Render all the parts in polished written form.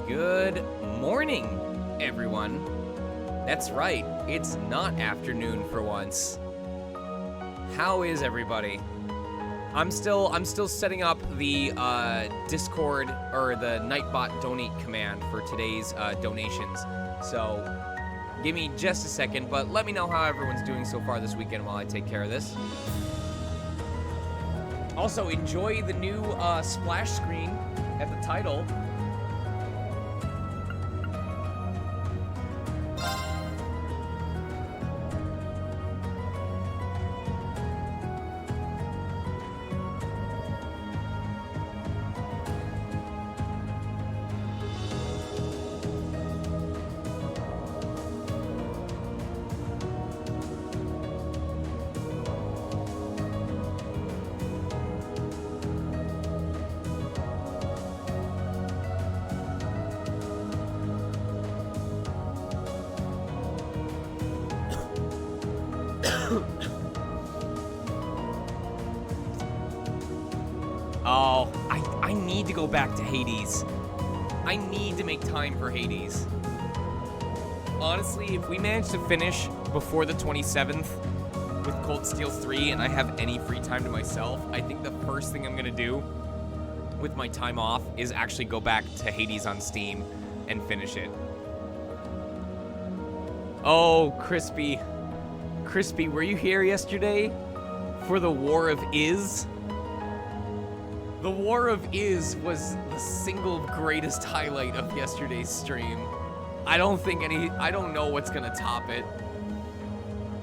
Good morning, everyone. That's right, it's not afternoon for once. How is everybody? I'm still setting up the Discord or the Nightbot donate command for today's donations. So give me just a second, but let me know how everyone's doing so far this weekend while I take care of this. Also, enjoy the new splash screen at the title. Oh, I need to go back to Hades. I need to make time for Hades. Honestly, if we manage to finish before the 27th with Cold Steel 3 and I have any free time to myself, I think the first thing I'm gonna do with my time off is actually go back to Hades on Steam and finish it. Oh, Crispy. Crispy, were you here yesterday for the War of Is? The War of Is was the single greatest highlight of yesterday's stream. I don't know what's gonna top it.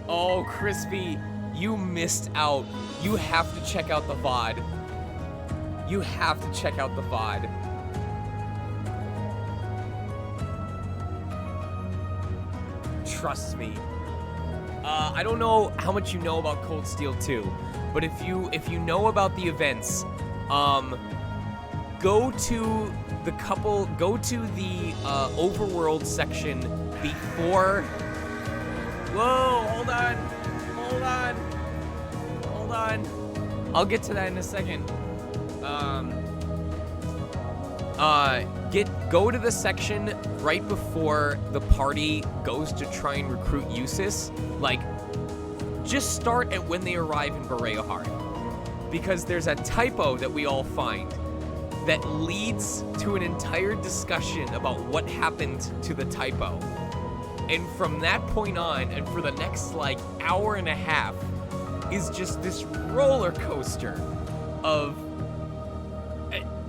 Oh, Crispy, you missed out. You have to check out the VOD. You have to check out the VOD. Trust me. I don't know how much you know about Cold Steel 2, but if you know about the events, go to the overworld section before. Whoa, hold on. I'll get to that in a second. Go to the section right before the party goes to try and recruit Eusis. Like, just start at when they arrive in Bereahard. Because there's a typo that we all find that leads to an entire discussion about what happened to the typo. And from that point on, and for the next, like, hour and a half, is just this roller coaster of...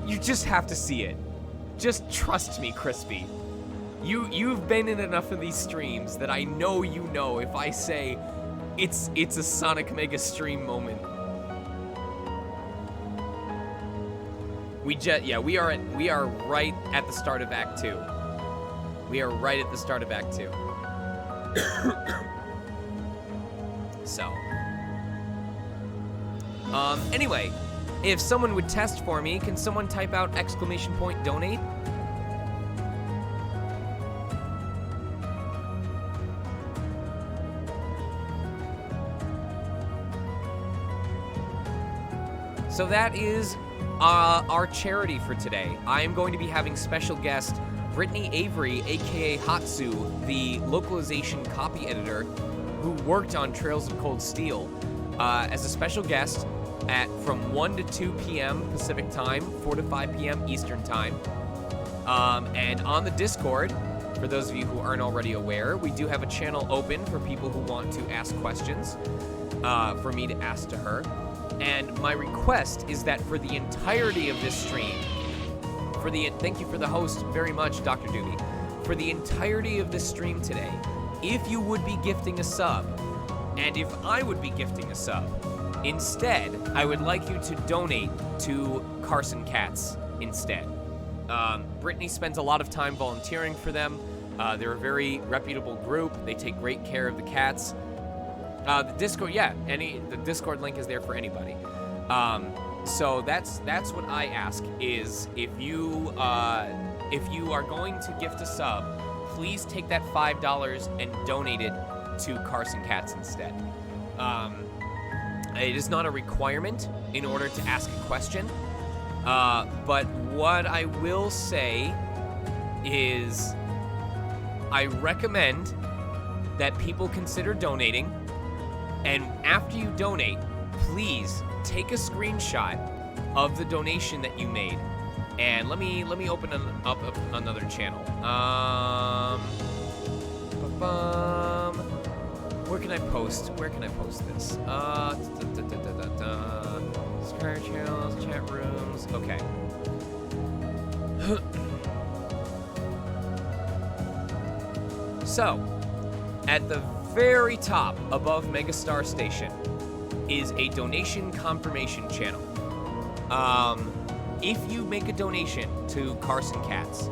You just have to see it. Just trust me, Crispy. You've been in enough of these streams that I know you know if I say it's a Sonic Mega stream moment. We are right at the start of Act 2. We are right at the start of Act 2. So. Anyway, if someone would test for me, can someone type out !donate? So that is our charity for today. I am going to be having special guest Brittany Avery, aka Hatsu, the localization copy editor, who worked on Trails of Cold Steel, as a special guest from 1 to 2 p.m. Pacific time, 4 to 5 p.m. Eastern time. And on the Discord, for those of you who aren't already aware, we do have a channel open for people who want to ask questions for me to ask to her. And my request is that for the entirety of this stream, thank you for the host very much, Dr. Doobie. For the entirety of this stream today, if you would be gifting a sub, and if I would be gifting a sub, instead, I would like you to donate to Carson Cats instead. Brittany spends a lot of time volunteering for them. They're a very reputable group. They take great care of the cats. The Discord, the Discord link is there for anybody. So that's what I ask is if you are going to gift a sub, please take that $5 and donate it to Carson Cats instead. It is not a requirement in order to ask a question. But what I will say is I recommend that people consider donating, and after you donate, please take a screenshot of the donation that you made. And let me open up another channel. Where can I post this? Subscribe channels, chat rooms. Okay. So, at the very top above Megastar Station is a donation confirmation channel. If you make a donation to Carson Cats,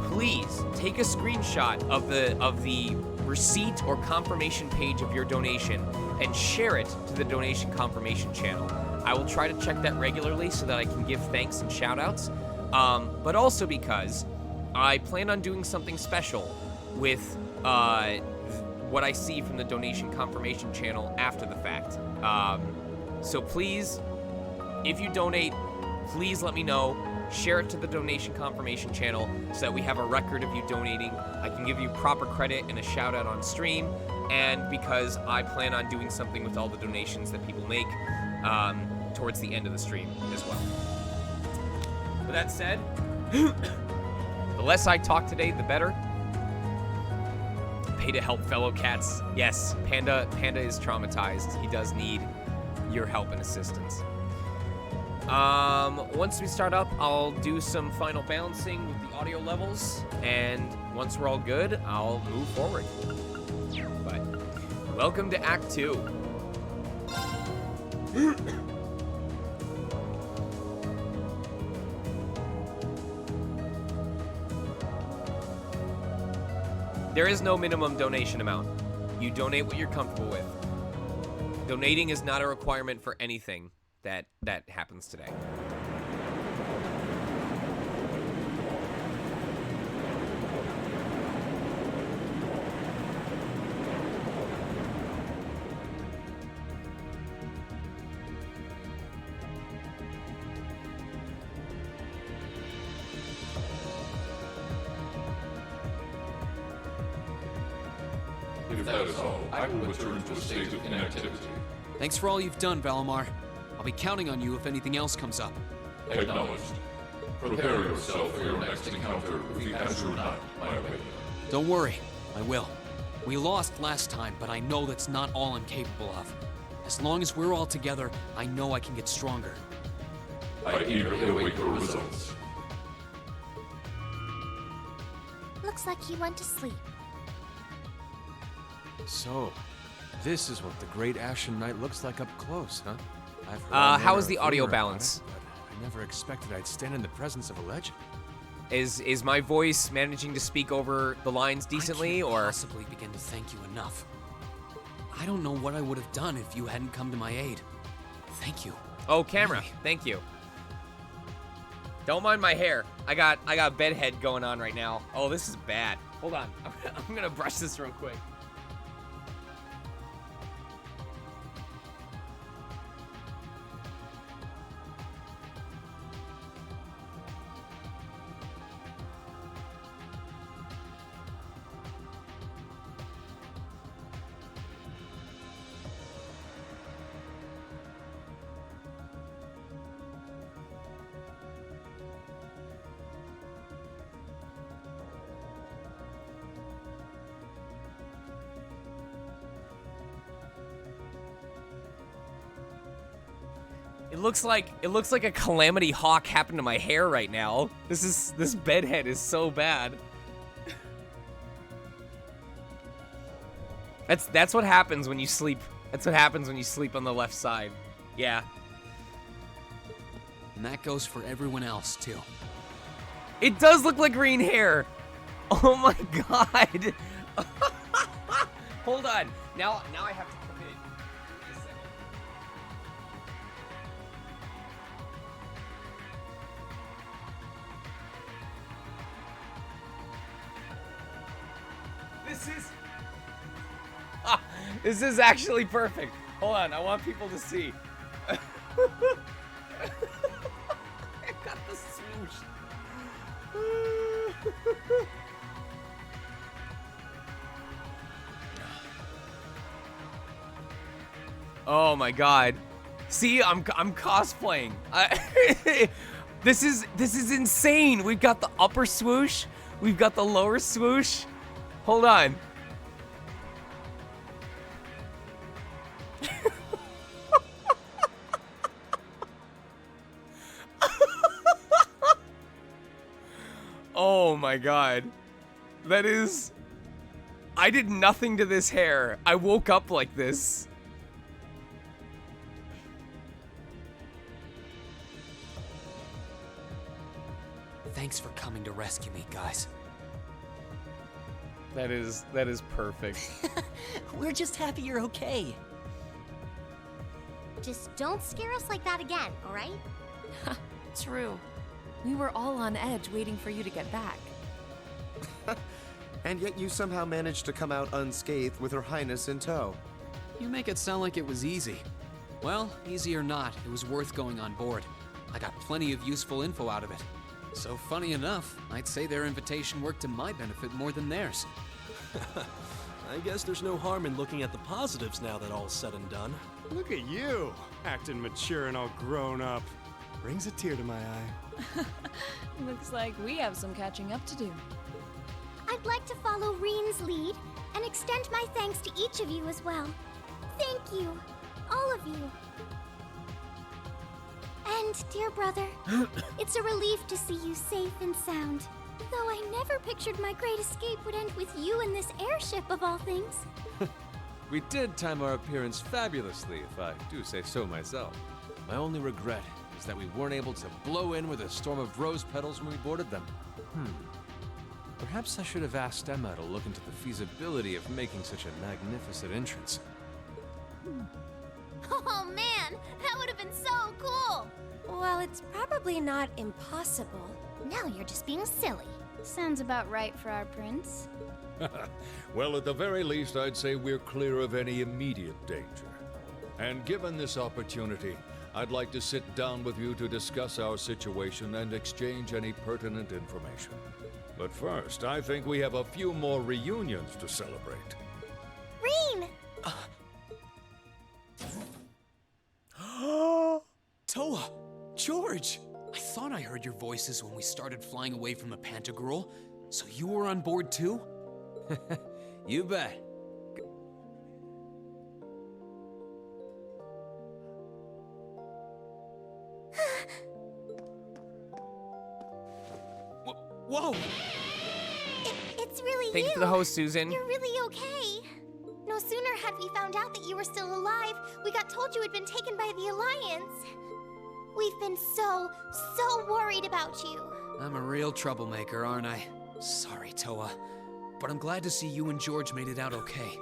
please take a screenshot of the receipt or confirmation page of your donation and share it to the donation confirmation channel. I will try to check that regularly so that I can give thanks and shout outs, but also because I plan on doing something special with what I see from the donation confirmation channel after the fact. So please, if you donate, please let me know. Share it to the donation confirmation channel so that we have a record of you donating. I can give you proper credit and a shout out on stream, and because I plan on doing something with all the donations that people make towards the end of the stream as well. With that said, the less I talk today, the better. Pay to help fellow cats. Yes, Panda is traumatized. He does need your help and assistance. Once we start up, I'll do some final balancing with the audio levels, and once we're all good, I'll move forward. But welcome to Act 2. There is no minimum donation amount. You donate what you're comfortable with. Donating is not a requirement for anything that happens today. If that is all, I will return to a state of inactivity. Thanks for all you've done, Valimar. I'll be counting on you if anything else comes up. Acknowledged. Prepare yourself for your next encounter with the Azure Knight, my awakener. Don't worry, I will. We lost last time, but I know that's not all I'm capable of. As long as we're all together, I know I can get stronger. I eagerly await your results. Looks like he went to sleep. So, this is what the Great Ashen Knight looks like up close, huh? I've heard how is the a audio rumor about balance? it, but I never expected I'd stand in the presence of a legend. Is my voice managing to speak over the lines decently, I can't or possibly begin to thank you enough. I don't know what I would have done if you hadn't come to my aid. Thank you. Oh, camera. Really. Thank you. Don't mind my hair. I got bedhead going on right now. Oh, this is bad. Hold on. I'm gonna brush this real quick. It looks like a calamity hawk happened to my hair right now. This bedhead is so bad. That's what happens when you sleep. That's what happens when you sleep on the left side. Yeah. And that goes for everyone else, too. It does look like green hair. Oh my god. Hold on. Now I have to commit. Wait a second. This is actually perfect. Hold on, I want people to see. I got the swoosh. Oh my god. See, I'm cosplaying. This is insane. We've got the upper swoosh. We've got the lower swoosh. Hold on. Oh my god. That is... I did nothing to this hair. I woke up like this. Thanks for coming to rescue me, guys. That is perfect. We're just happy you're okay. Just don't scare us like that again, alright? True. We were all on edge waiting for you to get back. And yet you somehow managed to come out unscathed with Her Highness in tow. You make it sound like it was easy. Well, easy or not, it was worth going on board. I got plenty of useful info out of it. So funny enough, I'd say their invitation worked to my benefit more than theirs. I guess there's no harm in looking at the positives now that all's said and done. Look at you, acting mature and all grown up. Brings a tear to my eye. Looks like we have some catching up to do. I'd like to follow Reen's lead and extend my thanks to each of you as well. Thank you, all of you. And, dear brother, it's a relief to see you safe and sound. Though I never pictured my great escape would end with you in this airship of all things. We did time our appearance fabulously, if I do say so myself. My only regret is that we weren't able to blow in with a storm of rose petals when we boarded them. Perhaps I should have asked Emma to look into the feasibility of making such a magnificent entrance. Oh man, that would have been so cool! Well, it's probably not impossible. Now you're just being silly. Sounds about right for our prince. Well, at the very least, I'd say we're clear of any immediate danger. And given this opportunity, I'd like to sit down with you to discuss our situation and exchange any pertinent information. But first, I think we have a few more reunions to celebrate. Reen! Toa! George! I thought I heard your voices when we started flying away from the Pantagruel. So you were on board too? You bet. Whoa! It's really Thank you you. for the host, Susan. You're really okay. No sooner had we found out that you were still alive, we got told you had been taken by the Alliance. We've been so worried about you. I'm a real troublemaker, aren't I? Sorry, Toa. But I'm glad to see you and George made it out okay.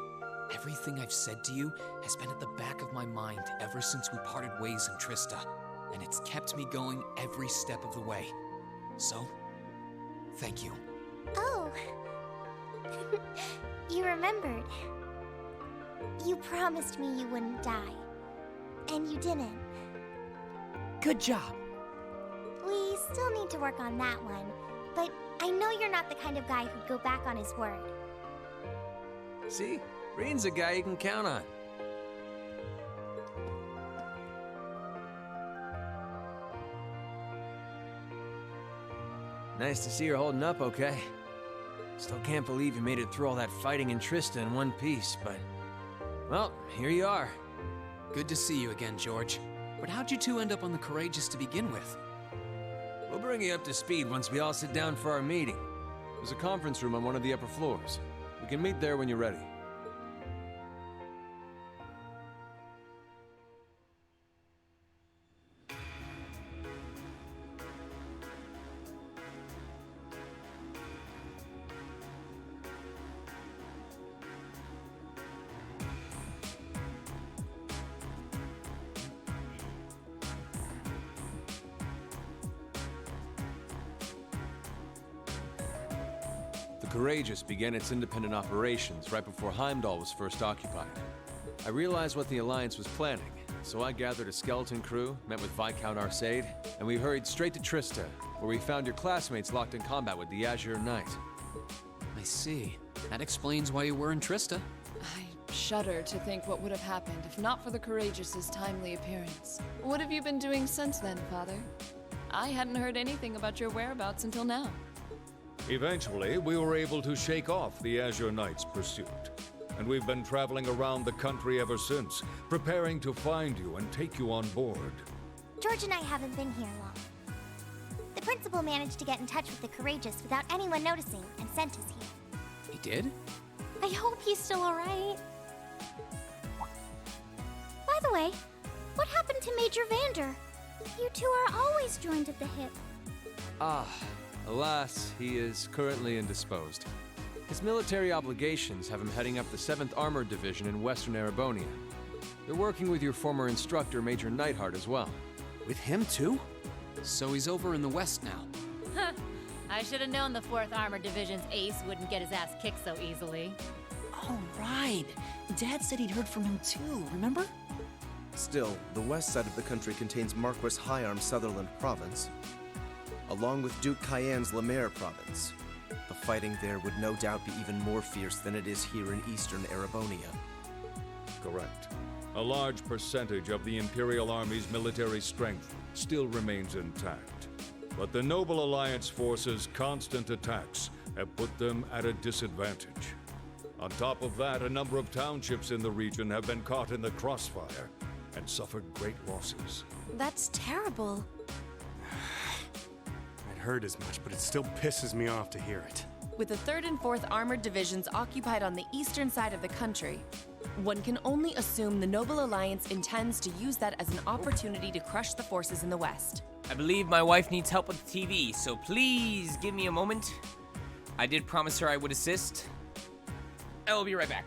Everything I've said to you has been at the back of my mind ever since we parted ways in Trista, and it's kept me going every step of the way. So, thank you. Oh. You remembered. You promised me you wouldn't die. And you didn't. Good job. We still need to work on that one, but I know you're not the kind of guy who'd go back on his word. See? Reen's a guy you can count on. Nice to see you're holding up okay. Still can't believe you made it through all that fighting in Trista in one piece, but... well, here you are. Good to see you again, George. But how'd you two end up on the Courageous to begin with? We'll bring you up to speed once we all sit down for our meeting. There's a conference room on one of the upper floors. We can meet there when you're ready. The Courageous began its independent operations right before Heimdall was first occupied. I realized what the Alliance was planning, so I gathered a skeleton crew, met with Viscount Arcade, and we hurried straight to Trista, where we found your classmates locked in combat with the Azure Knight. I see. That explains why you were in Trista. I shudder to think what would have happened if not for the Courageous's timely appearance. What have you been doing since then, Father? I hadn't heard anything about your whereabouts until now. Eventually, we were able to shake off the Azure Knight's pursuit. And we've been traveling around the country ever since, preparing to find you and take you on board. George and I haven't been here long. The principal managed to get in touch with the Courageous without anyone noticing and sent us here. He did? I hope he's still alright. By the way, what happened to Major Vander? You two are always joined at the hip. Alas, he is currently indisposed. His military obligations have him heading up the 7th Armored Division in Western Erebonia. They're working with your former instructor, Major Neidhart, as well. With him too? So he's over in the west now. Huh. I should have known the 4th Armored Division's ace wouldn't get his ass kicked so easily. Oh, right. Dad said he'd heard from him too, remember? Still, the west side of the country contains Marquis Hyarm's Sutherland province, along with Duke Cayenne's Lemaire province. The fighting there would no doubt be even more fierce than it is here in eastern Erebonia. Correct. A large percentage of the Imperial Army's military strength still remains intact. But the Noble Alliance forces' constant attacks have put them at a disadvantage. On top of that, a number of townships in the region have been caught in the crossfire and suffered great losses. That's terrible. I'd heard as much, but it still pisses me off to hear it. With the 3rd and 4th Armored Divisions occupied on the eastern side of the country, one can only assume the Noble Alliance intends to use that as an opportunity to crush the forces in the west. I believe my wife needs help with the TV, so please give me a moment. I did promise her I would assist. I will be right back.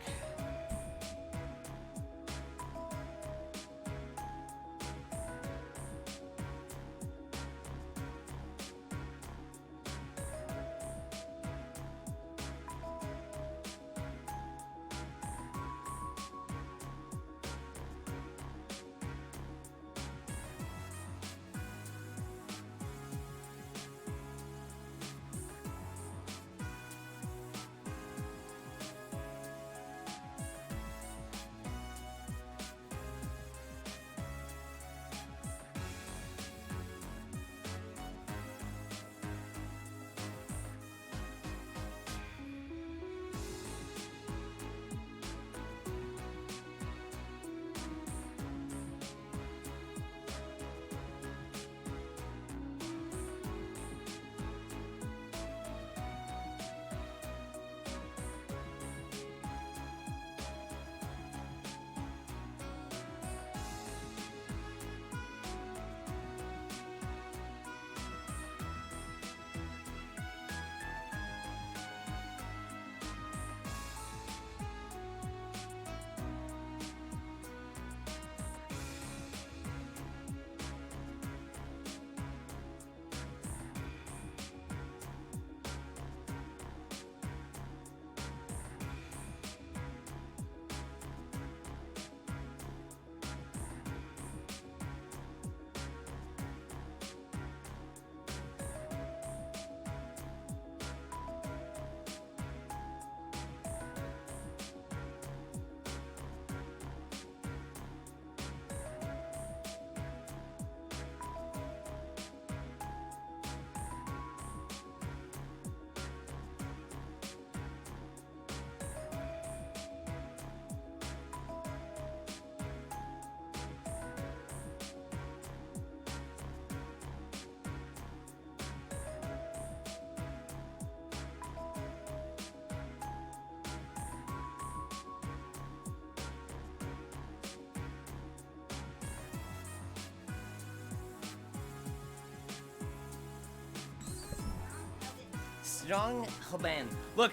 Zhang Heban. Look,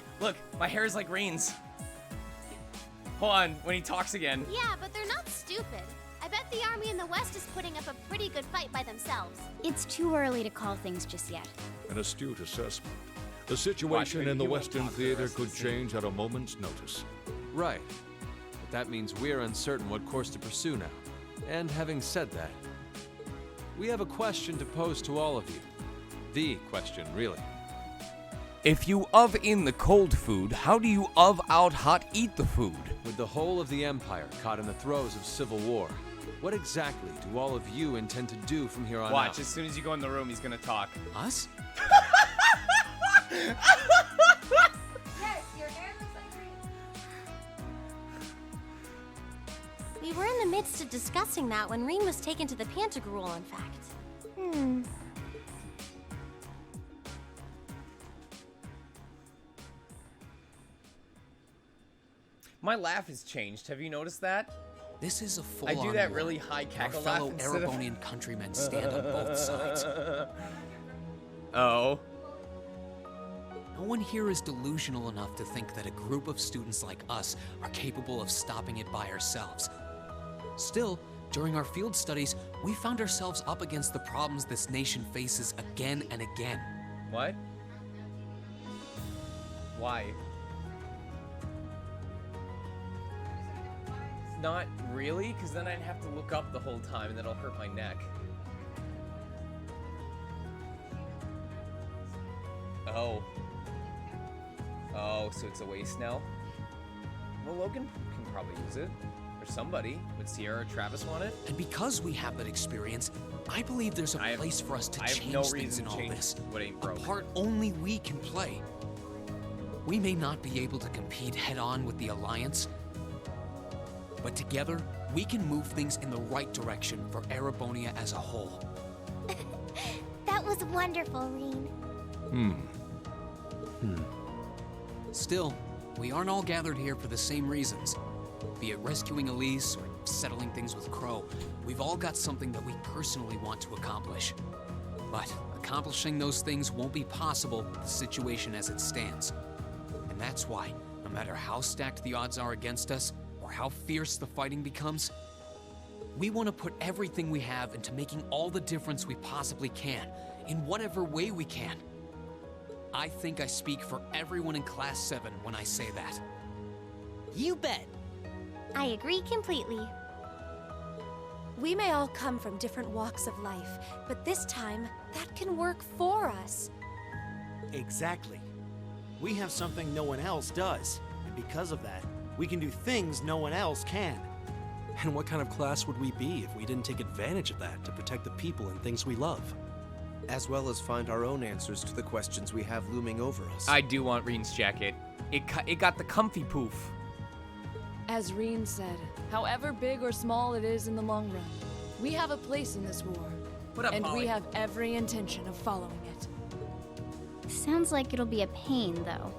my hair is like Rain's. Hold on, when he talks again. Yeah, but they're not stupid. I bet the army in the West is putting up a pretty good fight by themselves. It's too early to call things just yet. An astute assessment. The situation in the Western Theater could change at a moment's notice. Right. But that means we're uncertain what course to pursue now. And having said that, we have a question to pose to all of you. The question, really. If you of in the cold food, how do you of out hot eat the food? With the whole of the Empire caught in the throes of civil war, what exactly do all of you intend to do from here on out? Watch, as soon as you go in the room, he's gonna talk. Us? Yes, your hair looks like Reen. We were in the midst of discussing that when Reen was taken to the Pantagruel, in fact. My laugh has changed. Have you noticed that? This is a full-on I do that war. really high Our cackle laugh fellow instead of... Erebonian countrymen stand on both sides. Oh. No one here is delusional enough to think that a group of students like us are capable of stopping it by ourselves. Still, during our field studies, we found ourselves up against the problems this nation faces again and again. What? Why? Not really, because then I'd have to look up the whole time and that'll hurt my neck. Oh. Oh, so it's a waste now? Well, Logan can probably use it. Or somebody. Would Sierra or Travis want it? And because we have that experience, I believe there's a place for us to change no things reason in to all change this. what ain't A broke. part only we can play. We may not be able to compete head-on with the Alliance, but together, we can move things in the right direction for Erebonia as a whole. That was wonderful, Reen. Still, we aren't all gathered here for the same reasons. Be it rescuing Elise or settling things with Crow, we've all got something that we personally want to accomplish. But accomplishing those things won't be possible with the situation as it stands. And that's why, no matter how stacked the odds are against us, or how fierce the fighting becomes, we want to put everything we have into making all the difference we possibly can, in whatever way we can. I think I speak for everyone in Class 7 when I say that. You bet. I agree completely. We may all come from different walks of life, but this time, that can work for us. Exactly. We have something no one else does, and because of that, we can do things no one else can. And what kind of class would we be if we didn't take advantage of that to protect the people and things we love? As well as find our own answers to the questions we have looming over us. I do want Reen's jacket. It got the comfy poof. As Reen said, however big or small it is in the long run, we have a place in this war. What up, and Molly? we have every intention of following it. Sounds like it'll be a pain, though.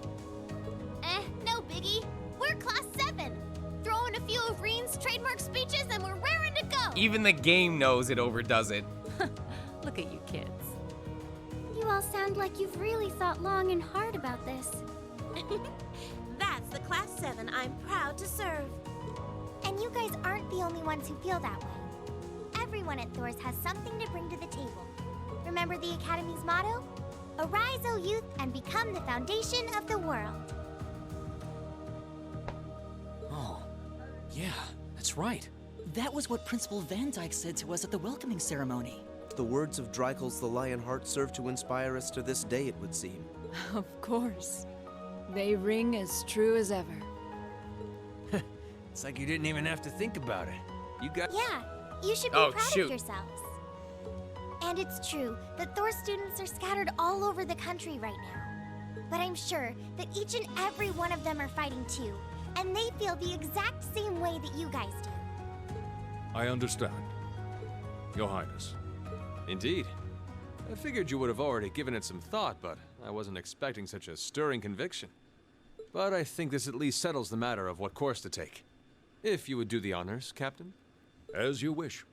No biggie. We're Class 7. Throw in a few of Reen's trademark speeches and we're raring to go. Even the game knows it overdoes it. Look at you kids. You all sound like you've really thought long and hard about this. That's the Class 7 I'm proud to serve. And you guys aren't the only ones who feel that way. Everyone at Thor's has something to bring to the table. Remember the Academy's motto? Arise, O youth, and become the foundation of the world. Oh, yeah, that's right. That was what Principal Van Dyke said to us at the welcoming ceremony. The words of Dreikel's the Lionheart serve to inspire us to this day, it would seem. Of course. They ring as true as ever. It's like you didn't even have to think about it. You got... Yeah, you should be Oh, proud shoot. of yourselves. And it's true that Thor students are scattered all over the country right now. But I'm sure that each and every one of them are fighting too, and they feel the exact same way that you guys do. I understand. Your Highness. Indeed. I figured you would have already given it some thought, but I wasn't expecting such a stirring conviction. But I think this at least settles the matter of what course to take. If you would do the honors, Captain. As you wish.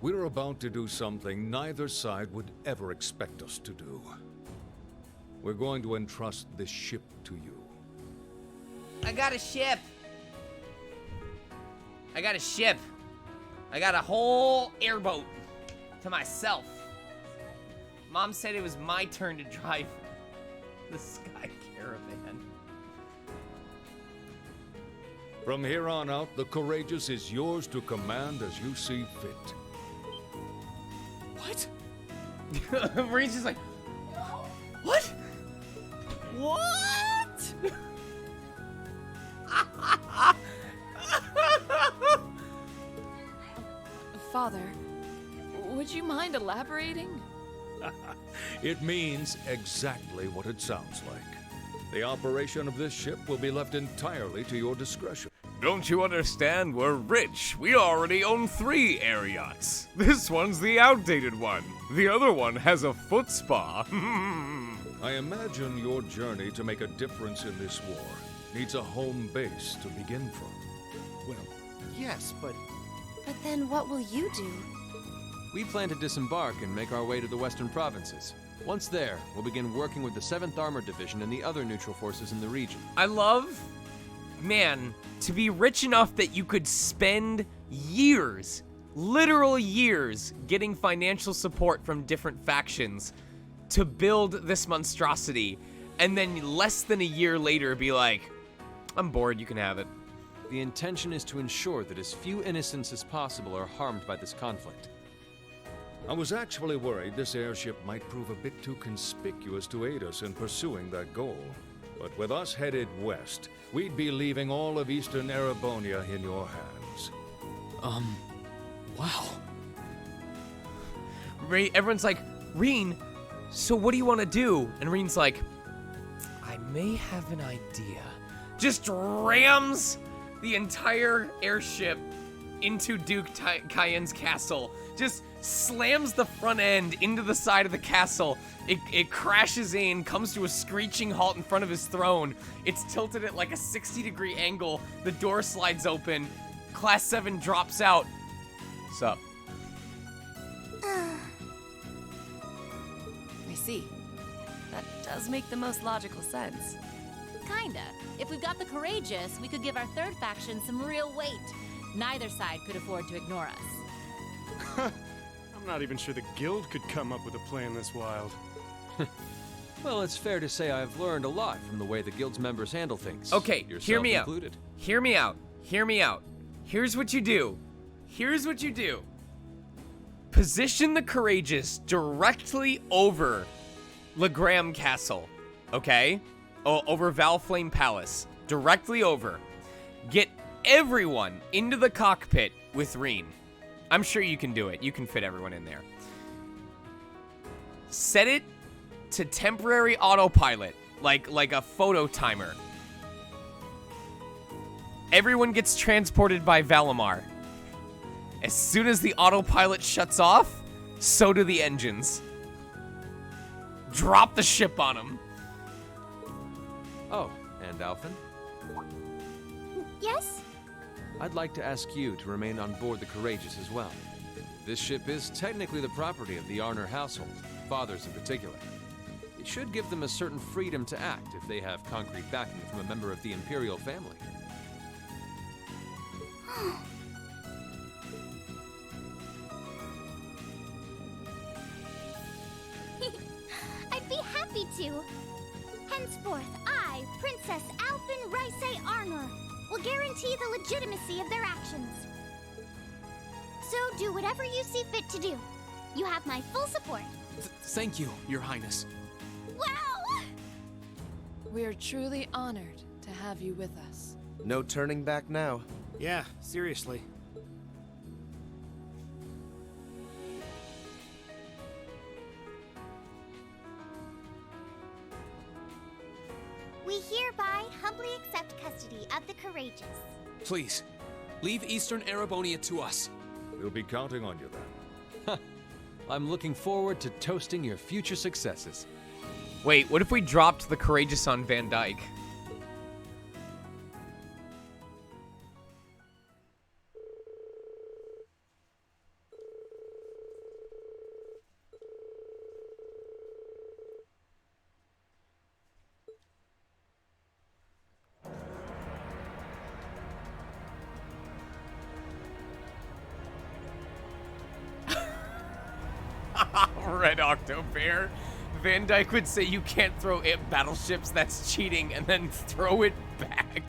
We're about to do something neither side would ever expect us to do. we're going to entrust this ship to you. I got a ship. I got a ship. I got a whole airboat to myself. Mom said it was my turn to drive the Sky Caravan. From here on out, the Courageous is yours to command as you see fit. What? Marine's just like, what? What? Father, would you mind elaborating? It means exactly what it sounds like. The operation of this ship will be left entirely to your discretion. Don't you understand? We're rich. We already own 3 air yachts. This one's the outdated one. The other one has a foot spa. I imagine your journey to make a difference in this war needs a home base to begin from. Well, yes, but... But then what will you do? We plan to disembark and make our way to the western provinces. Once there, we'll begin working with the 7th Armored Division and the other neutral forces in the region. I love, man, to be rich enough that you could spend years, literal years, getting financial support from different factions to build this monstrosity, and then less than a year later be like, I'm bored, you can have it. The intention is to ensure that as few innocents as possible are harmed by this conflict. I was actually worried this airship might prove a bit too conspicuous to aid us in pursuing that goal. But with us headed west, we'd be leaving all of Eastern Erebonia in your hands. Wow. Everyone's like, Reen, so what do you want to do? And Reen's like, I may have an idea. Just rams the entire airship into Duke Cayenne's castle. Just slams the front end into the side of the castle. It crashes in, comes to a screeching halt in front of his throne. It's tilted at like a 60-degree angle. The door slides open. Class 7 drops out. Sup? I see. That does make the most logical sense. Kinda. If we've got the Courageous, we could give our 3rd faction some real weight. Neither side could afford to ignore us. I'm not even sure the Guild could come up with a plan this wild. Well, it's fair to say I've learned a lot from the way the Guild's members handle things. Okay, hear me out. Included. Hear me out. Hear me out. Here's what you do. Here's what you do. Position the Courageous directly over Legram Castle, okay? Over Valflame Palace. Directly over. Get everyone into the cockpit with Reen. I'm sure you can do it. You can fit everyone in there. Set it to temporary autopilot, like a photo timer. Everyone gets transported by Valimar. As soon as the autopilot shuts off, so do the engines. Drop the ship on them. Oh, and Alphen? Yes? I'd like to ask you to remain on board the Courageous as well. This ship is technically the property of the Arner household, fathers in particular. It should give them a certain freedom to act if they have concrete backing from a member of the Imperial family. I'd be happy to. Henceforth, I, Princess Alphen Rice Arnor, will guarantee the legitimacy of their actions. So do whatever you see fit to do. You have my full support. Thank you, Your Highness. Wow! We are truly honored to have you with us. No turning back now. Yeah, seriously. We hereby humbly accept custody of the Courageous. Please, leave Eastern Erebonia to us. We'll be counting on you then. I'm looking forward to toasting your future successes. Wait, what if we dropped the Courageous on Van Dyke? Red Octobear. Van Dyke would say you can't throw battleships, that's cheating, and then throw it back.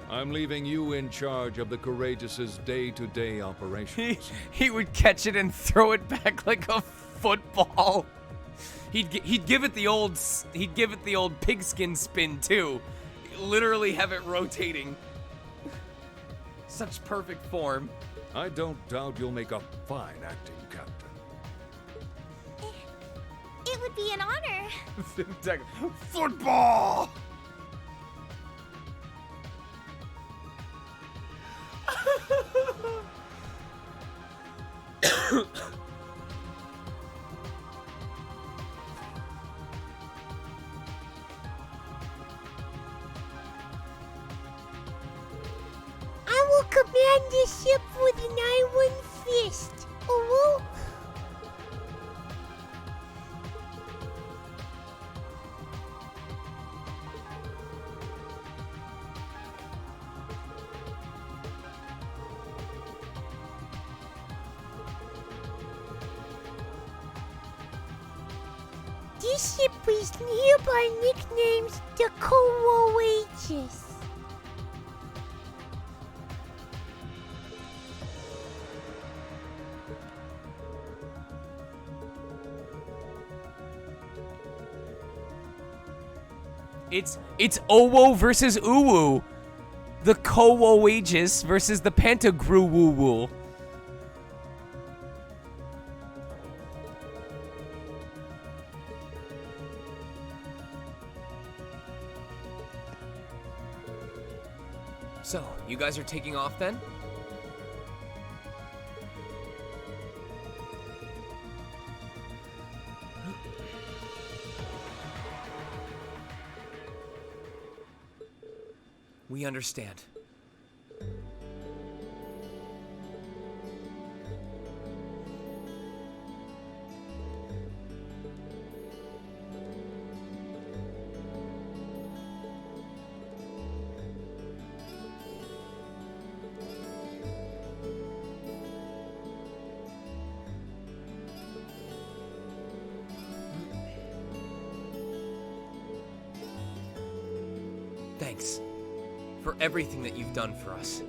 I'm leaving you in charge of the Courageous's day-to-day operations. He would catch it and throw it back like a football. He'd give it the old pigskin spin too. Literally have it rotating. Such perfect form. I don't doubt you'll make a fine acting captain. It would be an honor. Football! I will command this ship with an iron fist. Oh, this ship is hereby nicknamed the Courageous. It's Owo versus Uwu. The Courageous versus the Pantagruwu. So, you guys are taking off then? We understand. Thanks for everything that you've done for us.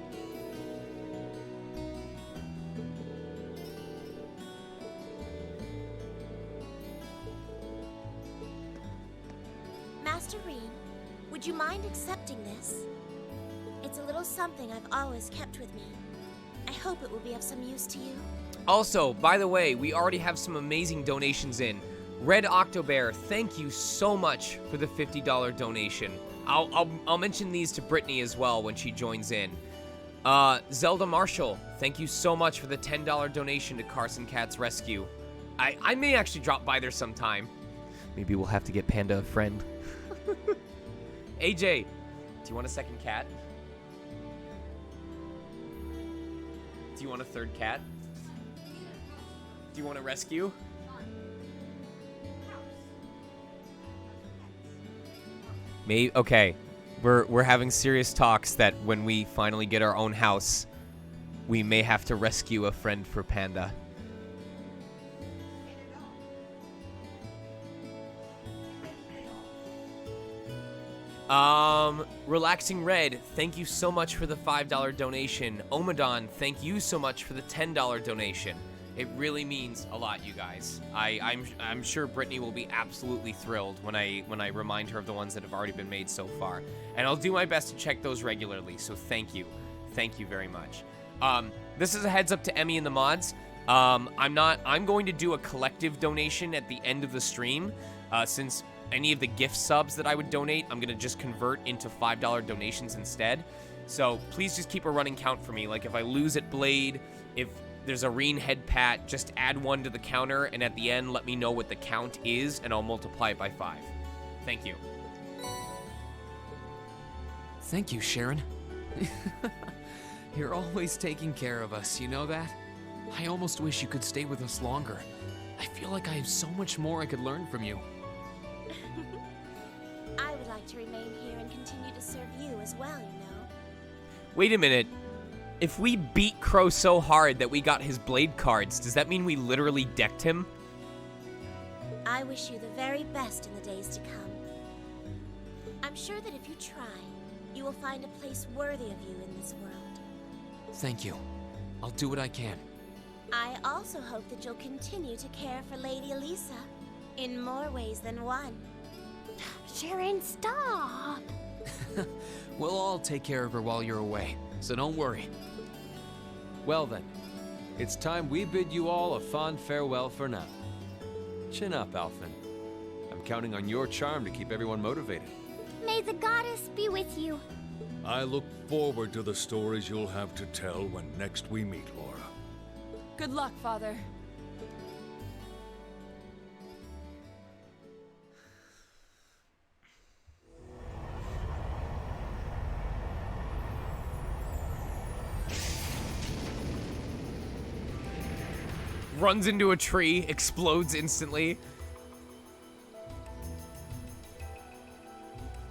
Master Reed, would you mind accepting this? It's a little something I've always kept with me. I hope it will be of some use to you. Also, by the way, we already have some amazing donations in. Red Octobear, thank you so much for the $50 donation. I'll mention these to Brittany as well when she joins in. Zelda Marshall, thank you so much for the $10 donation to Carson Cat's Rescue. I may actually drop by there sometime. Maybe we'll have to get Panda a friend. AJ, do you want a second cat? Do you want a third cat? Do you want a rescue? Maybe, okay, we're having serious talks that when we finally get our own house, we may have to rescue a friend for Panda. Relaxing Red, thank you so much for the $5 donation. Omadon, thank you so much for the $10 donation. It really means a lot, you guys. I'm sure Brittany will be absolutely thrilled when I remind her of the ones that have already been made so far. And I'll do my best to check those regularly, so thank you. Thank you very much. This is a heads up to Emmy and the mods. I'm going to do a collective donation at the end of the stream, since any of the gift subs that I would donate, I'm gonna just convert into $5 donations instead. So please just keep a running count for me. Like if I lose at Blade, if there's a Reen head pat, just add 1 to the counter, and at the end, let me know what the count is, and I'll multiply it by 5. Thank you. Thank you, Sharon. You're always taking care of us, you know that? I almost wish you could stay with us longer. I feel like I have so much more I could learn from you. I would like to remain here and continue to serve you as well, you know. Wait a minute. If we beat Crow so hard that we got his blade cards, does that mean we literally decked him? I wish you the very best in the days to come. I'm sure that if you try, you will find a place worthy of you in this world. Thank you. I'll do what I can. I also hope that you'll continue to care for Lady Elisa in more ways than one. Sharon, stop! We'll all take care of her while you're away, so don't worry. Well then, it's time we bid you all a fond farewell for now. Chin up, Alphen. I'm counting on your charm to keep everyone motivated. May the goddess be with you. I look forward to the stories you'll have to tell when next we meet, Laura. Good luck, Father. Runs into a tree, explodes instantly.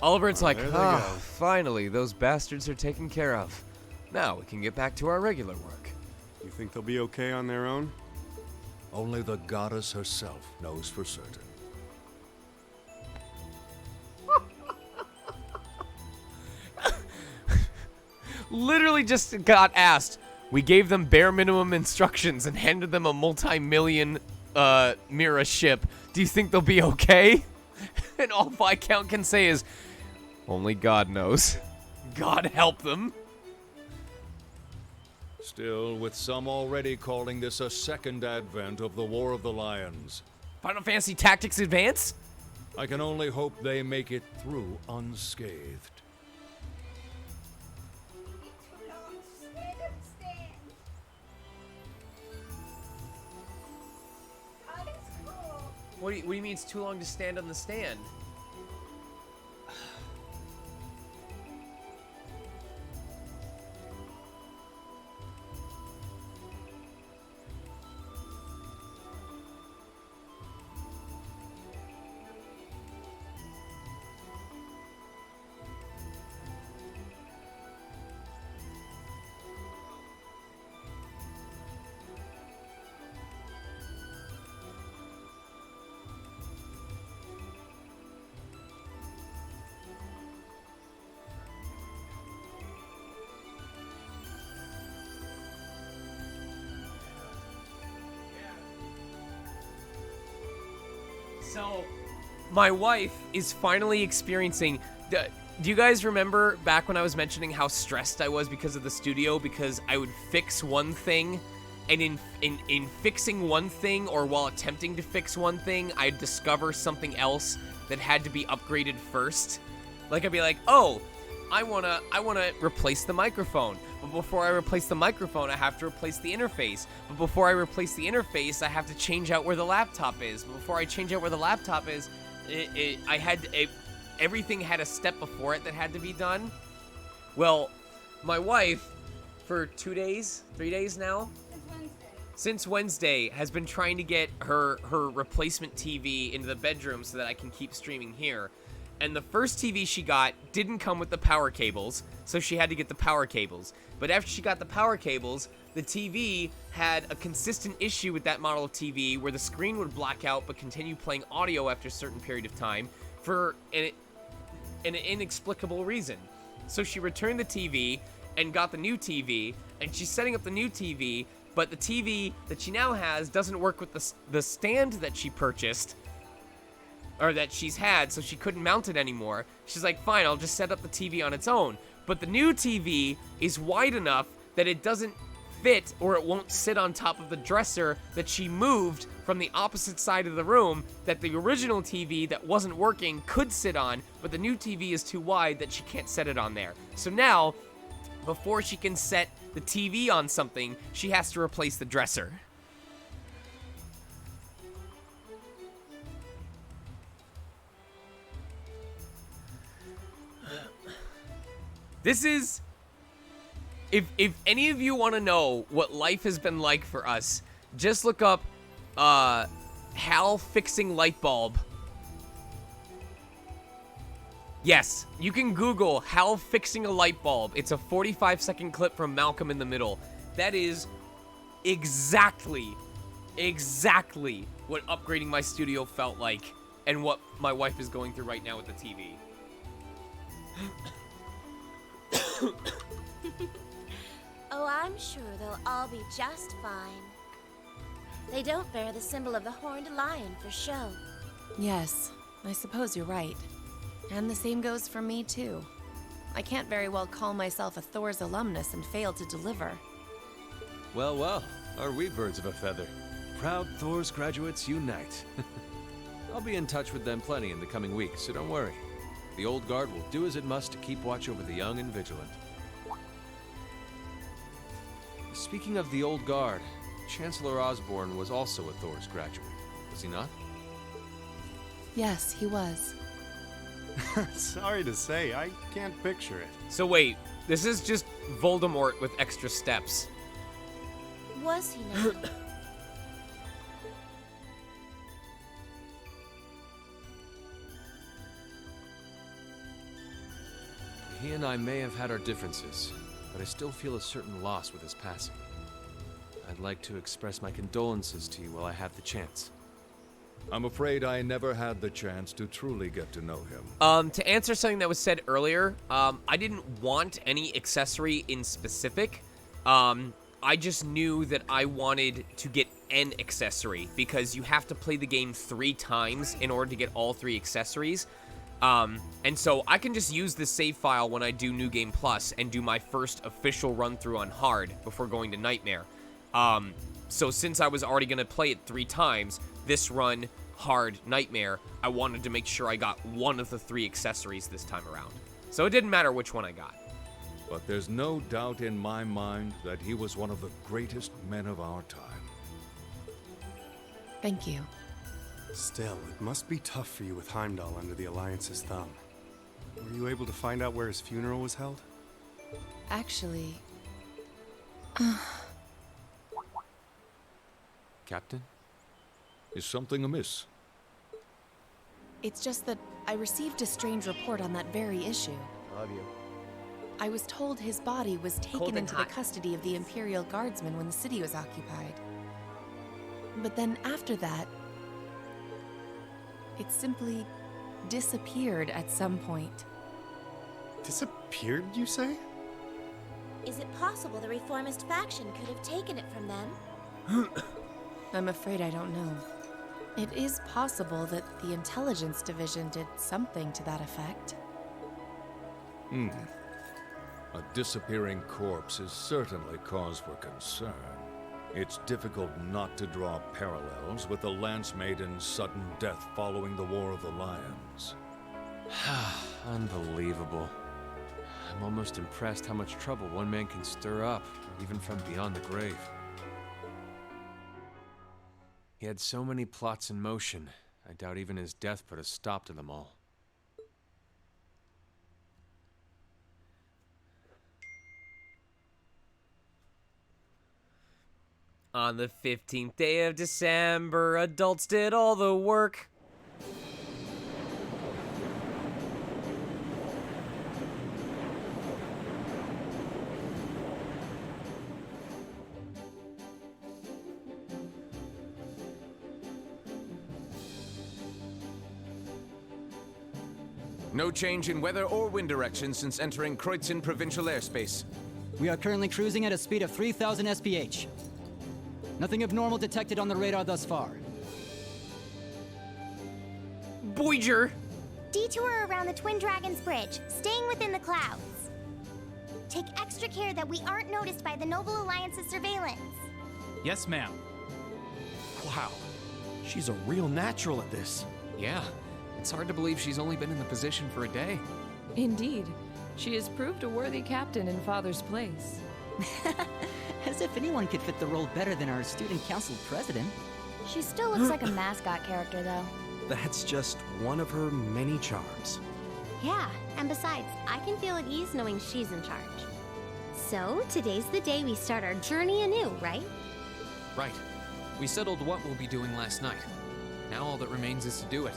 Oliver's like, there they go. finally, those bastards are taken care of. Now we can get back to our regular work. You think they'll be okay on their own? Only the goddess herself knows for certain. Literally just got asked. We gave them bare minimum instructions and handed them a multi-million Mira ship. Do you think they'll be okay? And all Viscount can say is, only God knows. God help them. Still, with some already calling this a second advent of the War of the Lions. Final Fantasy Tactics Advance? I can only hope they make it through unscathed. What do you mean it's too long to stand on the stand? So, my wife is finally experiencing... Do you guys remember back when I was mentioning how stressed I was because of the studio? Because I would fix one thing, and in fixing one thing, or while attempting to fix one thing, I'd discover something else that had to be upgraded first. Like, I'd be like, oh, I wanna replace the microphone. But before I replace the microphone, I have to replace the interface. But before I replace the interface, I have to change out where the laptop is. But before I change out where the laptop is, everything had a step before it that had to be done. Well, my wife, for 3 days now, since Wednesday, has been trying to get her replacement TV into the bedroom so that I can keep streaming here. And the first TV she got didn't come with the power cables, so she had to get the power cables. But after she got the power cables, the TV had a consistent issue with that model of TV where the screen would black out but continue playing audio after a certain period of time for an inexplicable reason. So she returned the TV and got the new TV, and she's setting up the new TV, but the TV that she now has doesn't work with the stand that she purchased, or that she's had, so she couldn't mount it anymore. She's like, fine, I'll just set up the TV on its own. But the new TV is wide enough that it doesn't fit, or it won't sit on top of the dresser that she moved from the opposite side of the room that the original TV that wasn't working could sit on, but the new TV is too wide that she can't set it on there. So now, before she can set the TV on something, she has to replace the dresser. This is, if any of you want to know what life has been like for us, just look up Hal fixing light bulb. Yes, you can Google Hal fixing a light bulb. It's a 45-second clip from Malcolm in the Middle. That is exactly what upgrading my studio felt like and what my wife is going through right now with the TV. Oh, I'm sure they'll all be just fine. They don't bear the symbol of the horned lion for show. Yes, I suppose you're right. And the same goes for me, too. I can't very well call myself a Thor's alumnus and fail to deliver. Well, well, are we birds of a feather? Proud Thor's graduates unite. I'll be in touch with them plenty in the coming weeks, so don't worry. The old guard will do as it must to keep watch over the young and vigilant. Speaking of the old guard, Chancellor Osborne was also a Thor's graduate, was he not? Yes, he was. Sorry to say, I can't picture it. So wait, this is just Voldemort with extra steps. Was he not? He and I may have had our differences, but I still feel a certain loss with his passing. I'd like to express my condolences to you while I have the chance. I'm afraid I never had the chance to truly get to know him. To answer something that was said earlier, I didn't want any accessory in specific. I just knew that I wanted to get an accessory because you have to play the game 3 times in order to get all 3 accessories. And so I can just use this save file when I do New Game Plus and do my first official run through on hard before going to Nightmare. So since I was already going to play it 3 times, this run, hard, Nightmare, I wanted to make sure I got one of the 3 accessories this time around. So it didn't matter which one I got. But there's no doubt in my mind that he was one of the greatest men of our time. Thank you. Still, it must be tough for you with Heimdall under the Alliance's thumb. Were you able to find out where his funeral was held? Actually... Captain? Is something amiss? It's just that I received a strange report on that very issue. Love you. I was told his body was Cold taken and into the hot. custody of the Imperial Guardsmen when the city was occupied. But then after that, it simply disappeared at some point. Disappeared, you say? Is it possible the reformist faction could have taken it from them? I'm afraid I don't know. It is possible that the Intelligence Division did something to that effect. A disappearing corpse is certainly cause for concern. It's difficult not to draw parallels with the Lance Maiden's sudden death following the War of the Lions. Unbelievable. I'm almost impressed how much trouble one man can stir up, even from beyond the grave. He had so many plots in motion, I doubt even his death put a stop to them all. On the 15th day of December, adults did all the work. No change in weather or wind direction since entering Kreutzen provincial airspace. We are currently cruising at a speed of 3,000 SPH. Nothing abnormal detected on the radar thus far. Voyager! Detour around the Twin Dragons Bridge, staying within the clouds. Take extra care that we aren't noticed by the Noble Alliance's surveillance. Yes, ma'am. Wow. She's a real natural at this. Yeah. It's hard to believe she's only been in the position for a day. Indeed. She has proved a worthy captain in Father's place. As if anyone could fit the role better than our student council president. She still looks like a mascot character, though. That's just one of her many charms. Yeah, and besides, I can feel at ease knowing she's in charge. So, today's the day we start our journey anew, right? Right. We settled what we'll be doing last night. Now all that remains is to do it.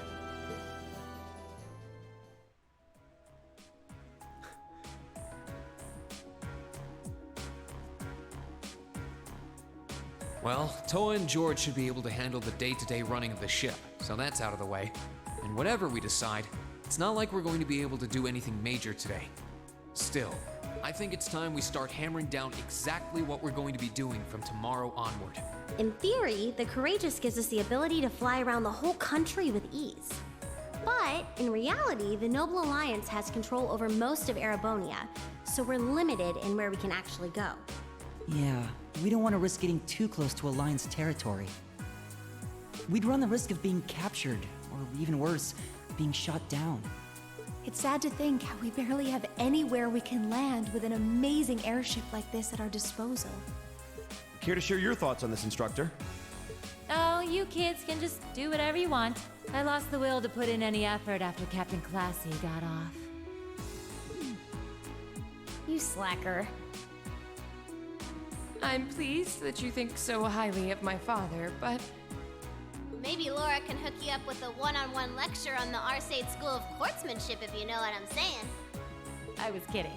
Well, Toa and George should be able to handle the day-to-day running of the ship, so that's out of the way. And whatever we decide, it's not like we're going to be able to do anything major today. Still, I think it's time we start hammering down exactly what we're going to be doing from tomorrow onward. In theory, the Courageous gives us the ability to fly around the whole country with ease. But, in reality, the Noble Alliance has control over most of Erebonia, so we're limited in where we can actually go. Yeah, we don't want to risk getting too close to Alliance territory. We'd run the risk of being captured, or even worse, being shot down. It's sad to think how we barely have anywhere we can land with an amazing airship like this at our disposal. Care to share your thoughts on this, instructor? Oh, you kids can just do whatever you want. I lost the will to put in any effort after Captain Classy got off. You slacker. I'm pleased that you think so highly of my father, but Maybe Laura can hook you up with a one-on-one lecture on the Arcade School of Courtsmanship, if you know what I'm saying. I was kidding.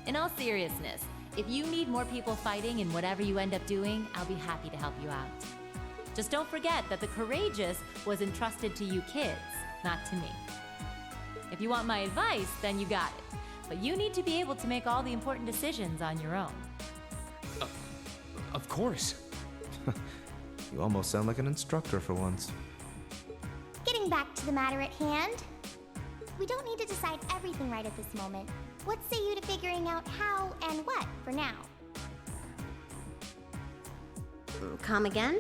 In all seriousness, if you need more people fighting in whatever you end up doing, I'll be happy to help you out. Just don't forget that the Courageous was entrusted to you kids, not to me. If you want my advice, then you got it. But you need to be able to make all the important decisions on your own. Of course. You almost sound like an instructor for once. Getting back to the matter at hand, we don't need to decide everything right at this moment. What say you to figuring out how and what for now? Come again?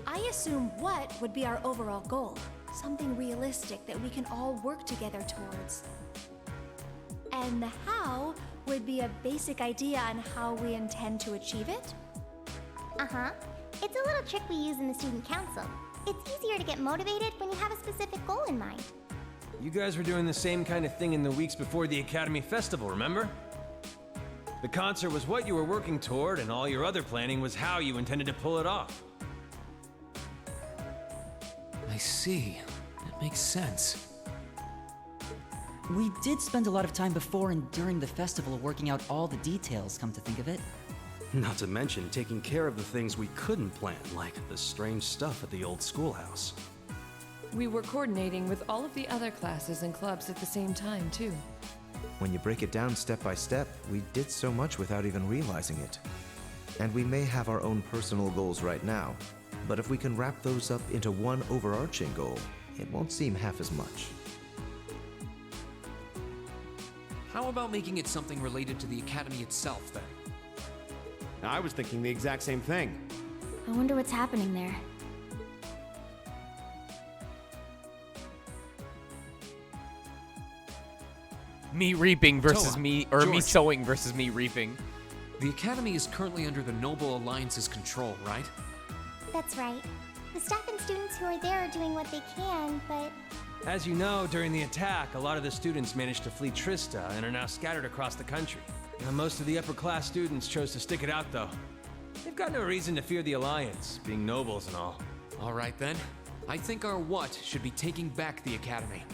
I assume what would be our overall goal. Something realistic that we can all work together towards. And the how would be a basic idea on how we intend to achieve it? Uh-huh. It's a little trick we use in the student council. It's easier to get motivated when you have a specific goal in mind. You guys were doing the same kind of thing in the weeks before the Academy Festival, remember? The concert was what you were working toward, and all your other planning was how you intended to pull it off. I see. That makes sense. We did spend a lot of time before and during the festival working out all the details, come to think of it. Not to mention taking care of the things we couldn't plan, like the strange stuff at the old schoolhouse. we were coordinating with all of the other classes and clubs at the same time, too. When you break it down step by step, we did so much without even realizing it. And we may have our own personal goals right now, but if we can wrap those up into one overarching goal, it won't seem half as much. How about making it something related to the Academy itself, then? I was thinking the exact same thing. I wonder what's happening there. Me reaping versus Toa, me, or me George. sowing versus me reaping. The Academy is currently under the Noble Alliance's control, right? That's right. The staff and students who are there are doing what they can, but As you know, during the attack, a lot of the students managed to flee Trista and are now scattered across the country. Now, most of the upper-class students chose to stick it out, though. They've got no reason to fear the Alliance, being nobles and all. All right, then. I think our what should be taking back the Academy.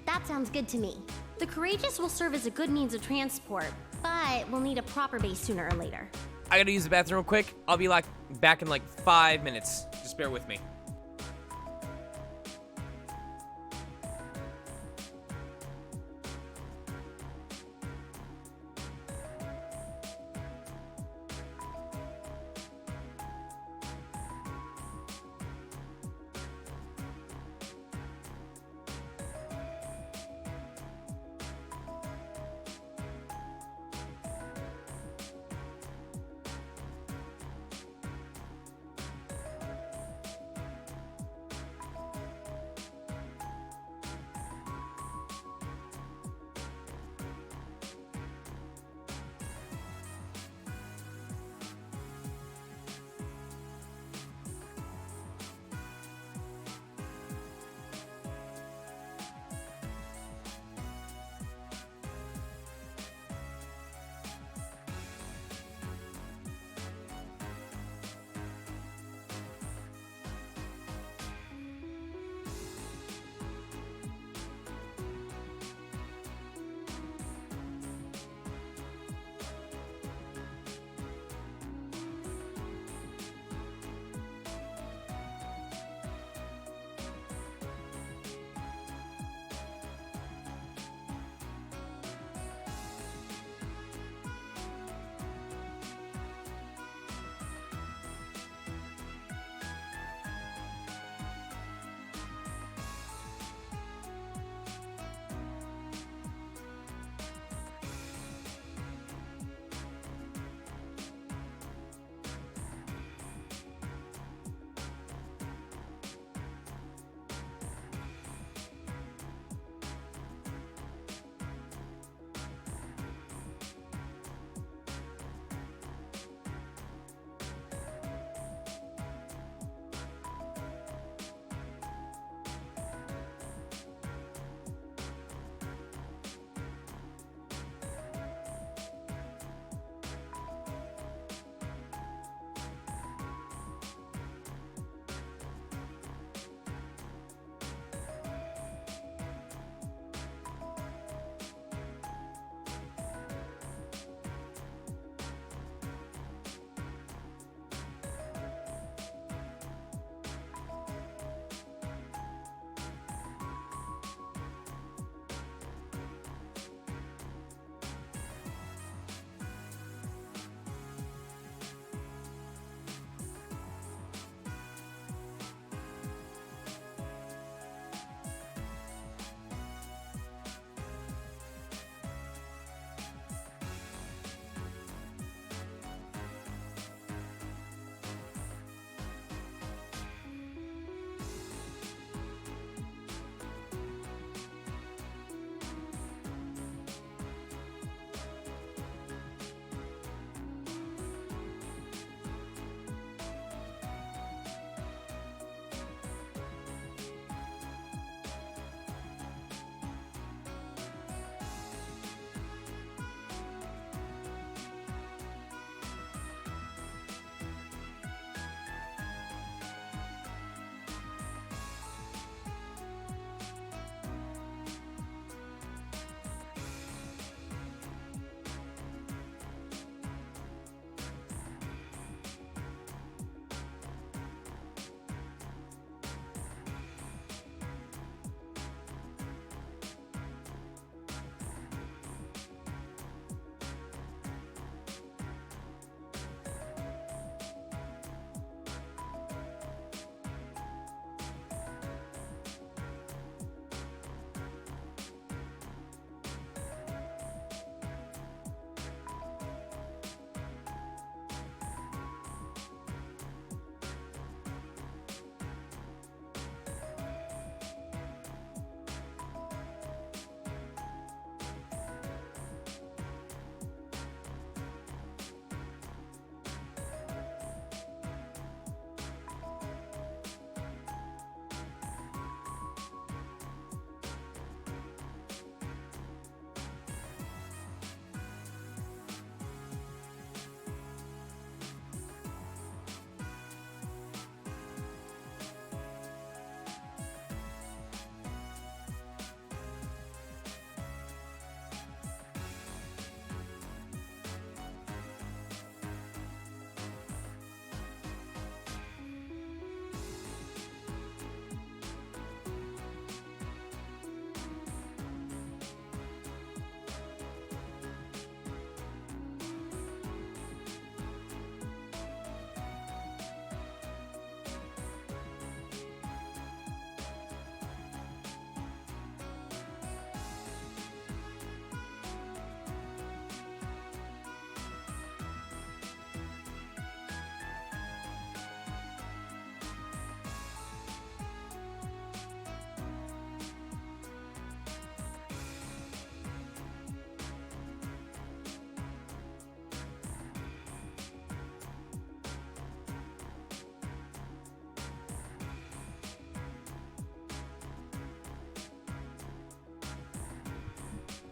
That sounds good to me. The Courageous will serve as a good means of transport, but we'll need a proper base sooner or later. I gotta use the bathroom real quick. I'll be like back in like 5 minutes. Just bear with me.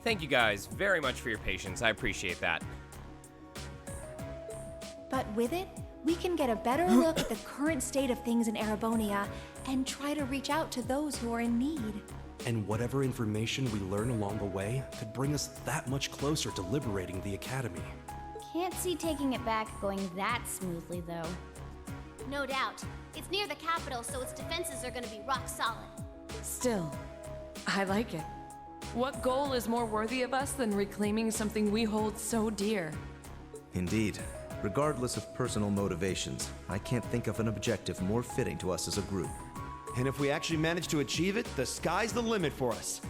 Thank you guys very much for your patience. I appreciate that. But with it, we can get a better look at the current state of things in Erebonia and try to reach out to those who are in need. And whatever information we learn along the way could bring us that much closer to liberating the Academy. Can't see taking it back going that smoothly, though. No doubt. It's near the capital, so its defenses are gonna be rock solid. Still, I like it. What goal is more worthy of us than reclaiming something we hold so dear? Indeed. Regardless of personal motivations, I can't think of an objective more fitting to us as a group. And if we actually manage to achieve it, the sky's the limit for us.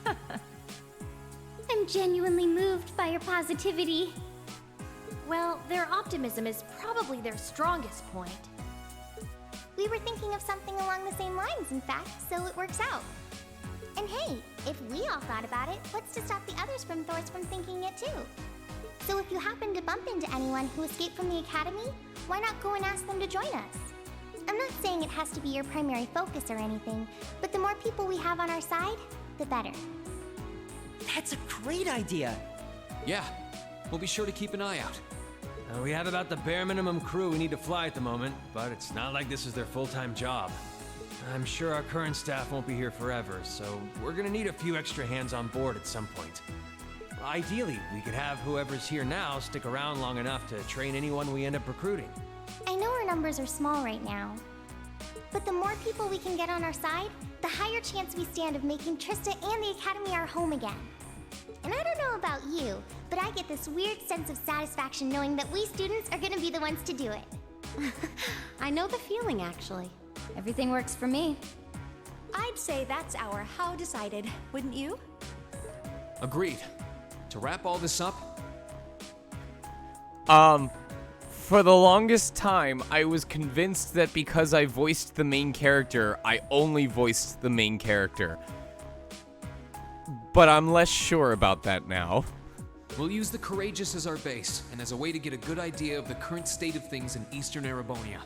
I'm genuinely moved by your positivity. Well, their optimism is probably their strongest point. We were thinking of something along the same lines, in fact, so it works out. And hey, if we all thought about it, what's to stop the others from Thors from thinking it too? So if you happen to bump into anyone who escaped from the Academy, why not go and ask them to join us? I'm not saying it has to be your primary focus or anything, but the more people we have on our side, the better. That's a great idea. Yeah, we'll be sure to keep an eye out. We have about the bare minimum crew we need to fly at the moment, but it's not like this is their full-time job. I'm sure our current staff won't be here forever, so we're gonna need a few extra hands on board at some point. Ideally, we could have whoever's here now stick around long enough to train anyone we end up recruiting. I know our numbers are small right now, but the more people we can get on our side, the higher chance we stand of making Trista and the Academy our home again. And I don't know about you, but I get this weird sense of satisfaction knowing that we students are gonna be the ones to do it. I know the feeling, actually. Everything works for me. I'd say that's our how decided, wouldn't you? Agreed. To wrap all this up, For the longest time, I was convinced that because I voiced the main character, I only voiced the main character. But I'm less sure about that now. we'll use the Courageous as our base and as a way to get a good idea of the current state of things in Eastern Erebonia.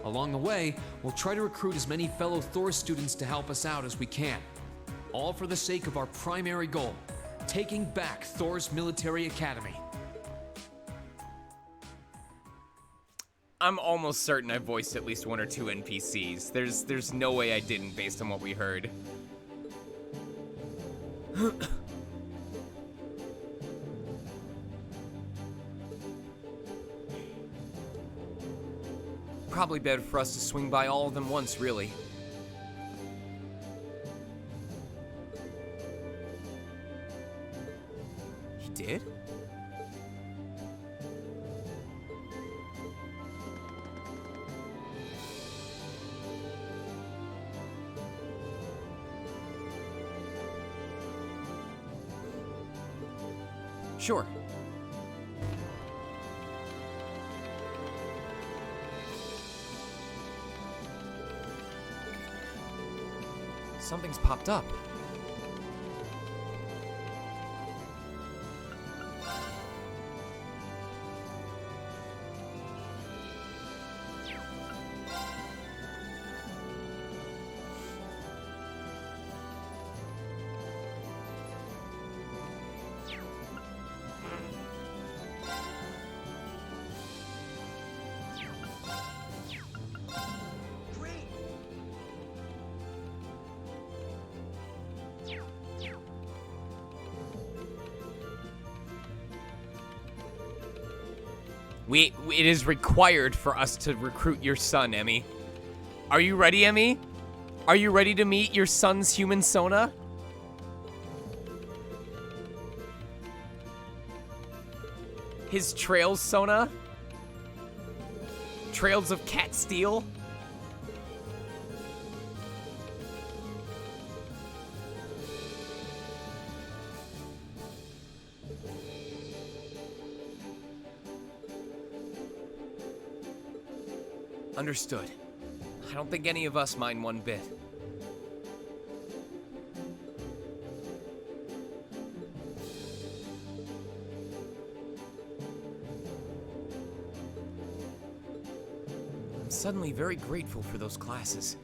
Along the way, we'll try to recruit as many fellow Thor students to help us out as we can. All for the sake of our primary goal, taking back Thor's military academy. I'm almost certain I voiced at least one or two NPCs. There's no way I didn't based on what we heard. Probably better for us to swing by all of them once, really. He did? Sure. Something's popped up. It is required for us to recruit your son, Emmy. Are you ready, Emmy? Are you ready to meet your son's human Sona? His Trails Sona? Trails of Cat Steel? Understood. I don't think any of us mind one bit. I'm suddenly very grateful for those classes.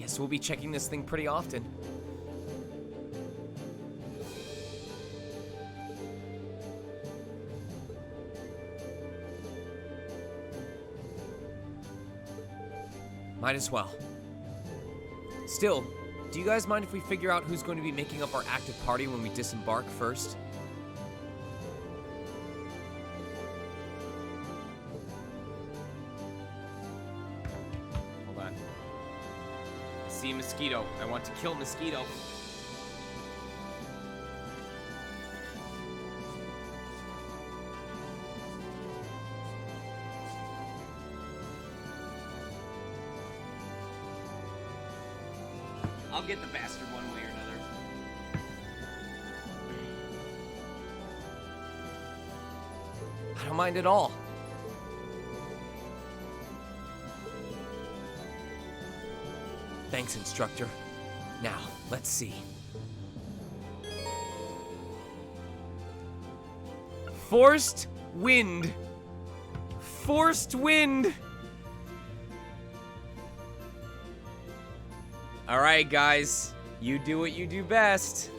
Guess we'll be checking this thing pretty often. Might as well. Still, do you guys mind if we figure out who's going to be making up our active party when we disembark first? Hold on. I see a mosquito. I want to kill mosquito. I'll get the bastard one way or another. I don't mind at all. Thanks, instructor. Now, let's see. Forced wind. Forced wind. All right, guys. You do what you do best.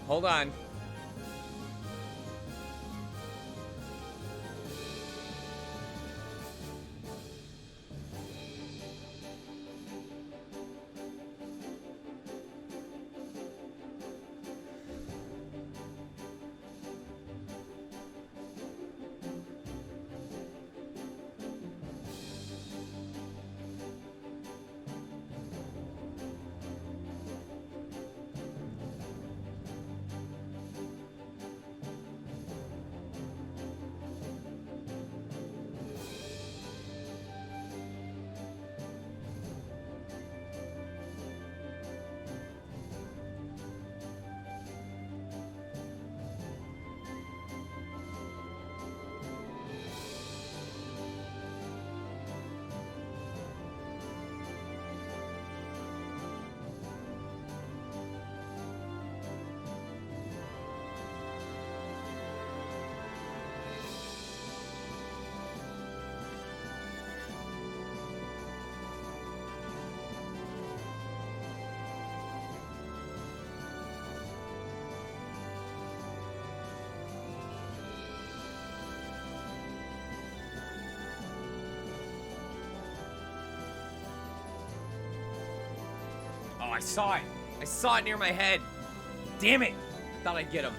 Hold on. Oh, I saw it. I saw it near my head. Damn it. I thought I'd get him.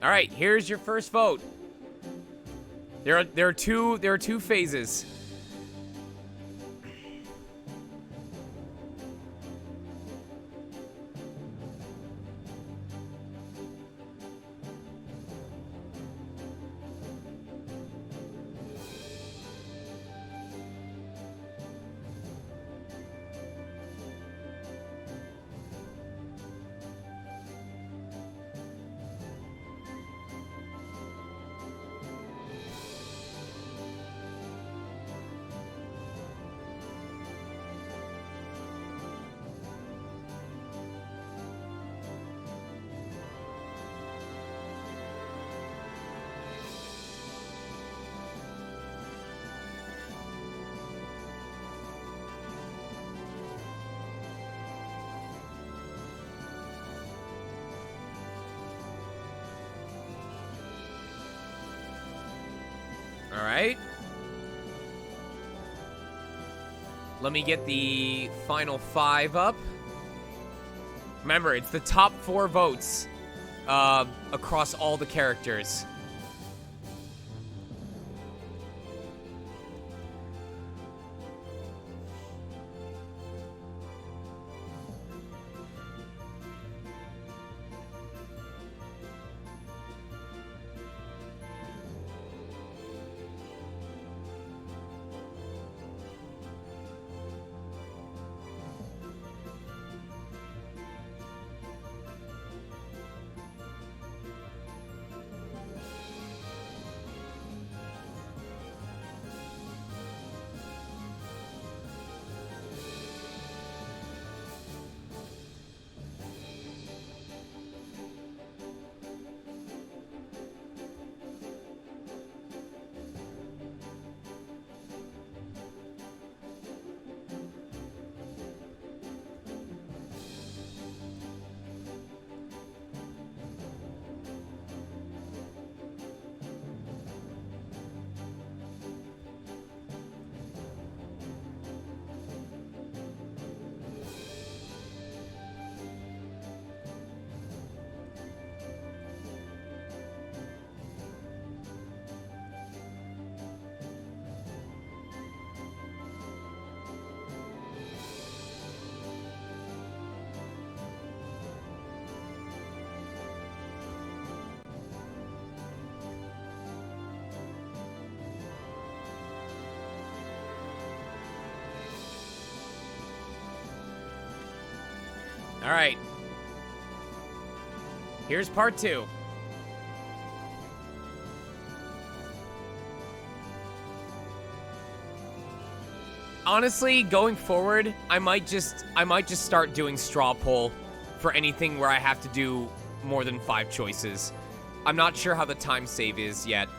All right, here's your first vote. There are two phases. Let me get the final 5 up. Remember, it's the top 4 votes across all the characters. All right. Here's part 2. Honestly, going forward, I might just start doing straw poll for anything where I have to do more than 5 choices. I'm not sure how the time save is yet.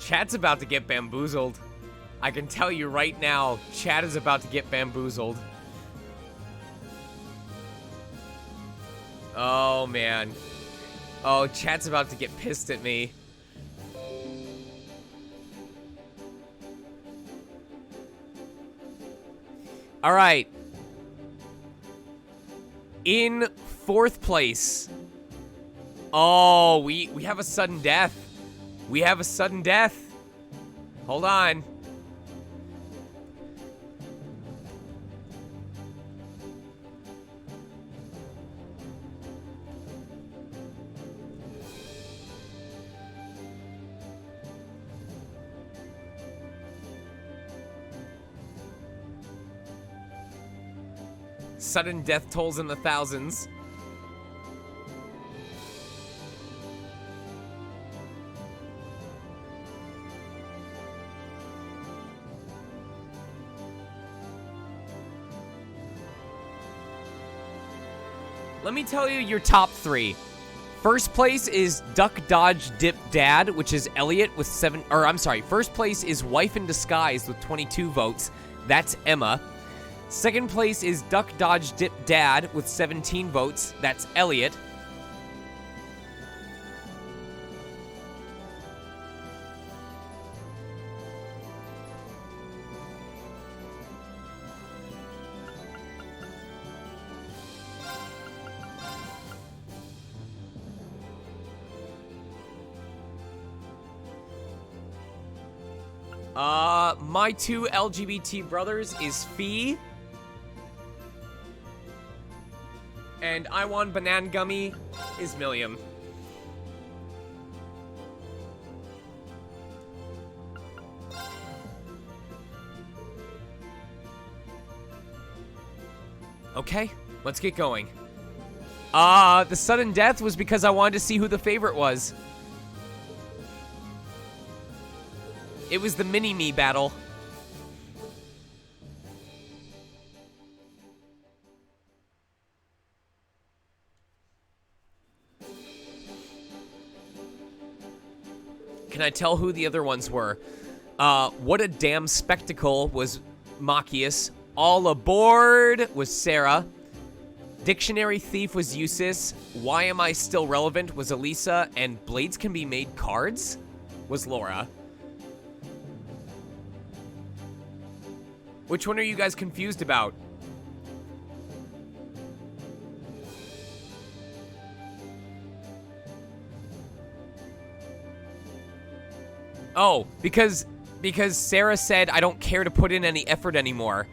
Chat's about to get bamboozled. I can tell you right now, chat is about to get bamboozled. Oh, man. Oh, chat's about to get pissed at me. All right. In 4th place. Oh, we have a sudden death. We have a sudden death. Hold on. Sudden death tolls in the thousands. Let me tell you your top 3. First place is Duck Dodge Dip Dad, which is Elliot with 7, or I'm sorry, first place is Wife in Disguise with 22 votes. That's Emma. Second place is Duck Dodge Dip Dad with 17 votes. That's Elliot. My 2 LGBT brothers is Fee. And I Want Banan Gummy is Milliam. Okay, let's get going. The sudden death was because I wanted to see who the favorite was. It was the mini-me battle. Can I tell who the other ones were? What a damn spectacle was Machias. All aboard was Sarah. Dictionary thief was Eustace. Why am I still relevant was Elisa. And blades can be made cards was Laura. Which one are you guys confused about? Oh, because Sarah said I don't care to put in any effort anymore.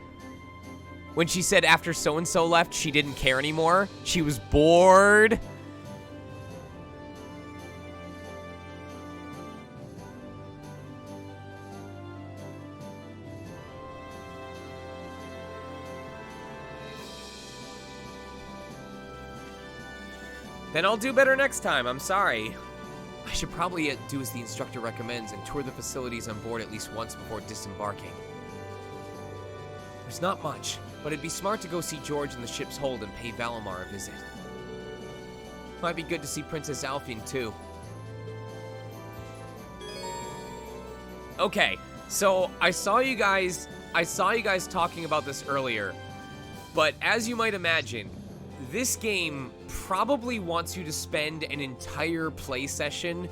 When she said after so-and-so left, she didn't care anymore. She was bored. Then I'll do better next time, I'm sorry. I should probably do as the instructor recommends and tour the facilities on board at least once before disembarking. There's not much, but it'd be smart to go see George in the ship's hold and pay Valimar a visit. Might be good to see Princess Alphine too. Okay, so I saw you guys talking about this earlier, but as you might imagine, this game probably wants you to spend an entire play session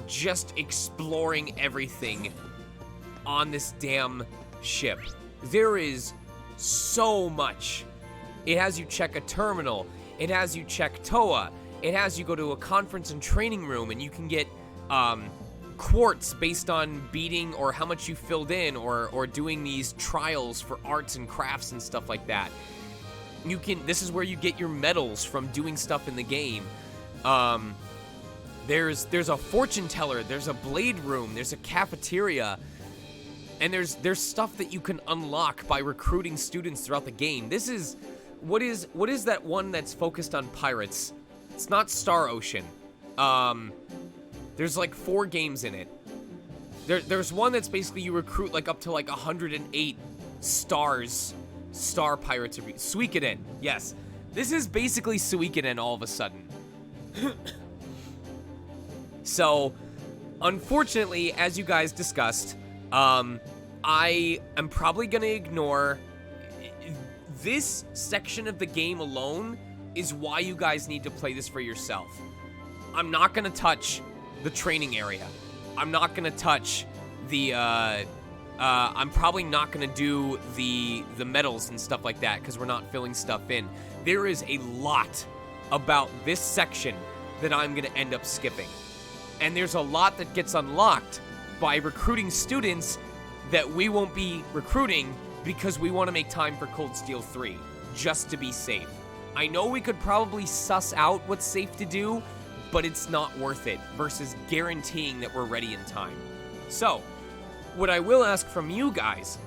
just exploring everything on this damn ship. There is so much. It has you check a terminal. It has you check TOA. It has you go to a conference and training room and you can get quartz based on beating or how much you filled in or doing these trials for arts and crafts and stuff like that. This is where you get your medals from doing stuff in the game. There's a fortune teller, there's a blade room, there's a cafeteria, and there's stuff that you can unlock by recruiting students throughout the game. This is what is that one that's focused on pirates? It's not Star Ocean. There's like 4 games in it. There's one that's basically you recruit like up to like 108 Star Pirates of Suikoden. Yes. This is basically Suikoden all of a sudden. So, unfortunately, as you guys discussed, I am probably going to ignore this section of the game alone is why you guys need to play this for yourself. I'm not going to touch the training area. I'm not going to touch the I'm probably not going to do the medals and stuff like that because we're not filling stuff in. There is a lot about this section that I'm going to end up skipping. And there's a lot that gets unlocked by recruiting students that we won't be recruiting because we want to make time for Cold Steel 3, just to be safe. I know we could probably suss out what's safe to do, but it's not worth it versus guaranteeing that we're ready in time. So, what I will ask from you guys,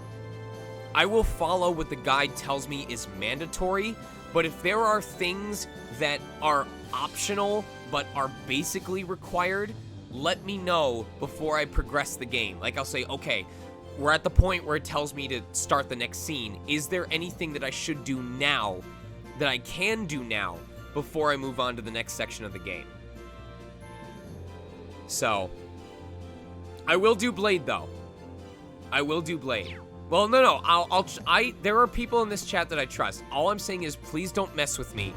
I will follow what the guide tells me is mandatory, but if there are things that are optional but are basically required, let me know before I progress the game. Like I'll say, okay, we're at the point where it tells me to start the next scene. Is there anything that I should do now, that I can do now, before I move on to the next section of the game? So, I will do Blade though. I will do Blade. Well, no, there are people in this chat that I trust. All I'm saying is please don't mess with me.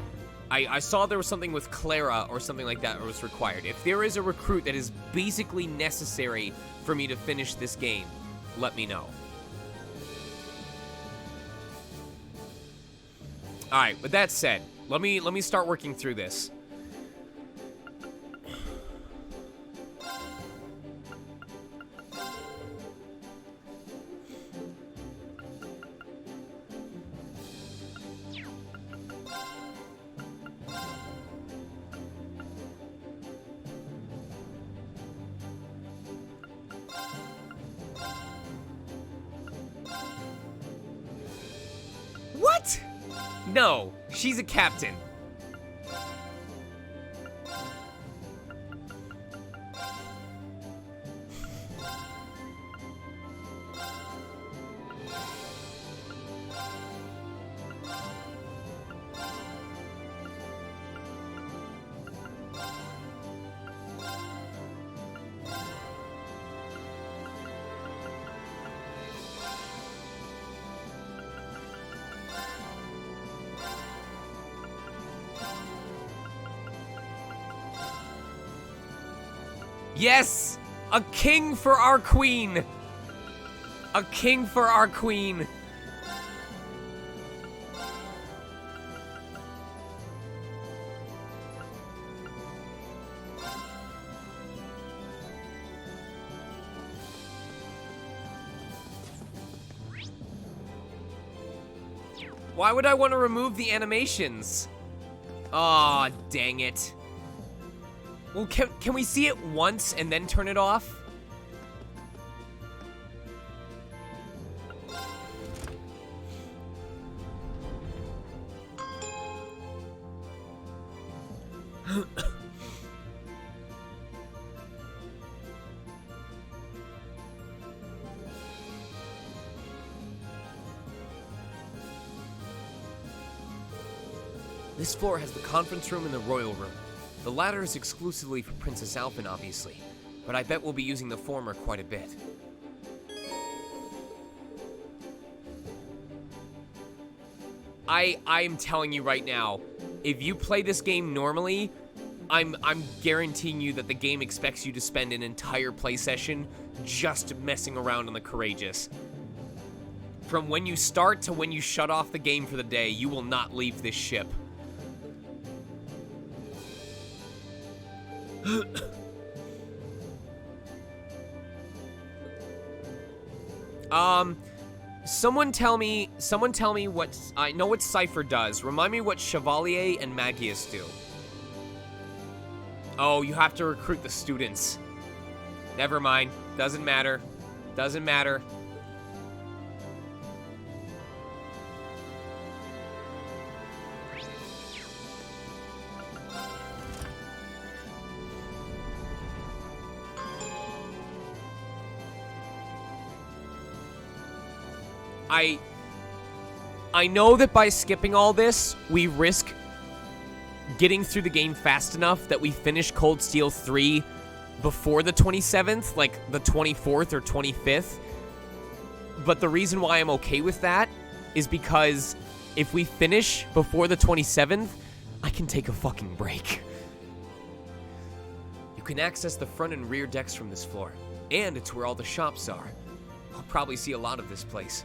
I saw there was something with Clara or something like that was required. If there is a recruit that is basically necessary for me to finish this game, let me know. Alright, with that said, let me start working through this. What? No, she's a captain. Yes! A king for our queen! A king for our queen! Why would I want to remove the animations? Aw, dang it. Well, can we see it once and then turn it off? This floor has the conference room and the royal room. The latter is exclusively for Princess Alphen, obviously, but I bet we'll be using the former quite a bit. I'm telling you right now, if you play this game normally, I'm guaranteeing you that the game expects you to spend an entire play session just messing around on the Courageous. From when you start to when you shut off the game for the day, you will not leave this ship. Someone tell me what, I know what Cypher does. Remind me what Chevalier and Magius do. Oh, you have to recruit the students. Never mind. Doesn't matter. Doesn't matter. I know that by skipping all this, we risk getting through the game fast enough that we finish Cold Steel 3 before the 27th, like the 24th or 25th. But the reason why I'm okay with that is because if we finish before the 27th, I can take a fucking break. You can access the front and rear decks from this floor, and it's where all the shops are. I'll probably see a lot of this place.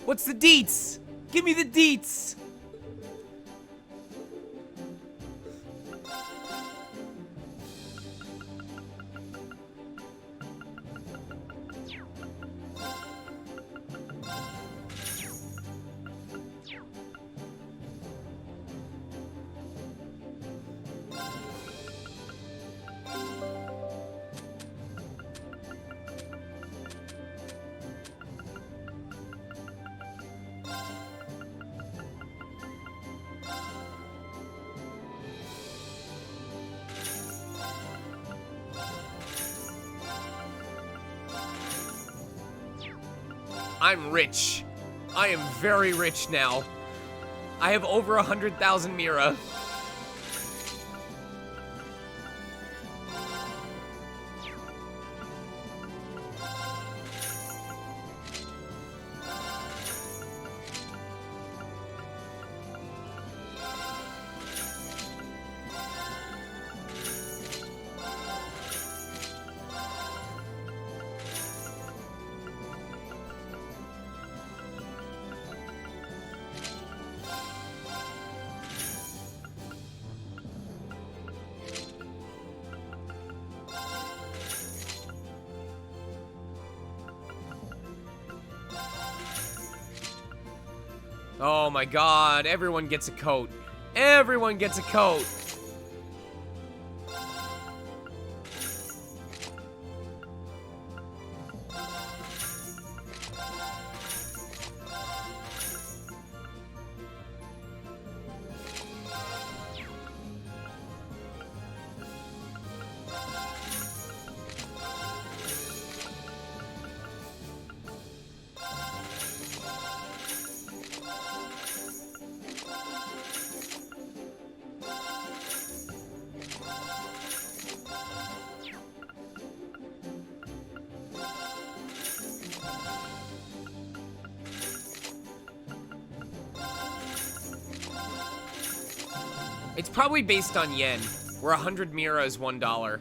What's the deets? Give me the deets! I'm rich. I am very rich now. I have over 100,000 Mira. Oh my god, everyone gets a coat. Everyone gets a coat. It's probably based on yen, where 100 mira is $1.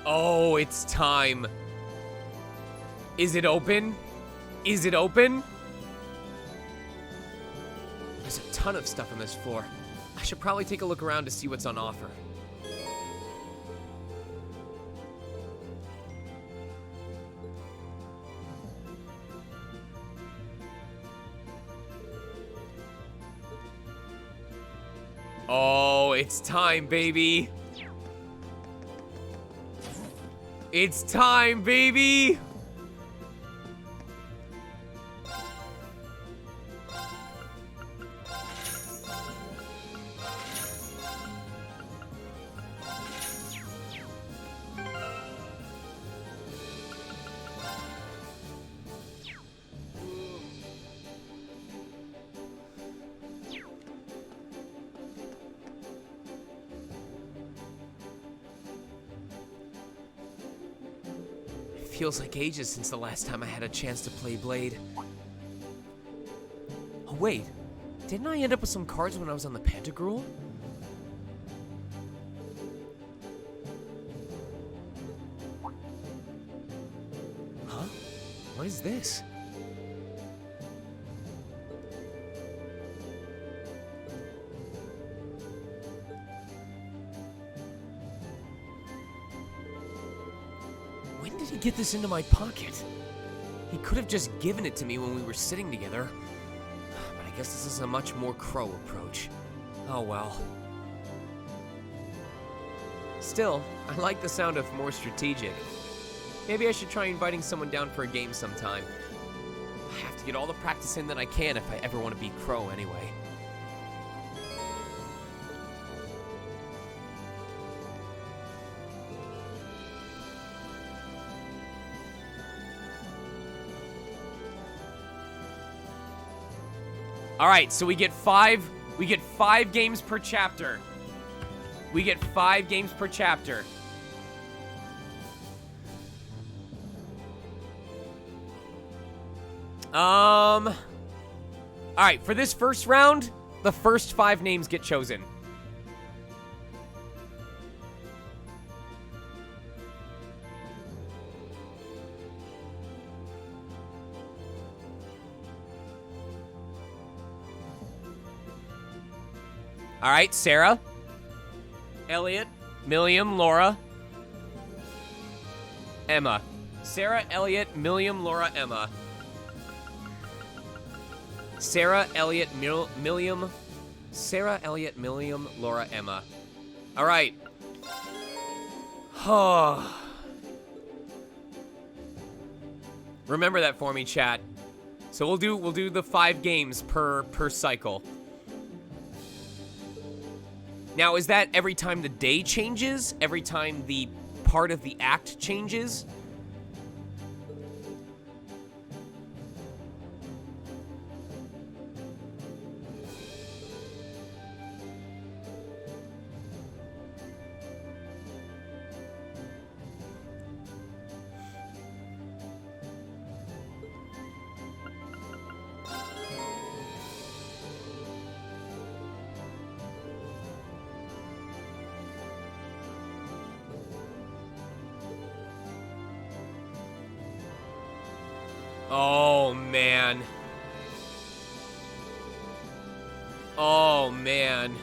Oh, it's time. Is it open? Is it open? There's a ton of stuff on this floor. I should probably take a look around to see what's on offer. Oh, it's time, baby. It's time, baby! Feels like ages since the last time I had a chance to play Blade. Oh wait, didn't I end up with some cards when I was on the Pantagruel? Huh? What is this? When did he get this into my pocket? He could have just given it to me when we were sitting together. But I guess this is a much more Crow approach. Oh well. Still, I like the sound of more strategic. Maybe I should try inviting someone down for a game sometime. I have to get all the practice in that I can if I ever want to beat Crow anyway. All right, so we get five games per chapter. We get 5 games per chapter. All right, for this first round, the first 5 names get chosen. All right, Sarah, Elliot, Milliam, Laura, Emma. Sarah, Elliot, Milliam, Laura, Emma. Sarah, Elliot, Milliam. Sarah, Elliot, Milliam, Laura, Emma. All right. Remember that for me, chat. So we'll do the 5 games per cycle. Now, is that every time the day changes? Every time the part of the act changes? Oh, man. Oh, man.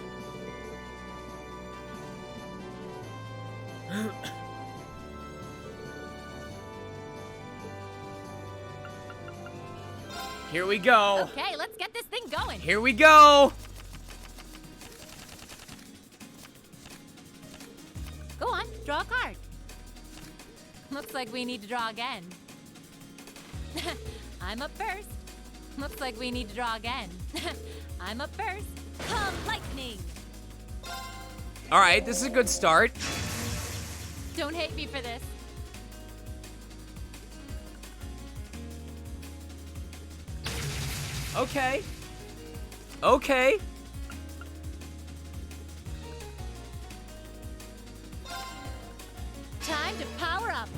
Here we go. Okay, let's get this thing going. Here we go. Go on, draw a card. Looks like we need to draw again. I'm up first. Looks like we need to draw again. I'm up first. Come, lightning! All right, this is a good start. Don't hate me for this. Okay. Okay. Time to power up.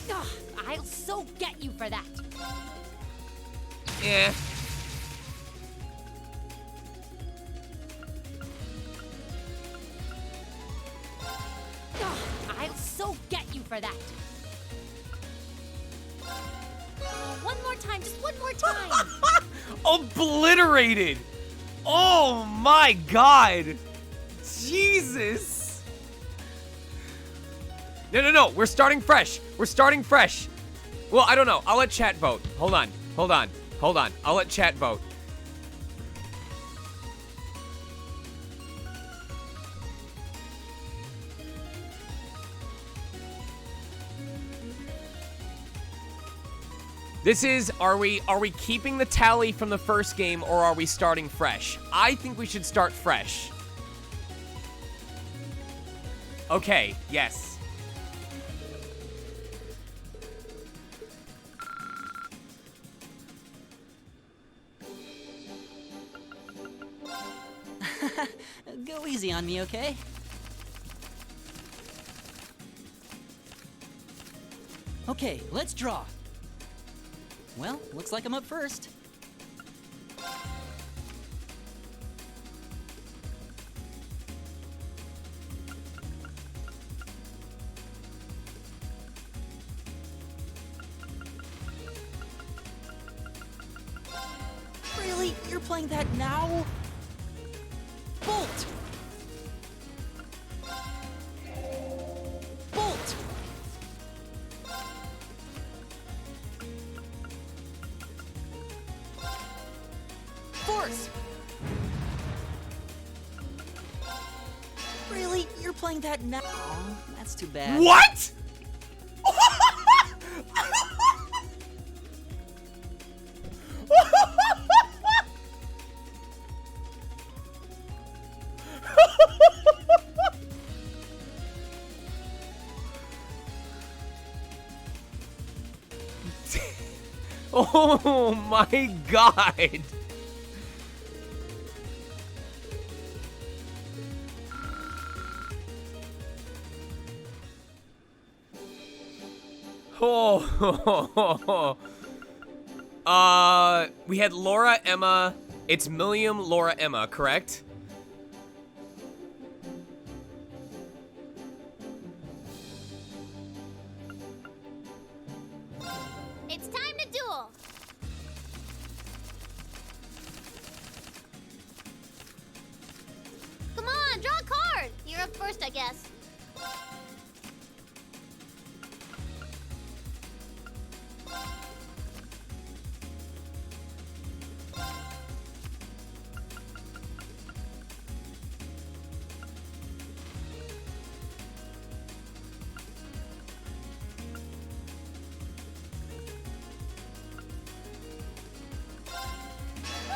Ugh, I'll so get you for that. Yeah. Ugh, I'll so get you for that. One more time, just one more time. Obliterated. Oh my god. Jesus. No. We're starting fresh. We're starting fresh. Well, I don't know. I'll let chat vote. Hold on. I'll let chat vote. This is, are we keeping the tally from the first game or are we starting fresh? I think we should start fresh. Okay, yes. Go easy on me, okay? Okay, let's draw. Well, looks like I'm up first. Really? You're playing that now? Bolt! Bolt! Force! Really? You're playing that now? Oh, that's too bad. What? Oh my god. Oh. We had Laura, Emma. It's Milliam, Laura, Emma, correct? It's time to duel. Come on, draw a card. You're up first, I guess.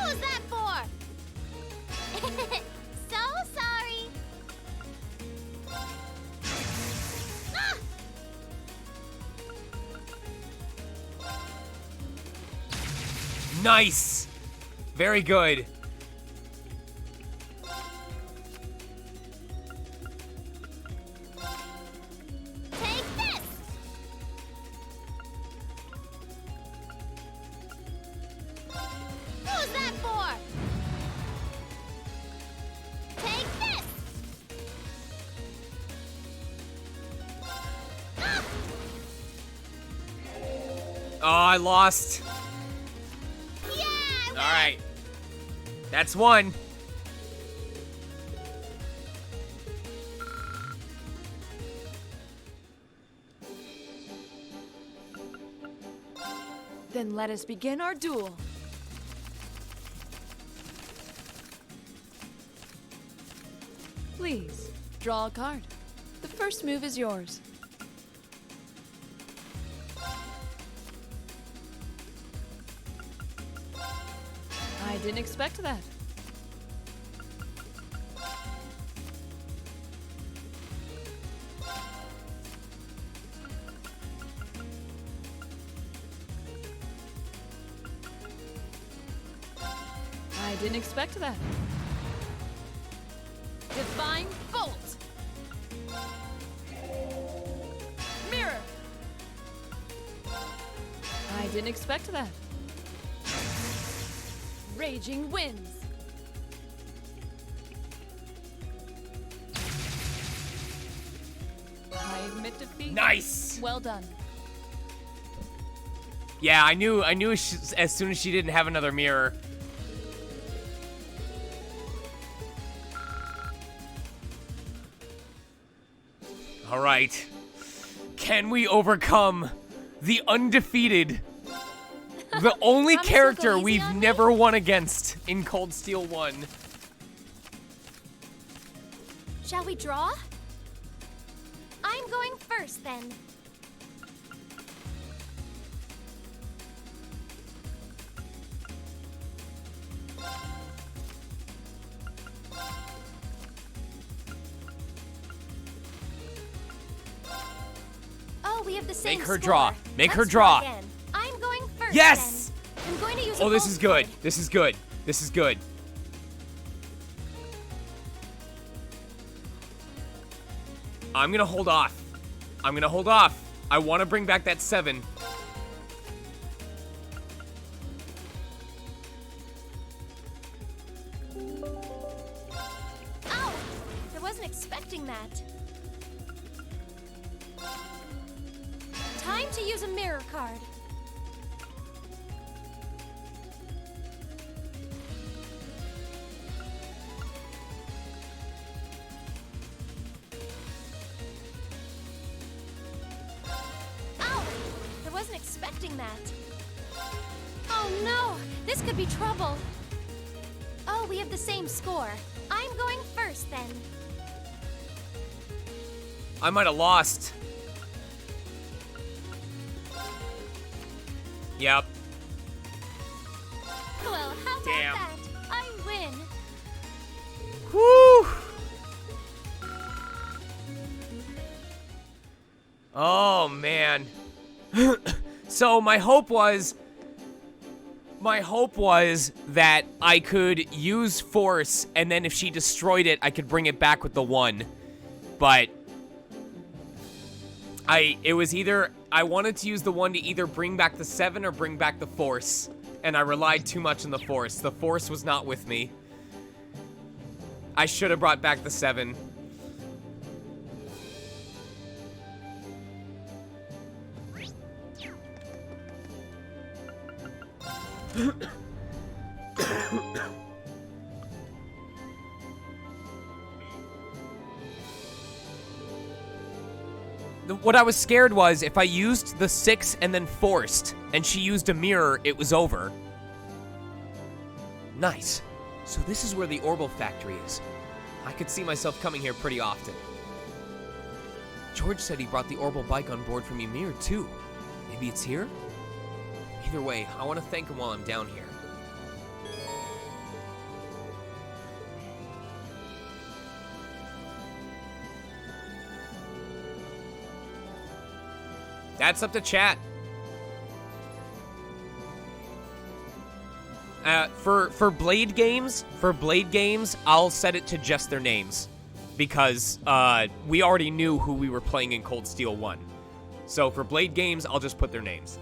Who's that for? So sorry. Ah! Nice. Very good. Take this. Who's that for? Take this. Ah! Oh, I lost. Yeah, I All right. That's one. Then let us begin our duel. Please, draw a card. The first move is yours. I didn't expect that. I didn't expect that. Divine Bolt! Mirror! I didn't expect that. Raging Winds! I admit defeat. Nice! Well done. Yeah, I knew as soon as she didn't have another mirror. All right. Can we overcome the undefeated, the only character we've never won against in Cold Steel 1? Shall we draw? I'm going first then. Oh, we have the same Make her score. draw. Make her Let's draw. Again. I'm going first. Yes! Then. I'm going to use a Oh, this bolt is good. card. This is good. This is good. I'm gonna hold off. I'm gonna hold off. I want to bring back that 7. Ow! I wasn't expecting that. Time to use a mirror card. Ow! I wasn't expecting that. Oh no! This could be trouble. Oh, we have the same score. I'm going first then. I might have lost. Yep. Well, how about Damn. that? I win. Whew. Oh, man. So my hope was that I could use Force, and then if she destroyed it, I could bring it back with the 1. But it was either I wanted to use the 1 to either bring back the 7 or bring back the Force, and I relied too much on the Force. The Force was not with me. I should have brought back the 7. What I was scared was if I used the 6 and then forced, and she used a mirror, it was over. Nice. So this is where the Orbital Factory is. I could see myself coming here pretty often. George said he brought the Orbital bike on board from Ymir too. Maybe it's here? Either way, I want to thank him while I'm down here. That's up to chat. For Blade games, I'll set it to just their names, because we already knew who we were playing in Cold Steel 1. So for Blade games, I'll just put their names.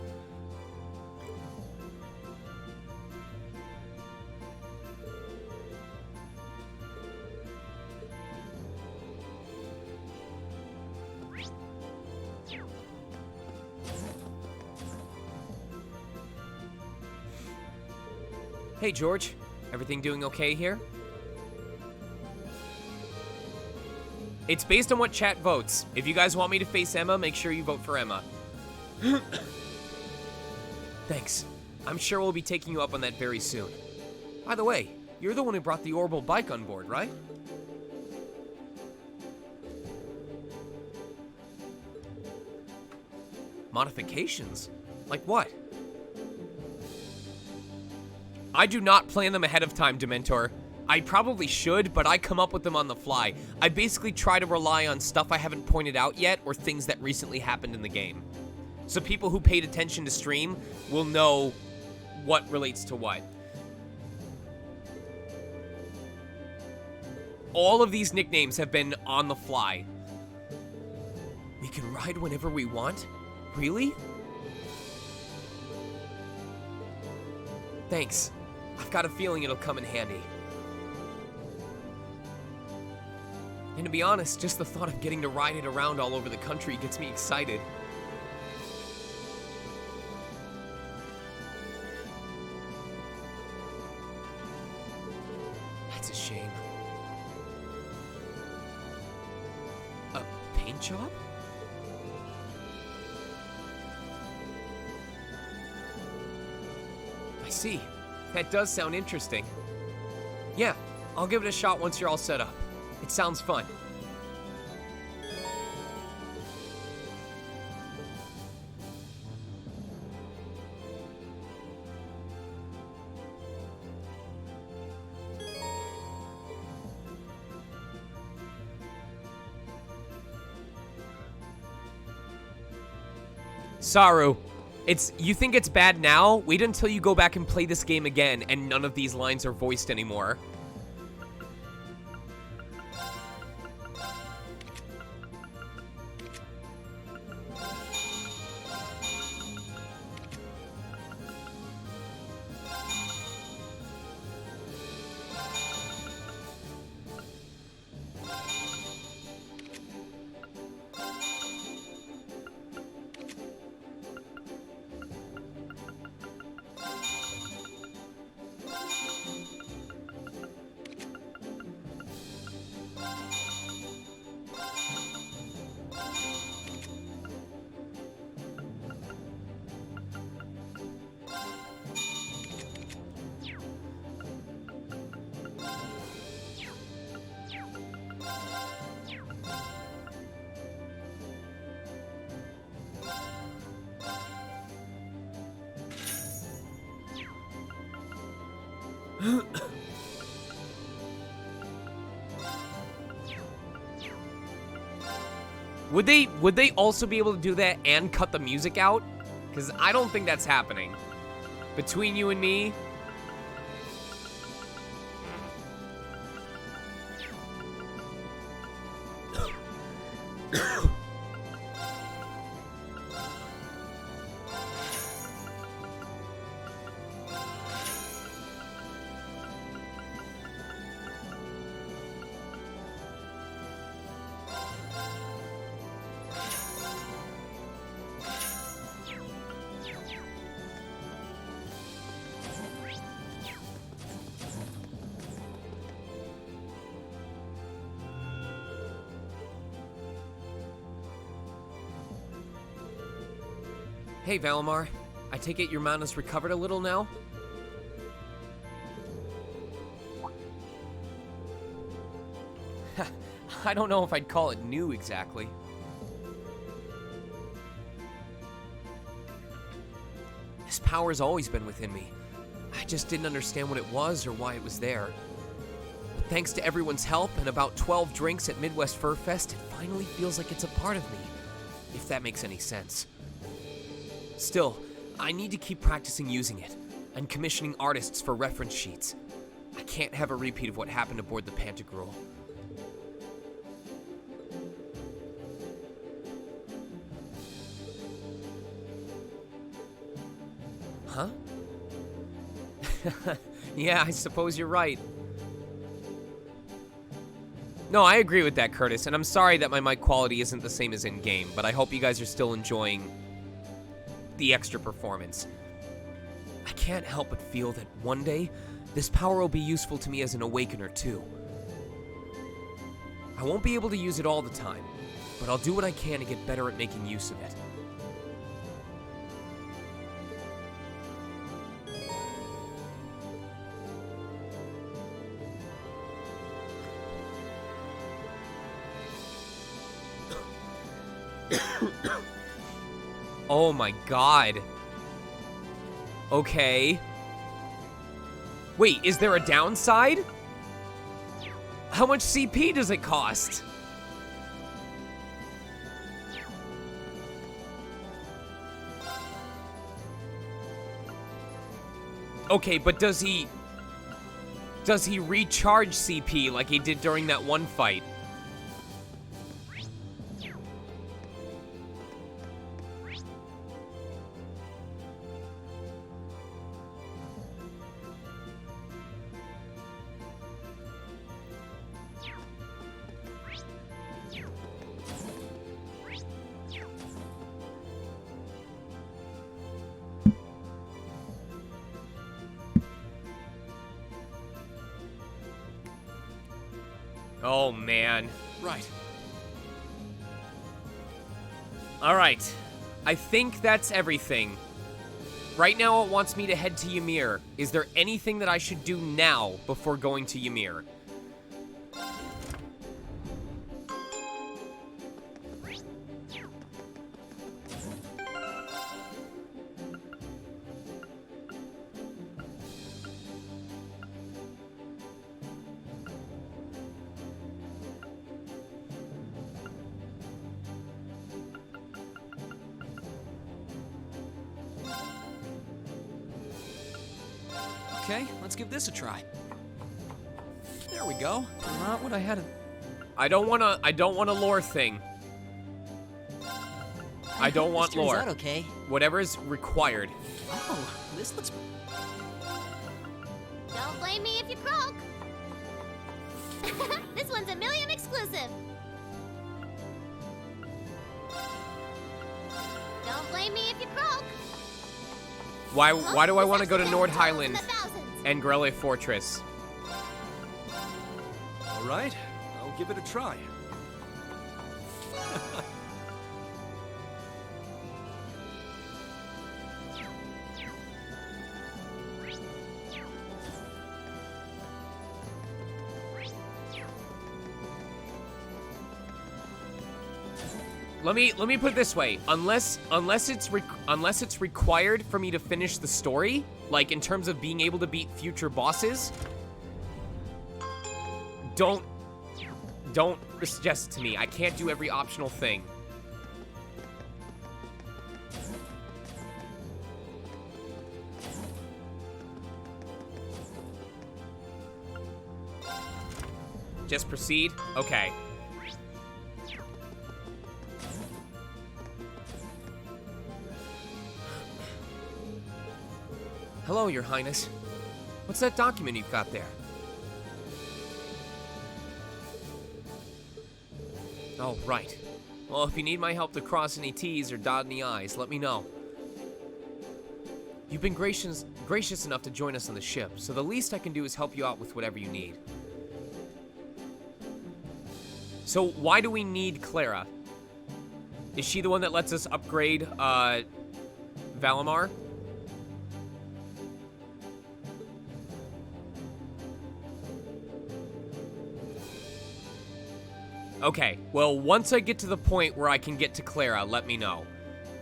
Hey, George. Everything doing okay here? It's based on what chat votes. If you guys want me to face Emma, make sure you vote for Emma. Thanks. I'm sure we'll be taking you up on that very soon. By the way, you're the one who brought the orbital bike on board, right? Modifications? Like what? I do not plan them ahead of time, Dementor. I probably should, but I come up with them on the fly. I basically try to rely on stuff I haven't pointed out yet or things that recently happened in the game. So people who paid attention to stream will know what relates to what. All of these nicknames have been on the fly. We can ride whenever we want? Really? Thanks. I've got a feeling it'll come in handy. And to be honest, just the thought of getting to ride it around all over the country gets me excited. That's a shame. A paint job? I see. That does sound interesting. Yeah, I'll give it a shot once you're all set up. It sounds fun. Saru, you think it's bad now? Wait until you go back and play this game again and none of these lines are voiced anymore. Would they also be able to do that and cut the music out? Because I don't think that's happening. Between you and me, hey, Valimar. I take it your mana's recovered a little now? I don't know if I'd call it new exactly. This power's always been within me. I just didn't understand what it was or why it was there. But thanks to everyone's help and about 12 drinks at Midwest Fur Fest, it finally feels like it's a part of me. If that makes any sense. Still, I need to keep practicing using it, and commissioning artists for reference sheets. I can't have a repeat of what happened aboard the Pantagruel. Huh? Yeah, I suppose you're right. No, I agree with that, Curtis, and I'm sorry that my mic quality isn't the same as in-game, but I hope you guys are still enjoying the extra performance. I can't help but feel that one day, This power will be useful to me as an awakener, too. I won't be able to use it all the time, but I'll do what I can to get better at making use of it. Oh my god. Okay. Wait, is there a downside? How much CP does it cost? Okay, but does he recharge CP like he did during that one fight? Oh, man. Right. Alright. I think that's everything. Right now it wants me to head to Ymir. Is there anything that I should do now before going to Ymir? Okay, let's give this a try. There we go. Not what I had. I don't want a lore thing. I don't want This turns lore. out okay. Whatever is required. Oh, this looks. Don't blame me if you croak. This one's a Millium exclusive. Don't blame me if you croak. Why do I want to go to Nordhighland and Grelle Fortress? All right, I'll give it a try. Let me put it this way: unless it's required for me to finish the story, like in terms of being able to beat future bosses, don't suggest it to me. I can't do every optional thing. Just proceed? Okay. Hello, Your Highness. What's that document you've got there? Oh, right. Well, if you need my help to cross any T's or dot any I's, let me know. You've been gracious enough to join us on the ship, so the least I can do is help you out with whatever you need. So, why do we need Clara? Is she the one that lets us upgrade, Valimar? Okay, well, once I get to the point where I can get to Clara, let me know.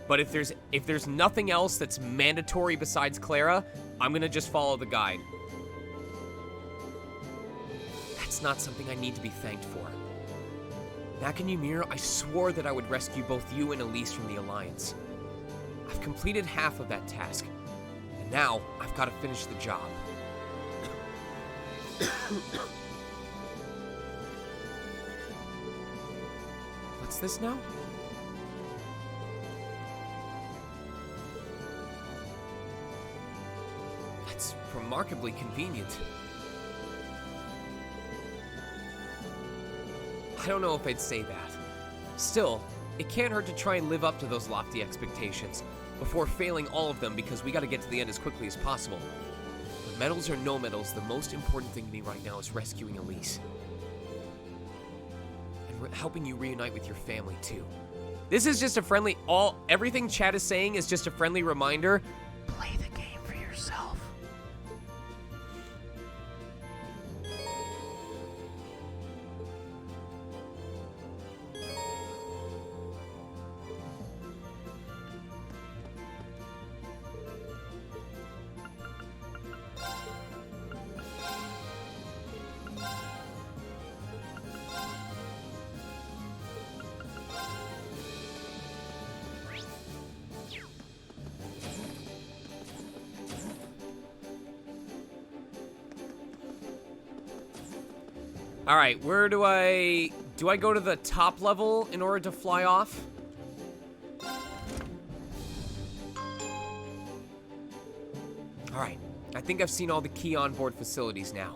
But if there's nothing else that's mandatory besides Clara, I'm gonna just follow the guide. That's not something I need to be thanked for. Back in Ymir, I swore that I would rescue both you and Elise from the Alliance. I've completed half of that task, and now I've got to finish the job. What's this now? That's remarkably convenient. I don't know if I'd say that. Still, it can't hurt to try and live up to those lofty expectations before failing all of them because we gotta get to the end as quickly as possible. Medals or no medals, the most important thing to me right now is rescuing Elise. And helping you reunite with your family, too. This is just a friendly... Everything chat is saying is just a friendly reminder. Play the game for yourself. Alright, where do I go to the top level in order to fly off? Alright, I think I've seen all the key onboard facilities now.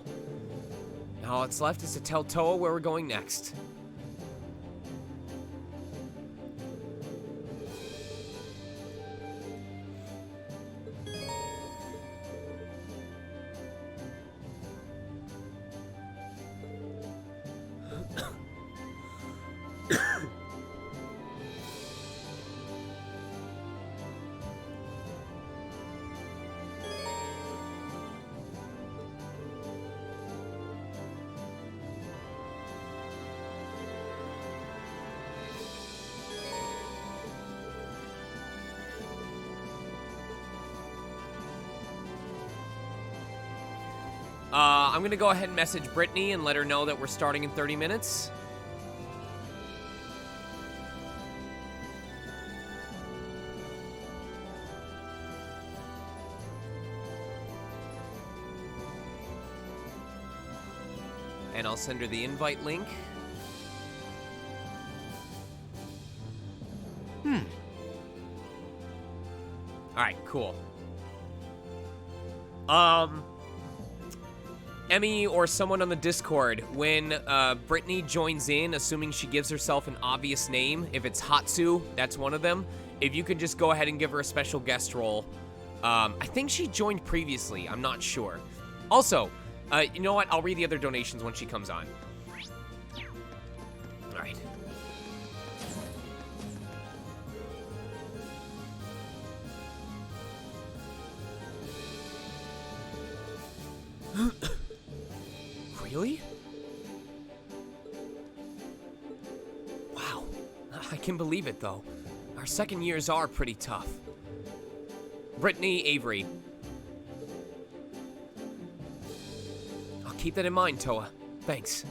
Now all that's left is to tell Toa where we're going next. I'm gonna go ahead and message Brittany and let her know that we're starting in 30 minutes. And I'll send her the invite link. Alright, cool. Emmy or someone on the Discord, when Brittany joins in, assuming she gives herself an obvious name, if it's Hatsu, that's one of them, if you could just go ahead and give her a special guest role. I think she joined previously, I'm not sure. Also, you know what, I'll read the other donations when she comes on. Alright. Really? Wow. I can believe it, though. Our second years are pretty tough. Brittany Avery. I'll keep that in mind, Toa. Thanks.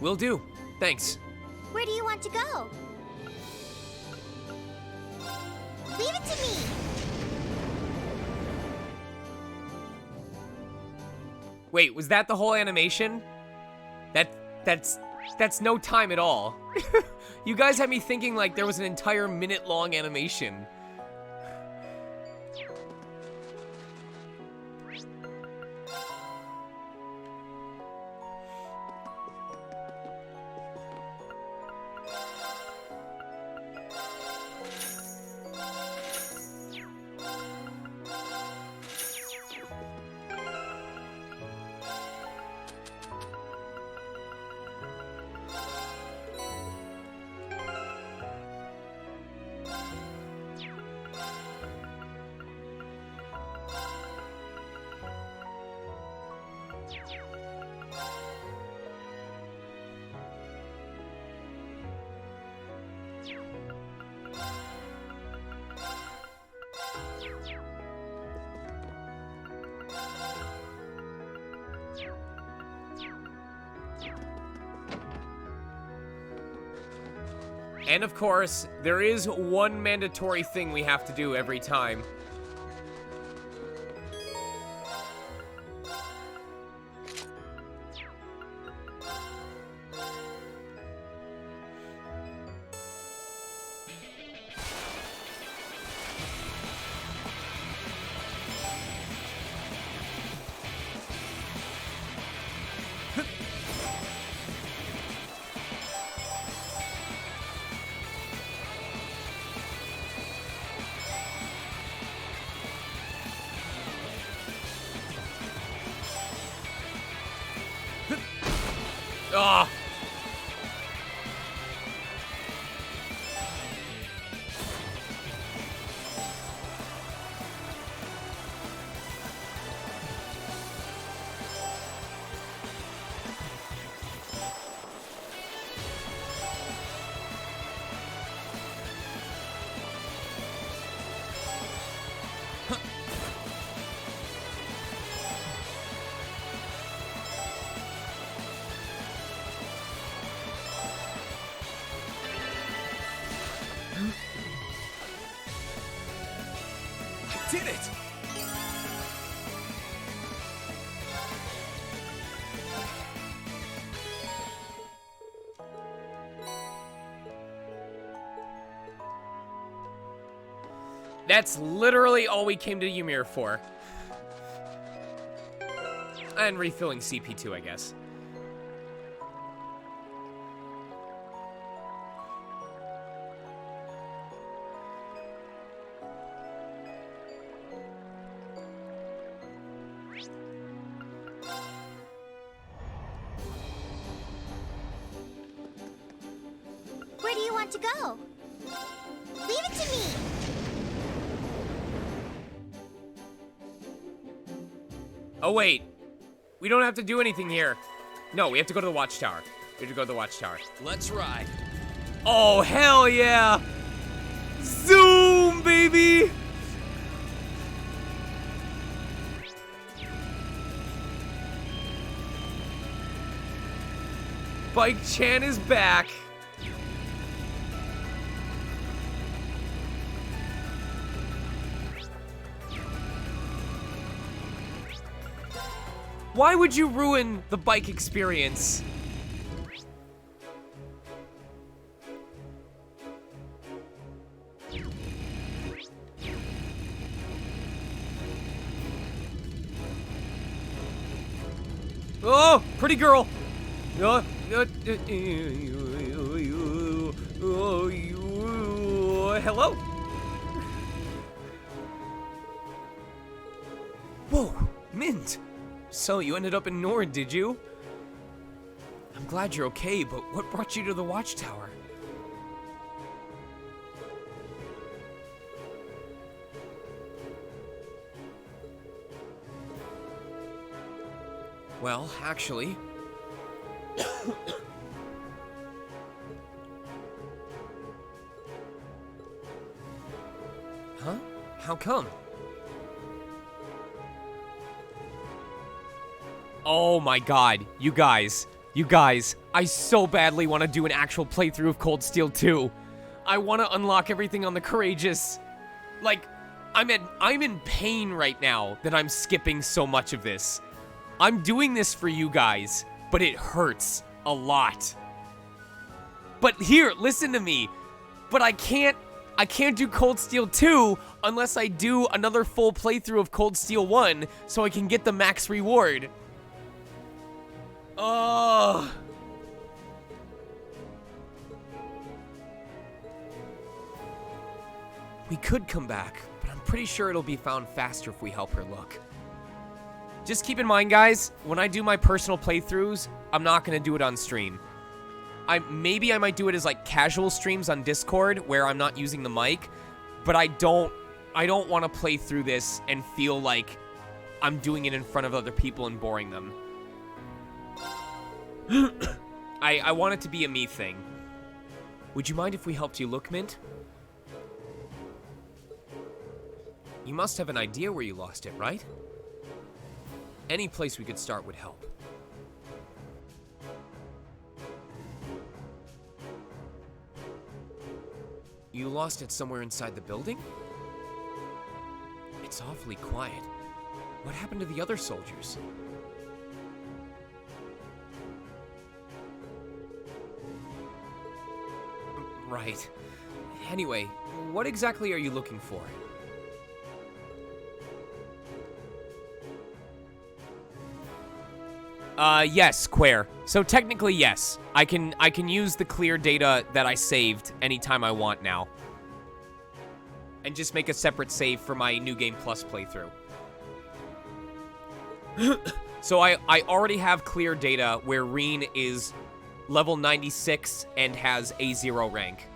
Will do. Thanks. Where do you want to go? Leave it to me! Wait, was that the whole animation? That's no time at all. You guys had me thinking like there was an entire minute-long animation. And of course, there is one mandatory thing we have to do every time. Ugh. I did it! That's literally all we came to Ymir for. And refilling CP2, I guess. Where do you want to go? Leave it to me! Oh, wait. We don't have to do anything here. No, we have to go to the watchtower. We have to go to the watchtower. Let's ride. Oh, hell yeah! Zoom, baby! Bike Chan is back. Why would you ruin the bike experience? Oh, pretty girl. Hello? Whoa, Mint. So you ended up in Nord, did you? I'm glad you're okay, but what brought you to the watchtower? Well, actually... Huh? How come? Oh my god, you guys, I so badly want to do an actual playthrough of Cold Steel 2. I want to unlock everything on the Courageous. Like, I'm in pain right now that I'm skipping so much of this. I'm doing this for you guys, but it hurts a lot. But here, listen to me. But I can't do Cold Steel 2 unless I do another full playthrough of Cold Steel 1 so I can get the max reward. Oh. We could come back, but I'm pretty sure it'll be found faster if we help her look. Just keep in mind, guys, when I do my personal playthroughs, I'm not going to do it on stream. Maybe I might do it as like casual streams on Discord where I'm not using the mic, but I don't want to play through this and feel like I'm doing it in front of other people and boring them. I want it to be a me thing. Would you mind if we helped you look, Mint? You must have an idea where you lost it, right? Any place we could start would help. You lost it somewhere inside the building? It's awfully quiet. What happened to the other soldiers? Right. Anyway, what exactly are you looking for? Yes, Quare. So technically, yes. I can use the clear data that I saved anytime I want now. And just make a separate save for my New Game Plus playthrough. So I already have clear data where Reen is level 96 and has a 0 rank.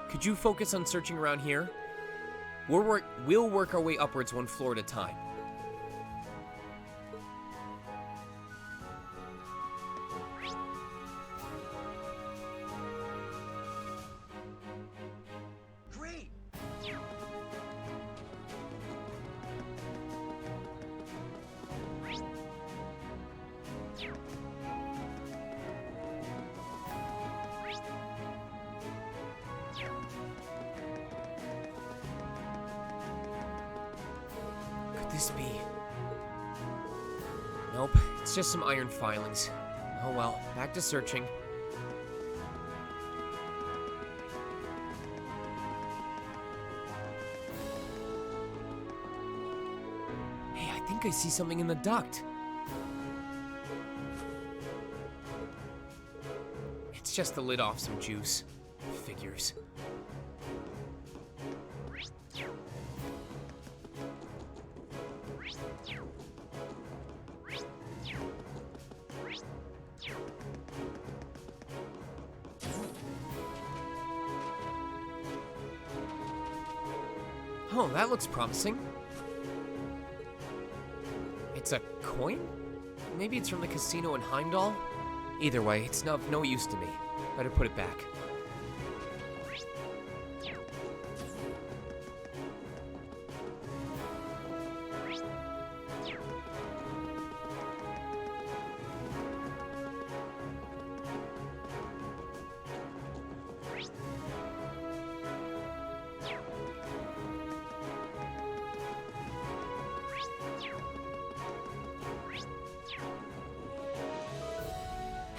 Could you focus on searching around here? We'll work our way upwards one floor at a time. Great! Could this be? Nope, it's just some iron filings. Oh well, back to searching. Hey, I think I see something in the duct. It's just the lid off some juice. Figures. Oh, that looks promising. It's a coin? Maybe it's from the casino in Heimdall? Either way, it's of no use to me. Better put it back.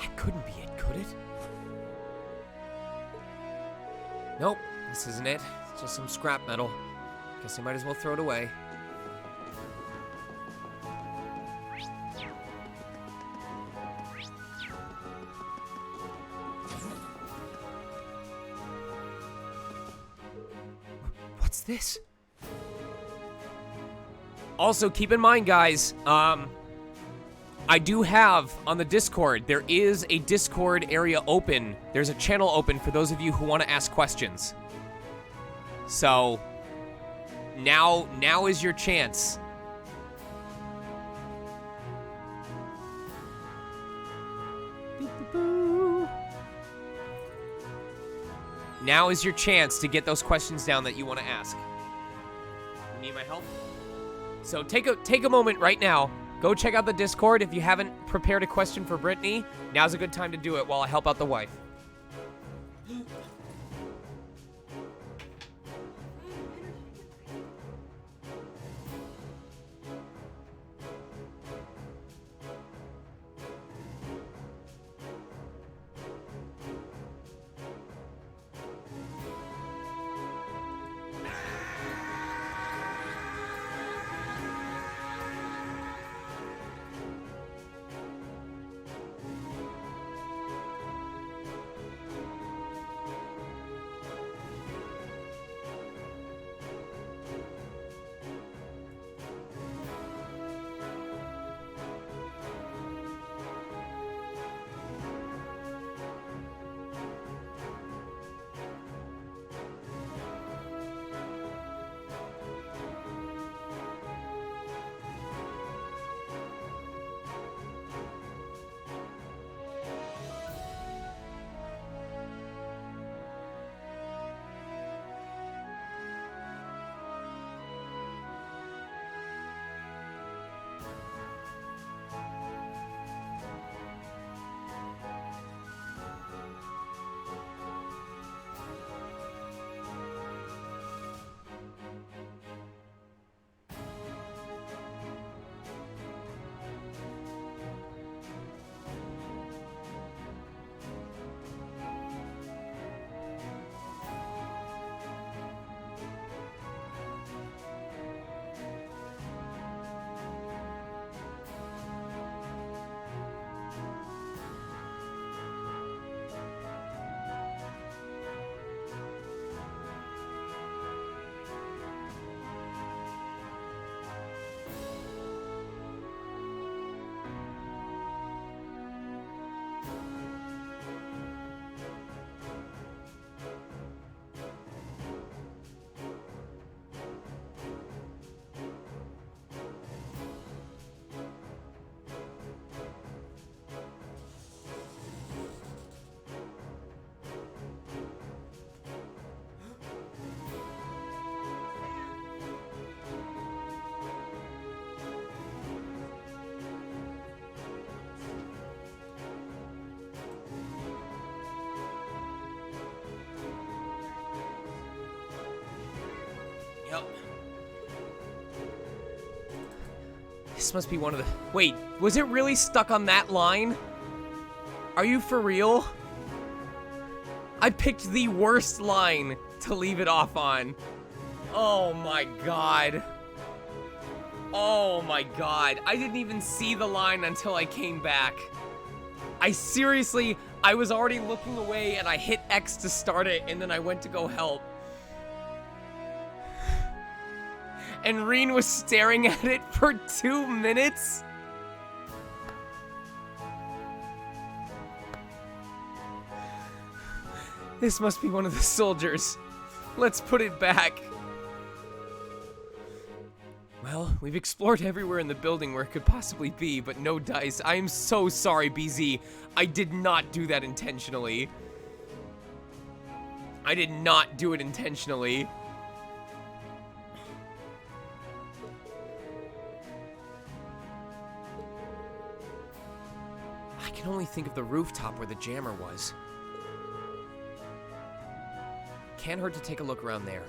That couldn't be it, could it? Nope, this isn't it. It's just some scrap metal. Guess I might as well throw it away. What's this? Also, keep in mind, guys, I do have on the Discord, there is a Discord area open. There's a channel open for those of you who want to ask questions. So, now is your chance. Now is your chance to get those questions down that you want to ask. You need my help? So take a moment right now. Go check out the Discord. If you haven't prepared a question for Brittany, now's a good time to do it while I help out the wife. Yep. This must be one of the... Wait, was it really stuck on that line? Are you for real? I picked the worst line to leave it off on. Oh my god. Oh my god. I didn't even see the line until I came back. I was already looking away and I hit X to start it and then I went to go help. And Reen was staring at it for 2 minutes? This must be one of the soldiers. Let's put it back. Well, we've explored everywhere in the building where it could possibly be, but no dice. I am so sorry, BZ. I did not do that intentionally. I did not do it intentionally. I can only think of the rooftop where the jammer was. Can't hurt to take a look around there.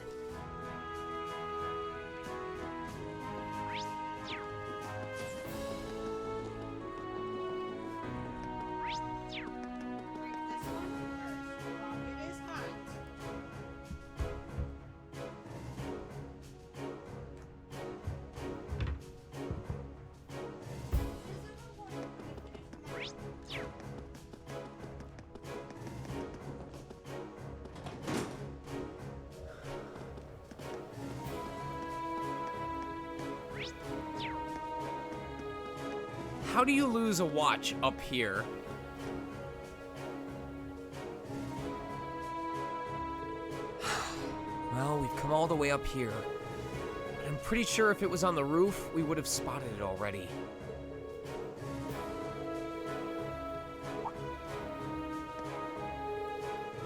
How do you lose a watch up here? Well, we've come all the way up here. But I'm pretty sure if it was on the roof, we would have spotted it already.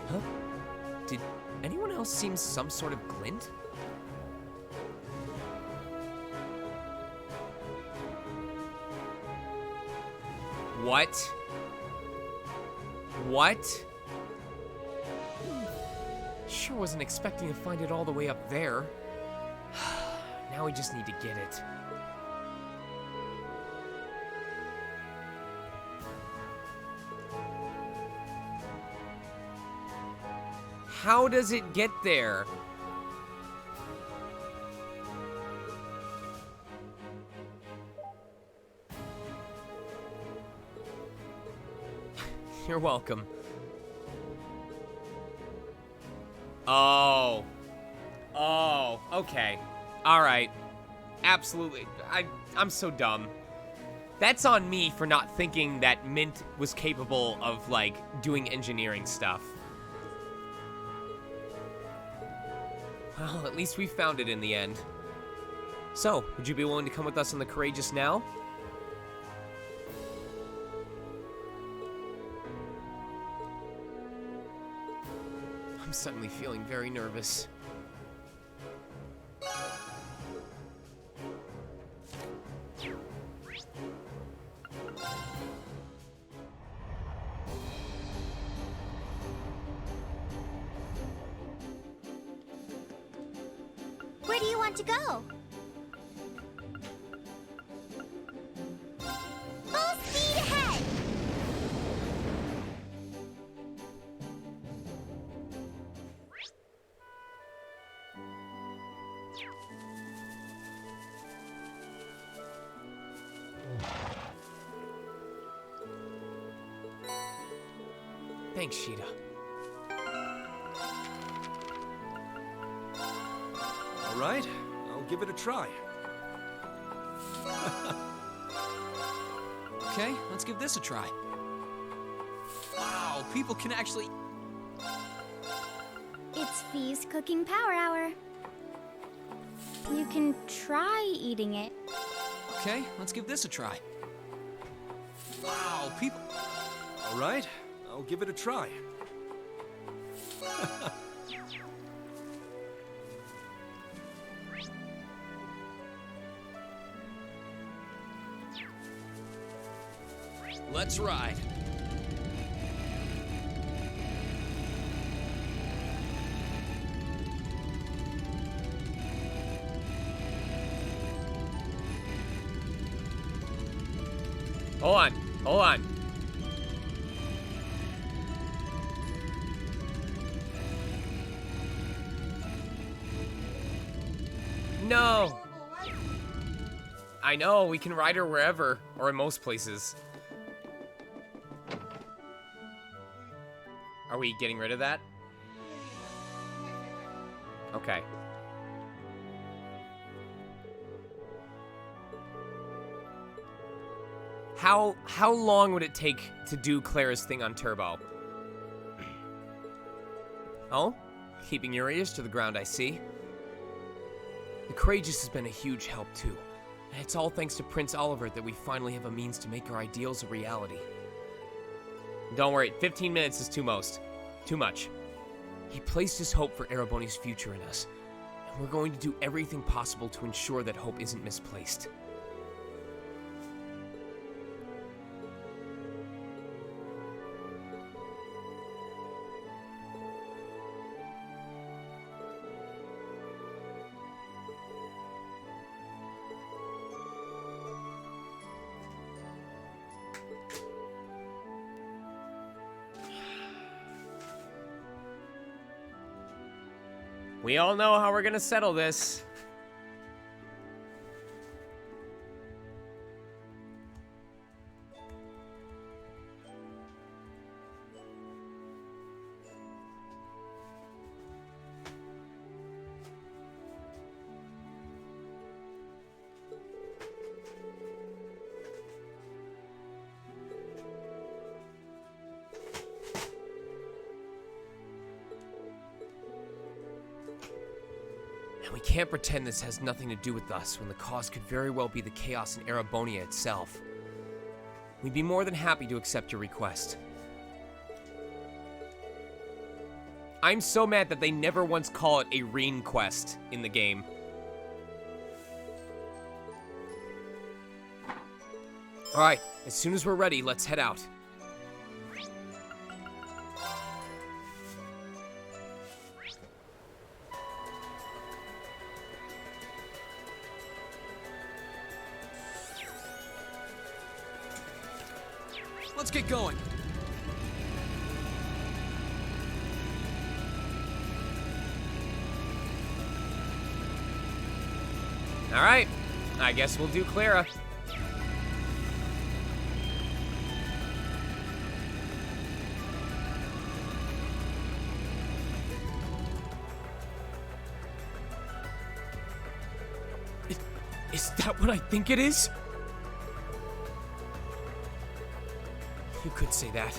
Huh? Did anyone else see some sort of glint? What? What? Sure wasn't expecting to find it all the way up there. Now we just need to get it. How does it get there? You're welcome. Oh. Oh, okay. Alright. Absolutely. I'm so dumb. That's on me for not thinking that Mint was capable of, like, doing engineering stuff. Well, at least we found it in the end. So, would you be willing to come with us on the Courageous now? I'm suddenly feeling very nervous. Where do you want to go? Full speed ahead! Thanks, Sheeta. All right, I'll give it a try. Okay, let's give this a try. Wow, people can actually... It's Fee's Cooking Power Hour. You can try eating it. Okay, let's give this a try. Wow, people... All right, I'll give it a try. Let's ride. Hold on. Hold on. No. I know, we can ride her wherever, or in most places. Are we getting rid of that? Okay. How long would it take to do Clara's thing on Turbo? Oh? Keeping your ears to the ground, I see. The Courageous has been a huge help, too. And it's all thanks to Prince Oliver that we finally have a means to make our ideals a reality. Don't worry, 15 minutes is too much. He placed his hope for Ereboni's future in us, and we're going to do everything possible to ensure that hope isn't misplaced. We all know how we're gonna settle this. And we can't pretend this has nothing to do with us when the cause could very well be the chaos in Erebonia itself. We'd be more than happy to accept your request. I'm so mad that they never once call it a Reen quest in the game. Alright, as soon as we're ready, let's head out. Let's get going. All right, I guess we'll do Clara. Is that what I think it is? You could say that.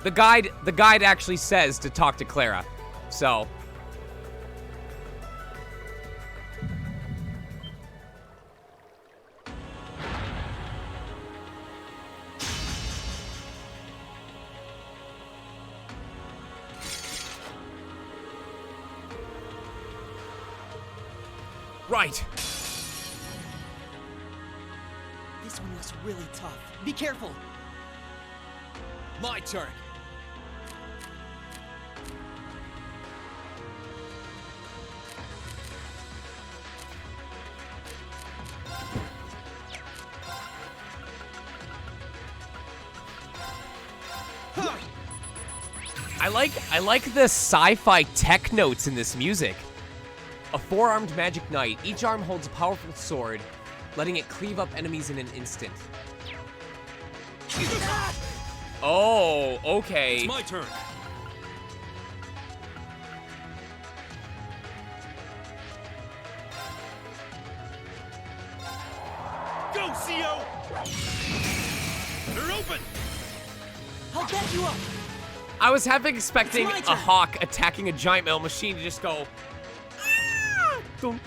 The guide actually says to talk to Clara. So, right. This one looks really tough. Be careful. My turn. I like the sci-fi tech notes in this music. A four-armed magic knight. Each arm holds a powerful sword, letting it cleave up enemies in an instant. Oh, okay. It's my turn. Go, CO! They're open! I'll back you up. I was half expecting a hawk attacking a giant metal machine to just go. "Ah!" Thump.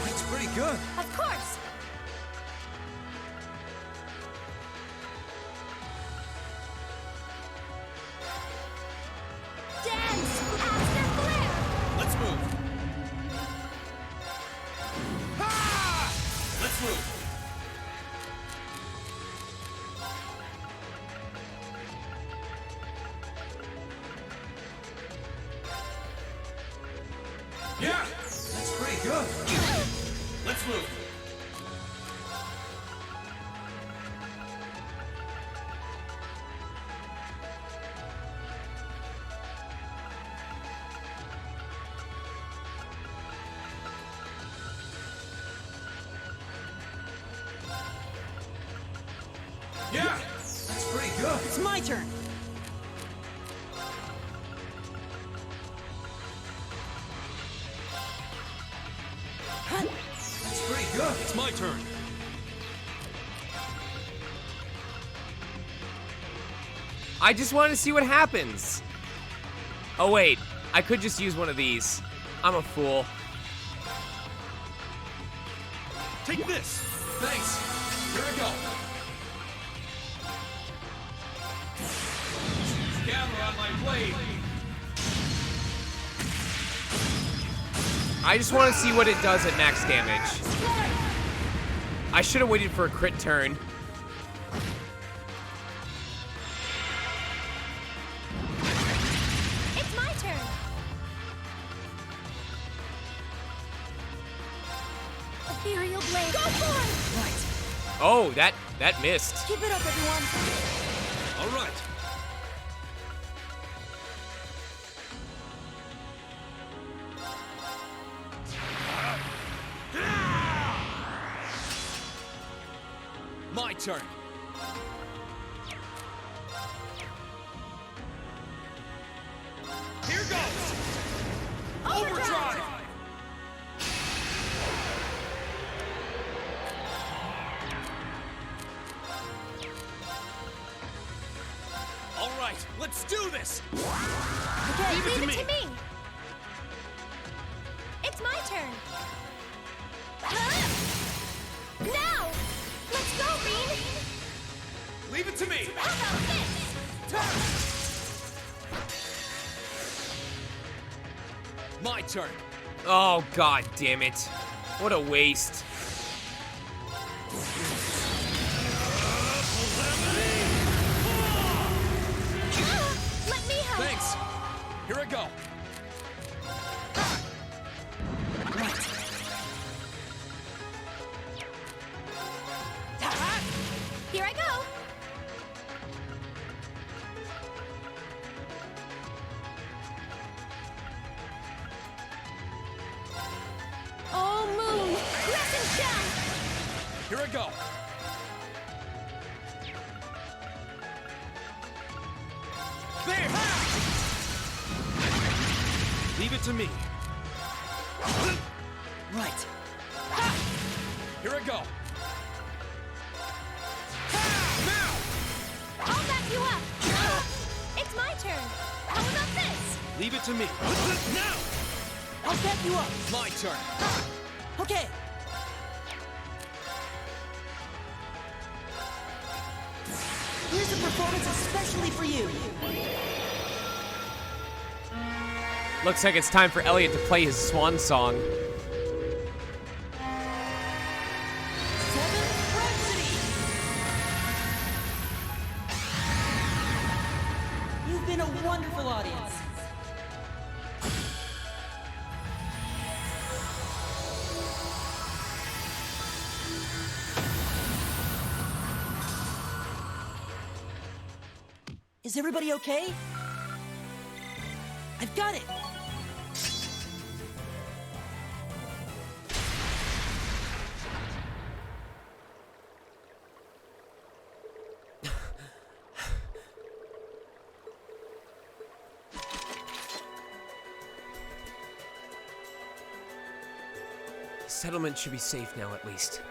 That's pretty good. Of course! Let's move. Yeah, that's pretty good. Let's move. Yeah, that's pretty good. It's my turn. That's pretty good. It's my turn. I just want to see what happens. Oh wait, I could just use one of these. I'm a fool. Take this. Thanks. Here I go. Camera on my blade. I just want to see what it does at max damage. I should have waited for a crit turn. It's my turn. Ethereal blade. Go for it! Right. Oh, that missed. Keep it up, everyone. All right. My turn. Here goes. Overdrive. All right, let's do this. Okay, Leave it to me. It's my turn. Now! Let's go, Bean! Leave it to me. How about this? My turn. Oh, god damn it. What a waste. Let me help. Thanks. Here I go. Here I go. Oh, Moon! Crescent shell! Here I go. There! Leave it to me. Right. Here I go. I'll back you up. It's my turn. How about this? Leave it to me. Now! I'll back you up. My turn. Okay. Here's a performance especially for you. Looks like it's time for Elliot to play his swan song. You've been a wonderful audience. Is everybody okay? I've got it! Settlement should be safe now, at least.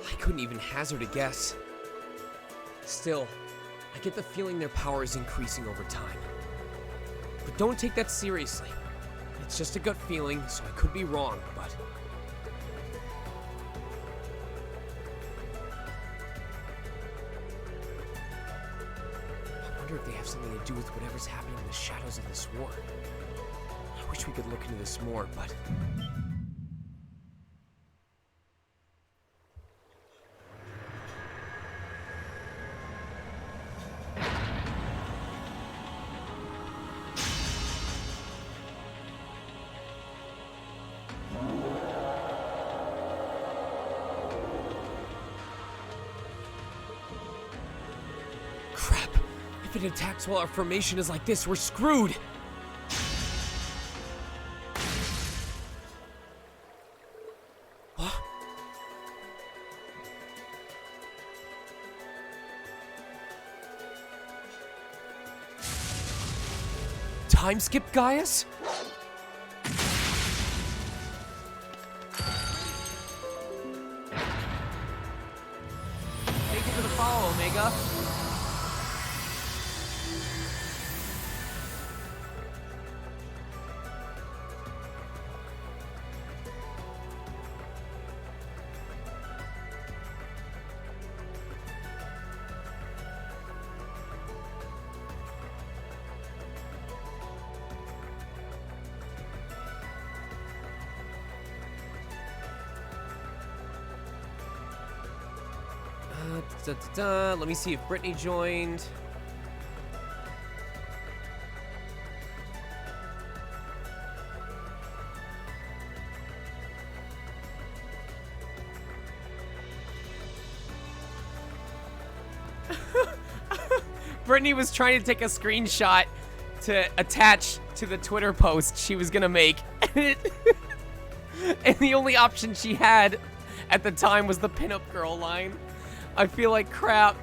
I couldn't even hazard a guess. Still, I get the feeling their power is increasing over time. But don't take that seriously. It's just a gut feeling, so I could be wrong, but... I wonder if they have something to do with whatever's happening in the shadows of this war. I wish we could look into this more, but... Crap! If it attacks while our formation is like this, we're screwed! What? Time skip, Gaius? Thank you for the follow, Omega. Let me see if Brittany joined. Brittany was trying to take a screenshot to attach to the Twitter post she was gonna make. And the only option she had at the time was the pinup girl line. I feel like crap.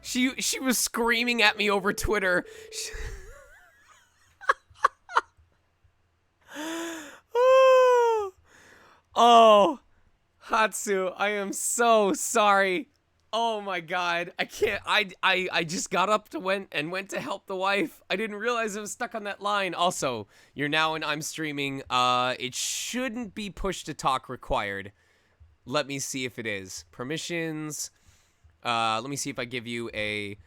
She was screaming at me over Twitter. Oh, Hatsu, I am so sorry. Oh my god, I can't. I just got up to went to help the wife. I didn't realize I was stuck on that line. Also, you're now in I'm streaming. It shouldn't be push to talk required. Let me see if it is. Permissions. Let me see if I give you a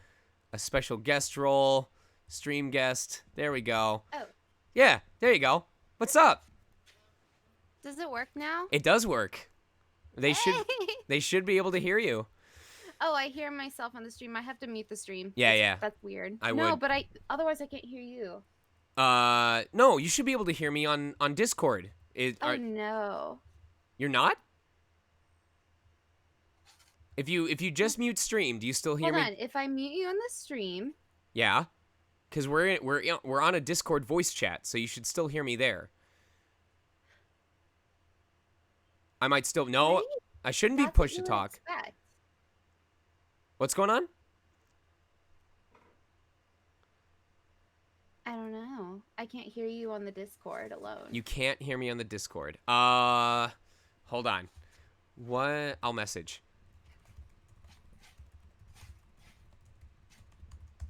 special guest role. Stream guest. There we go. Oh. Yeah, there you go. What's up? Does it work now? It does work. They should be able to hear you. Oh, I hear myself on the stream. I have to mute the stream. Yeah. That's weird. I No, would. but otherwise I can't hear you. No, you should be able to hear me on Discord. No. You're not? If you just mute stream, do you still hear me? Hold on. If I mute you on the stream. Yeah. Cuz we're on a Discord voice chat, so you should still hear me there. I might still no. I shouldn't be push to talk. Expect. What's going on? I don't know. I can't hear you on the Discord alone. You can't hear me on the Discord. Hold on. What? I'll message.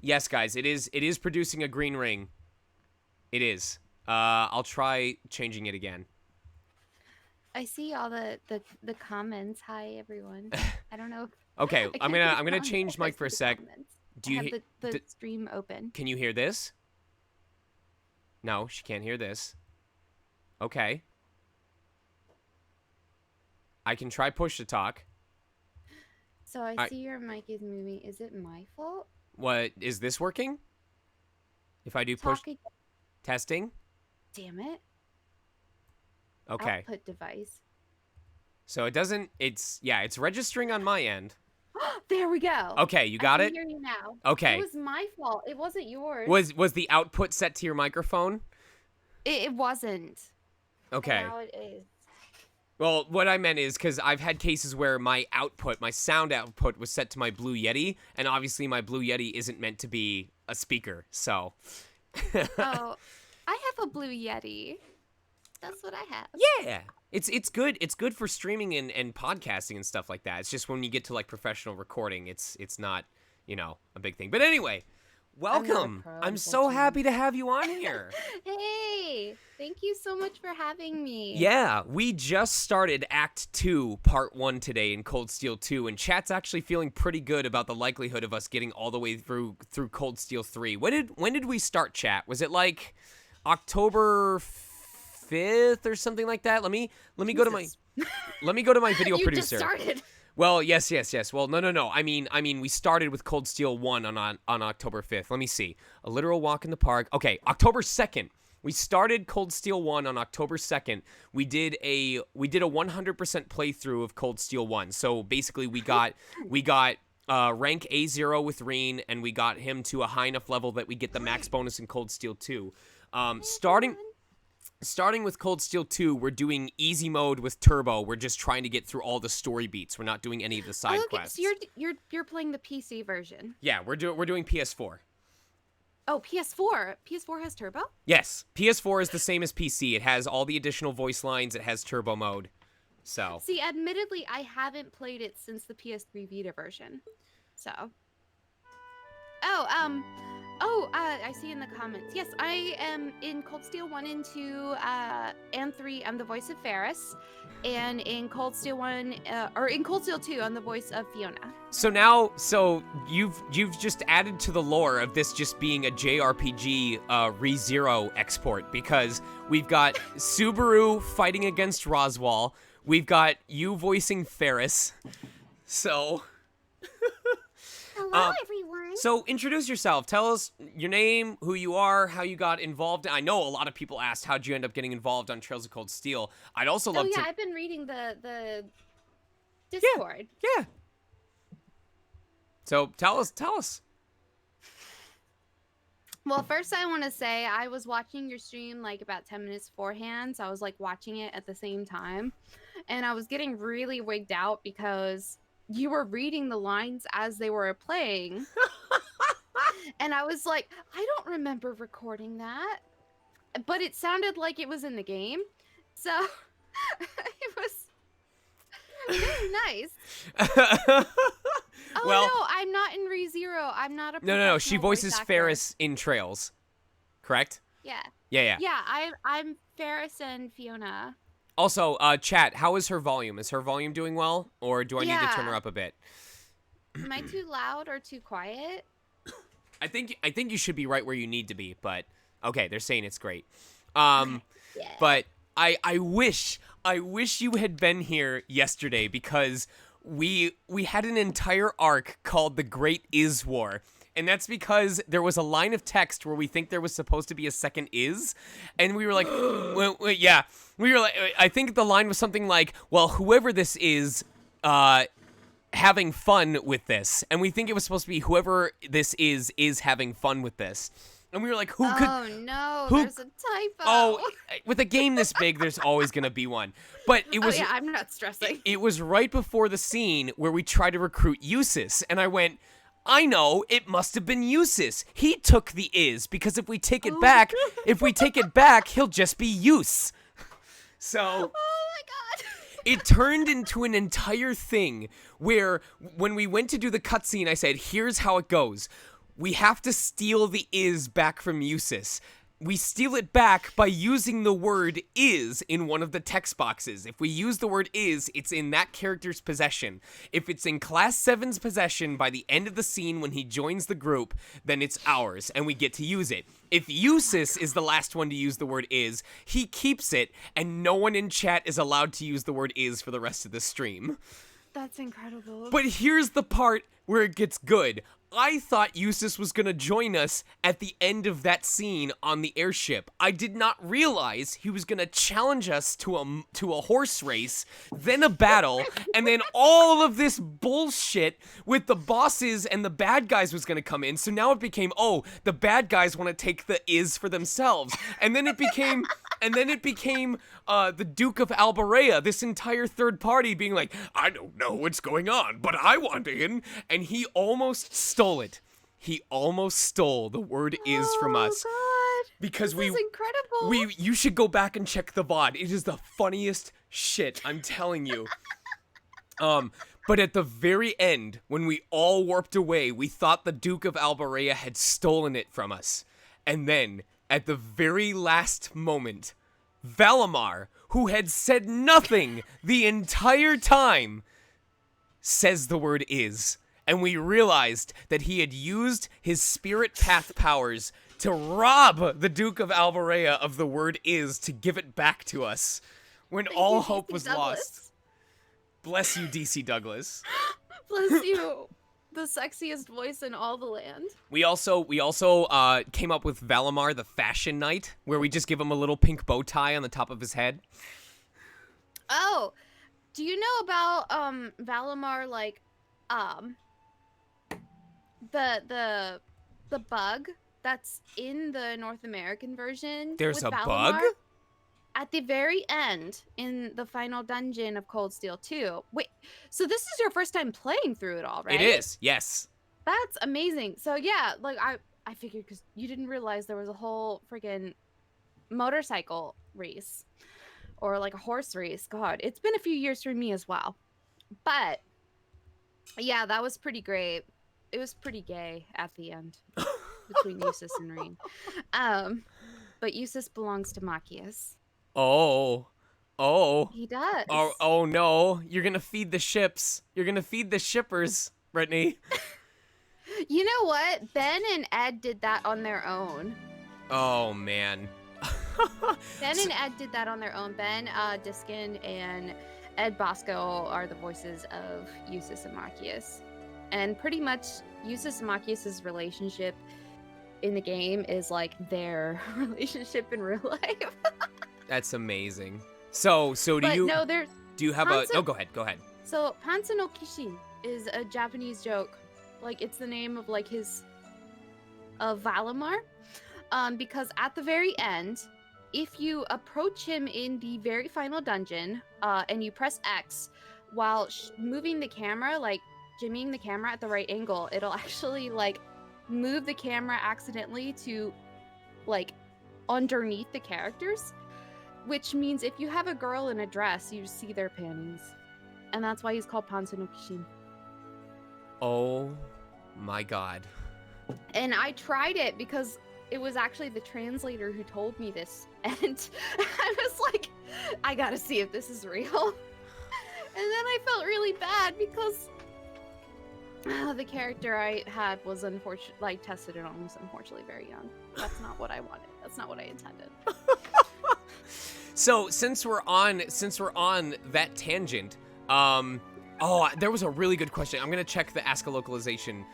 Yes, guys, it is producing a green ring. It is. I'll try changing it again. I see all the comments. Hi everyone. I don't know if Okay, I'm gonna change mic for a sec. Do you have the stream open? Can you hear this? No, she can't hear this. Okay. I can try push to talk. So I see your mic is moving. Is it my fault? What is this working? If I do push testing? Damn it. Okay. Output device. So it doesn't it's registering on my end. There we go. Okay, you got it? I can hear you now. Okay. It was my fault. It wasn't yours. Was the output set to your microphone? It wasn't. Okay. And now it is. Well, what I meant is because I've had cases where my sound output was set to my Blue Yeti, and obviously my Blue Yeti isn't meant to be a speaker, so. Oh, I have a Blue Yeti. That's what I have. Yeah. It's good. It's good for streaming and podcasting and stuff like that. It's just when you get to like professional recording, it's not, a big thing. But anyway, Welcome. I'm so happy to have you on here. Hey, thank you so much for having me. Yeah, we just started Act 2, Part 1 today in Cold Steel 2, and chat's actually feeling pretty good about the likelihood of us getting all the way through Cold Steel 3. When did we start, chat? Was it like October 5th or something like that? Let me go to my video You producer. just started. Well, yes. Well, no. I mean, we started with Cold Steel 1 on October 5th. Let me see. A literal walk in the park. Okay, October 2nd. We started Cold Steel 1 on October 2nd. We did a 100% playthrough of Cold Steel 1. So basically, we got rank A0 with Reen, and we got him to a high enough level that we get the max bonus in Cold Steel 2. Starting with Cold Steel 2, we're doing easy mode with Turbo. We're just trying to get through all the story beats. We're not doing any of the side quests. So you're playing the PC version. Yeah, we're doing PS4. Oh, PS4. PS4 has turbo? Yes, PS4 is the same as PC. It has all the additional voice lines. It has turbo mode. So. See, admittedly, I haven't played it since the PS3 Vita version. So. I see in the comments. Yes, I am in Cold Steel 1 and 2 and 3. I'm the voice of Ferris, and in Cold Steel 1 or in Cold Steel 2, I'm the voice of Fiona. So you've just added to the lore of this just being a JRPG ReZero export, because we've got Subaru fighting against Roswell. We've got you voicing Ferris. So. Hello, everyone. So introduce yourself. Tell us your name, who you are, how you got involved. I know a lot of people asked how'd you end up getting involved on Trails of Cold Steel. I'd also love to. I've been reading the Discord. Yeah. So tell us. Well, first I want to say I was watching your stream like about 10 minutes beforehand. So I was like watching it at the same time, and I was getting really wigged out because you were reading the lines as they were playing. And I was like, I don't remember recording that. But it sounded like it was in the game. So it was very nice. Well, no, I'm not in ReZero. I'm not a No. She professional voices voice actor. Ferris in Trails. Correct? Yeah. Yeah. Yeah, I'm Ferris and Fiona. Also, chat, how is her volume? Is her volume doing well, or do I need to turn her up a bit? Am I too loud or too quiet? I think you should be right where you need to be, but okay, they're saying it's great. But I wish you had been here yesterday, because we had an entire arc called The Great Is War. And that's because there was a line of text where we think there was supposed to be a second is, and we were like, yeah. We were like, I think the line was something like, well, whoever this is, having fun with this. And we think it was supposed to be whoever this is having fun with this. And we were like, who could... Oh, no, there's a typo. Oh, with a game this big, there's always going to be one. But it was... Oh, yeah, I'm not stressing. It was right before the scene where we tried to recruit Eustace, and I went... I know, it must have been Eustace. He took the is, because if we take it back, he'll just be use. So, oh my god. It turned into an entire thing where when we went to do the cutscene, I said, here's how it goes. We have to steal the is back from Eustace. We steal it back by using the word is in one of the text boxes. If we use the word is, it's in that character's possession. If it's in Class 7's possession by the end of the scene when he joins the group, then it's ours, and we get to use it. If Eustace is the last one to use the word is, he keeps it, and no one in chat is allowed to use the word is for the rest of the stream. That's incredible. But here's the part where it gets good. I thought Eustace was gonna join us at the end of that scene on the airship. I did not realize he was gonna challenge us to a horse race, then a battle, and then all of this bullshit with the bosses and the bad guys was gonna come in. So now it became, oh, the bad guys want to take the is for themselves, and then it became the Duke of Alberea, this entire third party being like, I don't know what's going on, but I want in, and he almost stole it. He almost stole the word is from us. God. Because this is incredible. You should go back and check the VOD. It is the funniest shit, I'm telling you. But at the very end, when we all warped away, we thought the Duke of Albarea had stolen it from us. And then, at the very last moment, Valimar, who had said nothing the entire time, says the word is. And we realized that he had used his spirit path powers to rob the Duke of Albarea of the word is to give it back to us when all hope was lost. Bless you, DC Douglas. Bless you. The sexiest voice in all the land. We also came up with Valimar the Fashion Knight, where we just give him a little pink bow tie on the top of his head. Oh, do you know about Valimar, like the bug that's in the North American version? There's with a Valimar? bug? At the very end, in the final dungeon of Cold Steel 2. Wait, so this is your first time playing through it all, right? It is, yes. That's amazing. So yeah, like I figured because you didn't realize there was a whole freaking motorcycle race or like a horse race. God, it's been a few years for me as well. But yeah, that was pretty great. It was pretty gay at the end between Eustace and Reen. But Eustace belongs to Machias. Oh. He does. Oh no. You're gonna feed the ships. You're gonna feed the shippers, Brittany. You know what? Ben and Ed did that on their own. Oh, man. Ben and Ed did that on their own. Ben Diskin and Ed Bosco are the voices of Eustace and Machias. And pretty much Eustace and Machias' relationship in the game is like their relationship in real life. That's amazing. So do But you no, there's do you have Hansa- a? No, go ahead. So Pansa no Kishin is a Japanese joke. Like it's the name of like his Valimar. Because at the very end, if you approach him in the very final dungeon, and you press X while moving the camera, like jimmying the camera at the right angle, it'll actually like move the camera accidentally to like underneath the characters, which means if you have a girl in a dress, you see their panties, and that's why he's called Pansa no Kishin. Oh my god. And I tried it because it was actually the translator who told me this, and I was like, I gotta see if this is real. And then I felt really bad because the character I had was tested it on was unfortunately very young. That's not what I wanted. That's not what I intended. So since we're on that tangent, there was a really good question. I'm gonna check the Ask a Localization.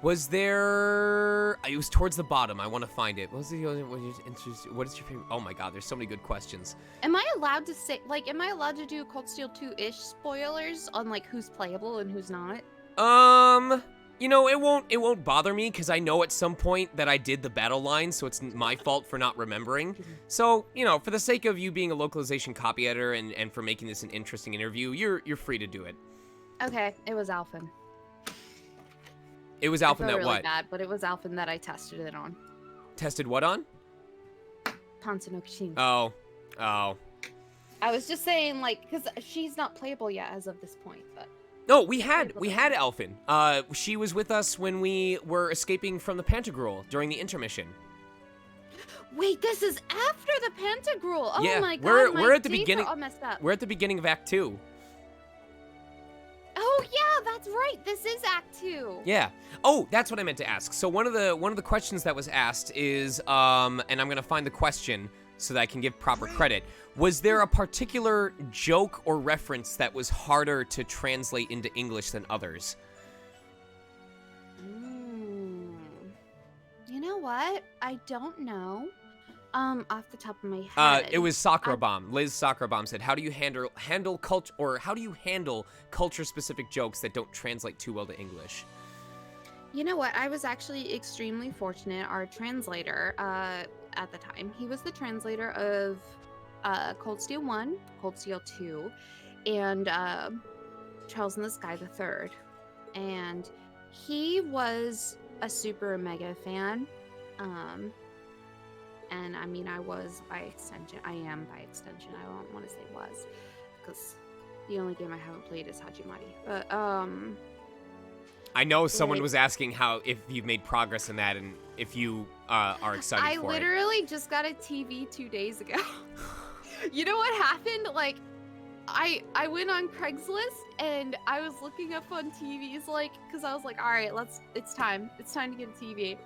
Was there? It was towards the bottom. I want to find it. What is your favorite? Oh my god, there's so many good questions. Am I allowed to say, like, am I allowed to do Cold Steel 2-ish spoilers on like who's playable and who's not? You know, it won't bother me because I know at some point that I did the battle line, so it's my fault for not remembering. So, you know, for the sake of you being a localization copy editor and for making this an interesting interview, you're free to do it. Okay, it was Alphen. It was Alphen that really what? Bad, but it was Alphen that I tested it on. Tested what on? Pansa no Kishin. Oh. I was just saying, like, because she's not playable yet as of this point, but. No, we had Alphen. She was with us when we were escaping from the Pantagruel during the intermission. Wait, this is after the Pantagruel. Oh Yeah, my god, we're at the dates beginning. are all messed up. We're at the beginning of Act 2. Oh yeah, that's right. This is Act 2. Yeah. Oh, that's what I meant to ask. So one of the questions that was asked is, and I'm gonna find the question so that I can give proper credit. Was there a particular joke or reference that was harder to translate into English than others? You know what? I don't know. Off the top of my head. It was Sakura Bomb. Liz Sakura Bomb said, "How do you handle culture-specific jokes that don't translate too well to English?" You know what? I was actually extremely fortunate. Our translator, at the time, he was the translator of Cold Steel 1, Cold Steel 2, and Charles in the Sky the Third. And he was a super mega fan. And I mean, I am by extension. I don't want to say was, because The only game I haven't played is Hajimari. But I know someone like- was asking if you've made progress in that and if you are excited I for it. literally just got a TV 2 days ago. You know what happened? Like, I went on Craigslist and I was looking up on TVs, like, because I was like, all right, it's time to get a TV.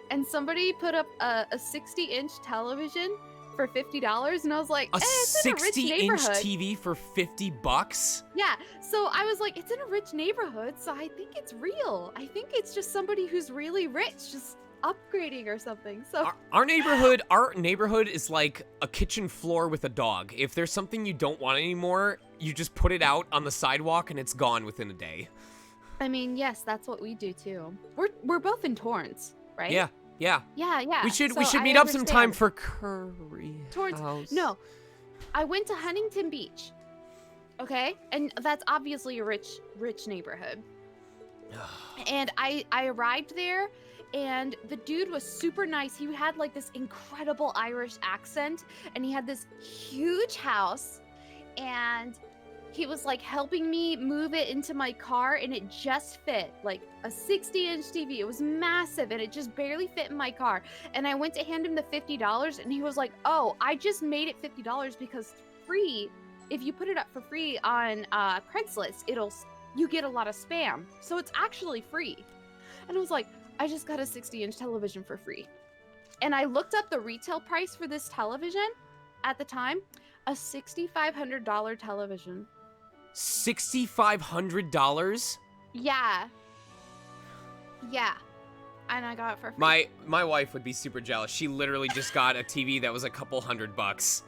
And somebody put up a 60-inch television for $50, and I was like, it's in a rich 60-inch neighborhood. TV for $50? Yeah, so I was like, it's in a rich neighborhood, so I think it's real. I think it's just somebody who's really rich, just upgrading or something. So Our neighborhood is like a kitchen floor with a dog. If there's something you don't want anymore, you just put it out on the sidewalk and it's gone within a day. I mean, yes, that's what we do too. We're both in Torrance, right? Yeah. Yeah. We should So I meet up sometime understand. for curry Torrance. house. No, I went to Huntington Beach. Okay, and that's obviously a rich neighborhood. And I arrived there, and the dude was super nice. He had like this incredible Irish accent, and he had this huge house, and he was like helping me move it into my car, and it just fit, like a 60-inch TV. It was massive, and it just barely fit in my car. And I went to hand him the $50, and he was like, oh, I just made it $50 because free, if you put it up for free on Craigslist, you get a lot of spam, so it's actually free. And I was like, I just got a 60-inch television for free. And I looked up the retail price for this television at the time, a $6,500 television. $6,500? Yeah. And I got it for free. My wife would be super jealous. She literally just got a TV that was a couple $100,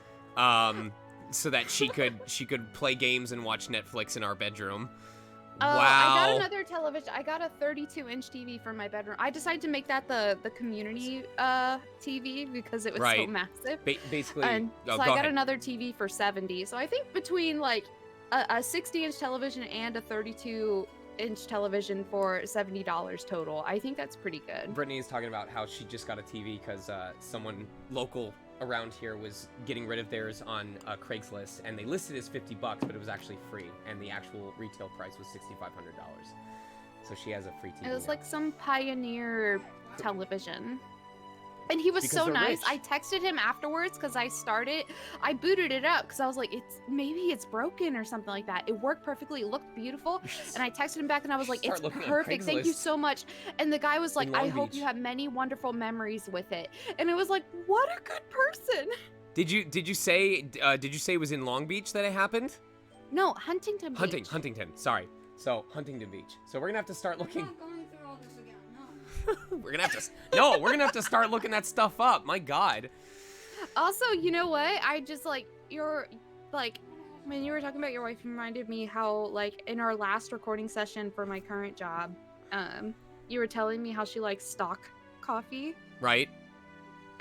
so that she could play games and watch Netflix in our bedroom. Oh, Wow. I got another television. I got a 32-inch TV for my bedroom. I decided to make that the community TV because it was so Right. massive. Basically, And oh, so go I got ahead. another TV for $70. So I think between like a 60-inch television and a 32-inch television for $70 total, I think that's pretty good. Brittany is talking about how she just got a TV because someone local around here was getting rid of theirs on Craigslist, and they listed it as $50, but it was actually free, and the actual retail price was $6,500. So she has a free TV. It was now. like some Pioneer television. And he was Because so they're nice. rich. I texted him afterwards because I booted it up because I was like, maybe it's broken or something like that. It worked perfectly. It looked beautiful. And I texted him back and I was like, Start it's looking on perfect. Thank you Craigslist. so much. And the guy was like, In Long I hope Beach. you have many wonderful memories with it. And it was like, what a good person. Did you say it was in Long Beach that it happened? No, Huntington Beach. Huntington. Sorry. So Huntington Beach. So we're gonna have to start looking. Going through all this again. We're gonna have to start looking that stuff up. My God. Also, you know what? I just like when you were talking about your wife, you reminded me how like in our last recording session for my current job, you were telling me how she likes stock coffee. Right.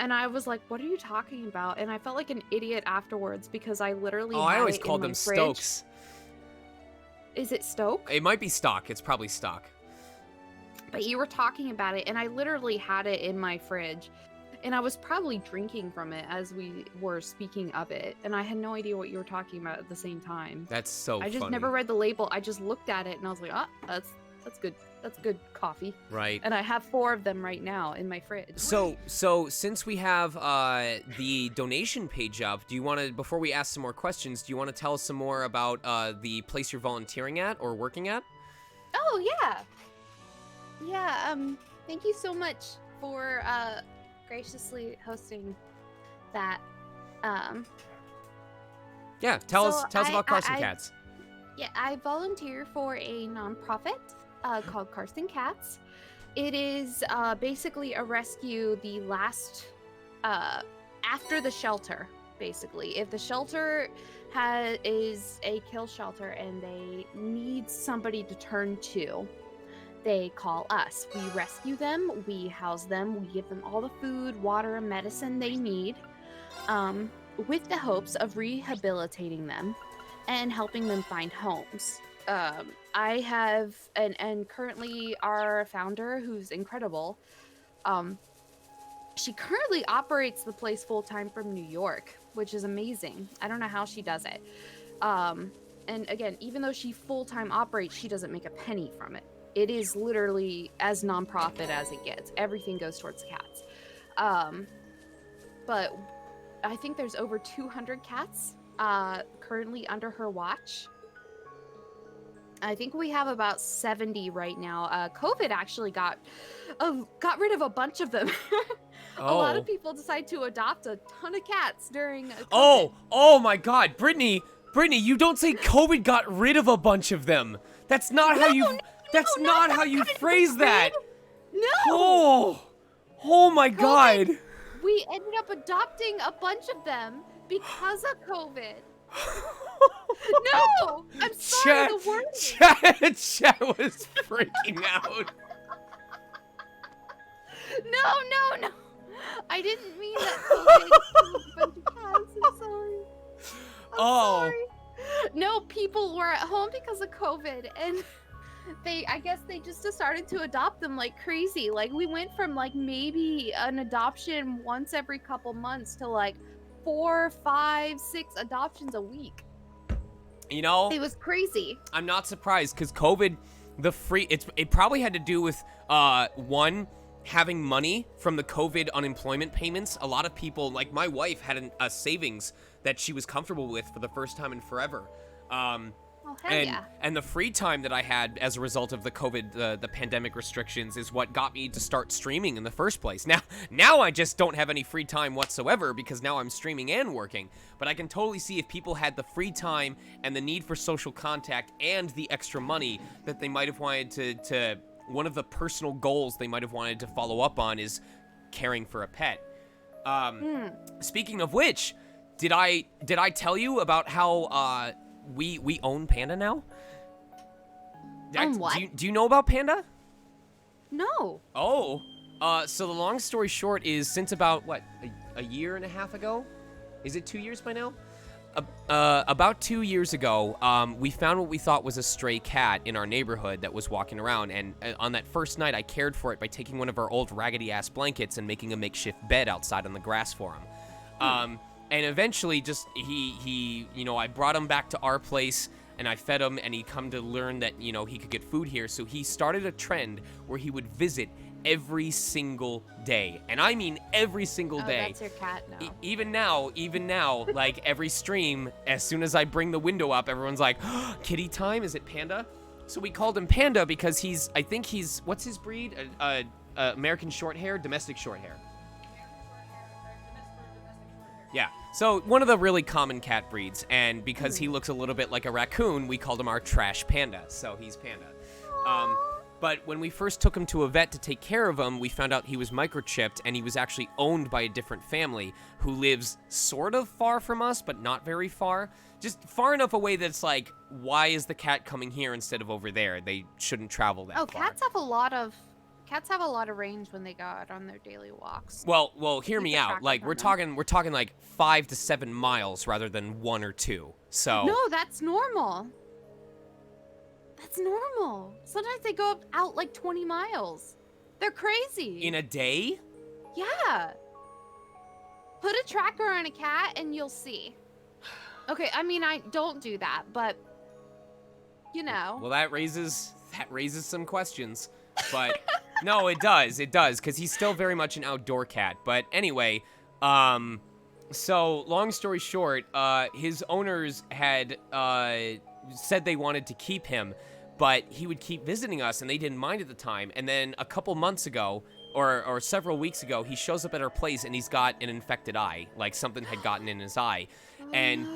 And I was like, what are you talking about? And I felt like an idiot afterwards because I literally I had always it in called my them fridge. Stokes. Is it Stoke? It might be stock. It's probably stock. But you were talking about it, and I literally had it in my fridge. And I was probably drinking from it as we were speaking of it. And I had no idea what you were talking about at the same time. That's so I just funny. never read the label. I just looked at it, and I was like, oh, that's good. That's good coffee. Right. And I have 4 of them right now in my fridge. So since we have the donation page up, do you want to, before we ask some more questions, do you want to tell us some more about the place you're volunteering at or working at? Oh, yeah. Yeah, thank you so much for graciously hosting that. Yeah, tell So us about Carson I- Cats. Yeah, I volunteer for a nonprofit called Carson Cats. It is basically a rescue the last after the shelter. Basically, if the shelter is a kill shelter and they need somebody to turn to, they call us. We rescue them, we house them, we give them all the food, water, and medicine they need, with the hopes of rehabilitating them and helping them find homes. I have, and currently our founder, who's incredible, she currently operates the place full-time from New York, which is amazing. I don't know how she does it. And again, even though she full-time operates, she doesn't make a penny from it. It is literally as nonprofit as it gets. Everything goes towards the cats. But I think there's over 200 cats currently under her watch. I think we have about 70 right now. COVID actually got rid of a bunch of them. A lot of people decide to adopt a ton of cats during COVID. Oh my God, Brittany, you don't say COVID got rid of a bunch of them. That's not how you. That's not how you phrase that. No. Oh my God. We ended up adopting a bunch of them because of COVID. No, I'm sorry. The word. Chat was freaking out. No. I didn't mean that COVID killed a bunch of cats. I'm sorry. I'm sorry. No, people were at home because of COVID, and I guess they just started to adopt them like crazy. Like, we went from like maybe an adoption once every couple months to like 4, 5, 6 adoptions a week. You know, it was crazy. I'm not surprised because COVID, it probably had to do with one, having money from the COVID unemployment payments. A lot of people, like my wife, had a savings that she was comfortable with for the first time in forever. And the free time that I had as a result of the COVID, the pandemic restrictions, is what got me to start streaming in the first place. Now I just don't have any free time whatsoever because now I'm streaming and working. But I can totally see if people had the free time and the need for social contact and the extra money that they might have wanted to one of the personal goals they might have wanted to follow up on is caring for a pet. Speaking of which, did I tell you about how we own Panda now? Own what? Do you know about Panda? No. So the long story short is, since about a year and a half ago, is it 2 years by now? About 2 years ago, we found what we thought was a stray cat in our neighborhood that was walking around, and on that first night, I cared for it by taking one of our old raggedy-ass blankets and making a makeshift bed outside on the grass for him. And eventually, I brought him back to our place, and I fed him, and he come to learn that, he could get food here, so he started a trend where he would visit every single day. And I mean every single day. That's your cat now. Even now, like every stream, as soon as I bring the window up, everyone's like, oh, kitty time? Is it Panda? So we called him Panda because what's his breed? American Shorthair, domestic Shorthair. Yeah, so one of the really common cat breeds, and because he looks a little bit like a raccoon, we called him our trash panda, so he's Panda. But when we first took him to a vet to take care of him, we found out he was microchipped, and he was actually owned by a different family who lives sort of far from us, but not very far. Just far enough away that it's like, why is the cat coming here instead of over there? They shouldn't travel that far. Cats have a lot of range when they go out on their daily walks. Well, hear me out. Like we're talking like 5 to 7 miles rather than 1 or 2. So no, that's normal. That's normal. Sometimes they go out like 20 miles. They're crazy. In a day? Yeah. Put a tracker on a cat and you'll see. Okay, I mean, I don't do that, but Well, that raises some questions. But no, it does, because he's still very much an outdoor cat. But anyway, so long story short, his owners had said they wanted to keep him, but he would keep visiting us, and they didn't mind at the time. And then a couple months ago, or several weeks ago, he shows up at our place, and he's got an infected eye, like something had gotten in his eye. And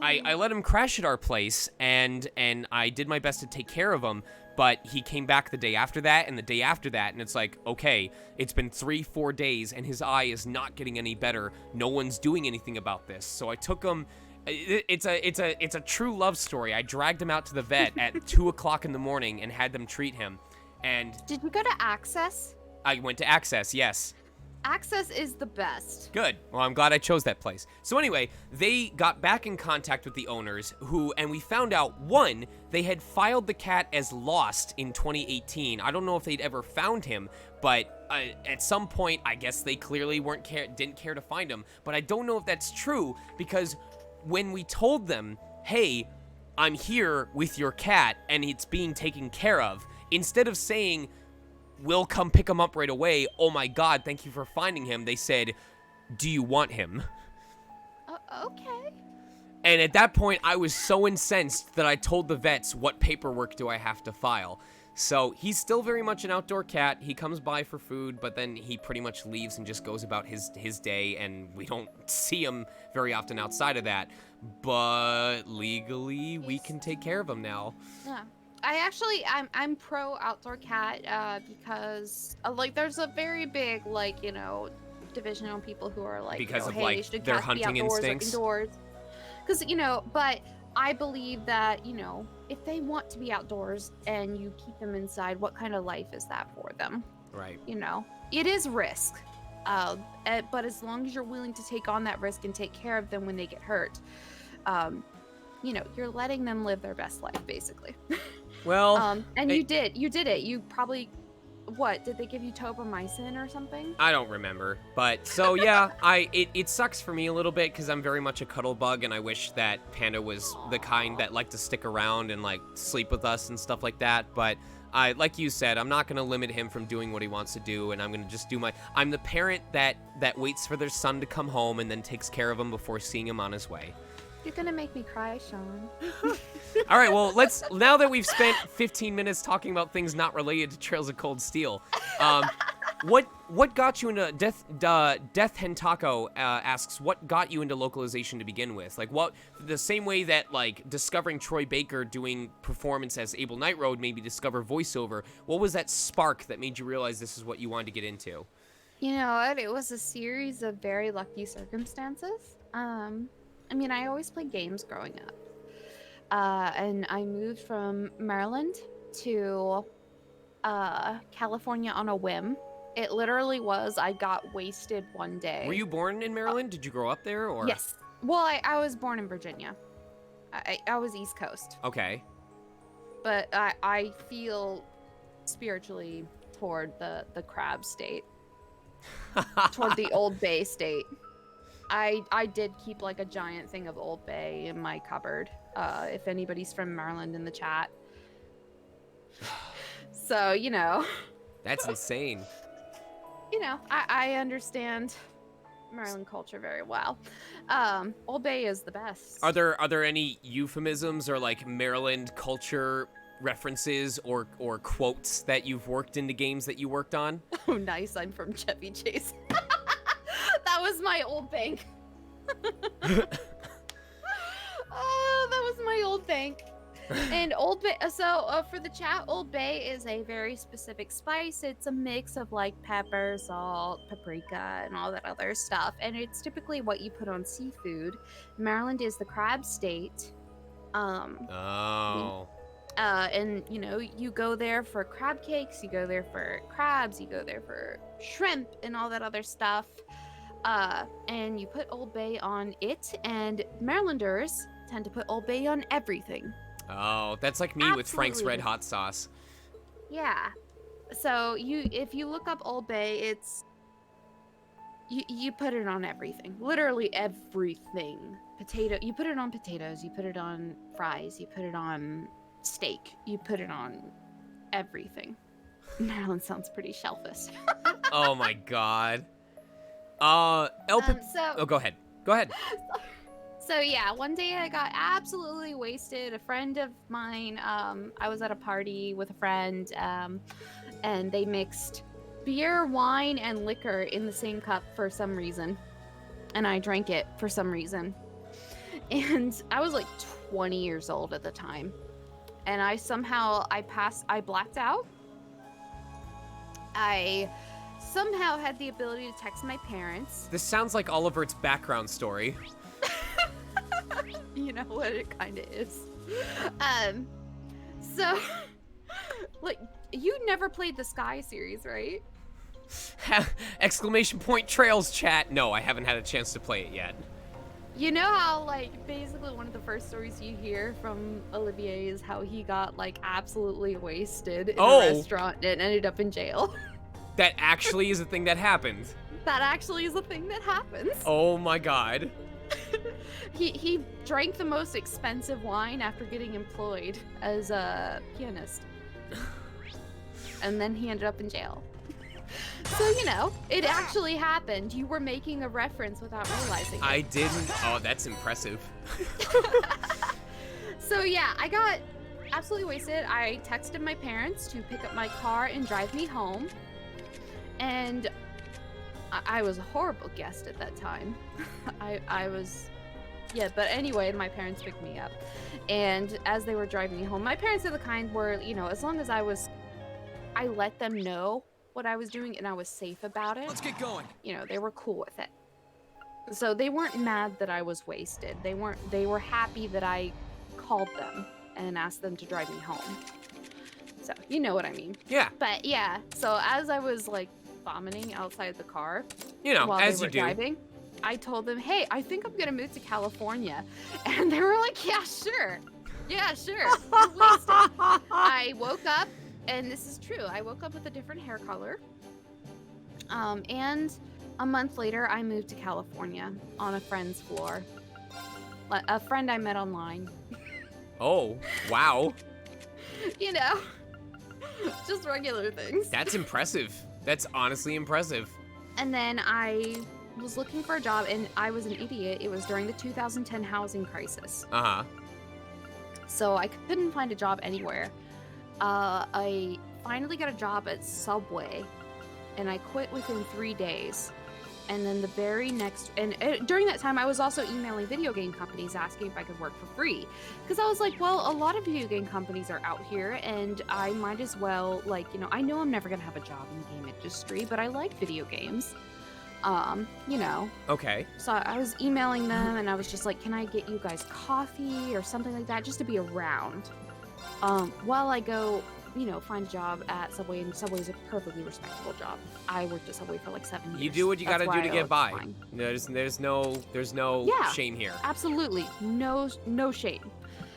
I let him crash at our place, and I did my best to take care of him, but he came back the day after that, and the day after that, and it's like, okay, it's been 3-4 days, and his eye is not getting any better. No one's doing anything about this. So I took him. It's a true love story. I dragged him out to the vet at 2 o'clock in the morning and had them treat him. And did you go to Access? I went to Access, yes. Access is the best. Good. Well, I'm glad I chose that place. So anyway, they got back in contact with the owners and we found out, one, they had filed the cat as lost in 2018. I don't know if they'd ever found him, but at some point, I guess they clearly didn't care to find him. But I don't know if that's true, because when we told them, hey, I'm here with your cat and it's being taken care of. Instead of saying, we'll come pick him up right away, oh my god, thank you for finding him, they said, do you want him? Okay. And at that point, I was so incensed that I told the vets, what paperwork do I have to file? So he's still very much an outdoor cat. He comes by for food, but then he pretty much leaves and just goes about his day, and we don't see him very often outside of that. But legally, we can take care of him now. Yeah. I'm pro outdoor cat because like there's a very big like division on people who are like because of hey, like should their cats be hunting outdoors or instincts. indoors? Because but I believe that if they want to be outdoors and you keep them inside, what kind of life is that for them? Right. It is risk, but as long as you're willing to take on that risk and take care of them when they get hurt, you're letting them live their best life basically. Well, you did it. You probably, what, did they give you tobramycin or something? I don't remember, but so yeah, it sucks for me a little bit because I'm very much a cuddle bug, and I wish that Panda was the kind that liked to stick around and like sleep with us and stuff like that. But like you said, I'm not gonna limit him from doing what he wants to do, and I'm gonna just do I'm the parent that waits for their son to come home and then takes care of him before seeing him on his way. You're gonna make me cry, Sean. All right, well, now that we've spent 15 minutes talking about things not related to Trails of Cold Steel, what got you into Death Hentako asks, what got you into localization to begin with? Like, what, the same way that, like, discovering Troy Baker doing performance as Abel Nightroad made me discover voiceover, what was that spark that made you realize this is what you wanted to get into? You know what? It was a series of very lucky circumstances. I always played games growing up. And I moved from Maryland to California on a whim. It literally was, I got wasted one day. Were you born in Maryland? Did you grow up there, or? Yes. Well, I was born in Virginia. I was East Coast. Okay. But I feel spiritually toward the crab state. Toward the Old Bay state. I did keep like a giant thing of Old Bay in my cupboard. If anybody's from Maryland in the chat. So, That's insane. I understand Maryland culture very well. Old Bay is the best. Are there any euphemisms or like Maryland culture references or quotes that you've worked into games that you worked on? Oh, nice. I'm from Chevy Chase. That was my old bank. Oh, that was my old bank. And Old Bay, so for the chat, Old Bay is a very specific spice. It's a mix of like pepper, salt, paprika, and all that other stuff. And it's typically what you put on seafood. Maryland is the crab state. Oh. And you go there for crab cakes, you go there for crabs, you go there for shrimp and all that other stuff. And you put Old Bay on it, and Marylanders tend to put Old Bay on everything. Oh, that's like me with Frank's Red Hot Sauce. Yeah. So if you look up Old Bay, it's you put it on everything. Literally everything. You put it on potatoes, you put it on fries, you put it on steak, you put it on everything. Maryland sounds pretty shellfish. Oh my god. Oh, go ahead. Go ahead. So yeah, one day I got absolutely wasted. A friend of mine, I was at a party with a friend, and they mixed beer, wine, and liquor in the same cup for some reason. And I drank it for some reason. And I was like 20 years old at the time. And I blacked out. I somehow had the ability to text my parents. This sounds like Oliver's background story. You know what, it kind of is. So, like, you never played the Sky series, right? Exclamation point Trails chat. No, I haven't had a chance to play it yet. You know how, like, basically one of the first stories you hear from Olivier is how he got, like, absolutely wasted in a restaurant and ended up in jail. That actually is a thing that happened. That actually is a thing that happens. Oh my god. He drank the most expensive wine after getting employed as a pianist. And then he ended up in jail. So, you know, it actually happened. You were making a reference without realizing it. I didn't. Oh, that's impressive. So, yeah, I got absolutely wasted. I texted my parents to pick up my car and drive me home. And I was a horrible guest at that time. I was... Yeah, but anyway, my parents picked me up. And as they were driving me home, my parents are the kind where, you know, as long as I let them know what I was doing and I was safe about it. Let's get going. You know, they were cool with it. So they weren't mad that I was wasted. They were happy that I called them and asked them to drive me home. So, you know what I mean. Yeah. But yeah, so as I was like vomiting outside the car, you know, while as they you were do. driving, I told them, hey, I think I'm gonna move to California. And they were like, yeah, sure. Yeah, sure. You're wasted. I woke up, and this is true, I woke up with a different hair color. And a month later, I moved to California on a friend's floor. A friend I met online. Oh, wow. You know, just regular things. That's impressive. That's honestly impressive. And then I was looking for a job, and I was an idiot. It was during the 2010 housing crisis. Uh-huh. So I couldn't find a job anywhere. I finally got a job at Subway, and I quit within 3 days. And then the very next, and during that time, I was also emailing video game companies asking if I could work for free. Because I was like, well, a lot of video game companies are out here, and I might as well, like, you know, I know I'm never going to have a job in the game industry, but I like video games. You know. Okay. So I was emailing them, and I was just like, can I get you guys coffee or something like that, just to be around while I go, you know, find a job at Subway. And Subway is a perfectly respectable job. I worked at Subway for like 7 years. You do what you gotta do to get by. Fine. There's no Yeah, shame here. Absolutely. No shame.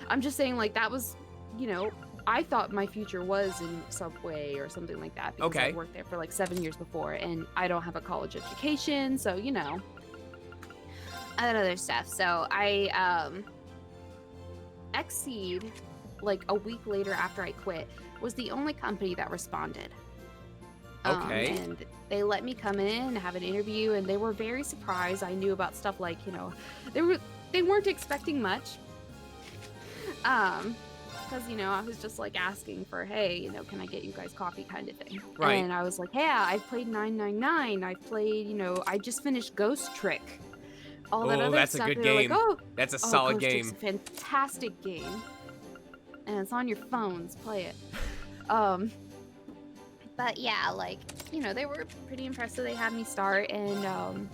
I'm just saying, like, that was, you know, I thought my future was in Subway or something like that, because Okay. I worked there for like 7 years before, and I don't have a college education, so, you know, that other stuff. So I Exceed, like a week later after I quit, was the only company that responded. Okay. And they let me come in and have an interview, and they were very surprised. I knew about stuff like, you know, they weren't expecting much. Because, you know, I was just like asking for, hey, you know, can I get you guys coffee kind of thing. Right. And I was like, yeah, I've played 999. I've played, you know, I just finished Ghost Trick. All that Oh, other that's a stuff. good They were game. Like, oh, That's a oh, solid Ghost Trick's game. a fantastic game. And it's on your phones. Play it. But yeah, like, you know, they were pretty impressed that they had me start, and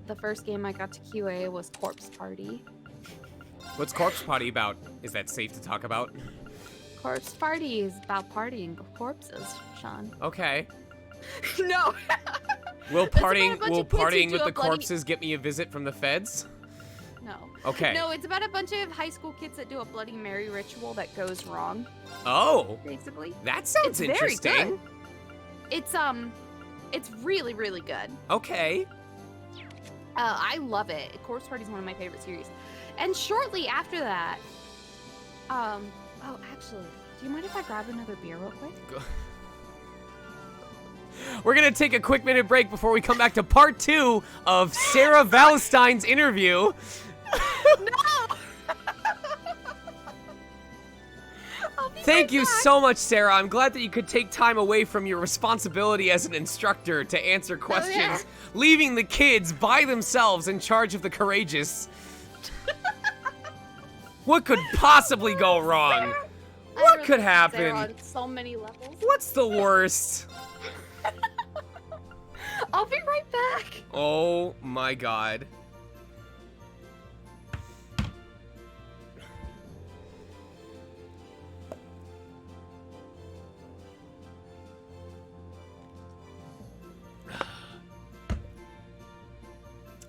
the first game I got to QA was Corpse Party. What's Corpse Party about? Is that safe to talk about? Corpse Party is about partying with corpses, Sean. Okay. No. Will It's about a partying bunch will of kids who partying do with a the bloody- corpses get me a visit from the feds? No. Okay. No, it's about a bunch of high school kids that do a Bloody Mary ritual that goes wrong. Oh. Basically. That sounds It's interesting. Very good. It's really, really good. Okay. I love it. Corpse Party is one of my favorite series. And shortly after that, oh, actually, do you mind if I grab another beer real quick? We're gonna take a quick minute break before we come back to part 2 of Sarah Valentine's interview. No! Thank you so much, Sarah. I'm glad that you could take time away from your responsibility as an instructor to answer questions, leaving the kids by themselves in charge of the courageous. What could possibly go wrong? What could happen? On so many levels. What's the worst? I'll be right back. Oh my god.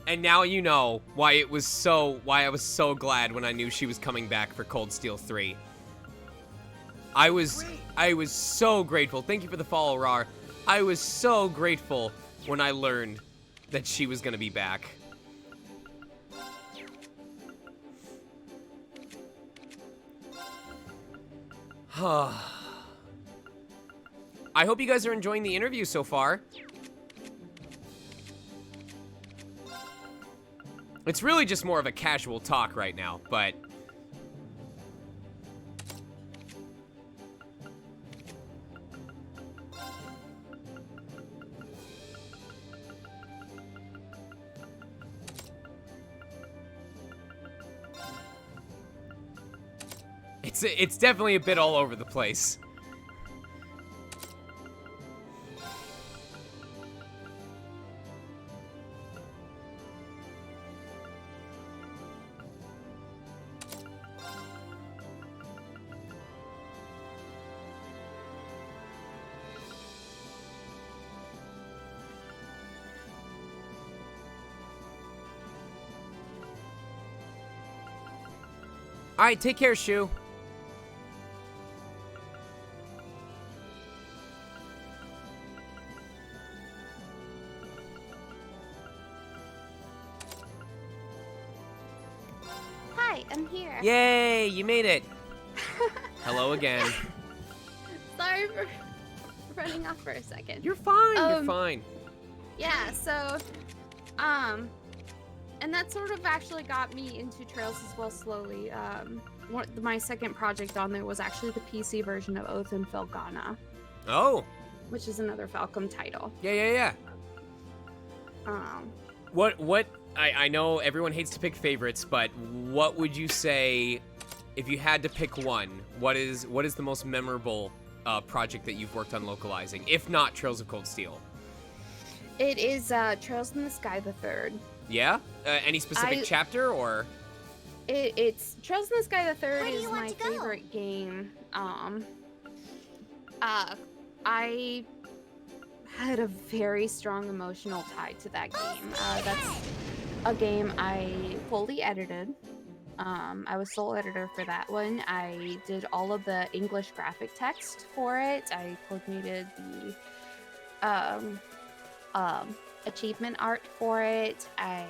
And now you know why I was so glad when I knew she was coming back for Cold Steel 3. I was so grateful. Thank you for the follow, Rar. I was so grateful when I learned that she was gonna be back. I hope you guys are enjoying the interview so far. It's really just more of a casual talk right now, but... It's definitely a bit all over the place. All right, take care, Shu. Hi, I'm here. Yay, you made it. Hello again. Sorry for running off for a second. You're fine, you're fine. Yeah, so, and that sort of actually got me into Trails as well slowly. My second project on there was actually the PC version of Oath and Felghana. Oh. Which is another Falcom title. Yeah. What I know everyone hates to pick favorites, but what would you say if you had to pick one? What is the most memorable project that you've worked on localizing, if not Trails of Cold Steel? It is Trails in the Sky the Third. Yeah? Any specific chapter or? It's Trails in the Sky the Third is my favorite game. I had a very strong emotional tie to that game. That's a game I fully edited. I was sole editor for that one. I did all of the English graphic text for it. I coordinated the achievement art for it. I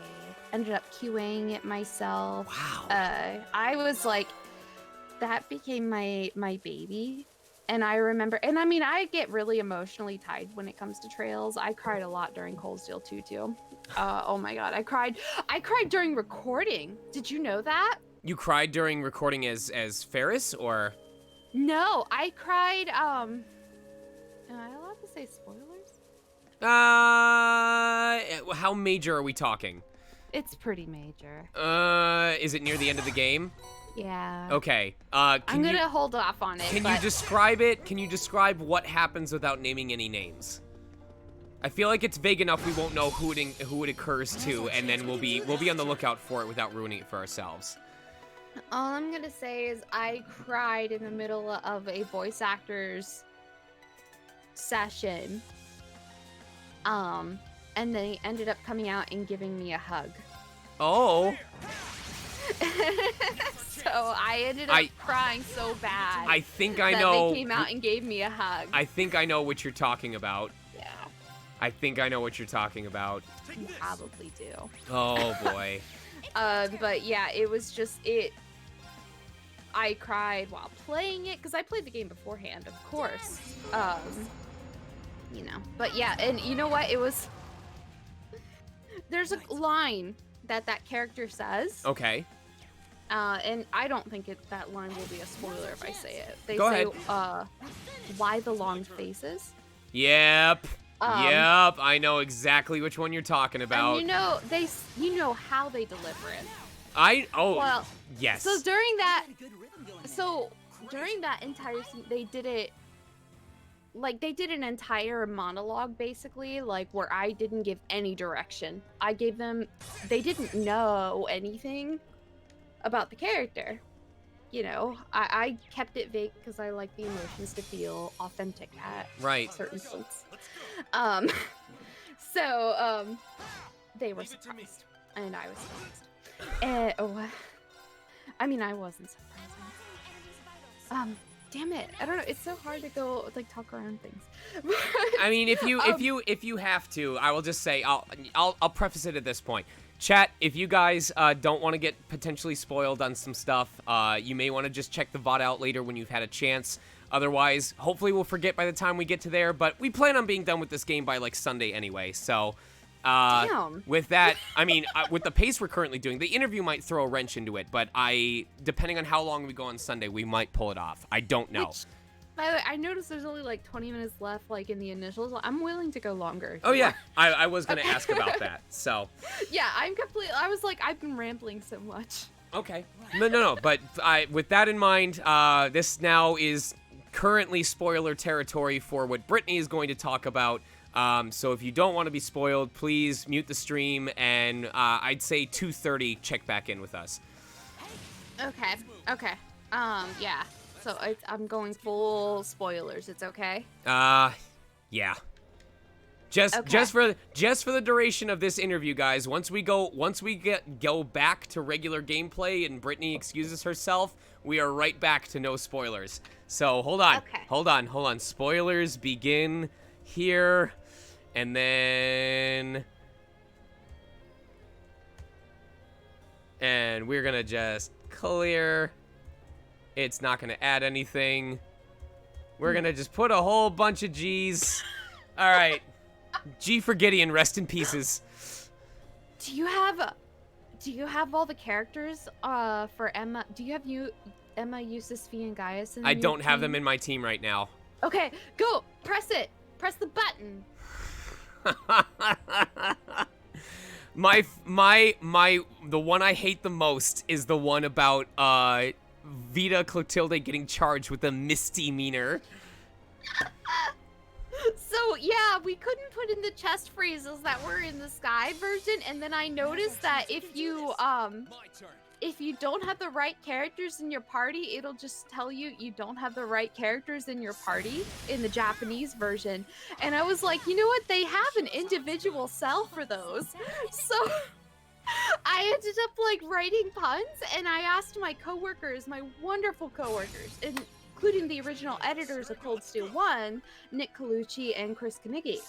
ended up QAing it myself. Wow. I was like, that became my baby. And I remember, and I mean, I get really emotionally tied when it comes to Trails. I cried a lot during Cold Steel 2 too. Oh my god, I cried during recording. Did you know that? You cried during recording as Ferris, or? No, I cried, am I allowed to say spoilers? How major are we talking? It's pretty major. Is it near the end of the game? Yeah. Okay. I'm gonna hold off on it. Can you describe it? Can you describe what happens without naming any names? I feel like it's vague enough we won't know who it occurs to, and then we'll be on the lookout for it without ruining it for ourselves. All I'm gonna say is I cried in the middle of a voice actor's session. And they ended up coming out and giving me a hug. Oh. So I ended up crying so bad. I think I know. They came out and gave me a hug. I think I know what you're talking about. Yeah. I think I know what you're talking about. You probably do. Oh boy. But yeah, it was just it. I cried while playing it because I played the game beforehand, of course. You know, but yeah, and you know what? It was. There's a line that character says. Okay. And I don't think that line will be a spoiler if I say it. They Go say, ahead. Why the long faces? Yep. Yep. I know exactly which one you're talking about. And you know how they deliver it. Well, yes. So during that entire scene, they did it. Like, they did an entire monologue, basically, like, where I didn't give any direction. I gave them... They didn't know anything about the character. You know, I kept it vague because I like the emotions to feel authentic at certain points. They were surprised. And I was surprised. I mean, I wasn't surprised. Damn it! I don't know. It's so hard to go talk around things. I mean, if you have to, I will just say I'll preface it at this point. Chat, if you guys don't want to get potentially spoiled on some stuff, you may want to just check the VOD out later when you've had a chance. Otherwise, hopefully we'll forget by the time we get to there, but we plan on being done with this game by, like, Sunday anyway, so... Damn. With that, I mean, with the pace we're currently doing, the interview might throw a wrench into it, but depending on how long we go on Sunday, we might pull it off. I don't know. By the way, I noticed there's only like 20 minutes left, like in the initials. I'm willing to go longer. Oh, yeah. I was going to ask about that, so... Yeah, I was like, I've been rambling so much. Okay. No. But with that in mind, this now is currently spoiler territory for what Brittany is going to talk about. So if you don't want to be spoiled, please mute the stream, and I'd say 2:30, check back in with us. Okay. Yeah. So I'm going full spoilers. It's okay? Yeah. Just for the duration of this interview, guys. Once we go back to regular gameplay and Brittany excuses herself, we are right back to no spoilers. So hold on. Okay. Hold on. Spoilers begin here, and then we're gonna just clear. It's not gonna add anything. We're gonna just put a whole bunch of G's. All right. G for Gideon, rest in pieces. Do you have all the characters for Emma? Do you have Emma, Eustace, Fee, and Gaius in I your don't have team? them in my team right now. Okay, go. Press it. Press the button. The one I hate the most is the one about Vita Clotilde getting charged with a misdemeanor. So yeah, we couldn't put in the chest phrases that were in the Sky version, and then I noticed that if you don't have the right characters in your party, it'll just tell you don't have the right characters in your party in the Japanese version. And I was like, you know what? They have an individual cell for those. So I ended up like writing puns, and I asked my coworkers, my wonderful coworkers, including the original editors of Cold Steel 1, Nick Colucci and Chris Knigge.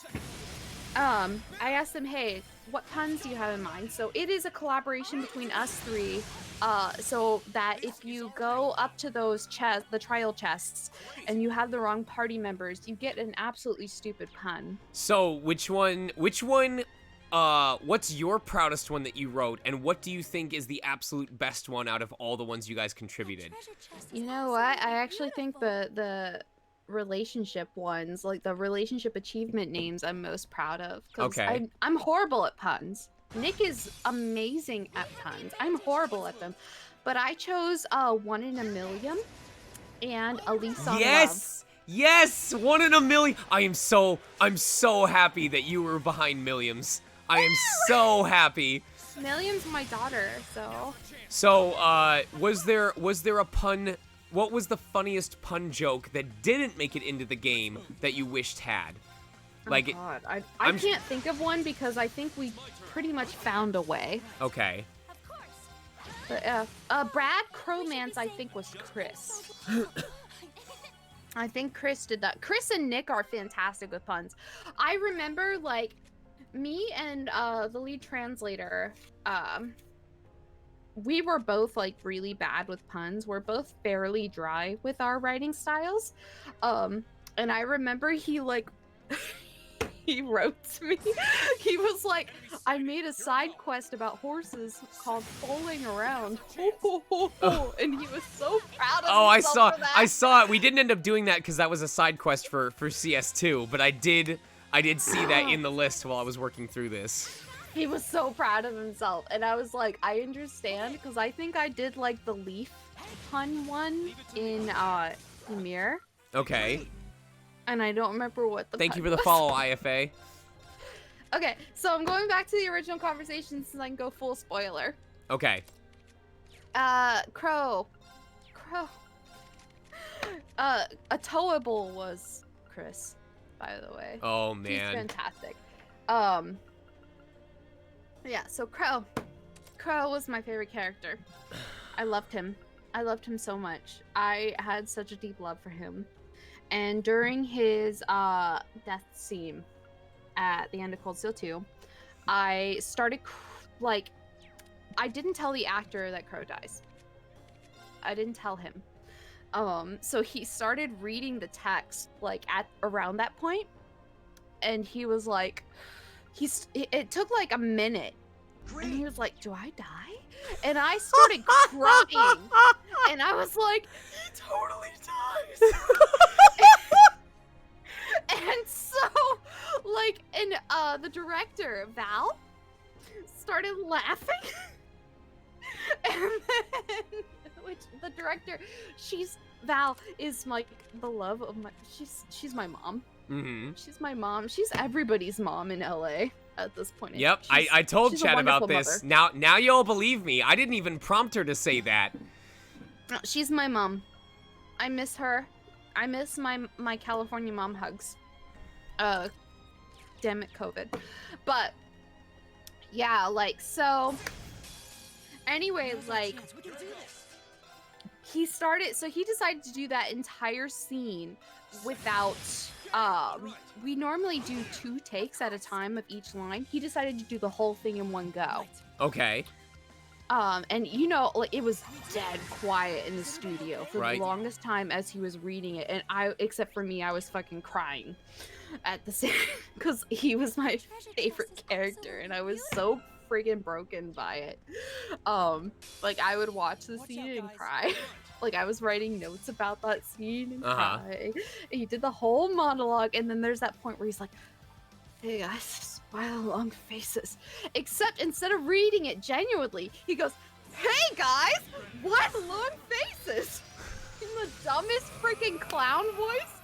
I asked them, hey, what puns do you have in mind? So it is a collaboration between us three, so that if you go up to those the trial chests, and you have the wrong party members, you get an absolutely stupid pun. So which one, what's your proudest one that you wrote, and what do you think is the absolute best one out of all the ones you guys contributed? You know what? I actually think the relationship ones, like the relationship achievement names, I'm most proud of. Okay. I'm horrible at puns. Nick is amazing at puns. I'm horrible at them. But I chose 1 in a Million and Elise on Love. Yes! 1 in a million! I'm so happy that you were behind Milliams. I am so happy. Milliam's my daughter, so... So, was there a pun... What was the funniest pun joke that didn't make it into the game that you wished had? Like, oh God, I can't think of one because I think we pretty much found a way. Okay. But, Brad Cromance, I think, was Chris. I think Chris did that. Chris and Nick are fantastic with puns. I remember, like, me and the lead translator, we were both like really bad with puns. We're both fairly dry with our writing styles. And I remember he like he wrote to me. He was like, I made a side quest about horses called Foaling Around. And he was so proud of himself for that. I saw it. We didn't end up doing that because that was a side quest for CS2, but I did see that in the list while I was working through this. He was so proud of himself, and I was like, I understand, because I think I did like the leaf pun one in Ymir. Okay. And I don't remember what the Thank you pun for the was. follow, IFA. Okay, so I'm going back to the original conversation since I can go full spoiler. Okay. Crow. Atoable was Chris, by the way. Oh, man. He's fantastic. Yeah, so Crow was my favorite character. I loved him so much. I had such a deep love for him. And during his death scene at the end of Cold Steel 2, I started like I didn't tell the actor that Crow dies. I didn't tell him. So he started reading the text like at around that point, and he was like, it took like a minute, and he was like, "Do I die?" And I started crying, and I was like, "He totally dies." And so, like, and the director Val started laughing, and then which the director, Val is like the love of my, she's my mom. Mm-hmm. She's my mom. She's everybody's mom in LA at this point. Yep, I told she's a Chad about wonderful this. mother. Now you'll believe me. I didn't even prompt her to say that. She's my mom. I miss her. I miss my California mom hugs. Damn it, COVID. But yeah, like, so anyway, like, he decided to do that entire scene without we normally do 2 takes at a time of each line. He decided to do the whole thing in one go. Okay. And you know, like, it was dead quiet in the studio for Right. the longest time as he was reading it, and except for me, I was fucking crying at the same, because he was my favorite character, and I was so friggin' broken by it. Like, I would watch the scene and cry. Like, I was writing notes about that scene and cry. And he did the whole monologue, and then there's that point where he's like, "Hey guys, why the long faces?" Except instead of reading it genuinely, he goes, "Hey guys, why the long faces?" In the dumbest freaking clown voice,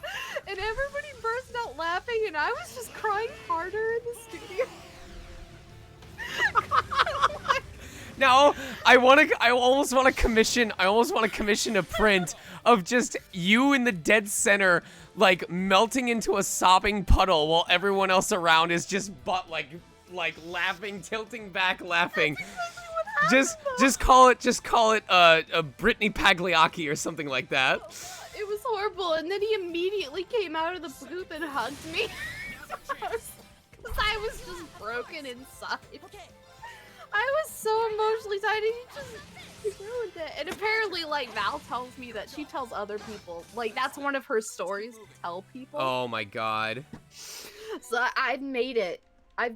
and everybody burst out laughing, and I was just crying harder in the studio. No, I almost want to commission a print of just you in the dead center, like melting into a sobbing puddle while everyone else around is just like laughing, tilting back, laughing. Just call it a Brittany Pagliacci or something like that. It was horrible, and then he immediately came out of the booth and hugged me. Because I was just broken inside. I was so emotionally tied, and he ruined it. And apparently, like, Val tells me that she tells other people, like, that's one of her stories to tell people. Oh my god. So I've made it. I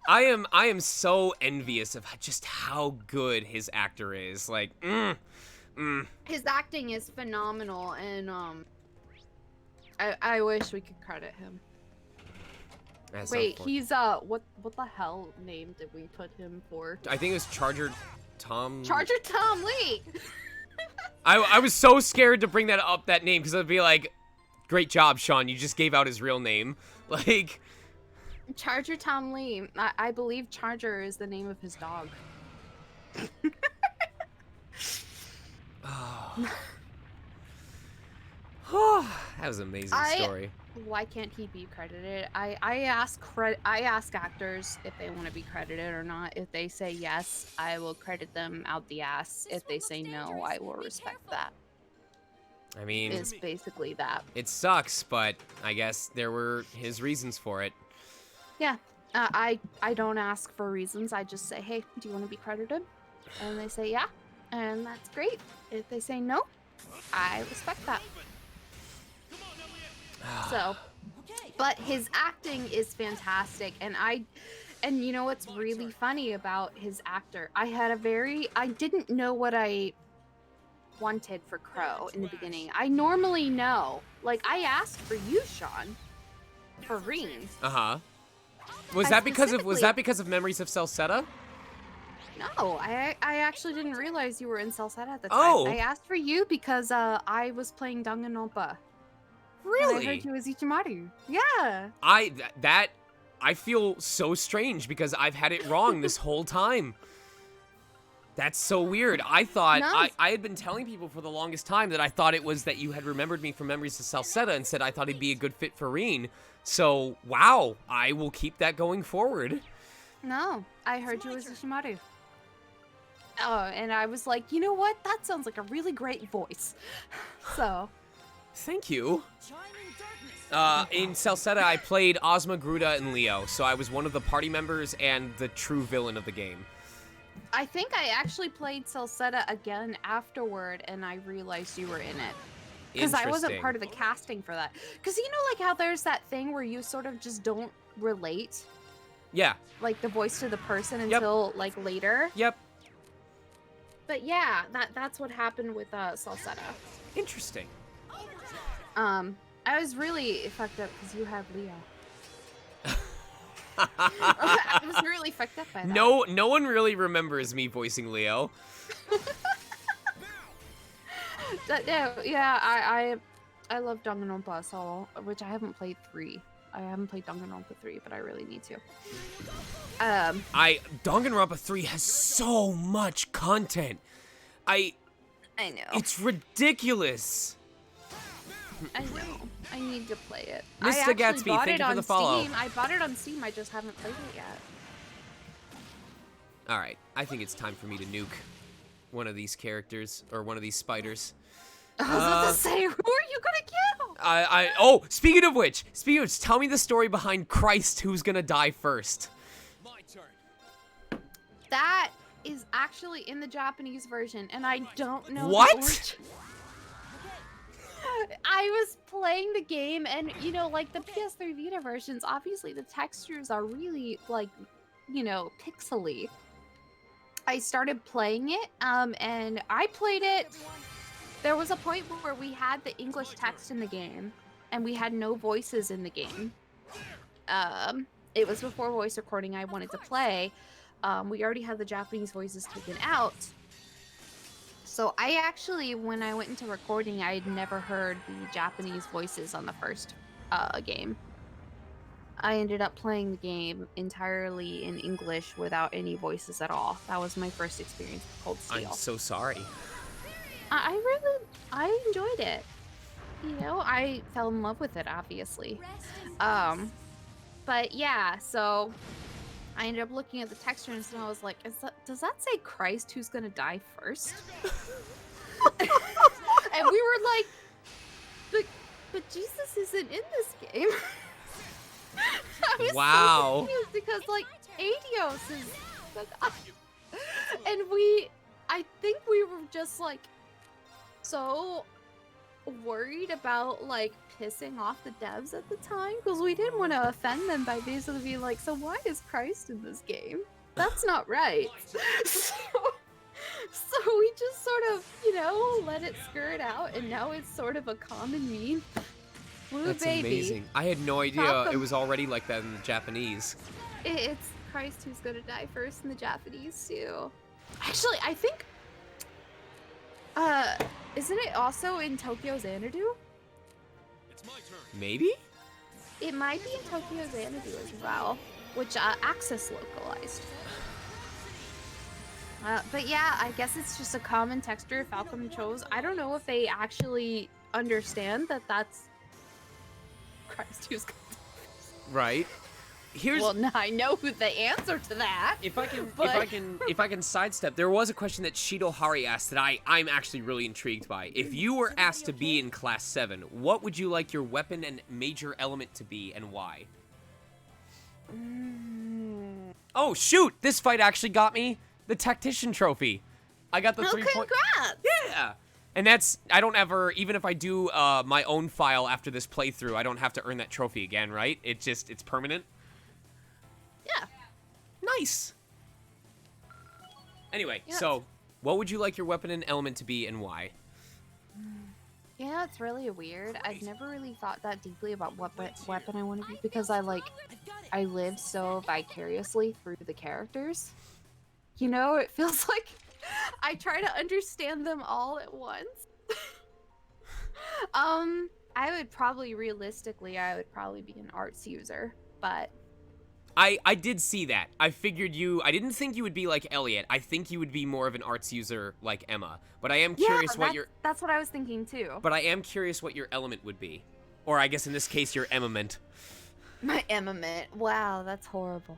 am so envious of just how good his actor is. Like, His acting is phenomenal, and I wish we could credit him. That's Wait, unfortunate. he's what the hell name did we put him for? I think it was Charger Tom Lee. I was so scared to bring that name, because I'd be like, great job, Sean, you just gave out his real name. Like, Charger Tom Lee. I believe Charger is the name of his dog. that was an amazing story. Why can't he be credited? I ask actors if they want to be credited or not. If they say yes, I will credit them out the ass. If they say no, I will respect that. I mean, It's basically that. it sucks, but I guess there were his reasons for it. Yeah. I don't ask for reasons. I just say, "Hey, do you want to be credited?" And they say yeah, and that's great. If they say no, I respect that. So, but his acting is fantastic, and you know what's really funny about his actor? I didn't know what I wanted for Crow in the beginning. I normally know. Like, I asked for you, Sean, for Reen. Was that because of Memories of Celceta? No, I actually didn't realize you were in Celceta at the time. Oh. I asked for you because I was playing Danganronpa. Really? And I heard you as Ichimaru. Yeah. I feel so strange because I've had it wrong this whole time. That's so weird. I thought No. I had been telling people for the longest time that I thought it was that you had remembered me from Memories of Celceta and said I thought he'd be a good fit for Reen. So, wow, I will keep that going forward. No, I heard you as Ishimaru. Oh, and I was like, you know what? That sounds like a really great voice. So, Thank you. In Salsetta, I played Ozma, Gruda, and Leo, so I was one of the party members and the true villain of the game. I think I actually played Salsetta again afterward, and I realized you were in it. Because I wasn't part of the casting for that. Because you know, like how there's that thing where you sort of just don't relate, Yeah. like the voice to the person until like later. Yep. But yeah, that's what happened with Salsetta. Interesting. I was really fucked up because you have Leo. I was really fucked up by that. No one really remembers me voicing Leo. No, yeah, I love Danganronpa, so which I haven't played 3. I haven't played Danganronpa 3, but I really need to. Danganronpa 3 has so much content. I know. It's ridiculous. I know. I need to play it. Mr. Gatsby, thank you for the follow. Steam. I bought it on Steam. I just haven't played it yet. All right, I think it's time for me to nuke one of these characters or one of these spiders. I was about to say, who are you gonna kill? Oh, speaking of which, tell me the story behind Christ, who's gonna die first. My turn. That is actually in the Japanese version, and I don't know what. I was playing the game, and you know, like the PS3 Vita versions, obviously the textures are really like, you know, pixely. I started playing it, and I played it. There was a point where we had the English text in the game, and we had no voices in the game. It was before voice recording I wanted to play. We already had the Japanese voices taken out. So I actually, when I went into recording, I had never heard the Japanese voices on the first game. I ended up playing the game entirely in English without any voices at all. That was my first experience with Cold Steel. I'm so sorry. I enjoyed it. You know, I fell in love with it, obviously. But yeah, so I ended up looking at the texture and I was like, does that say Christ who's gonna die first? And we were like, but Jesus isn't in this game. I was so confused because like Adios is the guy. And I think we were just like so worried about like pissing off the devs at the time because we didn't want to offend them by basically being like, so why is Christ in this game? That's not right. So we just sort of, you know, let it skirt out, and now it's sort of a common meme. Blue That's baby. amazing. I had no idea it was already like that in the Japanese. It's Christ who's gonna die first in the Japanese too. Actually, I think isn't it also in Tokyo Xanadu? It's my turn. Maybe? It might be in Tokyo Xanadu as well, which Access localized. But yeah, I guess it's just a common texture Falcom chose. I don't know if they actually understand that that's Christ who's gonna die first. Right. Well, now I know who the answer to that. If I can sidestep, there was a question that Shido Hari asked that I'm actually really intrigued by. If you were asked to be in Class 7, what would you like your weapon and major element to be, and why? Oh shoot! This fight actually got me the Tactician trophy. I got the 3 point. Congrats! Yeah. And that's, I don't ever, even if I do my own file after this playthrough, I don't have to earn that trophy again, right? It's permanent. Yeah. Nice. Anyway, so what would you like your weapon and element to be, and why? Yeah, it's really weird. I've never really thought that deeply about what weapon I want to be because I live so vicariously through the characters. You know, it feels like I try to understand them all at once. I would probably, realistically, I would probably be an arts user, but I did see that. I figured I didn't think you would be like Elliot. I think you would be more of an arts user like Emma. But I am curious that's what I was thinking too. But I am curious what your element would be. Or I guess in this case, your Emmament. My Emmament. Wow, that's horrible.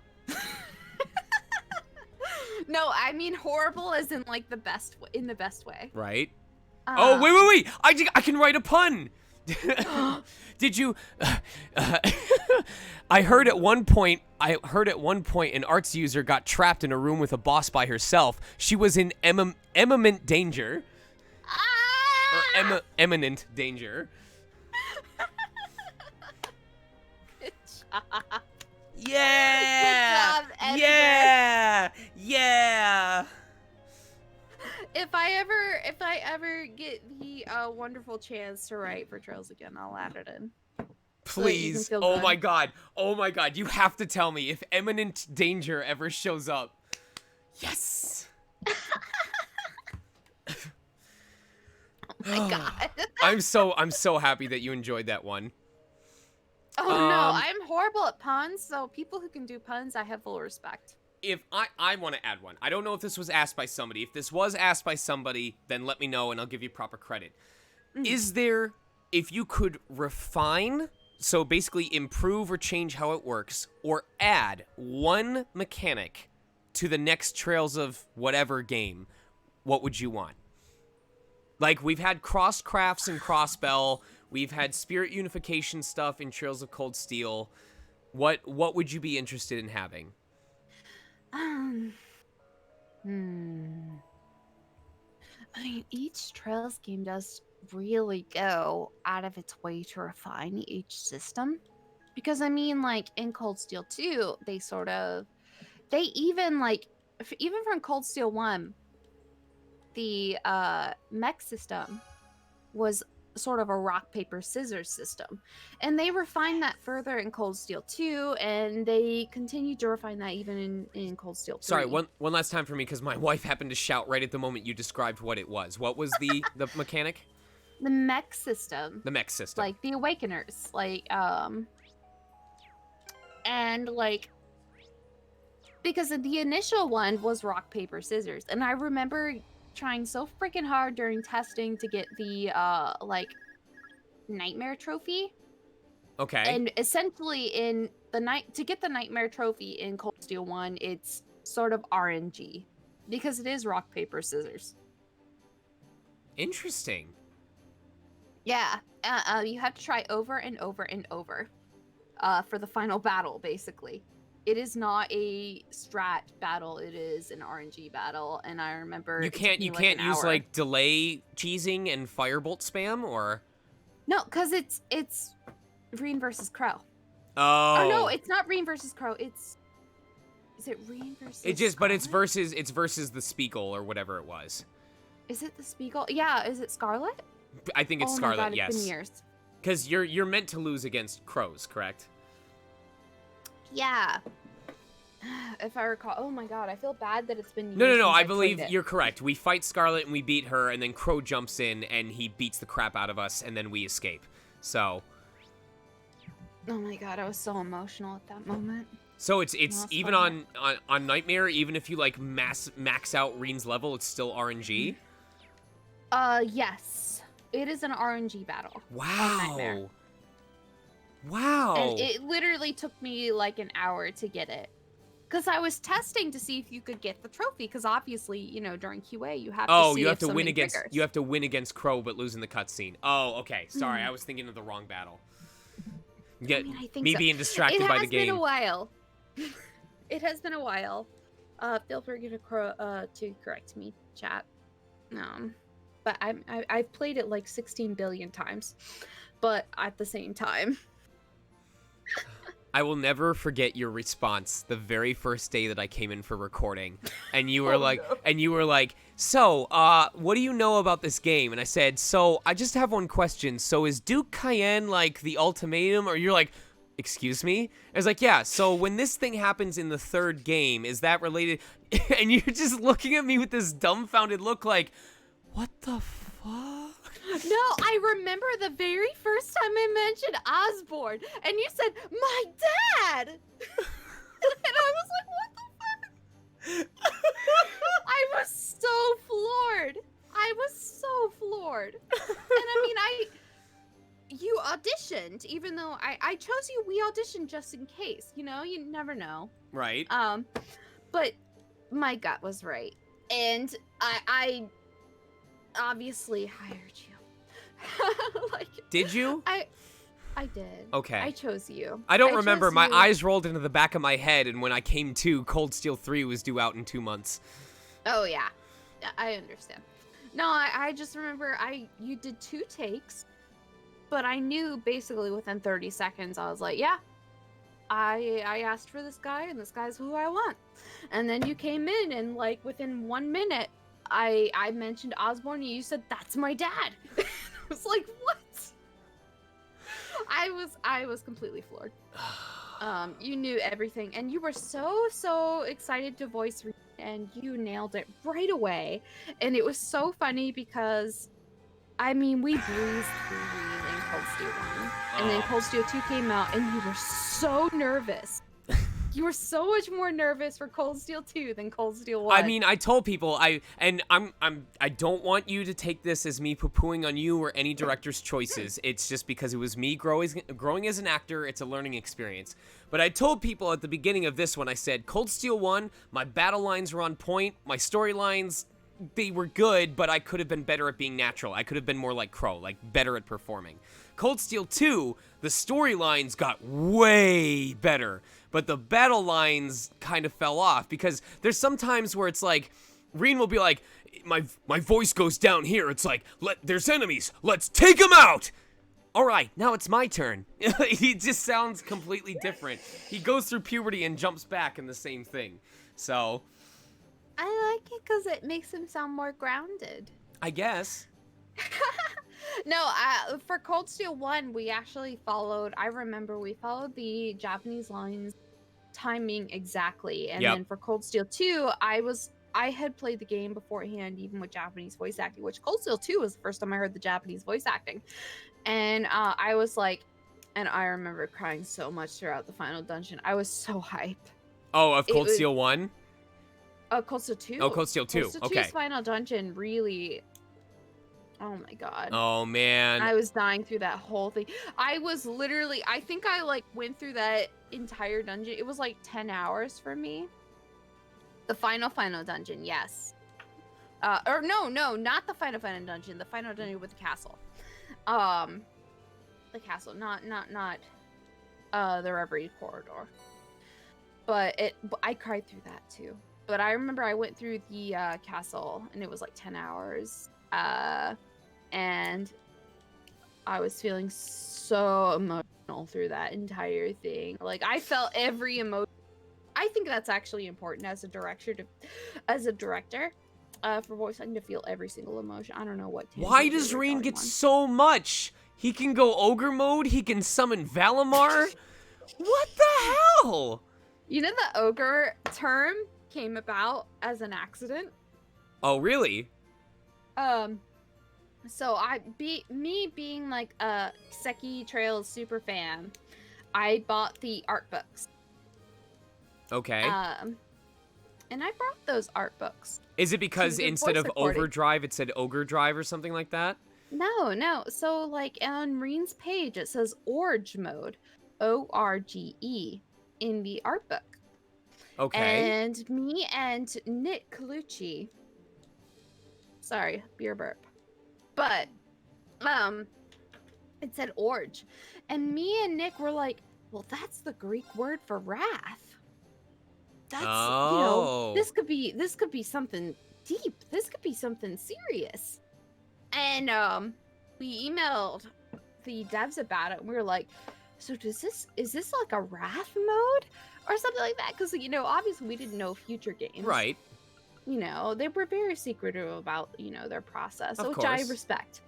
No, I mean horrible as in like the best way. Right? Oh, wait. I can write a pun. Did you? I heard at one point an arts user got trapped in a room with a boss by herself. She was in imminent danger. Or imminent danger. Good job. Yeah. Good job, editor. Yeah. Yeah. If I ever get the wonderful chance to write for Trails again, I'll add it in. Please. So Oh my god. Oh my god. You have to tell me if imminent danger ever shows up. Yes. Oh my god. I'm so happy that you enjoyed that one. Oh no, I'm horrible at puns, so people who can do puns, I have full respect. If I want to add one. I don't know if this was asked by somebody. If this was asked by somebody, then let me know and I'll give you proper credit. Is there, if you could refine, so basically improve or change how it works, or add one mechanic to the next Trails of whatever game, what would you want? Like, we've had cross crafts and crossbell, we've had spirit unification stuff in Trails of Cold Steel. What would you be interested in having? I mean, each Trails game does really go out of its way to refine each system. Because, I mean, like, in Cold Steel 2, they even, like, even from Cold Steel 1, the mech system was sort of a rock, paper, scissors system. And they refined that further in Cold Steel 2, and they continued to refine that even in Cold Steel 3. Sorry, one last time for me, because my wife happened to shout right at the moment you described what it was. What was the mechanic? The mech system. The mech system. Like, the Awakeners. Like, and, like, because the initial one was rock, paper, scissors. And I remember trying so freaking hard during testing to get the like nightmare trophy. Okay. And essentially to get the nightmare trophy in Cold Steel 1, it's sort of RNG because it is rock, paper, scissors. Interesting. Yeah. You have to try over and over and over for the final battle, basically. It is not a strat battle. It is an RNG battle, and I remember You can't use like delay cheesing and firebolt spam, or no, because it's Reen versus Crow. Oh. Or no, it's not Reen versus Crow. Is it Reen versus? but it's versus the Spiegel or whatever it was. Is it the Spiegel? Yeah, is it Scarlet? I think it's oh Scarlet. My God, yes. It's been years. Because you're meant to lose against crows, correct? Yeah. If I recall. Oh my god, I feel bad that it's been years. No. since I played believe it. you're correct. We fight Scarlet and we beat her, and then Crow jumps in and he beats the crap out of us, and then we escape. So. Oh my god, I was so emotional at that moment. So it's even on Nightmare, even if you like max out Reen's level, it's still RNG. Yes, it is an RNG battle. Wow. Nightmare. Wow. And it literally took me like an hour to get it. Because I was testing to see if you could get the trophy. Because obviously, during QA, you have to see you have to if win somebody against triggers. you have to win against Crow, but lose in the cutscene. Oh, okay. Sorry, I was thinking of the wrong battle. Yeah, I think me so. being distracted by the game. It has been a while. It has been a while. Feel free to correct me, chat. But I've played it like 16 billion times, but at the same time. I will never forget your response the very first day that I came in for recording. And you were so, what do you know about this game? And I said, so, I just have one question. So is Duke Cayenne like the ultimatum? Or you're like, excuse me? I was like, yeah, so when this thing happens in the third game, is that related? And you're just looking at me with this dumbfounded look like, what the fuck? No, I remember the very first time I mentioned Osborne, and you said, my dad! And I was like, what the fuck? I was so floored. And I mean, you auditioned, even though I chose you, we auditioned just in case, you never know. Right. But my gut was right. And I obviously hired you. Like, Did you? I did. Okay. I chose you. I don't remember. chose My you. eyes rolled into the back of my head, and when I came to, Cold Steel 3 was due out in 2 months. Oh yeah, I understand. No, I just remember you did 2 takes, but I knew basically within 30 seconds I was like, yeah, I asked for this guy, and this guy's who I want. And then you came in, and like within 1 minute, I mentioned Osborne, and you said that's my dad. I was like, what? I was completely floored. You knew everything, and you were so excited to voice Reed, and you nailed it right away. And it was so funny because, I mean, we breezed through Reed in Cold Steel 1, and then Cold Steel 2 came out, and you were so nervous. You were so much more nervous for Cold Steel 2 than Cold Steel 1. I mean, I told people I don't want you to take this as me poo-pooing on you or any director's choices. It's just because it was me growing as an actor. It's a learning experience. But I told people at the beginning of this one, I said, Cold Steel 1, my battle lines were on point, my storylines, they were good, but I could have been better at being natural. I could have been more like Crow, like better at performing. Cold Steel 2, the storylines got way better, but the battle lines kind of fell off because there's some times where it's like, Reen will be like, my voice goes down here. It's like, there's enemies. Let's take them out. All right, now it's my turn. He just sounds completely different. He goes through puberty and jumps back in the same thing. So I like it because it makes him sound more grounded. I guess. No, for Cold Steel 1, we actually followed, I remember we followed the Japanese lines timing exactly. And then for Cold Steel 2, I had played the game beforehand, even with Japanese voice acting, which Cold Steel 2 was the first time I heard the Japanese voice acting. And I was like, and I remember crying so much throughout the final dungeon. I was so hyped. Oh, of Cold Steel 1? Cold Steel 2. Oh, Cold Steel 2. Cold Steel Okay. 2's final dungeon really... Oh my god. Oh man. I was dying through that whole thing. I was literally, I think I like went through that entire dungeon. It was like 10 hours for me. The final dungeon, yes. Or no, not the final dungeon. The final dungeon with the castle. The castle, not the Reverie corridor. But I cried through that too. But I remember I went through the castle and it was like 10 hours. And I was feeling so emotional through that entire thing. Like I felt every emotion. I think that's actually important as a director for voice acting to feel every single emotion. I don't know what. Why does Reen get so much? He can go ogre mode. He can summon Valimar. What the hell? You know the ogre term came about as an accident. Oh really? So me being like a Seki Trails super fan, I bought the art books. Okay. And I brought those art books. Is it because instead of recording. Overdrive, it said Ogre Drive or something like that? No. So like on Reen's page, it says Orge mode, ORGE, in the art book. Okay. And me and Nick Colucci. Sorry, beer burp. But, it said Orge. And me and Nick were like, well, that's the Greek word for wrath. That's, you know, this could be something deep. This could be something serious. And, we emailed the devs about it, and we were like, so is this like a wrath mode? Or something like that? Because, you know, obviously we didn't know future games. Right. You know, they were very secretive about, you know, their process, Of which I course. respect.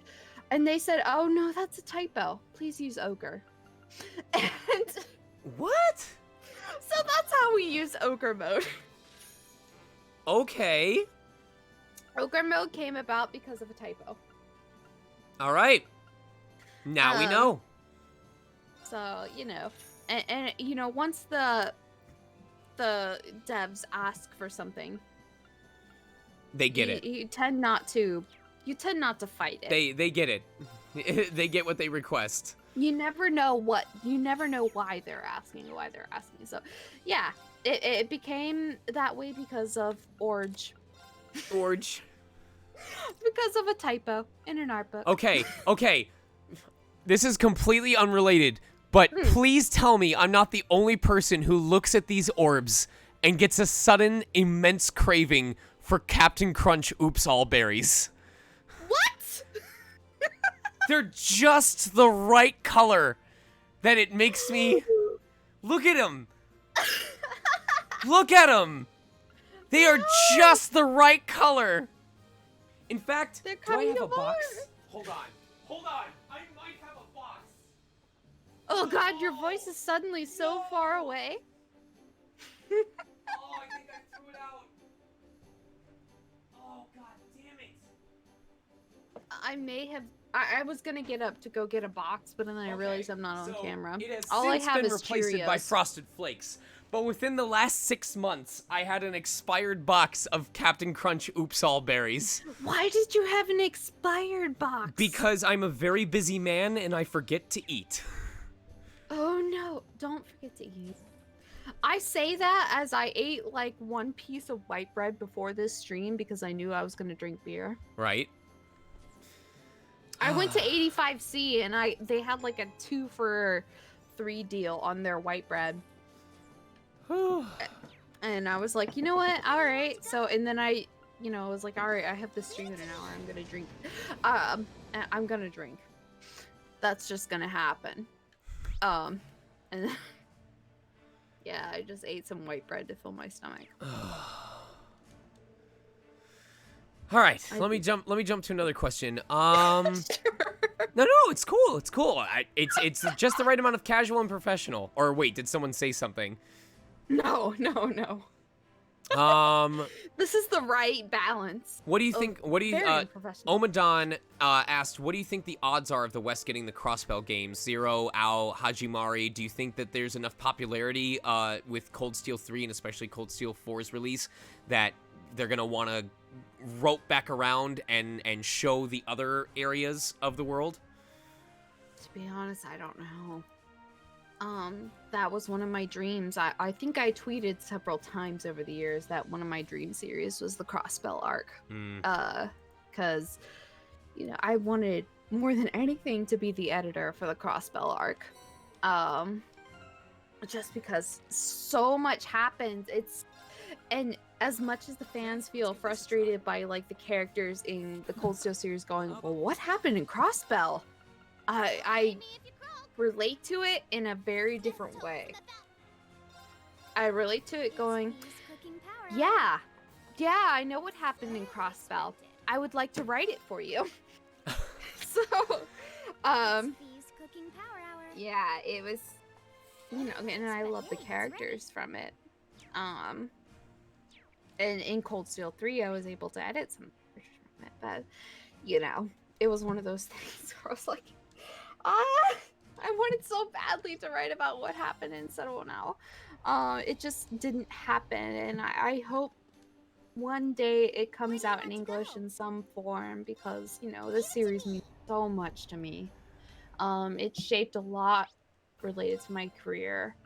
And they said, oh no, that's a typo. Please use ogre. And what? So that's how we use ogre mode. Okay. Ogre mode came about because of a typo. All right. Now we know. So, you know, and you know, once the devs ask for something, They get it. You tend not to fight it. They get it. They get what they request. You never know why they're asking. So, yeah, it became that way because of Orge. Orge. Because of a typo in an art book. Okay. This is completely unrelated, but please tell me I'm not the only person who looks at these orbs and gets a sudden, immense craving for Captain Crunch Oops All Berries. What? They're just the right color that it makes me... Look at them. Look at them. They are just the right color. In fact, do I have a box? Hold on. I might have a box. Oh God, your voice is suddenly so far away. Oh, I think I threw it out. Oh, God damn it. I may have. I was gonna get up to go get a box, but then I realized I'm not on camera. It has All I since have been is replaced Cheerios. by Frosted Flakes. But within the last 6 months, I had an expired box of Captain Crunch Oops All Berries. Why did you have an expired box? Because I'm a very busy man and I forget to eat. Oh no, don't forget to eat. I say that as I ate like one piece of white bread before this stream because I knew I was gonna drink beer. Right? I went to 85C and they had like a 2 for 3 deal on their white bread. And I was like, you know what? All right. So, and then I was like, all right, I have this stream in an hour. I'm going to drink. I'm going to drink. That's just going to happen. And yeah, I just ate some white bread to fill my stomach. All right, let me jump to another question. No, it's cool. It's just the right amount of casual and professional. Or wait, did someone say something? No. This is the right balance. What do you think? Very unprofessional. Omadon asked, what do you think the odds are of the West getting the Crossbell games? Zero, Ao, Hajimari. Do you think that there's enough popularity with Cold Steel 3 and especially Cold Steel 4's release that they're gonna want to rope back around and show the other areas of the world? To be honest, I don't know. That was one of my dreams. I think I tweeted several times over the years that one of my dream series was the Crossbell arc. Because, I wanted more than anything to be the editor for the Crossbell arc. Just because so much happens. And as much as the fans feel frustrated by like the characters in the Cold Steel series going, well, what happened in Crossbell? I relate to it in a very different way. I relate to it going, yeah, I know what happened in Crossbell. I would like to write it for you. So, yeah, it was, and I love the characters from it. And in Cold Steel 3, I was able to edit some pictures from it, but, it was one of those things where I was like, I wanted so badly to write about what happened in Settle Now. It just didn't happen, and I hope one day it comes out in English in some form because, this series means so much to me. It shaped a lot related to my career.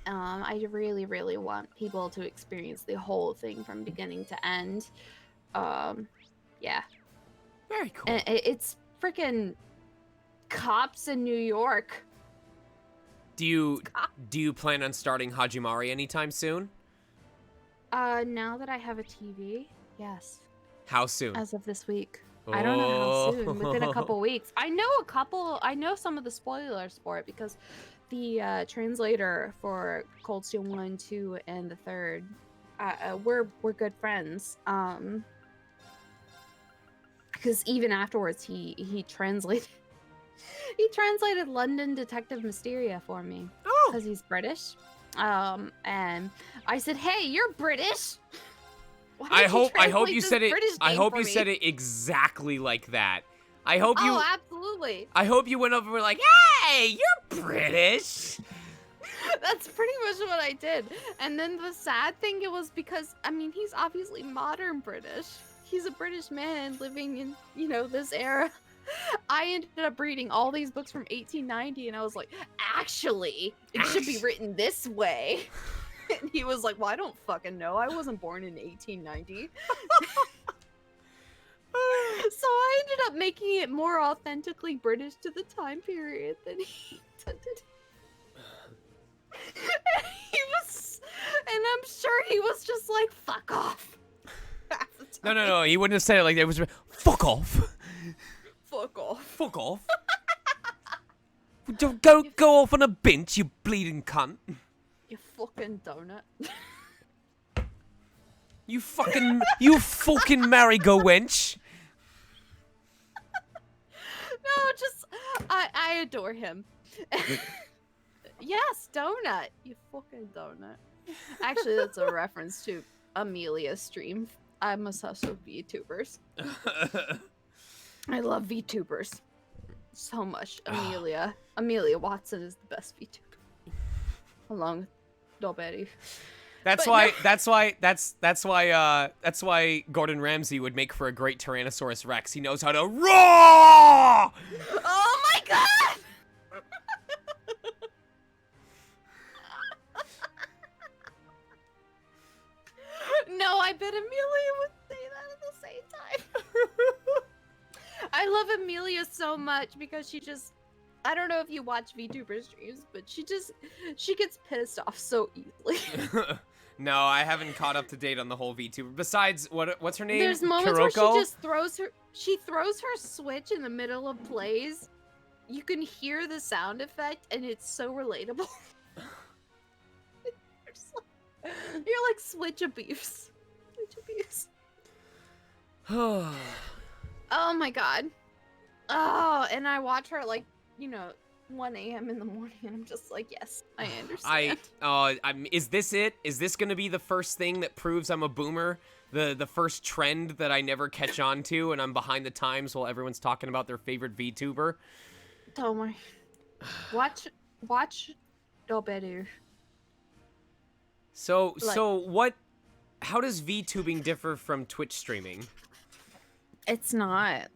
I really, really want people to experience the whole thing from beginning to end. Yeah. Very cool. And it's freaking cops in New York. Do you plan on starting Hajimari anytime soon? Now that I have a TV, yes. How soon? As of this week. I don't know how soon. Within a couple weeks. I know some of the spoilers for it because the translator for Cold Steel 1, 2, and the 3rd, we're good friends. Because even afterwards, he translated London Detective Mysteria for me. Oh, because he's British. And I said, "Hey, you're British." I hope you said it exactly like that. I hope you. Oh, absolutely. I hope you went over and were like, "Hey, you're British." That's pretty much what I did. And then the sad thing it was because he's obviously modern British. He's a British man living in, this era. I ended up reading all these books from 1890 and I was like, actually, it should be written this way. And he was like, well, I don't fucking know. I wasn't born in 1890. So I ended up making it more authentically British to the time period than he intended. And and I'm sure he was just like, fuck off. No. He wouldn't have said it like that. It was fuck off. Fuck off. Fuck off. Don't go off on a bench, you bleeding cunt. You fucking donut. You fucking merry-go wench. No, just I adore him. Yes, donut. You fucking donut. Actually, that's a reference to Amelia's stream. I'm obsessed with VTubers. I love VTubers so much. Amelia Watson is the best VTuber, along with Dolbetti. That's why Gordon Ramsay would make for a great Tyrannosaurus Rex. He knows how to roar. Oh my god! No, I bet Amelia would say that at the same time. I love Amelia so much because she just, I don't know if you watch VTuber streams, but she gets pissed off so easily. No, I haven't caught up to date on the whole VTuber. Besides, what's her name? There's moments Kuroko? where she throws her Switch in the middle of plays. You can hear the sound effect, and it's so relatable. You're like Switch abuse. Switch abuse. Oh my god. Oh, and I watch her at like, 1 a.m. in the morning, and I'm just like, yes, I understand. Is this it? Is this gonna be the first thing that proves I'm a boomer? The first trend that I never catch on to, and I'm behind the times while everyone's talking about their favorite VTuber? Don't worry. Watch Dolbetti. So how does VTubing differ from Twitch streaming? It's not.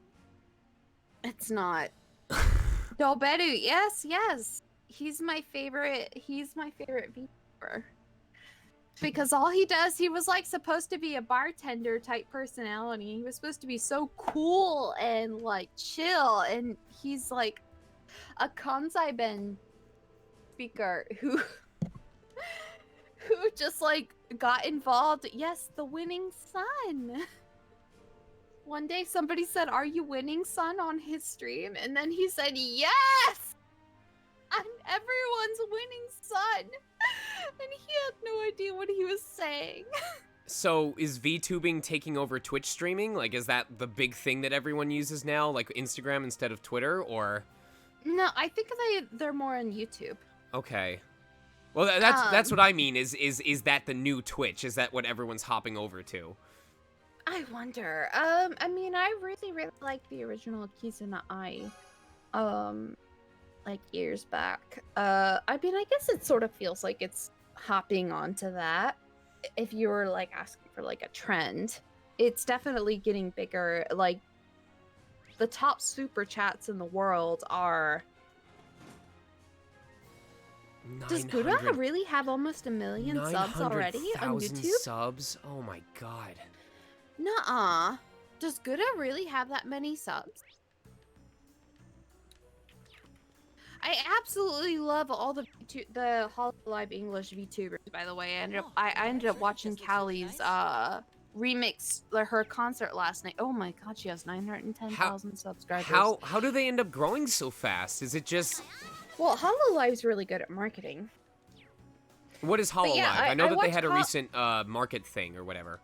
Dolbetti, yes. He's my favorite VTuber. Because all he does, he was like supposed to be a bartender type personality. He was supposed to be so cool and like chill, and he's like a Kansai Ben speaker who just like got involved. Yes, the winning son. One day somebody said, "Are you winning, son?" on his stream, and then he said, "Yes! I'm everyone's winning son." And he had no idea what he was saying. So is VTubing taking over Twitch streaming? Like, is that the big thing that everyone uses now, like Instagram instead of Twitter, or? No, I think they're more on YouTube. Okay. Well, that's what I mean. Is that the new Twitch? Is that what everyone's hopping over to? I wonder. I mean, I really like the original Kizuna Ai, like years back. I mean, I guess it sort of feels like it's hopping onto that. If you were like asking for like a trend, it's definitely getting bigger. Like the top super chats in the world are. Does Gura really have almost 1 million subs already on YouTube? Subs? Oh my god. Nuh-uh. Does Gura really have that many subs? I absolutely love all the Hololive English VTubers, by the way. I ended up watching Callie's remix, her concert last night. Oh my god, she has 910,000 subscribers. How do they end up growing so fast? Is it just... Well, Hololive's really good at marketing. What is Hololive? Yeah, I know that they had a recent market thing or whatever.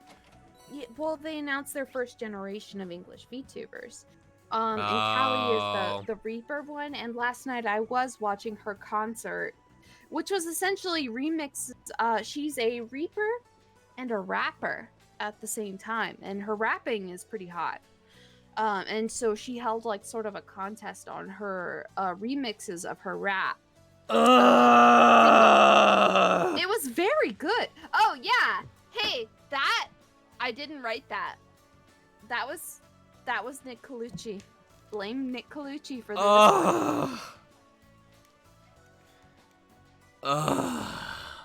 Yeah, well, they announced their first generation of English VTubers. And Callie is the Reaper one. And last night I was watching her concert, which was essentially remixes. She's a Reaper and a rapper at the same time. And her rapping is pretty hot. And so she held like sort of a contest on her remixes of her rap. It was very good. Oh, yeah. Hey, I didn't write that. That was Nick Colucci. Blame Nick Colucci for this.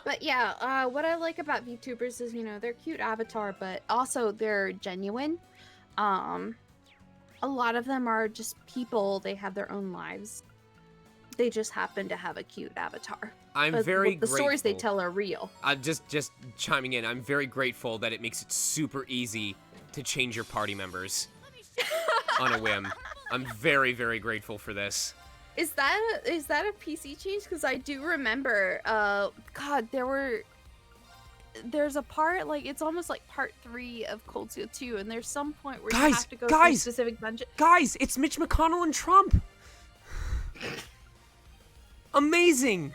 But yeah, what I like about VTubers is, they're cute avatar, but also they're genuine. A lot of them are just people. They have their own lives. They just happen to have a cute avatar. I'm But very the stories they grateful. tell are real. I'm just chiming in. I'm very grateful that it makes it super easy to change your party members on a whim. I'm very, very grateful for this. Is that a PC change? Because I do remember, God, there's a part, like, it's almost like part 3 of Cold Steel 2, and there's some point where you have to go to a specific dungeon. Guys, it's Mitch McConnell and Trump. Amazing.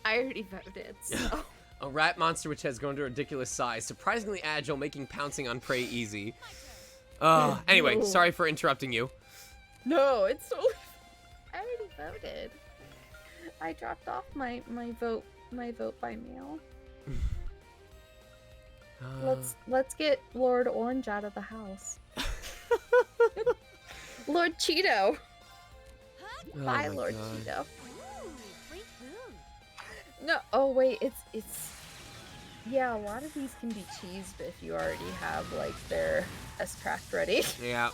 I already voted, so. A rat monster which has grown to a ridiculous size, surprisingly agile, making pouncing on prey easy. Anyway, sorry for interrupting you. No, it's totally. I already voted. I dropped off my vote by mail. Let's get Lord Orange out of the house. Lord Cheeto. Bye, Lord Cheeto. No, oh wait, it's yeah, a lot of these can be cheese, but if you already have like their S-craft ready. Yeah,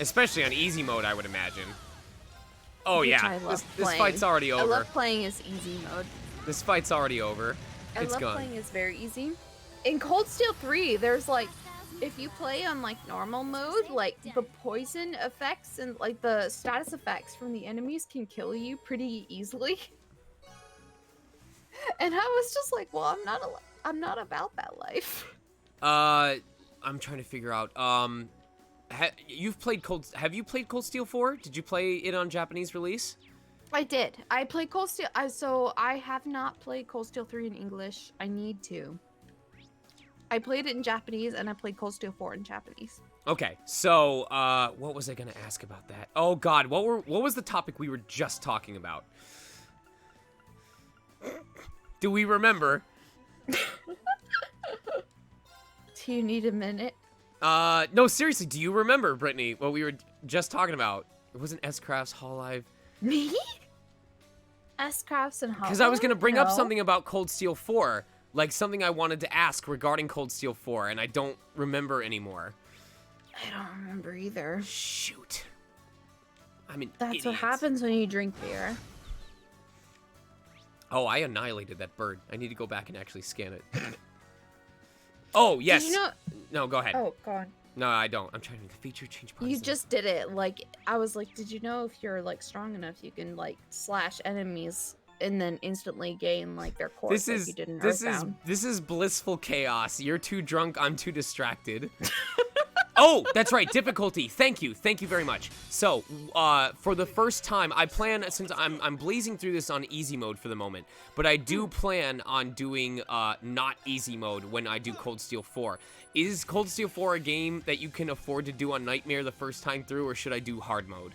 especially on easy mode, I would imagine. Oh Which yeah, I love this playing. fight's already over. I love playing as easy mode. This fight's already over. I It's love gone. playing as very easy. In Cold Steel 3, there's like, if you play on like normal mode, like the poison effects and like the status effects from the enemies can kill you pretty easily. And I was just like, well, I'm not about that life. I'm trying to figure out. Have you played Cold Steel 4? Did you play it on Japanese release? I did. I played Cold Steel. So I have not played Cold Steel 3 in English. I need to. I played it in Japanese, and I played Cold Steel 4 in Japanese. Okay, so what was I gonna ask about that? Oh God, what was the topic we were just talking about? Do we remember? Do you need a minute? No, seriously, do you remember, Brittany, what we were just talking about? It wasn't S-Crafts, Hololive. Me? S-Crafts and Hollow? Because I was gonna bring up No. something about Cold Steel 4, like something I wanted to ask regarding Cold Steel 4, and I don't remember anymore. I don't remember either. Shoot. I'm an That's idiot. what happens when you drink beer. Oh, I annihilated that bird. I need to go back and actually scan it. Oh, yes. Did you know? No, go ahead. Oh, go on. No, I don't. I'm trying to feature change poison. You just did it. Like, I was like, did you know if you're like strong enough, you can like slash enemies and then instantly gain like their corpse This is like you did in this Earthbound? is this is blissful chaos. You're too drunk. I'm too distracted. Oh, that's right. Difficulty. Thank you very much. So, for the first time, I plan, since I'm blazing through this on easy mode for the moment, but I do plan on doing not easy mode when I do Cold Steel 4. Is Cold Steel 4 a game that you can afford to do on Nightmare the first time through, or should I do hard mode?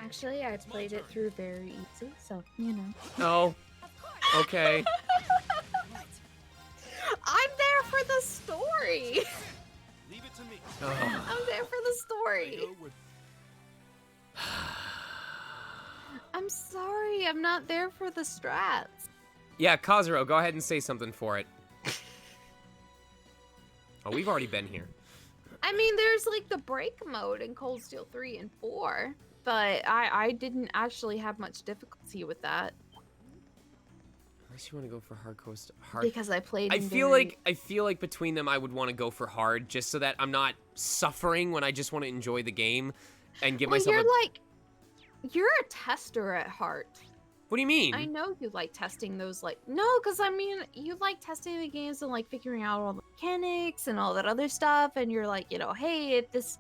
Actually, I played it through very easy, so you know. Oh, okay. I'm there for the story. Leave it to me. Oh. I'm there for the story. I'm sorry, I'm not there for the strats. Yeah, Kazuro, go ahead and say something for it. Oh, we've already been here. I mean, there's like the break mode in Cold Steel 3 and 4, but I didn't actually have much difficulty with that. Unless you want to go for hard. Because I played I in feel very- like between them I would want to go for hard, just so that I'm not suffering when I just want to enjoy the game and give Well, myself you're a tester at heart. What do you mean? I know you like testing those, like, no, because I mean, you like testing the games and like figuring out all the mechanics and all that other stuff, and you're like, you know, hey, if this,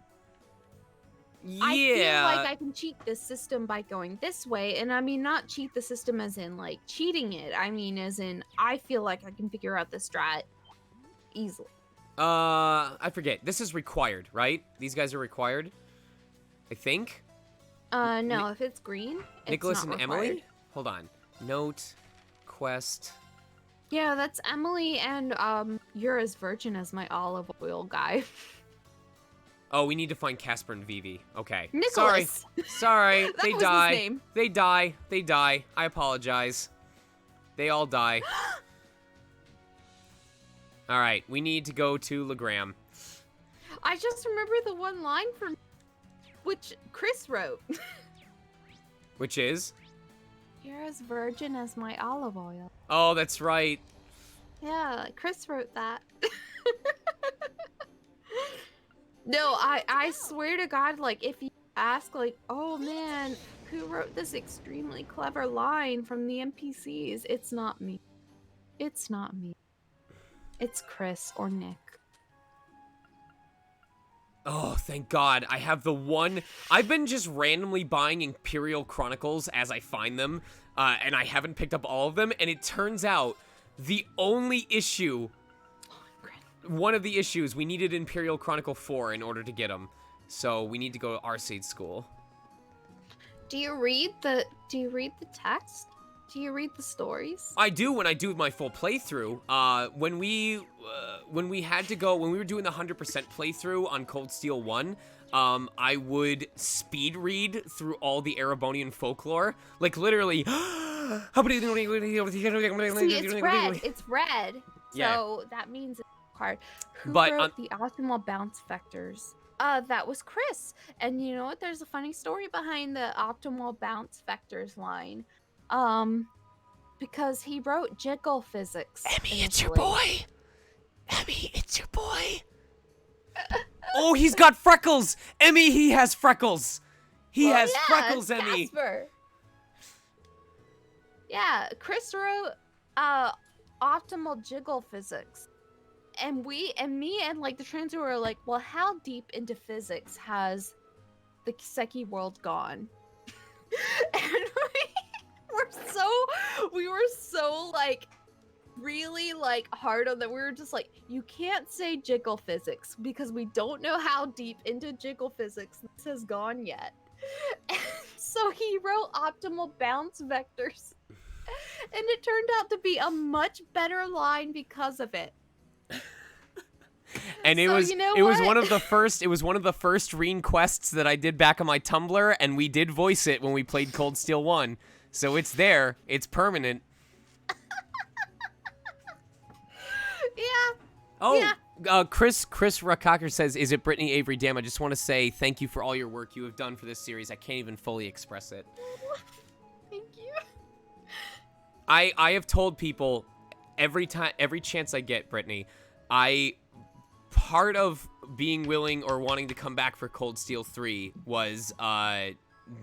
I feel like I can cheat this system by going this way, and I mean, not cheat the system as in like cheating it. I mean, as in, I feel like I can figure out the strat easily. I forget. This is required, right? These guys are required, I think. No, if it's green, it's Nicholas not and required. Emily. Hold on. Note, quest. Yeah, that's Emily, and you're as virgin as my olive oil guy. Oh, we need to find Casper and Vivi. Okay. Nicholas. Sorry. That They was his die. name. They die. They die. I apologize. They all die. All right, we need to go to Legram. I just remember the one line from which Chris wrote. Which is? You're as virgin as my olive oil. Oh, that's right. Yeah, Chris wrote that. No, I swear to God, like, if you ask, like, oh man, who wrote this extremely clever line from the NPCs? It's not me. It's not me. It's Chris or Nick. Oh, thank God. I have the one... I've been just randomly buying Imperial Chronicles as I find them, and I haven't picked up all of them, and it turns out the only issue... One of the issues, we needed Imperial Chronicle 4 in order to get them. So we need to go to Arcade School. Do you read the text? Do you read the stories? I do when I do my full playthrough. When we were doing the 100% playthrough on Cold Steel 1, I would speed read through all the Erebonian folklore. Like literally See, it's red. It's red. Yeah. So that means it's hard. Who But wrote the optimal bounce vectors? That was Chris. And you know what? There's a funny story behind the optimal bounce vectors line. Because he wrote jiggle physics. Emmy, it's your boy. Emmy, it's your boy. Oh, he's got freckles. Emmy, he has freckles. He has freckles, Emmy. Casper. Yeah, Chris wrote optimal jiggle physics. And me and like the translator were like, well, how deep into physics has the Kiseki world gone? And we were so like really like hard on that. We were just like, you can't say jiggle physics because we don't know how deep into jiggle physics this has gone yet. And so he wrote optimal bounce vectors. And it turned out to be a much better line because of it. And it So, was you know it was what? one of the first Reen quests that I did back on my Tumblr, and we did voice it when we played Cold Steel 1. So it's there. It's permanent. Yeah. Oh, Yeah. Chris Rakaker says, is it Brittany Avery? Damn, I just want to say thank you for all your work you have done for this series. I can't even fully express it. Thank you. I have told people every chance I get, Brittany, part of being willing or wanting to come back for Cold Steel 3 was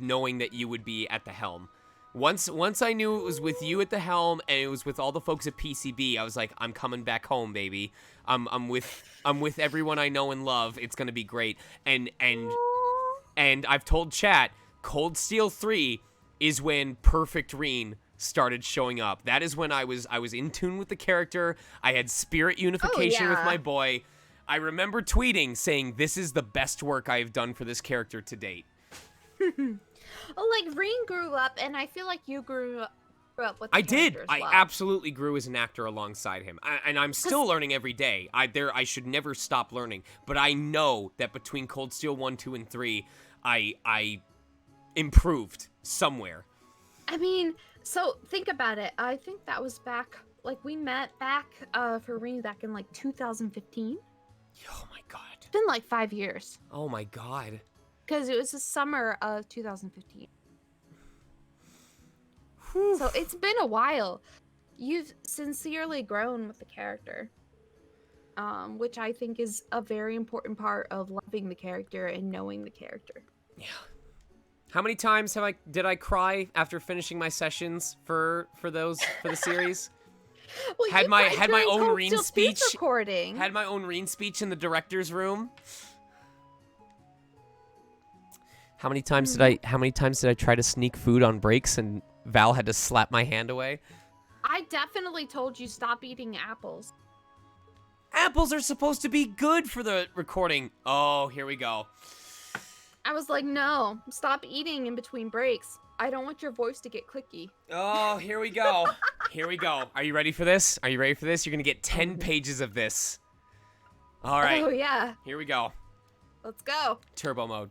knowing that you would be at the helm. Once I knew it was with you at the helm and it was with all the folks at PCB, I was like, I'm coming back home, baby. I'm with everyone I know and love. It's gonna be great. And I've told chat, Cold Steel 3 is when Perfect Reen started showing up. That is when I was in tune with the character. I had spirit unification with my boy. I remember tweeting saying, this is the best work I've done for this character to date. Well, like Reen grew up, and I feel like you grew up with. The I did. character as I well. absolutely grew as an actor alongside him, and I'm still learning every day. I should never stop learning. But I know that between Cold Steel 1, 2, and 3, I improved somewhere. I mean, so think about it. I think that was back, like we met back for Reen back in like 2015. Oh my God. It's been like 5 years. Oh my God. Because it was the summer of 2015. So it's been a while. You've sincerely grown with the character. Which I think is a very important part of loving the character and knowing the character. Yeah. How many times did I cry after finishing my sessions for the series? Well, had you my cried during own Cold Reen Steel 2's speech. recording. Had my own Reen speech in the director's room. How many times did I try to sneak food on breaks and Val had to slap my hand away? I definitely told you stop eating apples. Apples are supposed to be good for the recording. Oh, here we go. I was like, no, stop eating in between breaks. I don't want your voice to get clicky. Oh, here we go. Here we go. Are you ready for this? Are you ready for this? You're going to get 10 pages of this. All right. Oh, yeah. Here we go. Let's go. Turbo mode.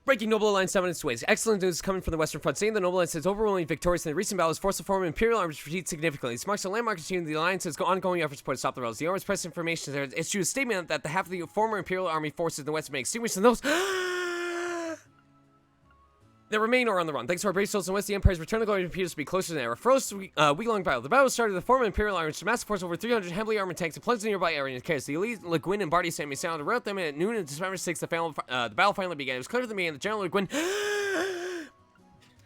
Breaking Noble Alliance down in its ways. Excellent news coming from the Western Front, saying the Noble Alliance is overwhelmingly victorious in the recent battles, forced to form Imperial armies retreat significantly. This marks a landmark achievement of the Alliance's ongoing efforts to stop the rebels. The Army's press information there issued a statement that the half of the former Imperial Army forces in the West have been extinguished, and those that remain or on the run. Thanks to our brave souls in the West, the Empire's return to glory appears to be closer than ever. First week-long battle. The battle started with the former Imperial Army, which massive force over 300 heavily armored tanks and plunged the nearby area in chaos. The elite Le Guin and Barty Sammy sounded around them, and at noon on December 6th, the battle finally began. It was clear to me and the General Le Guin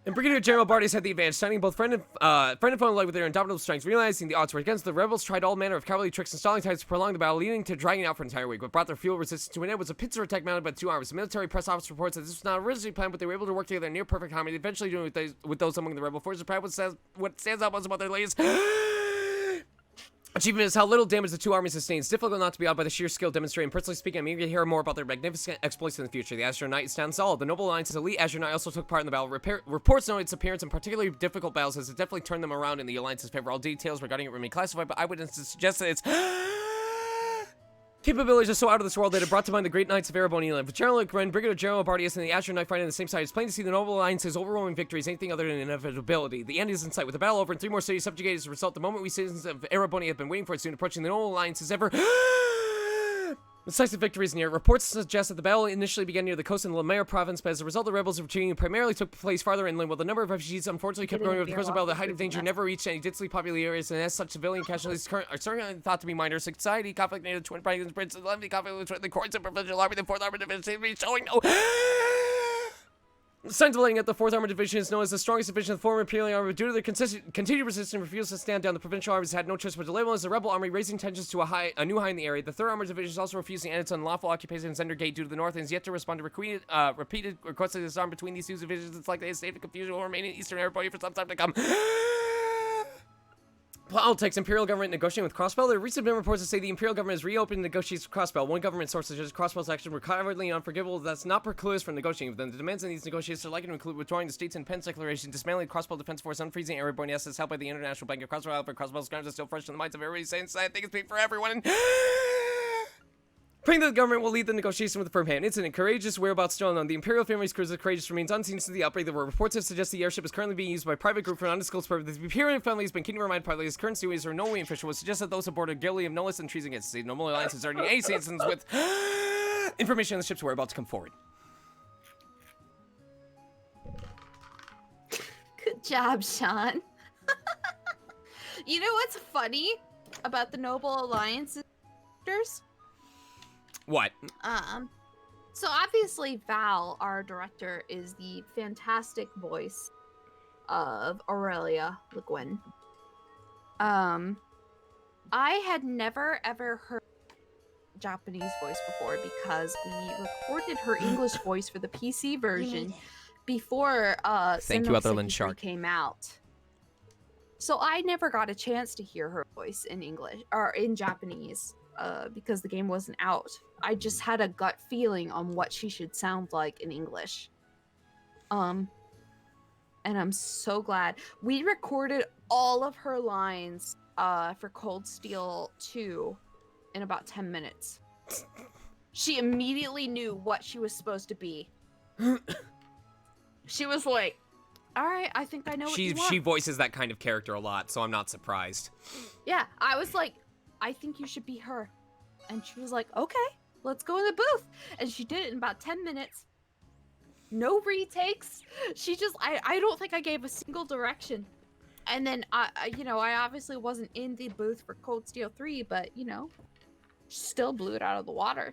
and Brigadier General Barty had the advantage, standing both friend and foe alike with their indomitable strength. Realizing the odds were against the rebels, tried all manner of cavalry tricks and stalling tactics to prolong the battle, leading to dragging out for an entire week. What brought their fuel resistance to an end was a pincer attack mounted by 2 armies. The military press office reports that this was not originally planned, but they were able to work together in near perfect harmony, eventually doing with those among the rebel forces. Perhaps what stands out most about their latest achievement is how little damage the 2 armies sustained. It's difficult not to be awed by the sheer skill demonstrated. And personally speaking, I'm eager to hear more about their magnificent exploits in the future. The Azure Knight stands solid. The Noble Alliance's elite Azure Knight also took part in the battle. Reports note its appearance in particularly difficult battles has definitely turned them around in the Alliance's favor. All details regarding it remain classified, but eyewitnesses suggest that its capabilities are so out of this world that it brought to mind the great knights of Erebonian. With General Gren, Brigadier General Bardius, and the Azure Knight fighting on the same side, it's plain to see the Noble Alliance's overwhelming victory is anything other than inevitability. The end is in sight. With the battle over and 3 more cities subjugated as a result, the moment we citizens of Erebonia have been waiting for, it soon approaching. The Noble Alliance is ever decisive victory is near. Reports suggest that the battle initially began near the coast in the Lemare province, but as a result, the rebels retreating primarily took place farther inland, while the number of refugees unfortunately kept growing. With the coastal battle, the height of danger never reached any densely populated areas, and as such, civilian casualties are certainly thought to be minor. Society conflict near the Twin Dragons Bridge, the lengthy conflict between the courts and provincial army, the 4th Armored Division seem to be showing no signs of letting up. The 4th Armored Division is known as the strongest division of the former Imperial Army, but due to their continued resistance and refusal to stand down, the provincial armies had no choice but to label as the rebel army, raising tensions to a new high in the area. The 3rd Armored Division is also refusing to end its unlawful occupation of Zender Gate due to the North and is yet to respond to repeated requests to disarm between these 2 divisions. It's likely a state of confusion will remain in Eastern Erebor for some time to come. Politics. Imperial government negotiating with Crossbell. There have recently been reports that say the Imperial government has reopened negotiations with Crossbell. One government source suggests Crossbell's actions were cowardly and unforgivable. That's not preclude us from negotiating with them. The demands in these negotiations are likely to include withdrawing the state's independence declaration, dismantling Crossbell Defense Force, unfreezing Erebor assets held by the International Bank of Crossbell. However, Crossbell's crimes are still fresh in the minds of everybody saying, I think it's speak for everyone. And praying that the government will lead the negotiation with a firm hand. Incident. Courageous whereabouts still unknown. The Imperial family's cruiser Courageous remains unseen since the outbreak. There were reports that suggest the airship is currently being used by a private group for an undisclosed purpose. The Imperial family has been keen to remind partly its current series are no way official. Would suggest that those aboard are guilty of no less than treason against the state. Noble Alliance is already any citizens with information on the ship's whereabouts to come forward. Good job, Sean. You know what's funny about the Noble Alliance? What? So obviously Val, our director, is the fantastic voice of Aurelia Le Guin. I had never ever heard Japanese voice before because we recorded her English voice for the PC version before Thank you, Otherland Shark came out. So I never got a chance to hear her voice in English or in Japanese. Because the game wasn't out. I just had a gut feeling on what she should sound like in English. And I'm so glad. We recorded all of her lines for Cold Steel 2 in about 10 minutes. She immediately knew what she was supposed to be. She was like, all right, I think I know what you want. She voices that kind of character a lot, so I'm not surprised. Yeah, I was like, I think you should be her. And she was like, okay, let's go in the booth. And she did it in about 10 minutes. No retakes. She just, I don't think I gave a single direction. And then, I obviously wasn't in the booth for Cold Steel 3, but, still blew it out of the water.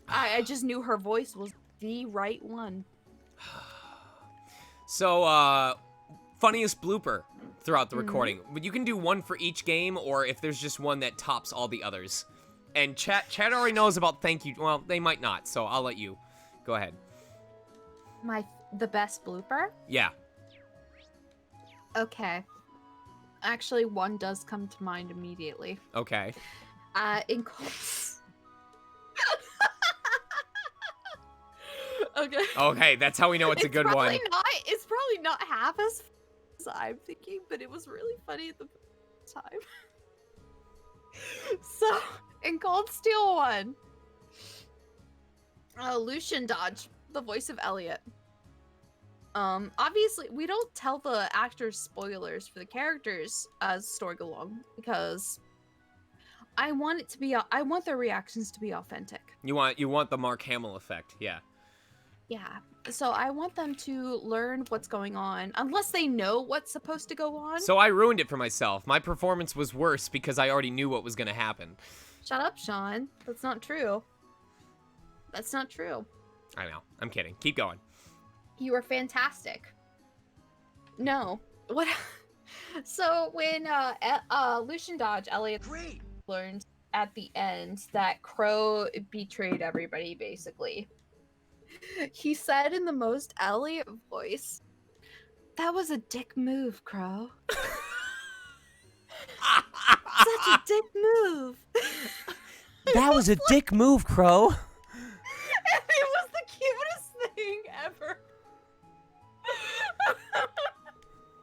I just knew her voice was the right one. So, funniest blooper throughout the recording. But you can do one for each game, or if there's just one that tops all the others. And chat already knows about thank you. Well, they might not, so I'll let you go ahead. The best blooper? Yeah. Okay. Actually, one does come to mind immediately. Okay. In Okay. Okay, that's how we know it's a good one. It's probably not half as I'm thinking, but it was really funny at the time. So, in Cold Steel 1, Lucian dodge the voice of Elliot. Obviously, we don't tell the actors spoilers for the characters as the story go along because I want their reactions to be authentic. You want the Mark Hamill effect, yeah. Yeah. So I want them to learn what's going on, unless they know what's supposed to go on. So I ruined it for myself. My performance was worse because I already knew what was gonna happen. Shut up, Sean. That's not true. That's not true. I know. I'm kidding. Keep going. You were fantastic. No. What? So when Lucian Dodge, Elliot learned at the end that Crow betrayed everybody, basically. He said in the most Elliot voice, "That was a dick move, Crow." Such a dick move. That was a dick move, Crow. And it was the cutest thing ever.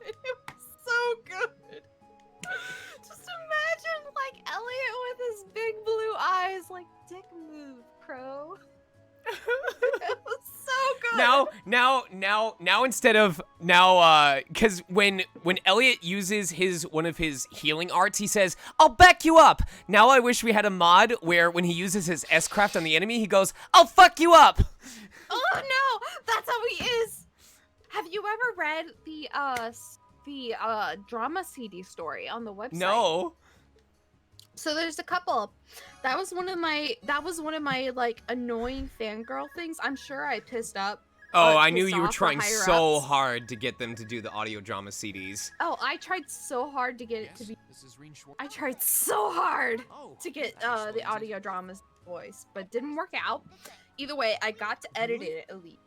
It was so good. Just imagine, like, Elliot with his big blue eyes, like, dick move, Crow. It was so good. Now instead of because when Elliot uses one of his healing arts, he says, "I'll back you up." Now I wish we had a mod where when he uses his S-craft on the enemy, he goes, "I'll fuck you up." Oh no, that's how he is. Have you ever read the drama CD story on the website? No. So there's a couple. That was one of my like annoying fangirl things. I'm sure I pissed up. Oh, I knew you were off the trying higher so ups. hard to get them to do the audio drama CDs. Oh, I tried so hard to get it to be. I tried so hard to get the audio drama's voice, but didn't work out. Either way, I got to edit it at least.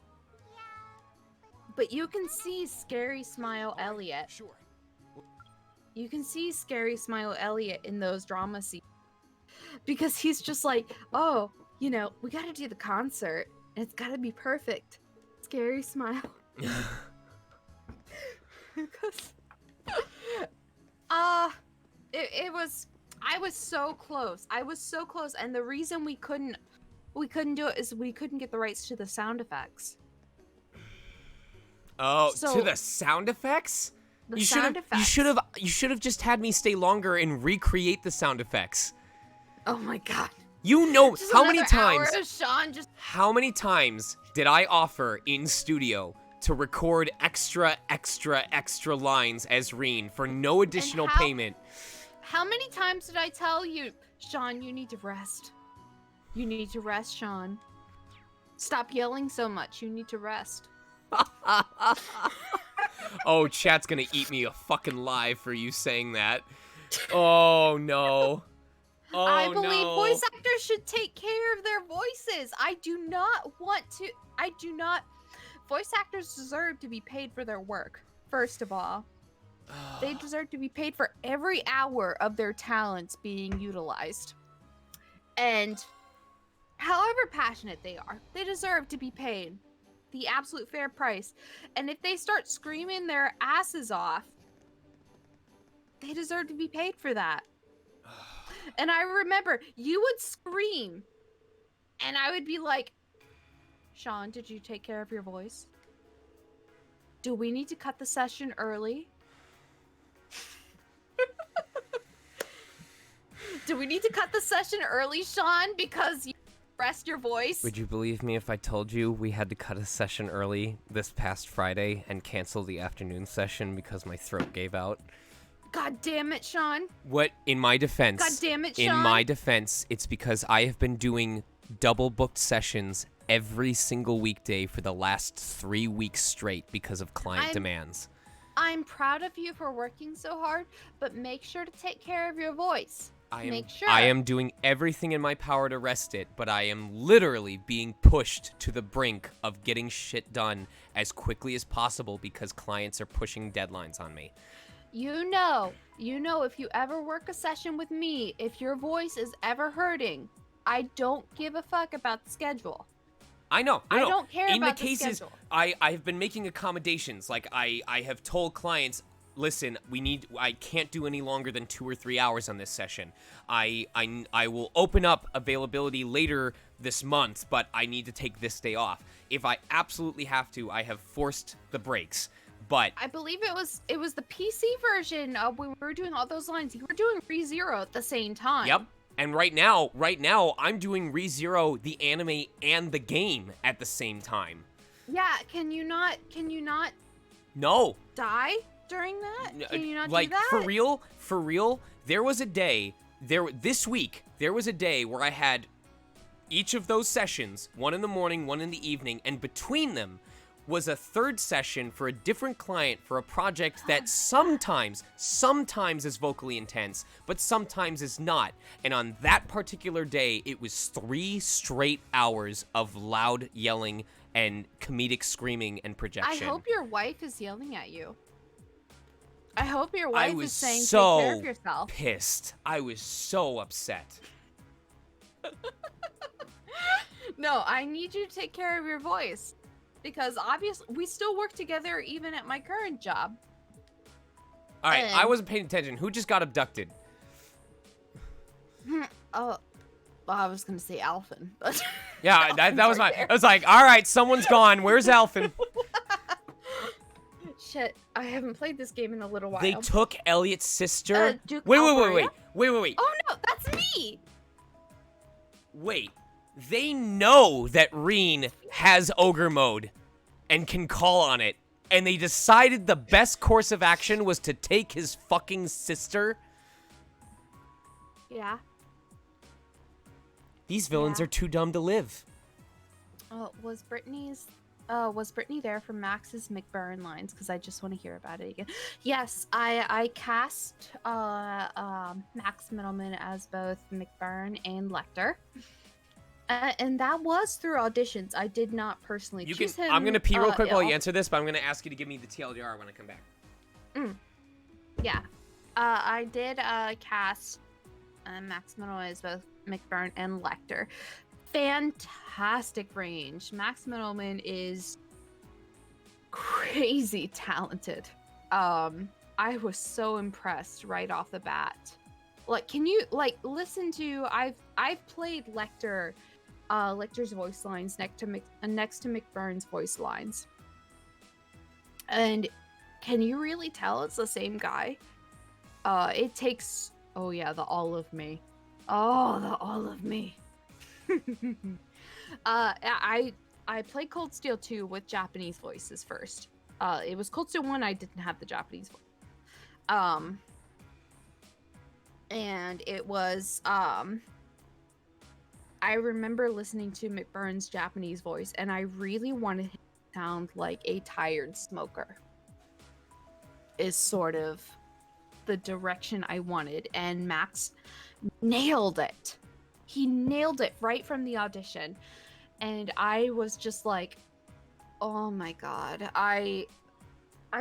But you can see Scary Smile Elliot. Sure. You can see Scary Smile Elliot in those drama scenes. Because he's just like, oh, you know, we gotta do the concert. And it's gotta be perfect. Scary Smile. Because, I was so close. I was so close. And the reason we couldn't do it is we couldn't get the rights to the sound effects. Oh, So- to the sound effects? The You sound effects. should have just had me stay longer and recreate the sound effects. Oh my god. You know Just how many another hour times? of Sean just How many times did I offer in studio to record extra lines as Reen for no additional how- payment? How many times did I tell you, Sean, you need to rest? You need to rest, Sean. Stop yelling so much. You need to rest. Oh, chat's gonna eat me a fucking live for you saying that. Oh no. Oh I believe no. voice actors should take care of their voices. Voice actors deserve to be paid for their work, first of all. They deserve to be paid for every hour of their talents being utilized. And however passionate they are, they deserve to be paid the absolute fair price. And if they start screaming their asses off, they deserve to be paid for that. And I remember you would scream, and I would be like, Sean, did you take care of your voice? Do we need to cut the session early? Do we need to cut the session early, Sean, because you rest your voice? Would you believe me if I told you we had to cut a session early this past Friday and cancel the afternoon session because my throat gave out? God damn it, Sean. What, in my defense, God damn it, in Sean. my defense, it's because I have been doing double booked sessions every single weekday for the last 3 weeks straight because of client demands. I'm proud of you for working so hard, but make sure to take care of your voice. Make sure. I am doing everything in my power to rest it, but I am literally being pushed to the brink of getting shit done as quickly as possible because clients are pushing deadlines on me. You know, if you ever work a session with me, if your voice is ever hurting, I don't give a fuck about the schedule. I know. I don't care in about the the cases, schedule. I have been making accommodations. Like I have told clients, listen, I can't do any longer than 2 or 3 hours on this session. I will open up availability later this month, but I need to take this day off. If I absolutely have to, I have forced the breaks. But I believe it was the PC version when we were doing all those lines. You were doing ReZero at the same time. Yep. And right now, I'm doing ReZero, the anime, and the game at the same time. Yeah, can you not No. die during that? Can you not like, do that? For real, there was a day, this week, there was a day where I had each of those sessions, one in the morning, one in the evening, and between them was a third session for a different client for a project that sometimes is vocally intense, but sometimes is not. And on that particular day, it was 3 straight hours of loud yelling and comedic screaming and projection. I hope your wife is yelling at you. I hope your wife is saying, take care of yourself. Pissed. I was so upset. No, I need you to take care of your voice. Because obviously, we still work together even at my current job. All right, I wasn't paying attention. Who just got abducted? Oh, well, I was going to say Alphen, but... Yeah, that was my... I was like, all right, someone's gone. Where's Alphen? Shit, I haven't played this game in a little while. They took Elliot's sister. Duke Wait. Alvaria? Wait. Oh, no, that's me! Wait. They know that Reen has ogre mode and can call on it, and they decided the best course of action was to take his fucking sister? Yeah. These villains are too dumb to live. Oh, was Brittany there for Max's McBurn lines? Because I just want to hear about it again. Yes, I cast Max Middleman as both McBurn and Lecter. And that was through auditions. I did not personally choose him. I'm going to pee real quick while you answer this, but I'm going to ask you to give me the TLDR when I come back. Yeah. I did cast Max Middleman as both McBurn and Lecter. Fantastic range. Max Middleman is crazy talented. I was so impressed right off the bat. Like, can you listen to? I've played Lecter's voice lines next to McBurn's voice lines, and can you really tell it's the same guy? It takes the all of me. Oh, the all of me. I played Cold Steel 2 with Japanese voices first. It was Cold Steel 1. I didn't have the Japanese voice. And it was I remember listening to McBurn's Japanese voice, and I really wanted him to sound like a tired smoker. Is sort of the direction I wanted, and Max nailed it. He nailed it right from the audition, and I was just like, oh my god, I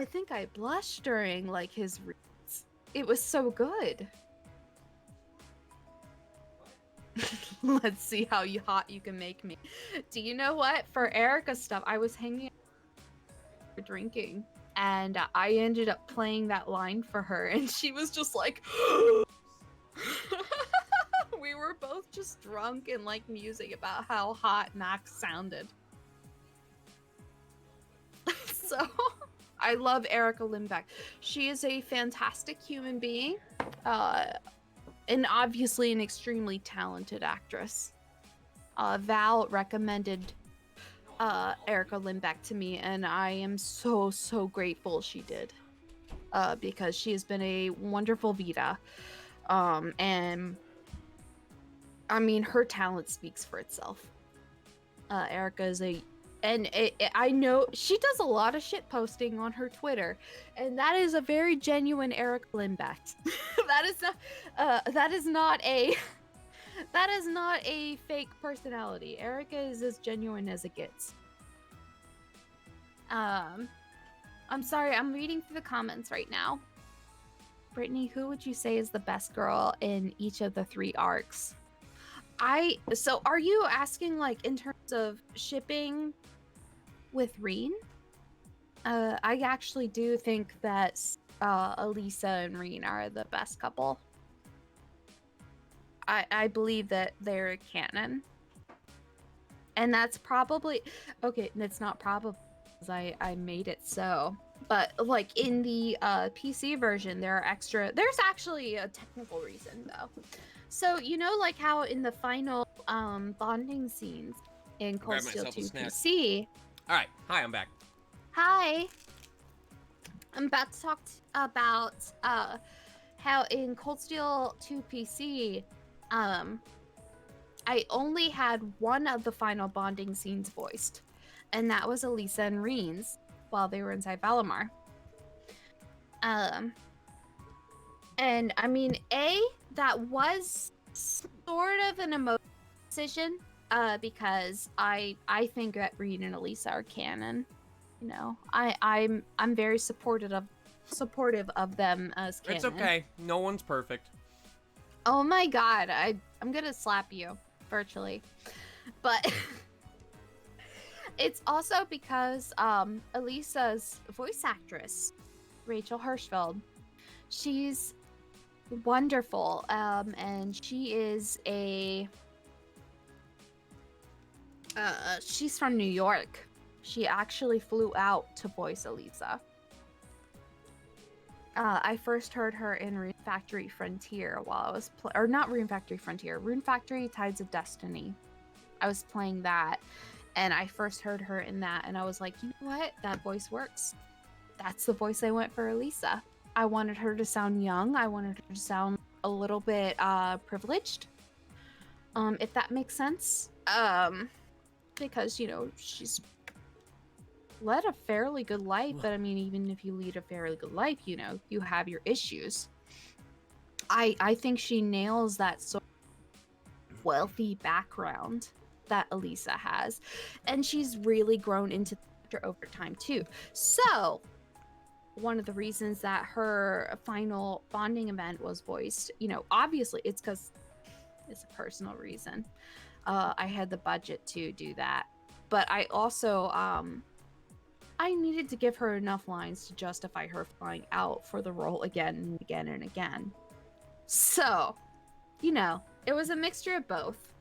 think I blushed during like his reads. It was so good. Let's see how hot you can make me. Do you know what? For Erica's stuff, I was hanging out for drinking, and I ended up playing that line for her, and she was just like, we were both just drunk and like musing about how hot Max sounded. So, I love Erica Lindbeck. She is a fantastic human being. And obviously an extremely talented actress. Val recommended Erica Lindbeck to me, and I am so grateful she did. Because she has been a wonderful Vita. And I mean, her talent speaks for itself. Erica is I know she does a lot of shit posting on her Twitter, and that is a very genuine Erica Lindbeck. that is not a fake personality. Erica is as genuine as it gets. I'm sorry, I'm reading through the comments right now. Brittany, who would you say is the best girl in each of the 3 arcs? So are you asking like in terms of shipping with Reen? I actually do think that Elisa and Reen are the best couple. I believe that they're canon. And that's probably... Okay, that's not probably because I made it so. But, like, in the PC version, there are extra... There's actually a technical reason, though. So, you know, like how in the final bonding scenes in Cold Steel 2 PC... Alright, hi, I'm back. Hi! I'm about to talk about how in Cold Steel 2 PC, I only had one of the final bonding scenes voiced, and that was Elisa and Reen's while they were inside Valimar. And I mean, that was sort of an emotional decision, because I think that Reen and Elisa are canon. You know, I'm very supportive of them as canon. It's okay. No one's perfect. Oh my god, I'm gonna slap you virtually. But it's also because Elisa's voice actress, Rachel Hirschfeld, she's wonderful, and she is she's from New York. She actually flew out to voice Elisa. I first heard her in Rune Factory Frontier while I was or not Rune Factory Frontier, Rune Factory Tides of Destiny. I was playing that, and I first heard her in that, and I was like, you know what? That voice works. That's the voice I went for Elisa. I wanted her to sound young. I wanted her to sound a little bit privileged, if that makes sense. Because, you know, she's led a fairly good life, but I mean, even if you lead a fairly good life, you know, you have your issues. I think she nails that sort of wealthy background that Elisa has, and she's really grown into the character over time too. So one of the reasons that her final bonding event was voiced, you know, obviously it's because it's a personal reason. I had the budget to do that, but I also I needed to give her enough lines to justify her flying out for the role again and again and again. So, you know, it was a mixture of both.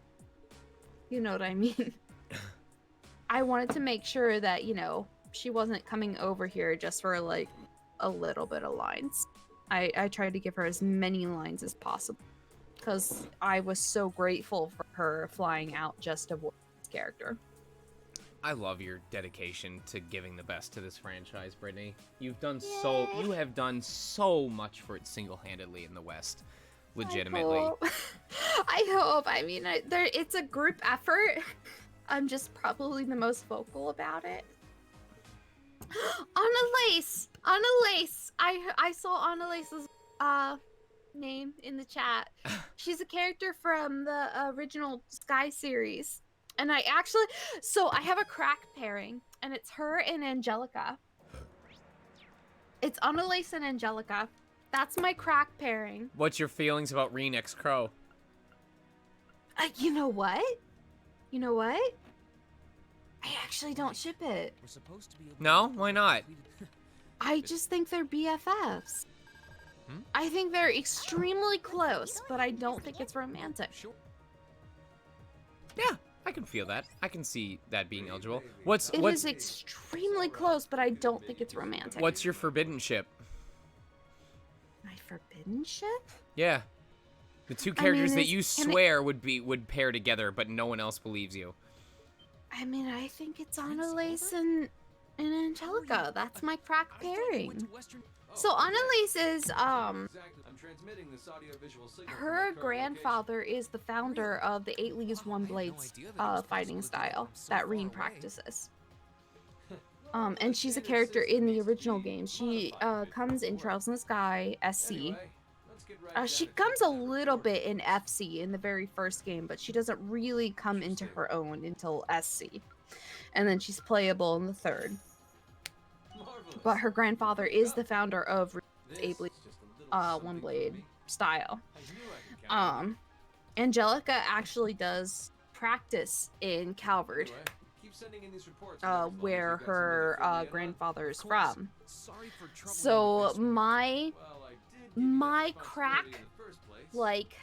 You know what I mean? I wanted to make sure that, you know, she wasn't coming over here just for, like, a little bit of lines. I tried to give her as many lines as possible, because I was so grateful for her flying out just to voice this character. I love your dedication to giving the best to this franchise, Brittany. You have done so much for it single-handedly in the West. Legitimately. I hope. I mean, it's a group effort. I'm just probably the most vocal about it. Annalise! I saw Annalise's name in the chat. She's a character from the original Sky series. And I have a crack pairing, and it's her and Angelica. It's Annalise and Angelica. That's my crack pairing. What's your feelings about Reen X Crow? You know what? I actually don't ship it. No? Why not? I just think they're BFFs. I think they're extremely close, but I don't think it's romantic. Yeah, I can feel that. I can see that being eligible. It is extremely close, but I don't think it's romantic. What's your forbidden ship? My forbidden ship? Yeah. The two characters that you swear would pair together, but no one else believes you. I mean, I think it's Annalise and Angelica. That's my crack pairing. So Annalise is her grandfather is the founder of the 8 Leaves 1 Blades fighting style that Reen practices. And she's a character in the original game. She comes in Trails in the Sky SC. She comes a little bit in FC in the very first game, but she doesn't really come into her own until SC. And then she's playable in the third. But her grandfather is the founder of One Blade style. Angelica actually does practice in Calvard where her grandfather is from. So my crack, like,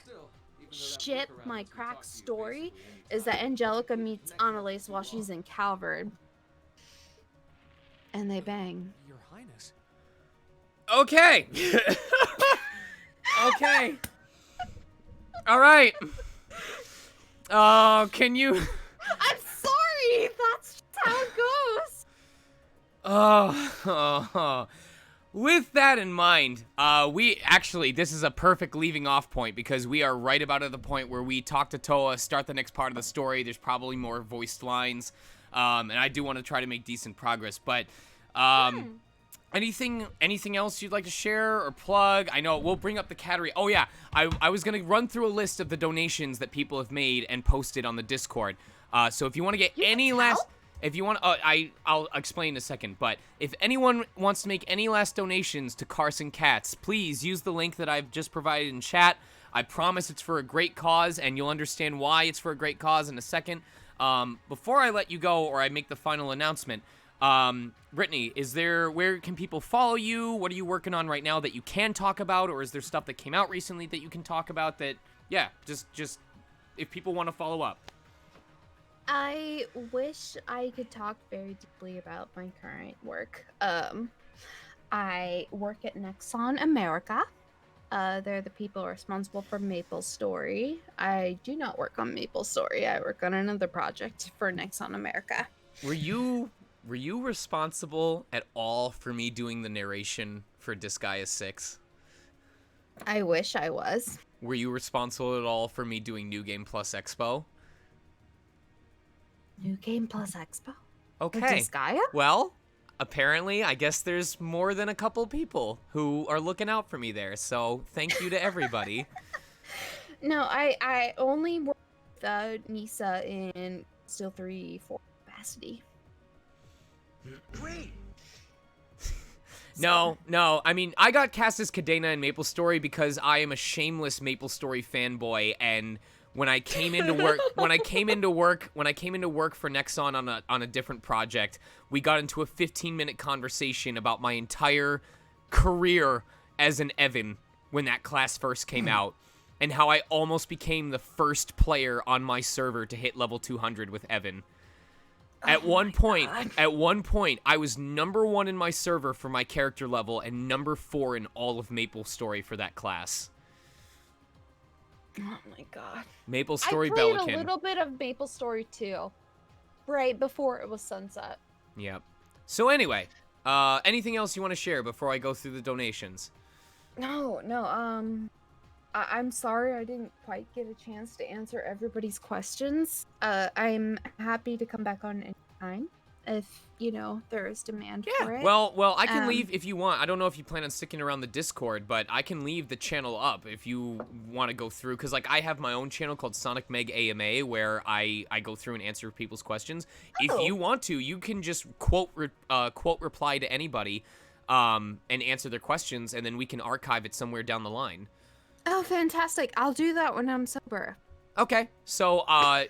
ship, my crack story is that Angelica meets Annalise while she's in Calvard. And they bang. Your Highness. Okay. Okay. All right. Can you... I'm sorry. That's just how it goes. With that in mind, we actually, this is a perfect leaving off point because we are right about at the point where we talk to Toa, start the next part of the story. There's probably more voiced lines, and I do want to try to make decent progress. But anything else you'd like to share or plug? I know we'll bring up the category. Oh yeah, I was gonna run through a list of the donations that people have made and posted on the Discord. So if you want to get any last. If you want, I'll explain in a second, but if anyone wants to make any last donations to Carson Cats, please use the link that I've just provided in chat. I promise it's for a great cause, and you'll understand why it's for a great cause in a second. Before I let you go, or I make the final announcement, Brittany, where can people follow you? What are you working on right now that you can talk about, or is there stuff that came out recently that you can talk about that, yeah, just if people want to follow up. I wish I could talk very deeply about my current work. I work at Nexon America. They're the people responsible for Maple Story. I do not work on Maple Story. I work on another project for Nexon America. Were you responsible at all for me doing the narration for Disgaea 6? I wish I was. Were you responsible at all for me doing New Game Plus Expo? New Game Plus Expo? Okay. Disgaea? Well, apparently, I guess there's more than a couple people who are looking out for me there, so thank you to everybody. No, I only work with Nisa in Steel 3-4 capacity. Great. No, I mean, I got cast as Cadena in Maple Story because I am a shameless Maple Story fanboy, and when I came into work, when I came into work for Nexon on a different project, we got into a 15-minute conversation about my entire career as an Evan when that class first came out, and how I almost became the first player on my server to hit level 200 with Evan. At one point, I was #1 in my server for my character level and #4 in all of Maple Story for that class. Oh my god. Maple Story I played Bellican. a little bit of Maple Story too, right before it was sunset. Yep. So anyway, anything else you want to share before I go through the donations? No, I'm sorry I didn't quite get a chance to answer everybody's questions. I'm happy to come back on anytime if, there is demand for it. Well, I can leave if you want. I don't know if you plan on sticking around the Discord, but I can leave the channel up if you want to go through, because I have my own channel called sonicmega AMA where I go through and answer people's questions. If you want to, you can just quote reply to anybody and answer their questions, and then we can archive it somewhere down the line. Oh, fantastic. I'll do that when I'm sober. Okay, so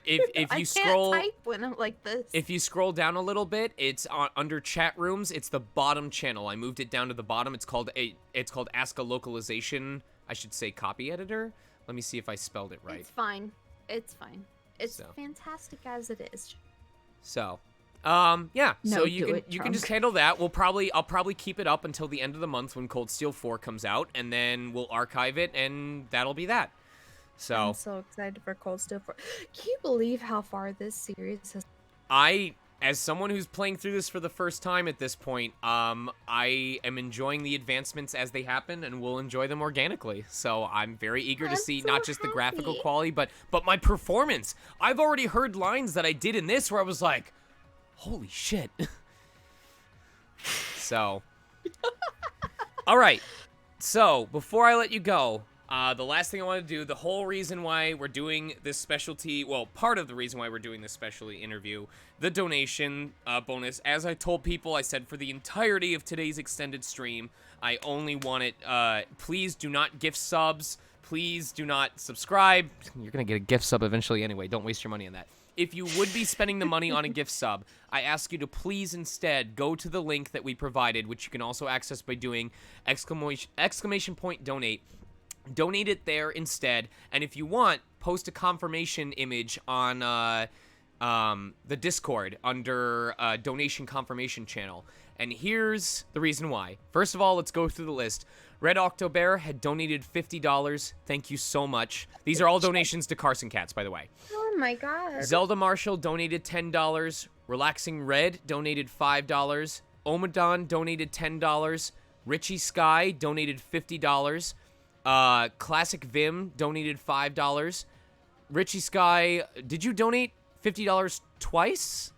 if you scroll, I can't type when I'm like this. If you scroll down a little bit, it's under chat rooms. It's the bottom channel. I moved it down to the bottom. It's called Ask a Localization. I should say copy editor. Let me see if I spelled it right. It's fine. It's fantastic as it is. So, yeah. No, so you do can just handle that. I'll probably keep it up until the end of the month when Cold Steel 4 comes out, and then we'll archive it, and that'll be that. So I'm so excited for Cold Steel 4. Can you believe how far this series has? As someone who's playing through this for the first time at this point, I am enjoying the advancements as they happen, and will enjoy them organically. So I'm very eager to see not just the graphical quality, but my performance. I've already heard lines that I did in this where I was like, holy shit. So, all right. So before I let you go, the last thing I want to do, the whole reason why we're doing this specialty, well, part of the reason why we're doing this specialty interview, the donation bonus. As I told people, I said for the entirety of today's extended stream, I only want it, please do not gift subs. Please do not subscribe. You're going to get a gift sub eventually anyway. Don't waste your money on that. if you would be spending the money on a gift sub, I ask you to please instead go to the link that we provided, which you can also access by doing exclamation point donate. Donate it there instead, and if you want, post a confirmation image on the Discord under donation confirmation channel. And here's the reason why. First of all, let's go through the list. Red Octobear had donated $50. Thank you so much. These are all donations to Carson Cats, by the way. Oh my god. Zelda Marshall donated $10. Relaxing Red donated $5. Omadon donated $10. Richie Sky donated $50. Classic Vim donated $5. Richie Sky, did you donate $50 twice?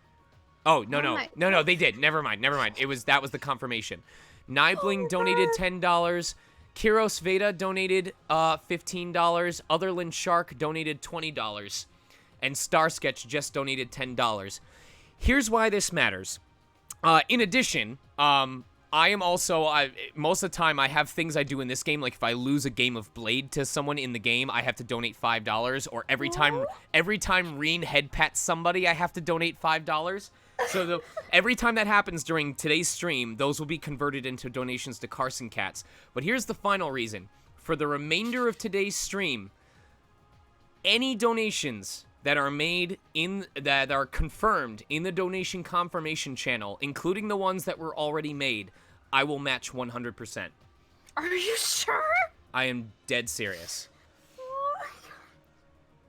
Oh, no, they did. Never mind. That was the confirmation. Nibling donated $10. Kiros Veda donated $15. Otherland Shark donated $20. And Starsketch just donated $10. Here's why this matters. In addition, I am also, most of the time, I have things I do in this game, like if I lose a game of Blade to someone in the game, I have to donate $5, or every time Reen head pats somebody, I have to donate $5. So every time that happens during today's stream, those will be converted into donations to Carson Cats. But here's the final reason. For the remainder of today's stream, any donations that are made that are confirmed in the donation confirmation channel, including the ones that were already made, I will match 100%. Are you sure? I am dead serious.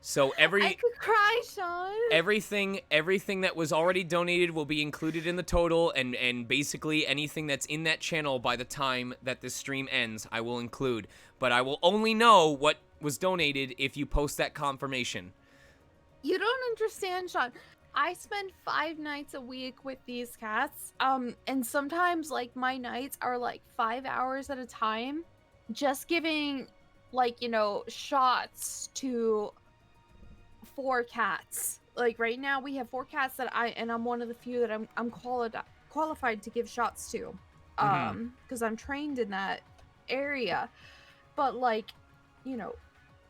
So I could cry, Sean. everything that was already donated will be included in the total, and basically anything that's in that channel by the time that this stream ends, I will include. But I will only know what was donated if you post that confirmation. You don't understand, Sean. I spend 5 nights a week with these cats, and sometimes, like, my nights are, like, 5 hours at a time, just giving, like, you know, shots to 4 cats. Like, right now, we have 4 cats that I'm one of the few that I'm qualified to give shots to, because I'm trained in that area. But, like, you know,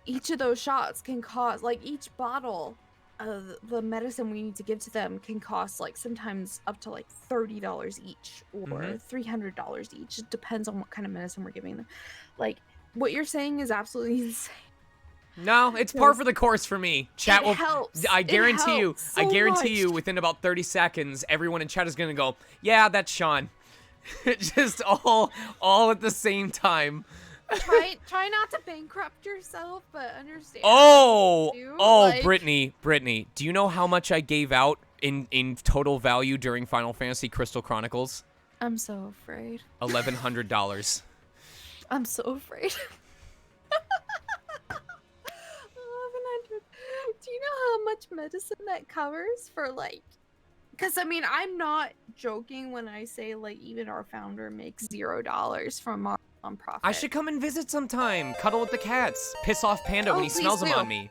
each of those shots can cost, like, each bottle of the medicine we need to give to them can cost, like, sometimes up to, like, $30 each or $300 each. It depends on what kind of medicine we're giving them. Like, what you're saying is absolutely insane. No, it's par for the course for me. Chat will helps. I guarantee you, so I guarantee much. you within about 30 seconds, everyone in chat is going to go, "Yeah, that's Sean." Just all at the same time. Try not to bankrupt yourself, but understand. Like, Brittany, do you know how much I gave out in total value during Final Fantasy Crystal Chronicles? I'm so afraid. $1,100. I'm so afraid. 1,100. Do you know how much medicine that covers for, like? Because I mean, I'm not joking when I say, like, even our founder makes $0 from our nonprofit. I should come and visit sometime. Cuddle with the cats. Piss off Panda when he smells them on me.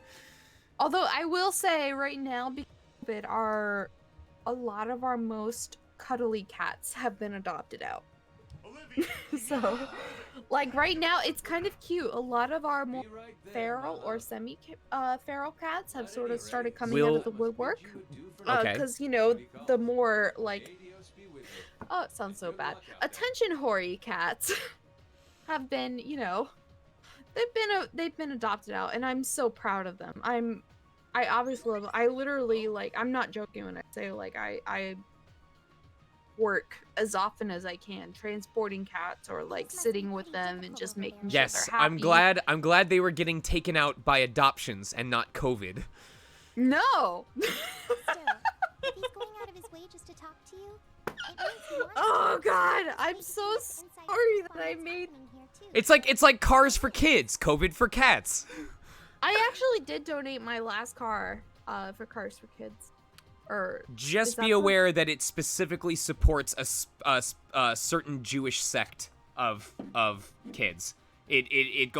Although I will say right now, because of it, a lot of our most cuddly cats have been adopted out. So, like, right now, it's kind of cute. A lot of our more feral or semi-feral cats have sort of started coming out of the woodwork. Because, you know, the more, like... Oh, it sounds so bad. Attention-hoary cats have been, you know... They've been adopted out, and I'm so proud of them. I obviously love them. I literally, like, I'm not joking when I say, like, I work as often as I can transporting cats or, like, sitting with them and just making sure they're happy. I'm glad they were getting taken out by adoptions and not COVID. No. Still, if he's going out of his way just to talk to you, it means he wants Oh to. God, I'm so sorry that I made. It's like Cars for Kids, COVID for cats. I actually did donate my last car for Cars for Kids. Just be aware that it specifically supports a certain Jewish sect of kids. It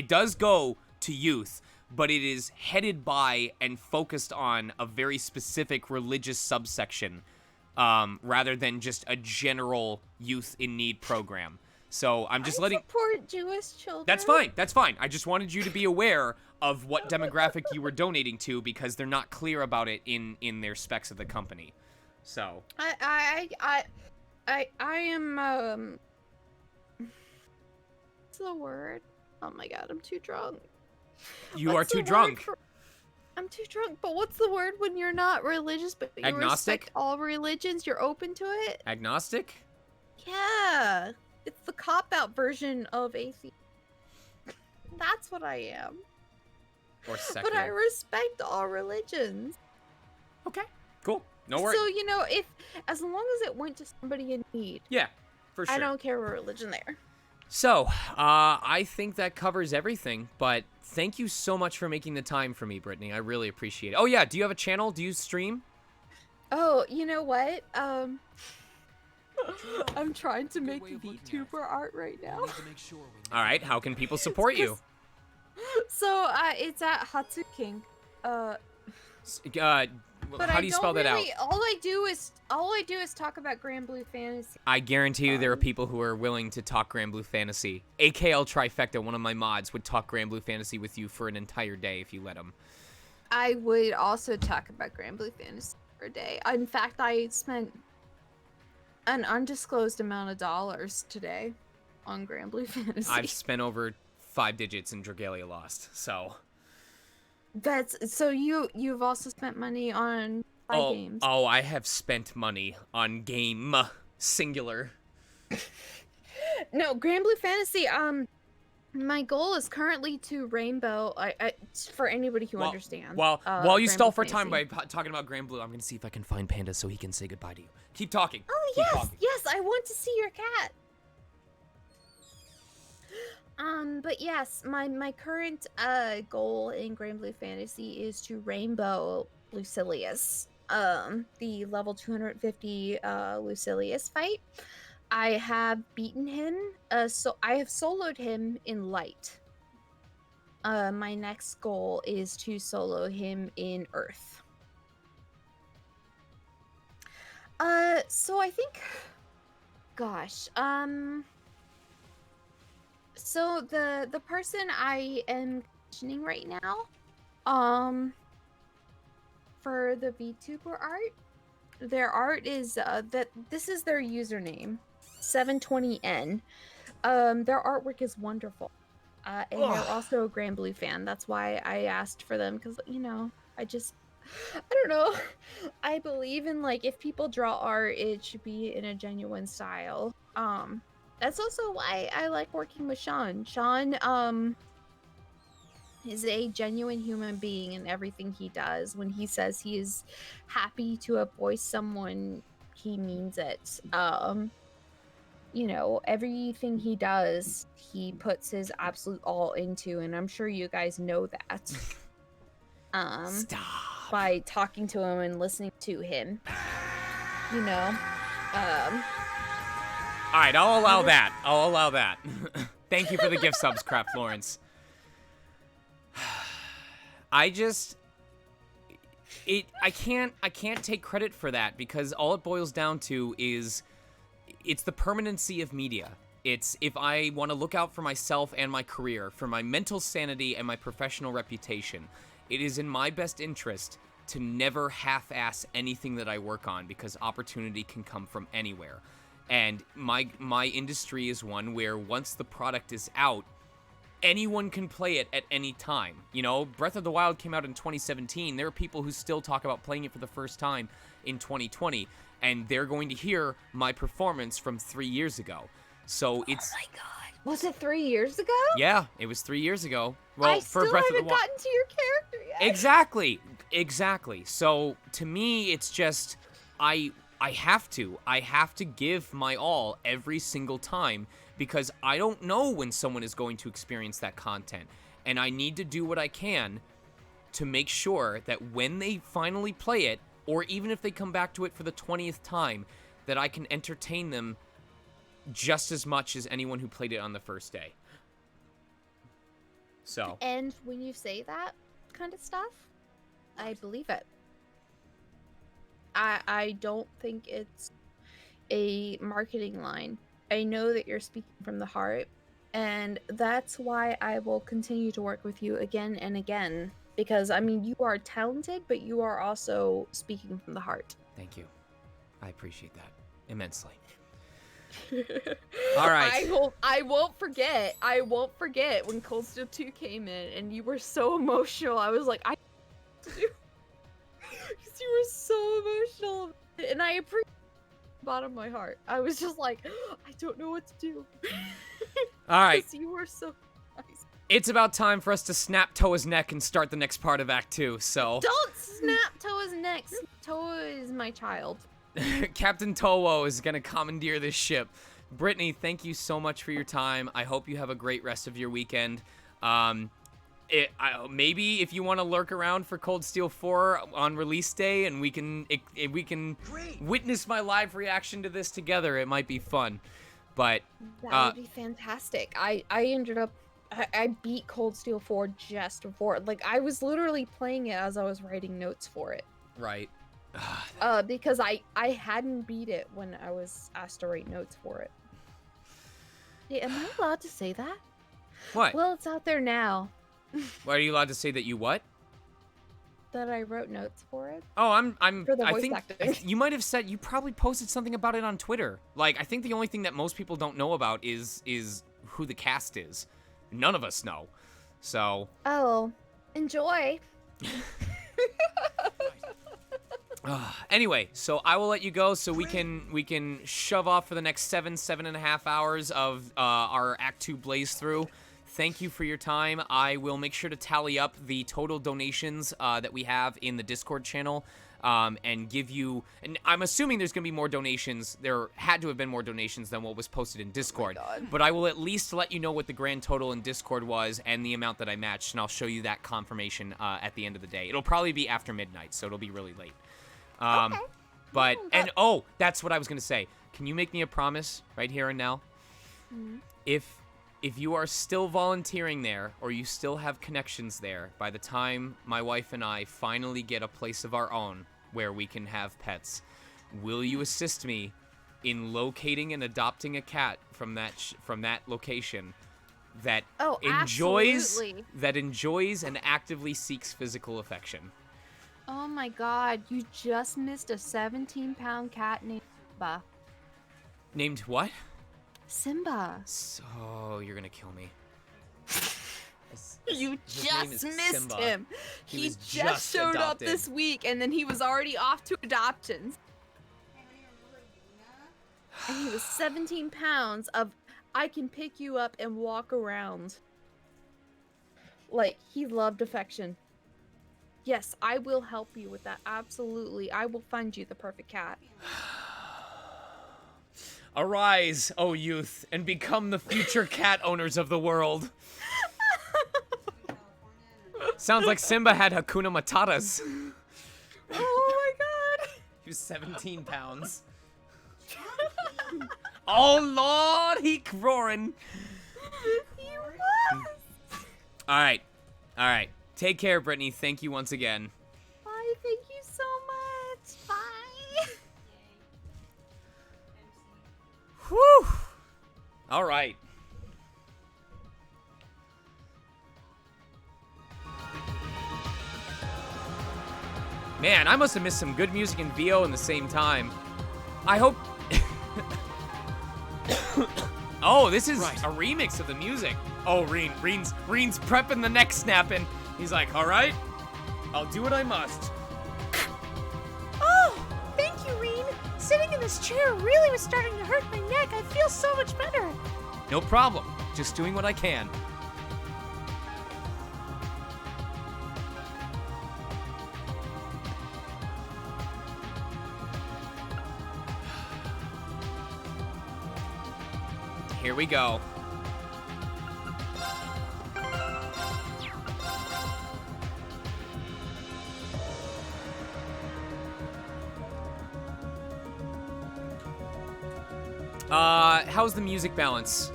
does go to youth, but it is headed by and focused on a very specific religious subsection, rather than just a general youth in need program. So I'm just letting. Support Jewish children. That's fine. That's fine. I just wanted you to be aware of what demographic you were donating to because they're not clear about it in their specs of the company. So. I am what's the word? Oh my god, I'm too drunk. You are too drunk. I'm too drunk, but what's the word when you're not religious but you Agnostic? respect all religions, you're open to it? Agnostic? Yeah. It's the cop-out version of atheist. That's what I am. Or secular. But I respect all religions. Okay, cool. No worries. So, you know, if as long as it went to somebody in need. Yeah, for sure. I don't care what religion they are. So, I think that covers everything, but thank you so much for making the time for me, Brittany. I really appreciate it. Oh yeah, do you have a channel? Do you stream? Oh, you know what? I'm trying to make VTuber art right now. All right, how can people support you? So, it's at Hatsu King. But how do you spell that out? All I do is talk about Grand Blue Fantasy. I guarantee you there are people who are willing to talk Grand Blue Fantasy. AKL Trifecta, one of my mods, would talk Grand Blue Fantasy with you for an entire day if you let him. I would also talk about Grand Blue Fantasy for a day. In fact, I spent an undisclosed amount of dollars today on Grand Blue Fantasy. I've spent over 5 digits in Dragalia Lost, so... That's so you've also spent money on games. Oh, I have spent money on game singular. No, Grand Blue Fantasy. My goal is currently to rainbow. I for anybody who understands. While you Grand stall Blue for time by Fantasy. talking about Grand Blue, I'm gonna see if I can find Panda so he can say goodbye to you. Keep talking. Oh Keep yes, talking. yes, I want to see your cat. But yes, my current goal in Grand Blue Fantasy is to rainbow Lucilius. The level 250 Lucilius fight. I have beaten him. So I have soloed him in light. My next goal is to solo him in Earth. So I think, gosh, so the person I am mentioning right now, for the VTuber art, their art is that this is their username, 720N. Their artwork is wonderful, and they're also a Grand Blue fan. That's why I asked for them because I don't know. I believe in if people draw art, it should be in a genuine style. That's also why I like working with Sean. Sean, is a genuine human being in everything he does. When he says he is happy to voice someone, he means it. Everything he does, he puts his absolute all into, and I'm sure you guys know that. Stop. By talking to him and listening to him. All right, I'll allow that. I'll allow that. Thank you for the gift subs, Crap Florence. I can't take credit for that because all it boils down to is it's the permanency of media. It's if I want to look out for myself and my career, for my mental sanity and my professional reputation, it is in my best interest to never half-ass anything that I work on because opportunity can come from anywhere. And my industry is one where once the product is out, anyone can play it at any time. Breath of the Wild came out in 2017. There are people who still talk about playing it for the first time in 2020, and they're going to hear my performance from 3 years ago. So it's... Oh my god. Was it 3 years ago? Yeah, it was 3 years ago. Well, I for still Breath of the haven't Wild. gotten to your character yet. Exactly. So to me, it's just I have to give my all every single time because I don't know when someone is going to experience that content, and I need to do what I can to make sure that when they finally play it, or even if they come back to it for the 20th time, that I can entertain them just as much as anyone who played it on the first day. So. And when you say that kind of stuff, I believe it. I don't think it's a marketing line. I know that you're speaking from the heart, and that's why I will continue to work with you again and again. Because, I mean, you are talented, but you are also speaking from the heart. Thank you. I appreciate that immensely. All right. I won't forget. I won't forget when Cold Steel 2 came in and you were so emotional. I was like, I because you were so emotional. And I appreciate the bottom of my heart. I was just like, I don't know what to do. All right. Because you were so nice. It's about time for us to snap Toa's neck and start the next part of Act 2, so... Don't snap Toa's neck. Toa is my child. Captain Towo is gonna commandeer this ship. Brittany, thank you so much for your time. I hope you have a great rest of your weekend. Maybe if you want to lurk around for Cold Steel 4 on release day and we can witness my live reaction to this together, it might be fun. But That would be fantastic. I ended up I beat Cold Steel 4 just before. Like, I was literally playing it as I was writing notes for it. Right. Because I hadn't beat it when I was asked to write notes for it. Yeah, am I allowed to say that? What? Well, it's out there now. Why are you allowed to say that you what? That I wrote notes for it. Oh, I'm For the I voice think acting. you might have said, you probably posted something about it on Twitter. Like, I think the only thing that most people don't know about is who the cast is. None of us know. So, Oh, enjoy. anyway, so I will let you go so we can shove off for the next 7.5 hours of our Act 2 blaze through. Thank you for your time. I will make sure to tally up the total donations that we have in the Discord channel and give you... And I'm assuming there's going to be more donations. There had to have been more donations than what was posted in Discord. But I will at least let you know what the grand total in Discord was and the amount that I matched, and I'll show you that confirmation at the end of the day. It'll probably be after midnight, so it'll be really late. Okay. But, and oh, that's what I was going to say. Can you make me a promise right here and now? Mm-hmm. If you are still volunteering there, or you still have connections there, by the time my wife and I finally get a place of our own where we can have pets, will you assist me in locating and adopting a cat from that location that enjoys and actively seeks physical affection? Oh my god, you just missed a 17-pound cat named Simba. Named what? Simba. Oh, you're gonna kill me. You His name just is missed Simba. him. He He was just showed up adopted. this week, and then he was already off to adoptions. And he was 17 pounds of, I can pick you up and walk around. Like, he loved affection. Yes, I will help you with that. Absolutely. I will find you the perfect cat. Arise, O youth, and become the future cat owners of the world. Sounds like Simba had Hakuna Matatas. Oh my god. He was 17 pounds. Oh Lord, he roaring. He was. All right. Take care, Brittany. Thank you once again. Bye. Thank you so much. Bye. Whew. All right. Man, I must have missed some good music and VO in the same time. I hope... Oh, this is a remix of the music. Oh, Reen's prepping the neck snapping. He's like, all right, I'll do what I must. Oh, thank you, Reen. Sitting in this chair really was starting to hurt my neck. I feel so much better. No problem. Just doing what I can. Here we go. How's the music balance?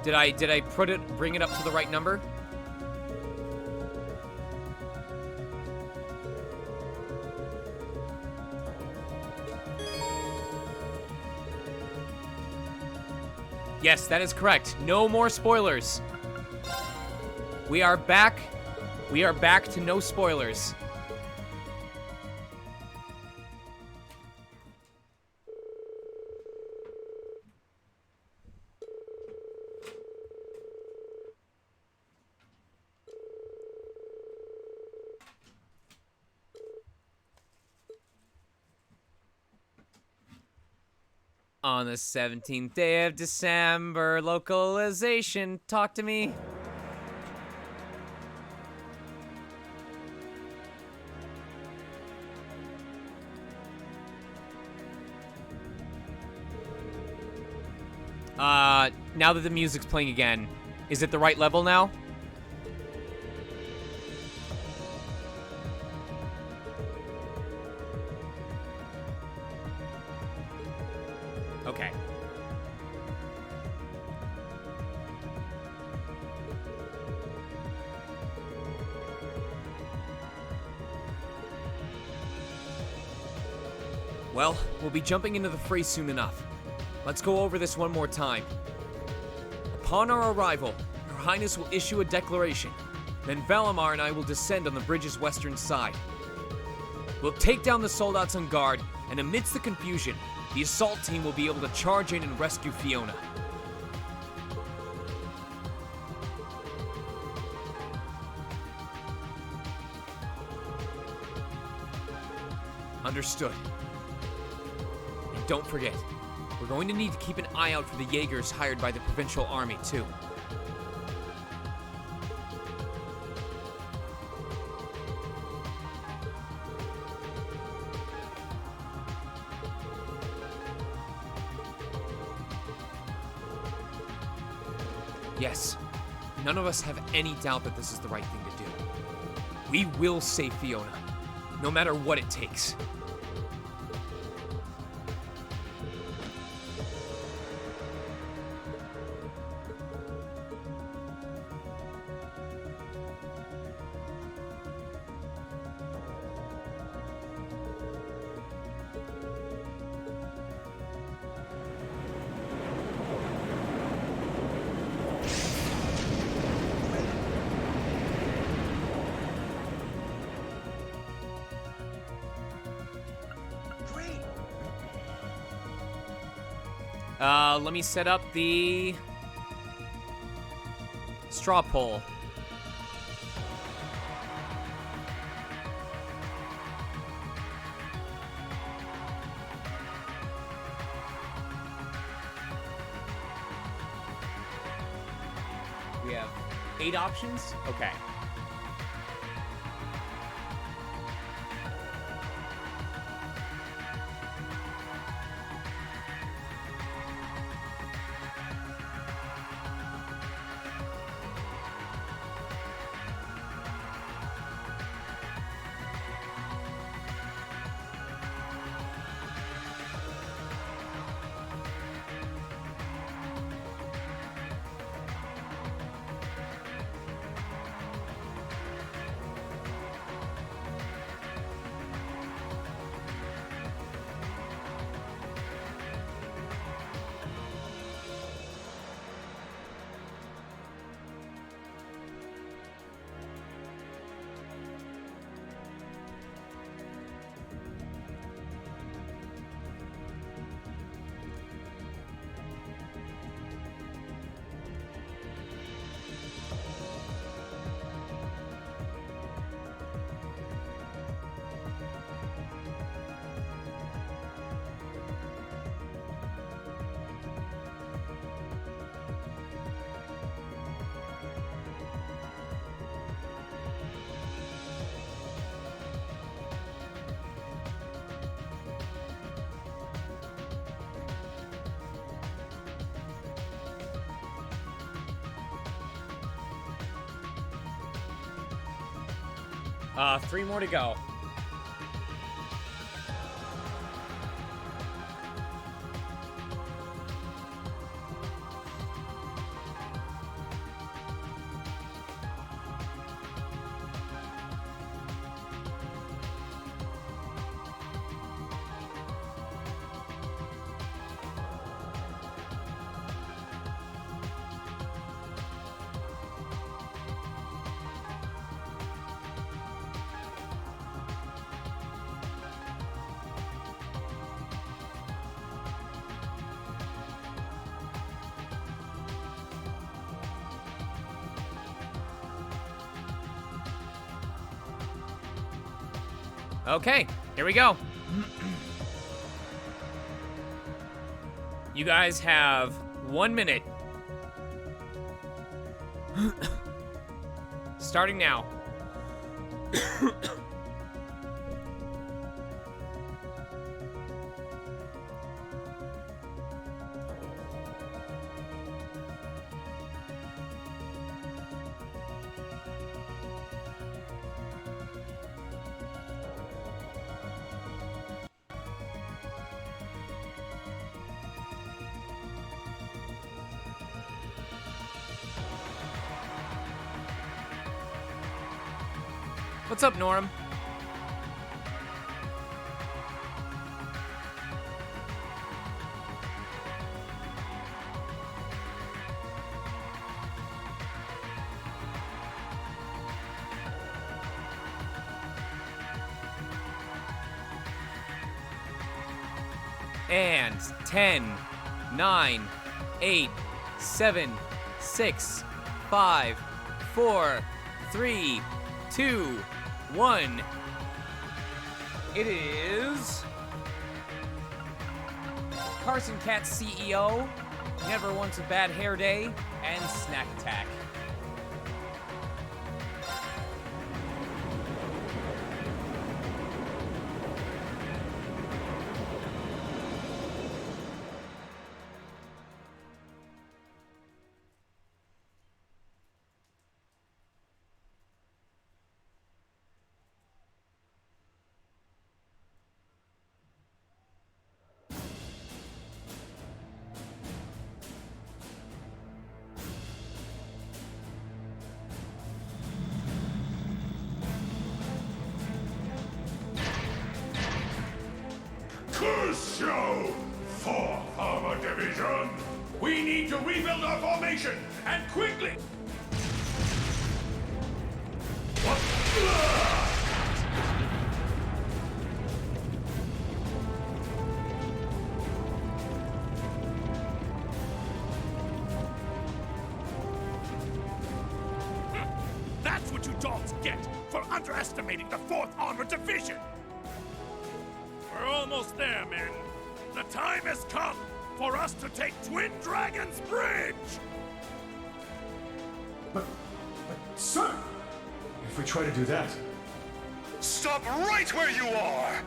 Did I bring it up to the right number? Yes, that is correct. No more spoilers. We are back. We are back to no spoilers. On the 17th day of December, localization, talk to me. Now that the music's playing again, is it the right level now? Okay. Well, we'll be jumping into the fray soon enough. Let's go over this one more time. Upon our arrival, Your Highness will issue a declaration. Then Valimar and I will descend on the bridge's western side. We'll take down the soldats on guard, and amidst the confusion, the assault team will be able to charge in and rescue Fiona. Understood. And don't forget, we're going to need to keep an eye out for the Jaegers hired by the provincial army, too. Yes, none of us have any doubt that this is the right thing to do. We will save Fiona, no matter what it takes. Let me set up the straw poll. We have 8 options? Okay. Three more to go. Okay, here we go. You guys have 1 minute. Starting now. What's up, Norm? And 10, 9, 8, 7, 6, 5, 4, 3, 2, 1. It is Carson Cat's CEO, Never Once a Bad Hair Day, and Snack Attack. Good show, 4th Armor Division! We need to rebuild our formation, and quickly! That's what you dogs get for underestimating the 4th Armor Division! We're almost there, men. The time has come for us to take Twin Dragons Bridge! But, sir, if we try to do that... Stop right where you are!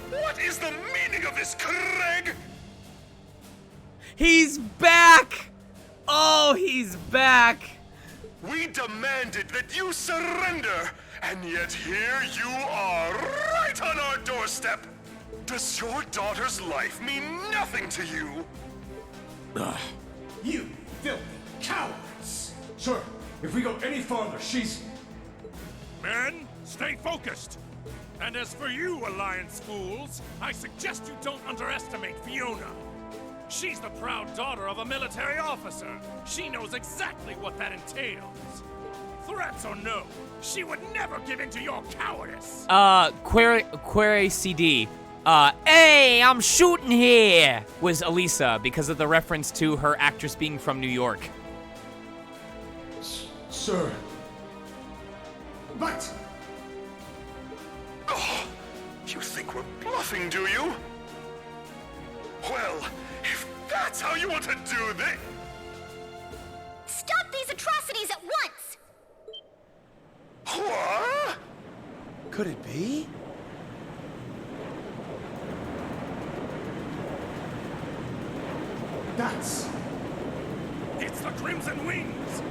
What is the meaning of this, Craig? He's back! Oh, he's back! We demanded that you surrender, and yet here you are, right on our doorstep! Does your daughter's life mean nothing to you? You filthy cowards! Sir, if we go any farther, she's... Men, stay focused! And as for you, Alliance fools, I suggest you don't underestimate Fiona. She's the proud daughter of a military officer. She knows exactly what that entails. Threats or no, she would never give in to your cowardice. Query CD. Hey, I'm shooting here, was Elisa because of the reference to her actress being from New York. Sir. But... Oh, you think we're bluffing, do you? Well, if that's how you want to do this... Stop these atrocities at once! What? Could it be? That's... It's the Crimson Wings!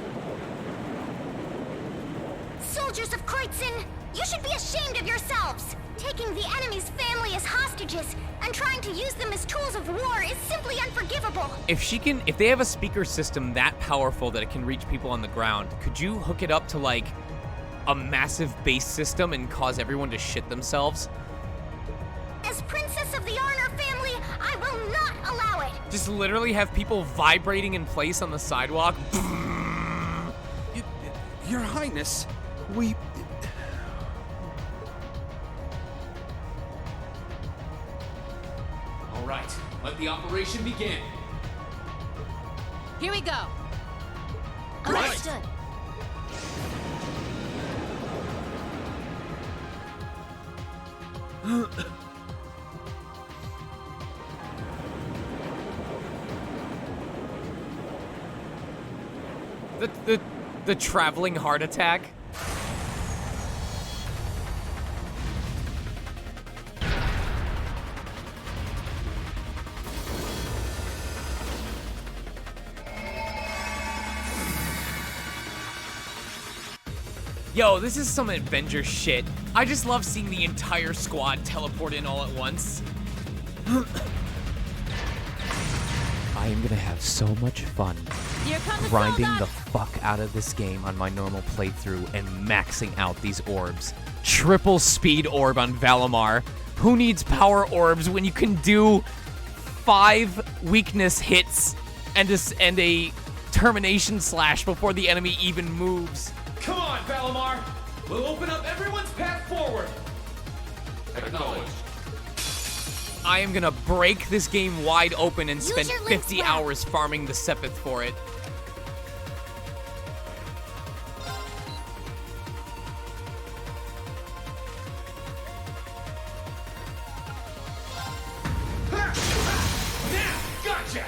Soldiers of Kreutzen, you should be ashamed of yourselves! Taking the enemy's family as hostages and trying to use them as tools of war is simply unforgivable. If they have a speaker system that powerful that it can reach people on the ground, could you hook it up to like a massive base system and cause everyone to shit themselves? As Princess of the Arner family, I will not allow it. Just literally have people vibrating in place on the sidewalk. Your Highness, we... All right, let the operation begin. Here we go. Understood. The traveling heart attack. Yo, this is some Avenger shit. I just love seeing the entire squad teleport in all at once. I am gonna have so much fun grinding the fuck out of this game on my normal playthrough and maxing out these orbs. Triple speed orb on Valimar. Who needs power orbs when you can do 5 weakness hits and a termination slash before the enemy even moves? Come on, Valimar! We'll open up everyone's path forward! Acknowledged. I am gonna break this game wide open and spend your 50 links, hours farming the Sepith for it. Gotcha!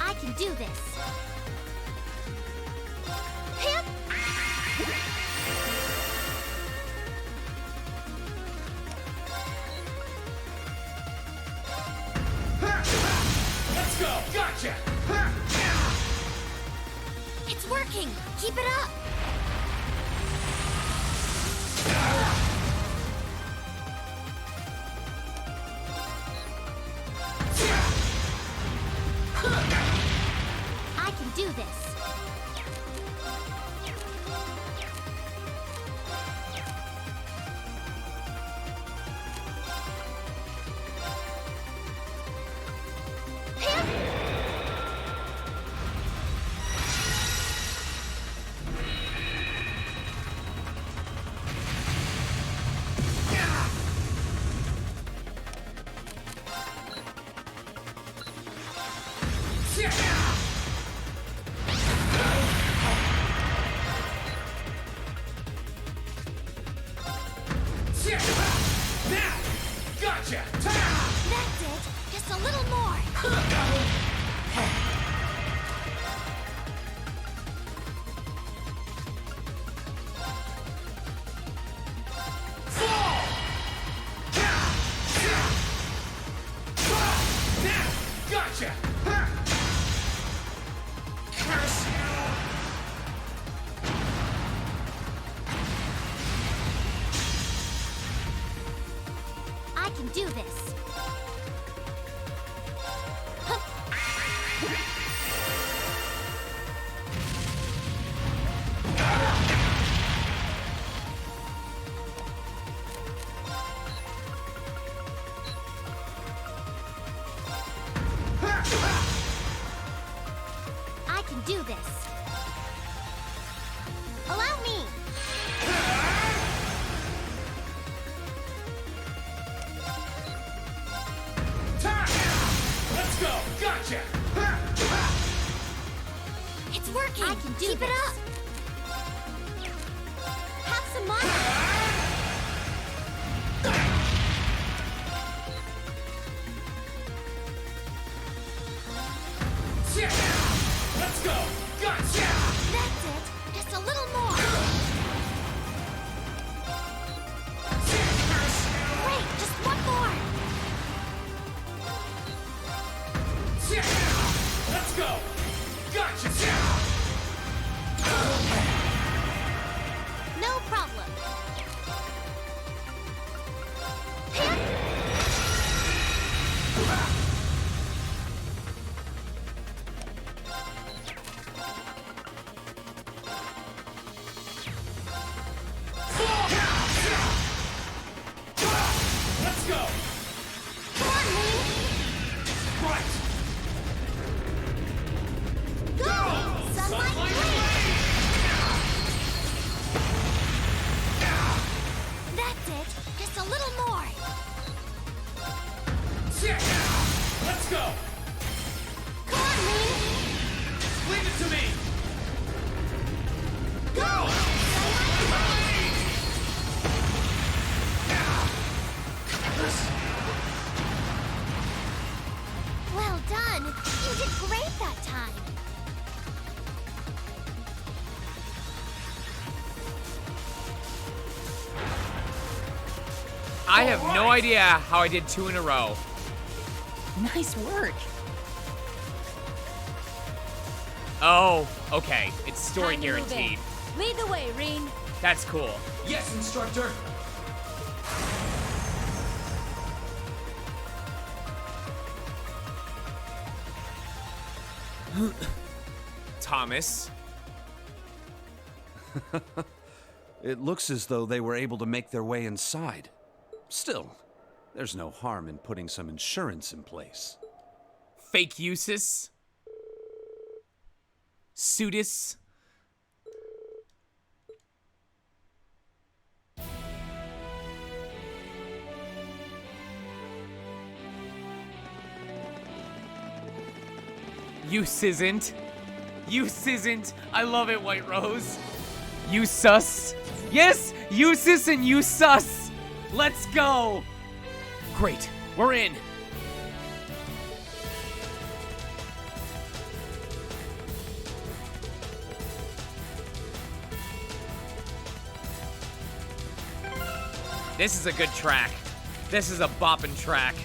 I can do this. Hip. Let's go! Gotcha! It's working. Keep it up. I can do this. Gotcha! That's it. Just a little more. Gotcha! I can do this. I can do this. Allow me. Let's go! Gotcha! It's working. I can do Keep it up. Have some money. Let's go! Gotcha! That's it. Just a little more. Great. Just one more. Let's go! Gotcha! go! Come on, Lane! Leave it to me! Go! Well done! You did great that time! I have no idea how I did 2 in a row. Nice work. Oh, okay. It's story Time to move in. guaranteed. Lead the way, Reen. That's cool. Yes, instructor! Thomas. It looks as though they were able to make their way inside. Still, there's no harm in putting some insurance in place. Fake Usus. Sudis. Use isn't. Use isn't. I love it, White Rose. You sus. Yes, Usus and you sus. Let's go. Great, we're in. This is a good track. This is a boppin' track.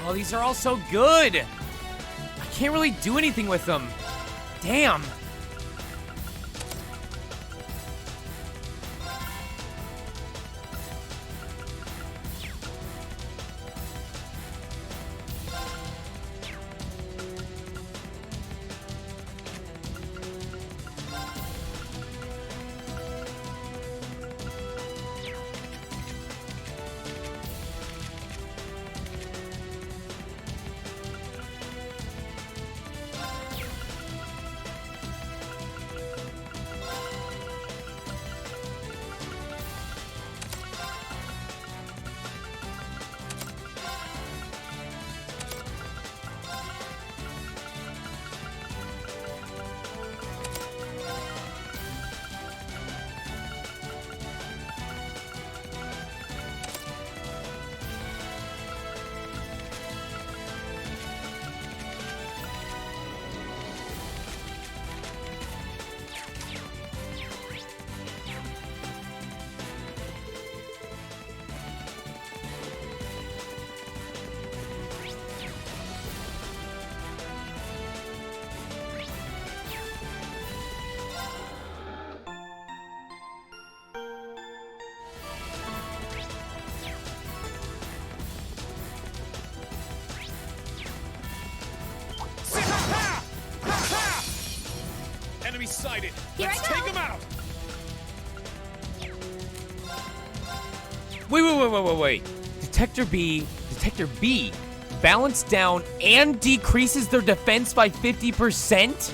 Oh, these are all so good. I can't really do anything with them. Damn. Enemy sighted. Here Let's I go. take him out. Wait. Detector B balance down and decreases their defense by 50%?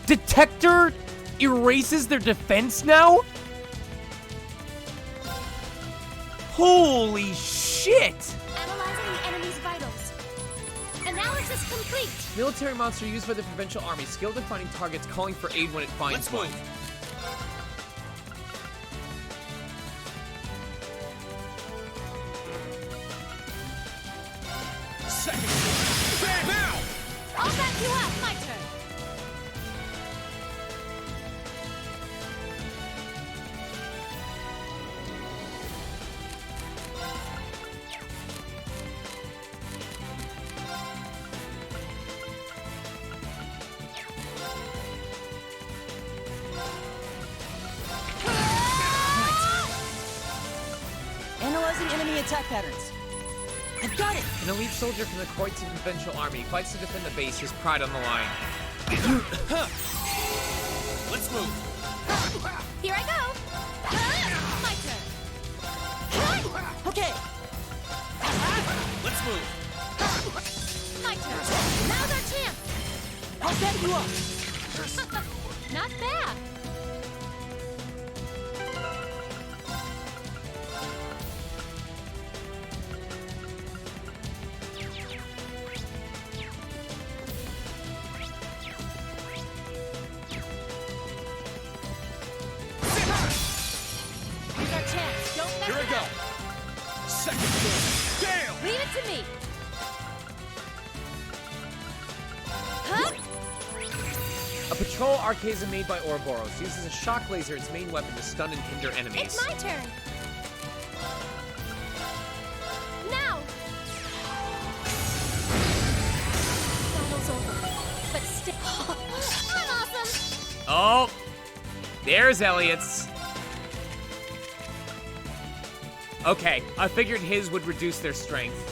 Detector erases their defense now? Holy shit! Analyzing the enemy's vitals. Analysis complete. Military monster used by the provincial army, skilled at finding targets, calling for aid when it finds one. attack patterns. I've got it! An elite soldier from the Kreutzer Provincial Army fights to defend the base, his pride on the line. Let's move. Here I go! My turn! Okay! Let's move. My turn! Now's our chance! I'll back you up! Not bad. Here's our chance. Don't mess Here I it go. up. Second floor. Damn! Leave it to me. Huh? A patrol arcade made by Ouroboros uses a shock laser, its main weapon, to stun and hinder enemies. It's my turn. Now. Battle's over. But still. I'm awesome. Oh, there's Elliot's. Okay, I figured his would reduce their strength.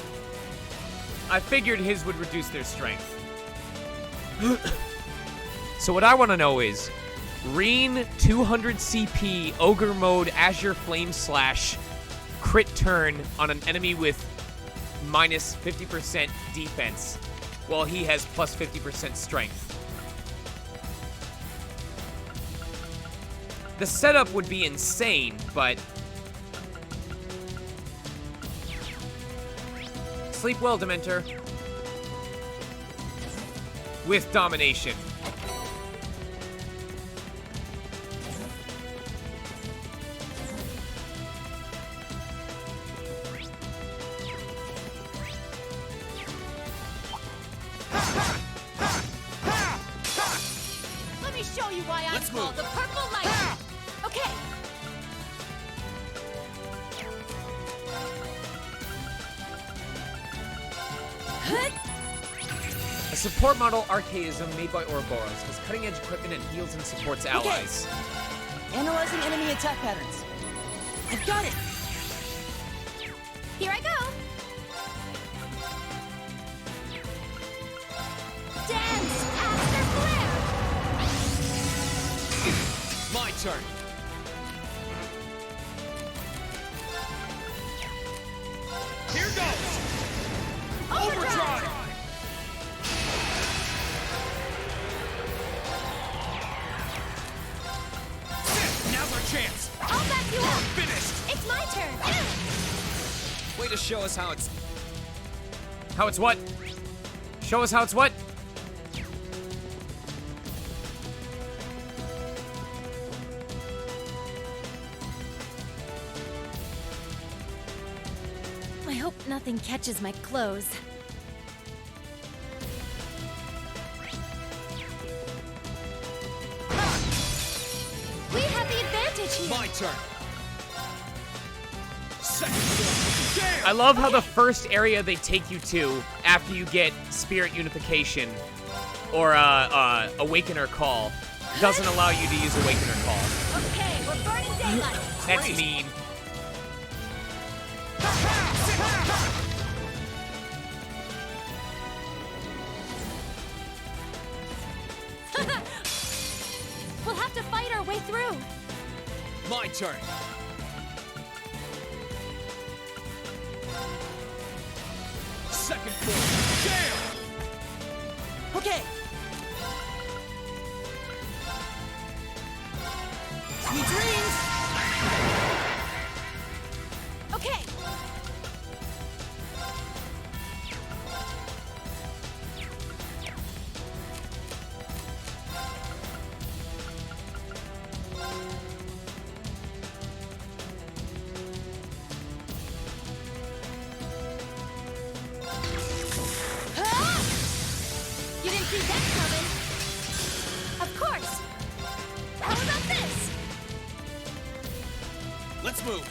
So what I want to know is, Reen 200 CP Ogre Mode Azure Flame Slash crit turn on an enemy with minus 50% defense, while he has plus 50% strength. The setup would be insane, but... Sleep well, Dementor. With domination. Let me show you why I'm Let's called move. the Purple Light. Okay. A support model archaism made by Ouroboros has cutting-edge equipment and heals and supports allies. Analyzing enemy attack patterns. I've got it! Here I go. Dance after flare. My turn. Here goes. Overdrive. Now's our chance. I'll back you up. Finished. It's my turn. Way to show us how it's... How it's what? Show us how it's what? I hope nothing catches my clothes. We have the advantage here. My turn. Second floor. Damn! I love how the first area they take you to after you get Spirit Unification or Awakener Call doesn't allow you to use Awakener Call. Okay, we're burning daylight. That's mean. We'll have to fight our way through. My turn. Second floor. Damn! Okay! Sweet dreams! Okay. Ah! You didn't see that coming. Of course. How about this? Let's move.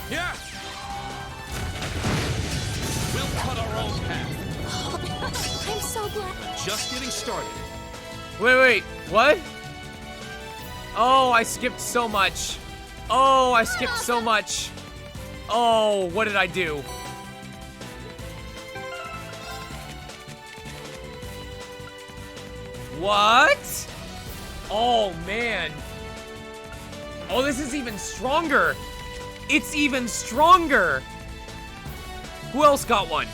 Yeah! Just getting started. Wait, what? Oh, I skipped so much. Oh, I skipped so much. Oh, what did I do? What? Oh, man. Oh, this is even stronger. It's even stronger. Who else got one?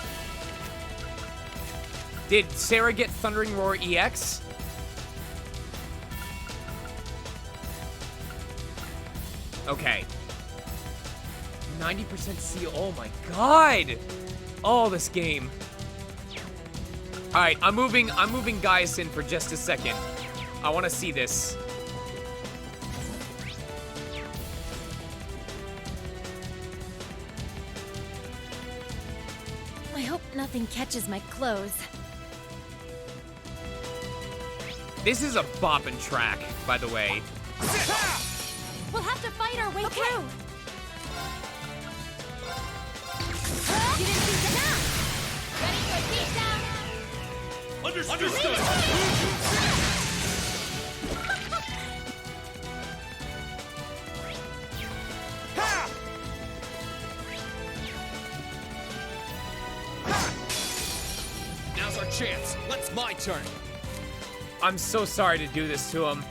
Did Sarah get Thundering Roar EX? Okay. 90% seal. Oh my god. Oh, this game. Alright, I'm moving Gaius in for just a second. I want to see this. I hope nothing catches my clothes. This is a boppin' track, by the way. We'll have to fight our way through. You didn't beat them down. Ready for a beat down? Understood. Now's our chance. It's my turn. I'm so sorry to do this to him.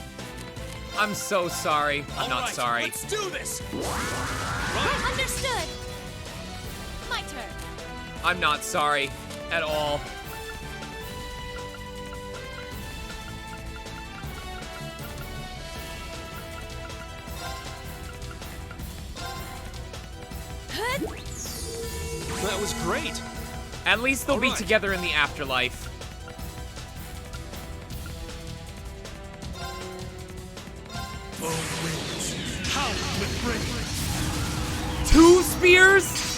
I'm so sorry. I'm not sorry. Let's do this. Understood. My turn. I'm not sorry at all. That was great. At least they'll be together in the afterlife. Two spears?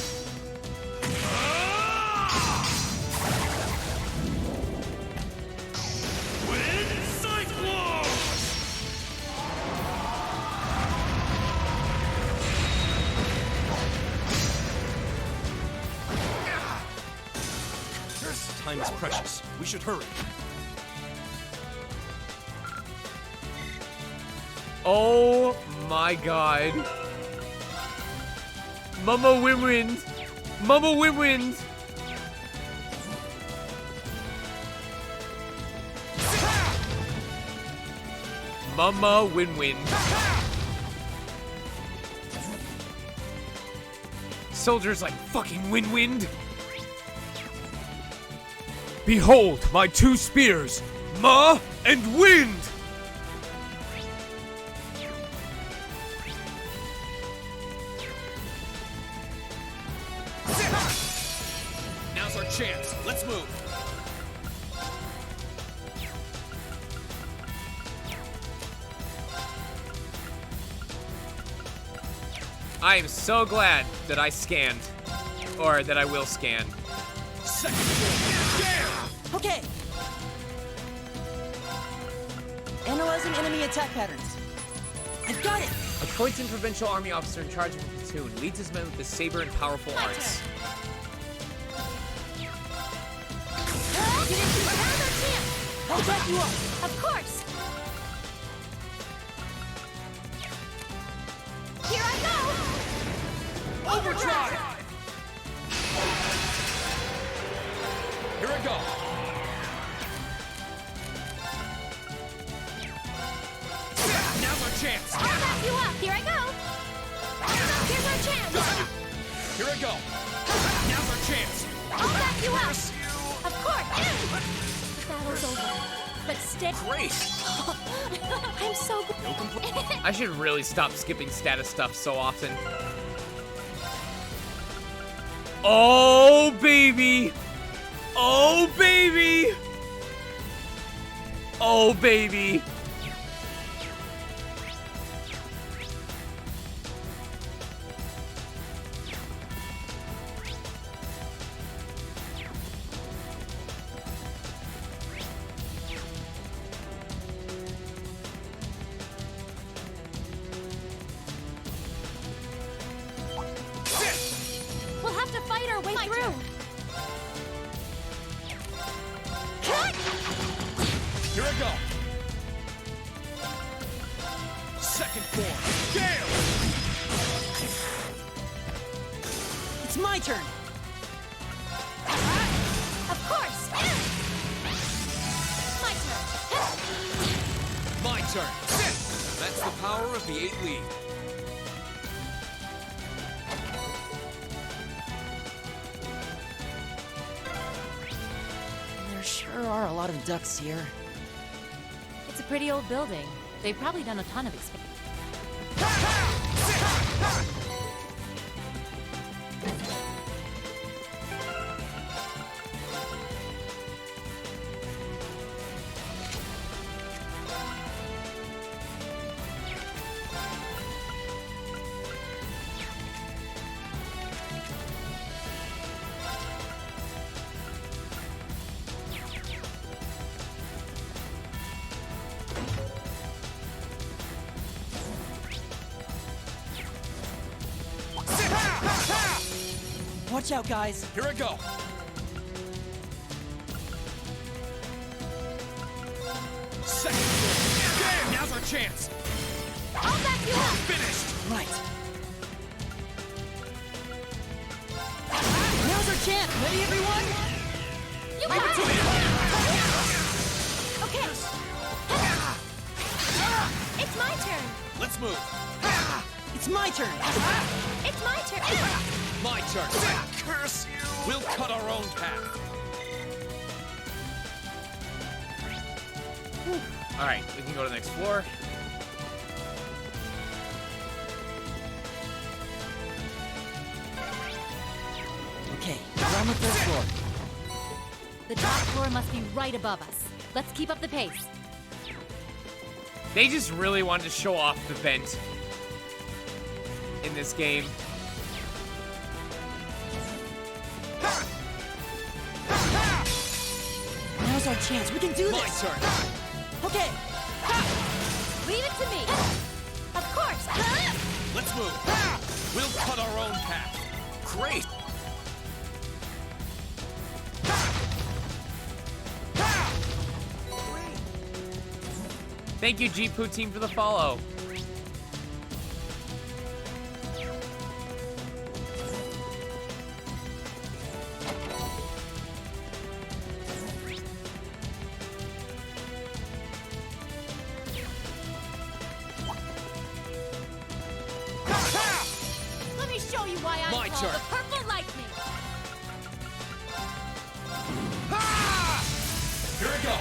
Time is precious. We should hurry. Oh my god. Mama Wimwind. Mama Wimwind. Mama Wimwind. Soldiers like fucking Win-Wind. Behold my two spears, Ma and Wind! Now's our chance. Let's move. I am so glad that I scanned. Or that I will scan. Okay. Analyzing enemy attack patterns. I've got it. Appoints a provincial army officer in charge of a platoon. Leads his men with the saber and powerful arts. I'll back you up. Of course. Here I go. Overdrive! Here I go. Now's our chance. I'll back you up. Here I go. Here's our chance. Here I go. Now's our chance. I'll back you up. Of course. The battle's over. But stay. Great. I'm so good. I should really stop skipping status stuff so often. Oh, baby. Oh, baby. Oh, baby. We'll have to fight our way through. Cut! Here I go. Second form. Gale! It's my turn. Of course! My turn! My turn. That's the power of the 8 lead. There sure are a lot of ducks here. It's a pretty old building. They've probably done a ton of expansion. Watch out, guys. Here I go. Second form. Damn, now's our chance. I'll back you up! Finished. Right. Now's our chance. Ready, everyone? You got it! Okay. It's my turn. Let's move. It's my turn. It's my turn. My turn. Curse you! We'll cut our own path. All right, we can go to the next floor. Okay, we're on the third floor. The top floor must be right above us. Let's keep up the pace. They just really wanted to show off the vent in this game. Now's our chance. We can do My this. turn. Okay. Leave it to me. Of course. Let's move. We'll cut our own path. Great. Thank you, G-Poo team, for the follow. Let me show you why I'm My called turn. the Purple Lightning. Here I go.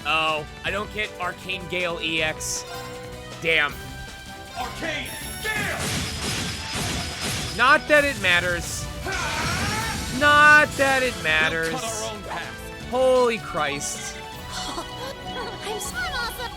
Oh, I don't get Arcane Gale EX. Damn. Arcane Gale! Not that it matters. Not that it matters. We'll cut our own path. Holy Christ. I'm so awesome.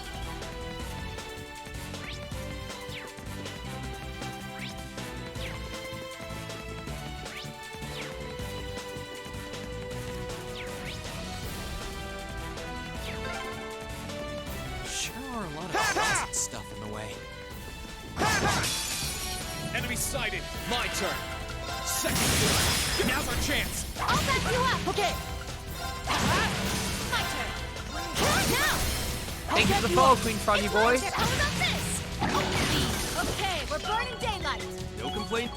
Sure are a lot of plastic stuff in the way. Enemy sighted. My turn. Second form. Now's our chance. I'll back you up. Okay. My turn. Now. Thank you for the follow, Queen Froggy Boy. How about this? Okay, we're burning daylight. No complaint.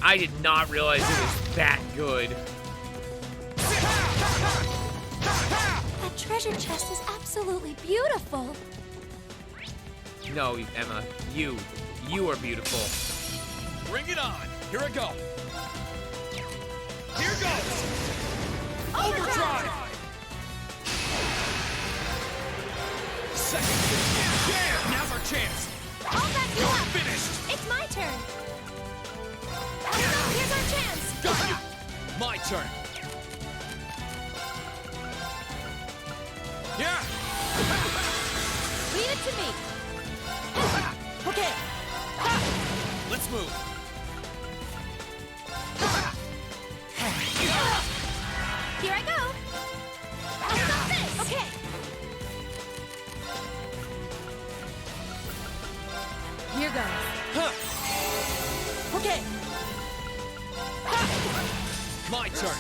I did not realize it was that good. That treasure chest is absolutely beautiful. No, Emma, you are beautiful. Bring it on. Here I go. Here goes. Overdrive. Second form. Damn, now's our chance. I'll back you up. Finished. It's my turn. Here's our chance. Got you. My turn. Yeah. Leave it to me. Okay. Let's move. Here I go. How about this? Okay. Here goes. Okay. My turn.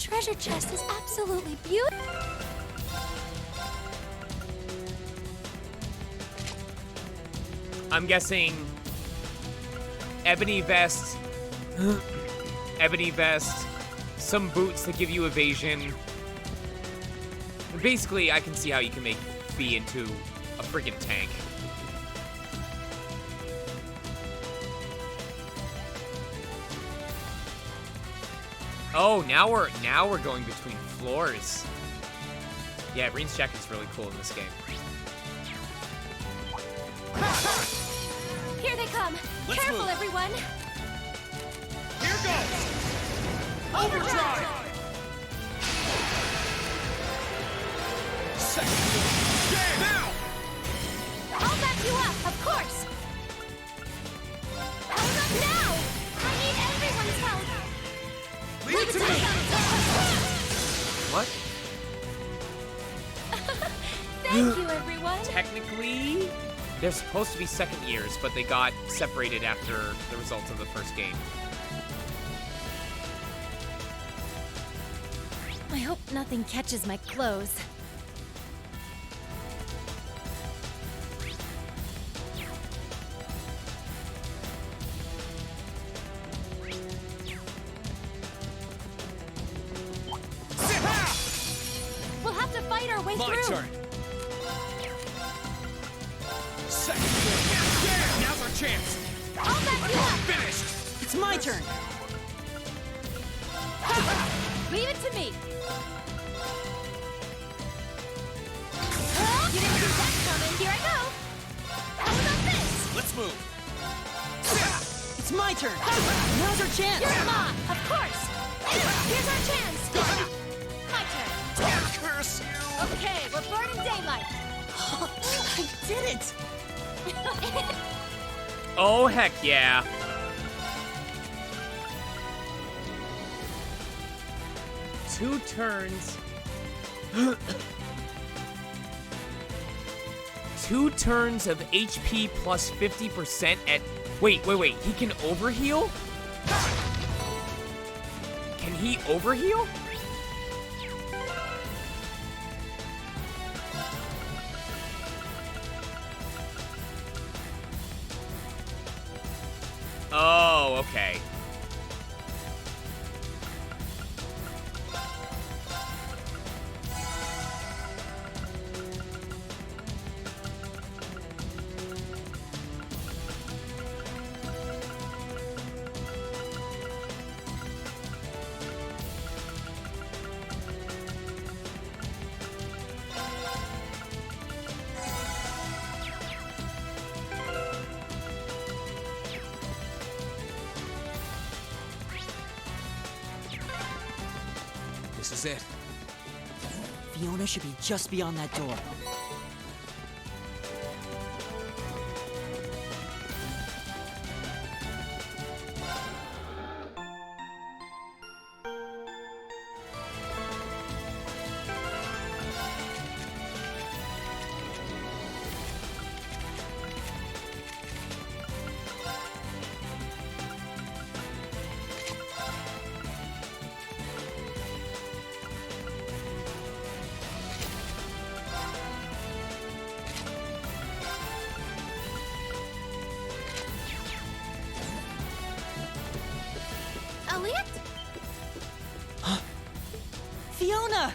treasure chest is absolutely beautiful. I'm guessing ebony vest, ebony vest, some boots that give you evasion. Basically, I can see how you can make Fee into a friggin' tank. Oh, now we're going between floors. Yeah, Reen's jacket's really cool in this game. Here they come. Let's Careful, move. everyone. Here goes! Overdrive! Second. Now! I'll back you up, of course. Hold up now. I need everyone's help. Leave it to me! What? Thank you, everyone. Technically, they're supposed to be second years, but they got separated after the results of the first game. I hope nothing catches my clothes. We'll have to fight our way My through. turn. Second. Yeah, now's our chance. I'll back you up. Finished. It's my turn. Leave it to me. You didn't see that coming. Here I go. How about this? Let's move. It's my turn. Now's our chance. You're Ma, of course. Here's our chance. My turn. Curse you. Okay, we're burning daylight. I did it. Oh, heck yeah. Two turns. Two turns of HP plus 50% at... Wait. He can overheal? Can he overheal? Oh, okay. This is it. Fiona should be just beyond that door. Elliot? Fiona!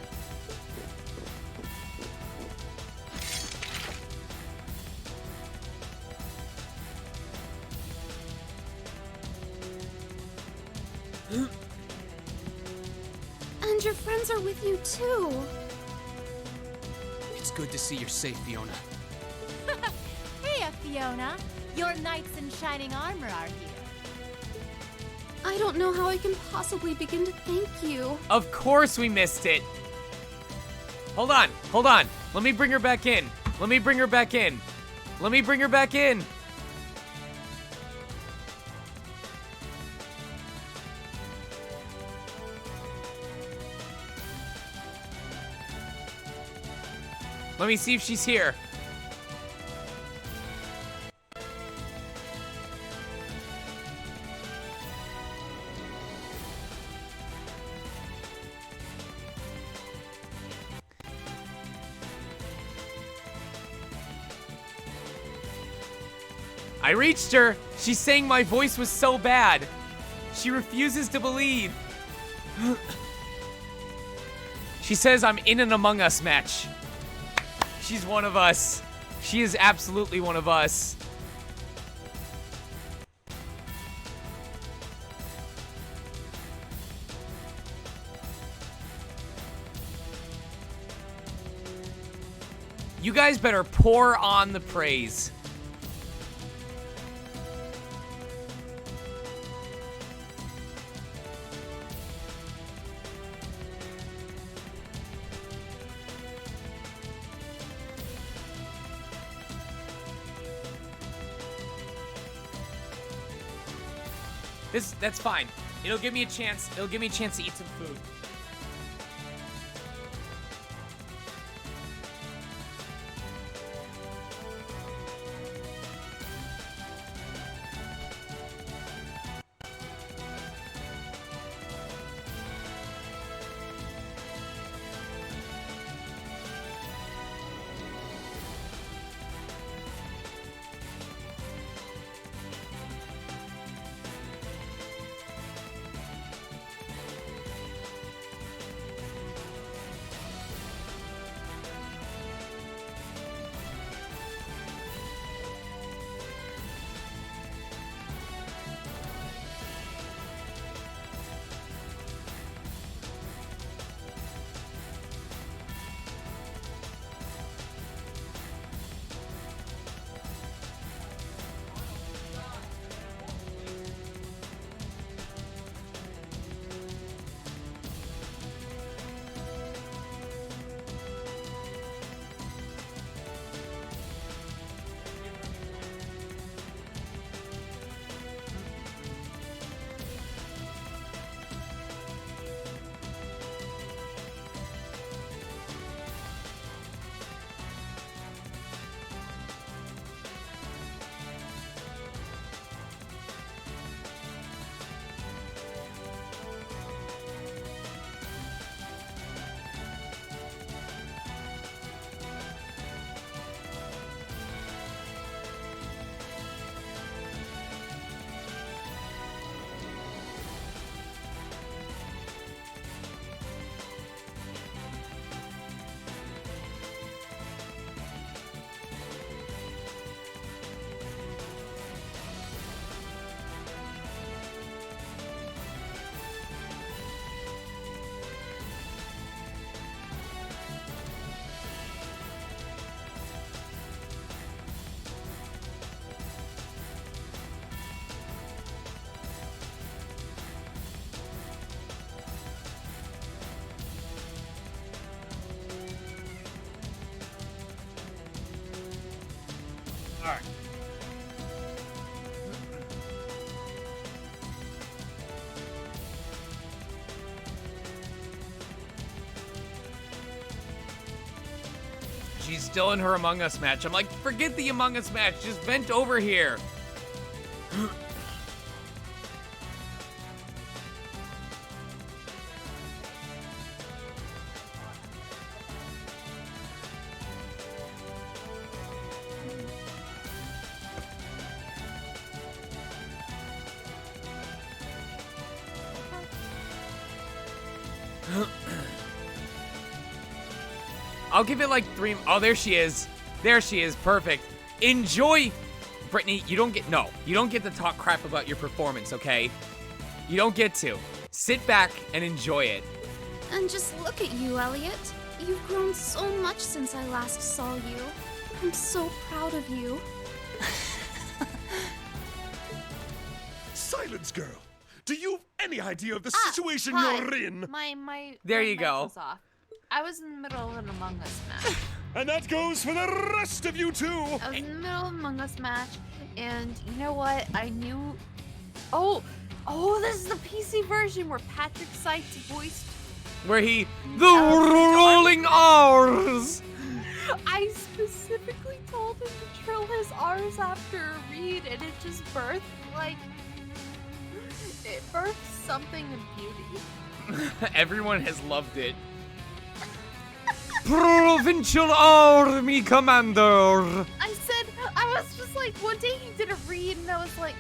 And your friends are with you too. It's good to see you're safe, Fiona. Hiya, Fiona. Your knights in shining armor are here. I don't know how I can possibly begin to thank you. Of course we missed it. Hold on. Let me bring her back in. Let me bring her back in. Let me see if she's here. I reached her. She's saying my voice was so bad. She refuses to believe. She says I'm in an Among Us match. She's one of us. She is absolutely one of us. You guys better pour on the praise. That's fine. It'll give me a chance. It'll give me a chance to eat some food. Alright. She's still in her Among Us match. I'm like, forget the Among Us match. Just vent over here. I'll give it like 3. Oh, there she is. There she is. Perfect. Enjoy. Brittany, you don't get to talk crap about your performance, okay? You don't get to. Sit back and enjoy it. And just look at you, Elliot. You've grown so much since I last saw you. I'm so proud of you. Silence, girl. Do you have any idea of the situation hi. you're in? There you go. Was off. I was in the middle of an Among Us match. And that goes for the rest of you too. I was in the middle of an Among Us match, and you know what? I knew. Oh, this is the PC version where Patrick Seitz voiced. Where he the rolling R's. I specifically told him to trill his R's after a read, and it just birthed it birthed something of beauty. Everyone has loved it. Provincial Army Commander. I was just like, like one day you did a read and I was like,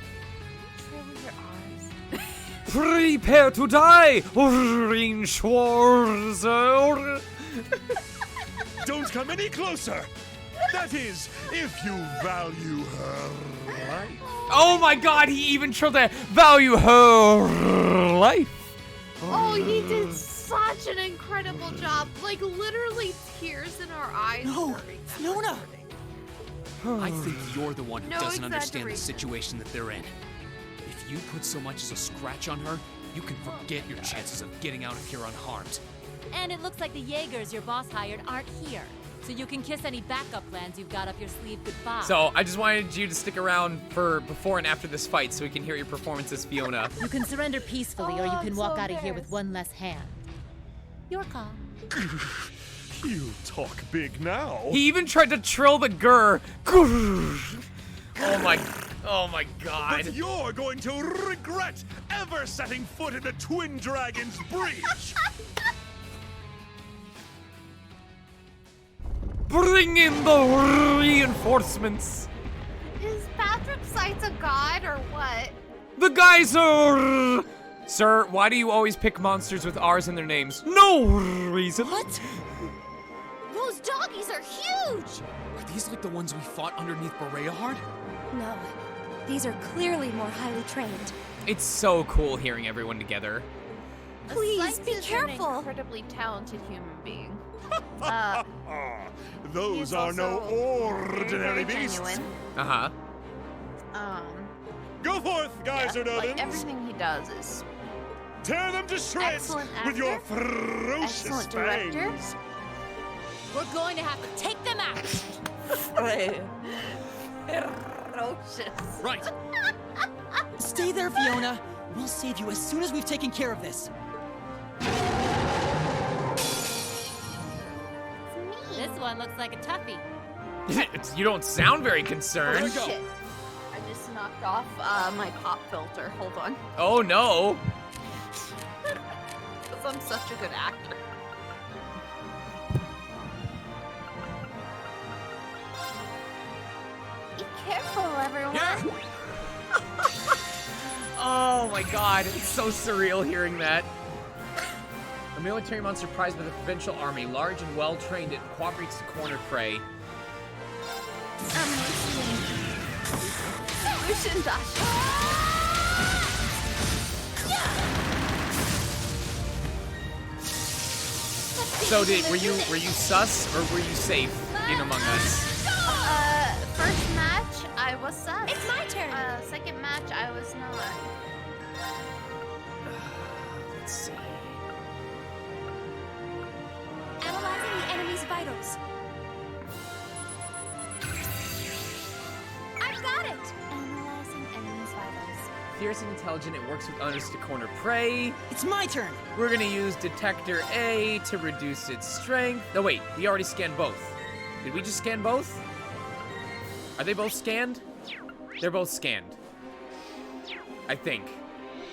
trail your eyes. Prepare to die, Ring Schwarzer. Don't come any closer. That is, if you value her life. Oh my god, he even trilled that. Value her life. Oh, he did such an incredible job. Like, literally tears in our eyes. No, Fiona! I think you're the one who No doesn't understand the exaggeration. situation that they're in. If you put so much as a scratch on her, you can forget your chances of getting out of here unharmed. And it looks like the Jaegers your boss hired aren't here. So you can kiss any backup plans you've got up your sleeve goodbye. So I just wanted you to stick around for before and after this fight so we can hear your performance as Fiona. You can surrender peacefully, or you I'm can so walk out of here with embarrassed. one less hand. Your call. You talk big now. He even tried to trill the grr. Oh my god. But you're going to regret ever setting foot in the Twin Dragon's breach. Bring in the reinforcements. Is Patrick Sites a god or what? The geyser. Sir, why do you always pick monsters with R's in their names? No reason. What? Those doggies are huge! Are these like the ones we fought underneath Bereahard? No, these are clearly more highly trained. It's so cool hearing everyone together. Please, Sites be is careful. An incredibly talented human being. Those He's are no also ordinary very beasts. genuine. Uh-huh. Go forth, Geyser Like Dubbins. everything he does is Tear them to shreds excellent with your actor, ferocious excellent director. fangs. We're going to have to take them out. ferocious. Right. Stay there, Fiona. We'll save you as soon as we've taken care of this. This one looks like a toughie. You don't sound very concerned. Oh shit! I just knocked off my pop filter. Hold on. Oh no. Because I'm such a good actor. Be careful, everyone. Oh my god, it's so surreal hearing that. A military monster prized by the provincial army, large and well trained, it cooperates to corner prey. I'm listening. Solution dash. So were you sus or were you safe in Among Us? First match, I was sus. It's my turn. Second match, I was not. Let's see. Analyzing the enemy's vitals. I've got it! Analyzing enemy's vitals. Fierce and intelligent, it works with others to corner prey. It's my turn. We're gonna use Detector A to reduce its strength. No, wait, we already scanned both. Did we just scan both? Are they both scanned? They're both scanned. I think.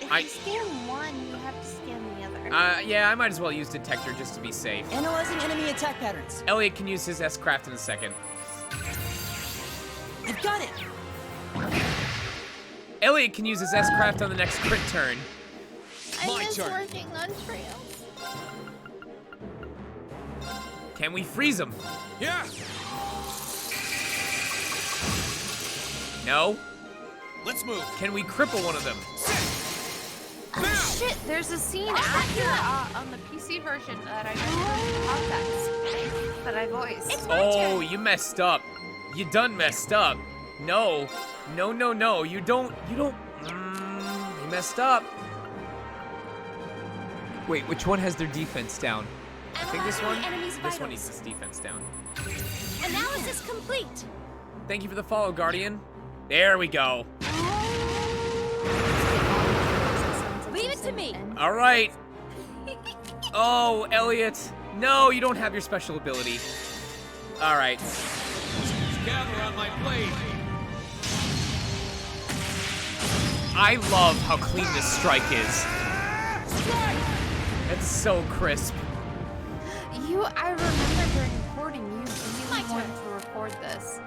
If you scan one, you have to scan the other. Yeah, I might as well use Detector just to be safe. Analyzing enemy attack patterns. Elliot can use his S-Craft in a second. I've got it. Elliot can use his S-Craft on the next crit turn. I miss working on trails. Can we freeze him? Yeah. No? Let's move. Can we cripple one of them? Oh shit, there's a scene after on the PC version that I context that I voiced. It's my Oh, turn. you messed up. You done messed up. No. No, no, no. You don't. You messed up. Wait, which one has their defense down? I think this one. Enemy's This one vitals. needs its defense down. Analysis complete. Thank you for the follow, Guardian. There we go. Leave it to me. All right. Oh, Elliot. No, you don't have your special ability. All right. Gather on my blade. I love how clean this strike is. It's so crisp. I remember during recording, you really wanted to record this.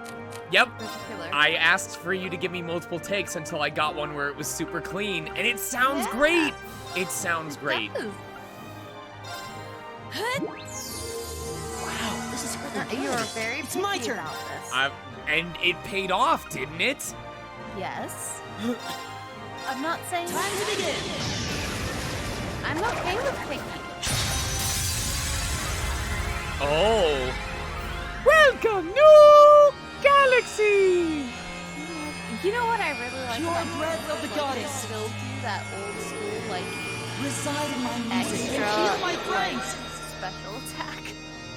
Yep. particular. I asked for you to give me multiple takes until I got one where it was super clean, and it sounds Yeah. great. It sounds great. Yes. Wow, this is really good. You are very It's my picky turn. about this. And it paid off, didn't it? Yes. I'm not saying. Time to begin. I'm okay with picky. Oh. Welcome, new galaxy! You know what I really like? Pure about breath of the Like, goddess. they still do that old school, like, Reside in my music extra, and heal my like, brains. special attack.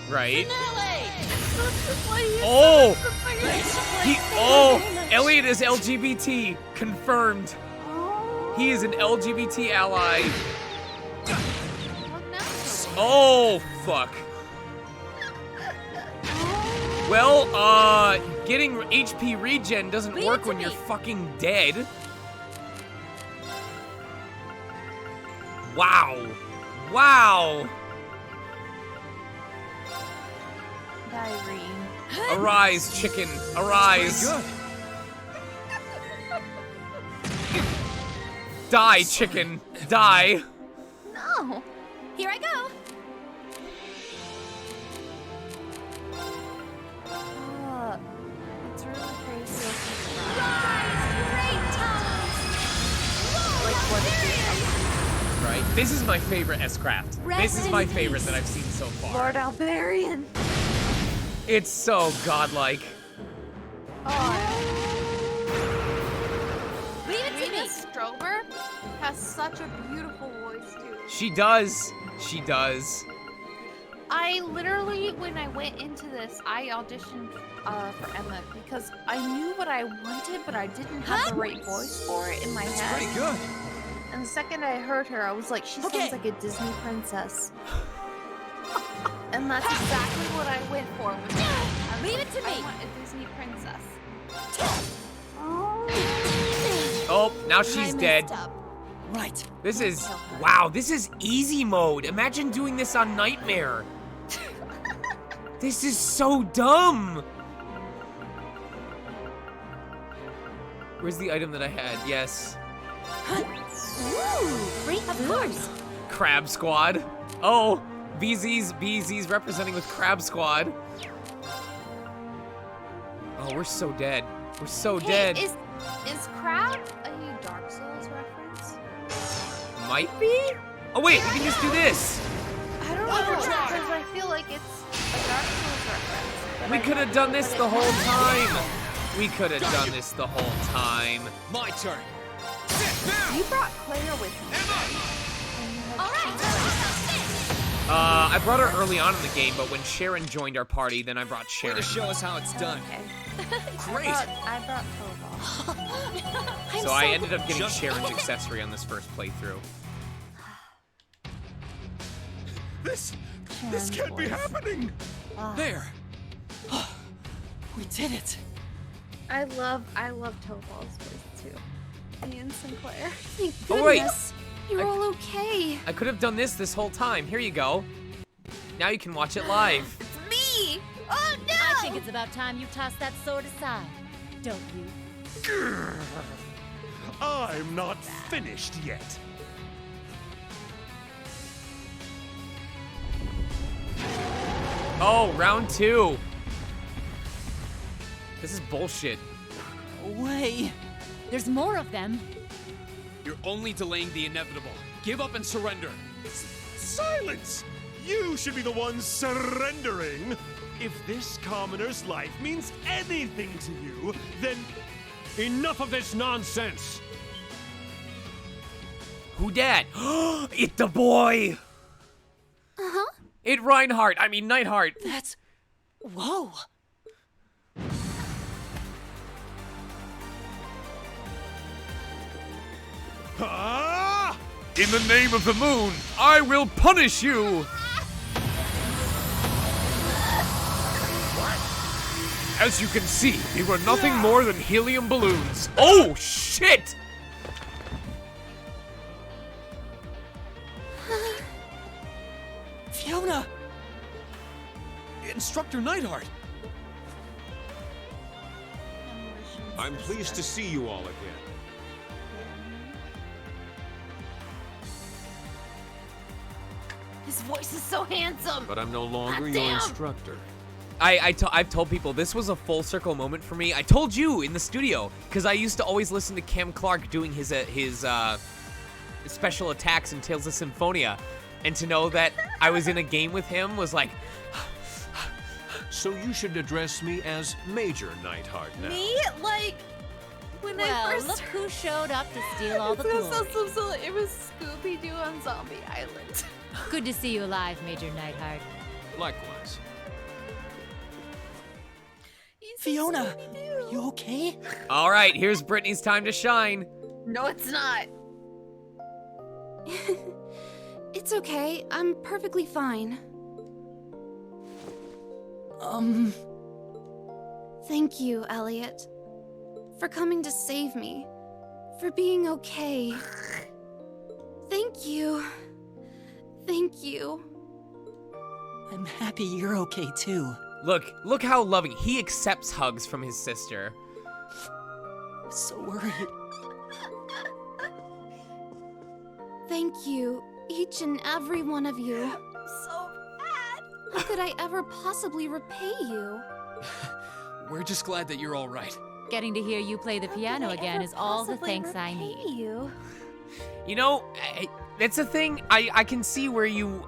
Right? Finale! Oh! Elliot is LGBT. Confirmed. He is an LGBT ally. Oh, fuck. Well, getting HP regen doesn't work when you're fucking dead. Wow. Wow. Irene. Arise, chicken. Arise. Die, chicken. Die. No. Here I go. It's really crazy. Right? This is my favorite S-Craft. This is my favorite that I've seen so far. Lord Albarian. It's so godlike. Rena Strober has such a beautiful voice too. She does. She does. I literally, when I went into this, I auditioned for Emma because I knew what I wanted, but I didn't have the right voice for it in my head. Pretty good. And the second I heard her, I was like, she sounds like a Disney princess. And that's exactly what I went for. Leave it to me. I want a Disney princess. Oh, now she's dead. Right. This is, wow, this is easy mode. Imagine doing this on Nightmare. This is so dumb. Where's the item that I had? Yes. Of course. Crab Squad. Oh, BZ's representing with Crab Squad. Oh, we're so dead. We're so dead. Is Crab a Dark Souls reference? Might be? Oh wait, we can just do this. I don't know, because I feel like it's a Dark Souls reference. but We I could have don't done know this what the it whole is. time. We could have done this the whole time. My turn. You brought Claire with you. I brought her early on in the game, but when Sharon joined our party, then I brought Way Sharon. to show us how it's done. Great. I brought Tobal. So I ended up getting Sharon's accessory on this first playthrough. This can't be happening. There. We did it. I love Tobal's voice too. Ian Sinclair. Thank Oh, wait. goodness. You're all okay. I could have done this whole time. Here you go. Now you can watch it live. Me? Oh no! I think it's about time you toss that sword aside, don't you? I'm not finished yet. Oh, round 2. This is bullshit. Way. There's more of them. You're only delaying the inevitable. Give up and surrender. Silence! You should be the ones surrendering. If this commoner's life means anything to you, then enough of this nonsense. Who dat? It the boy! Uh-huh. It Reinhardt. I mean Nightheart. That's... Whoa. Ah! In the name of the moon, I will punish you! As you can see, they were nothing more than helium balloons. Oh, shit! Fiona! Instructor Nightheart. I'm pleased to see you all again. His voice is so handsome. But I'm no longer God your damn. instructor. I've told people this was a full circle moment for me. I told you in the studio because I used to always listen to Cam Clark doing his special attacks in Tales of Symphonia, and to know that I was in a game with him was like. So you should address me as Major Nightheart now. Me? Like, when I Well, first look who showed up to steal all the So- glory. so it was Scooby-Doo on Zombie Island. Good to see you alive, Major Nightheart. Likewise. Fiona, are you okay? All right, here's Brittany's time to shine. No, it's not. It's okay. I'm perfectly fine. Thank you, Elliot. For coming to save me. For being okay. Thank you. Thank you. I'm happy you're okay too. Look how loving. He accepts hugs from his sister. I'm so worried. Thank you, each and every one of you. So bad. How could I ever possibly repay you? We're just glad that you're all right. Getting to hear you play the piano again is all the thanks I need. You. You know, that's a thing. I can see where you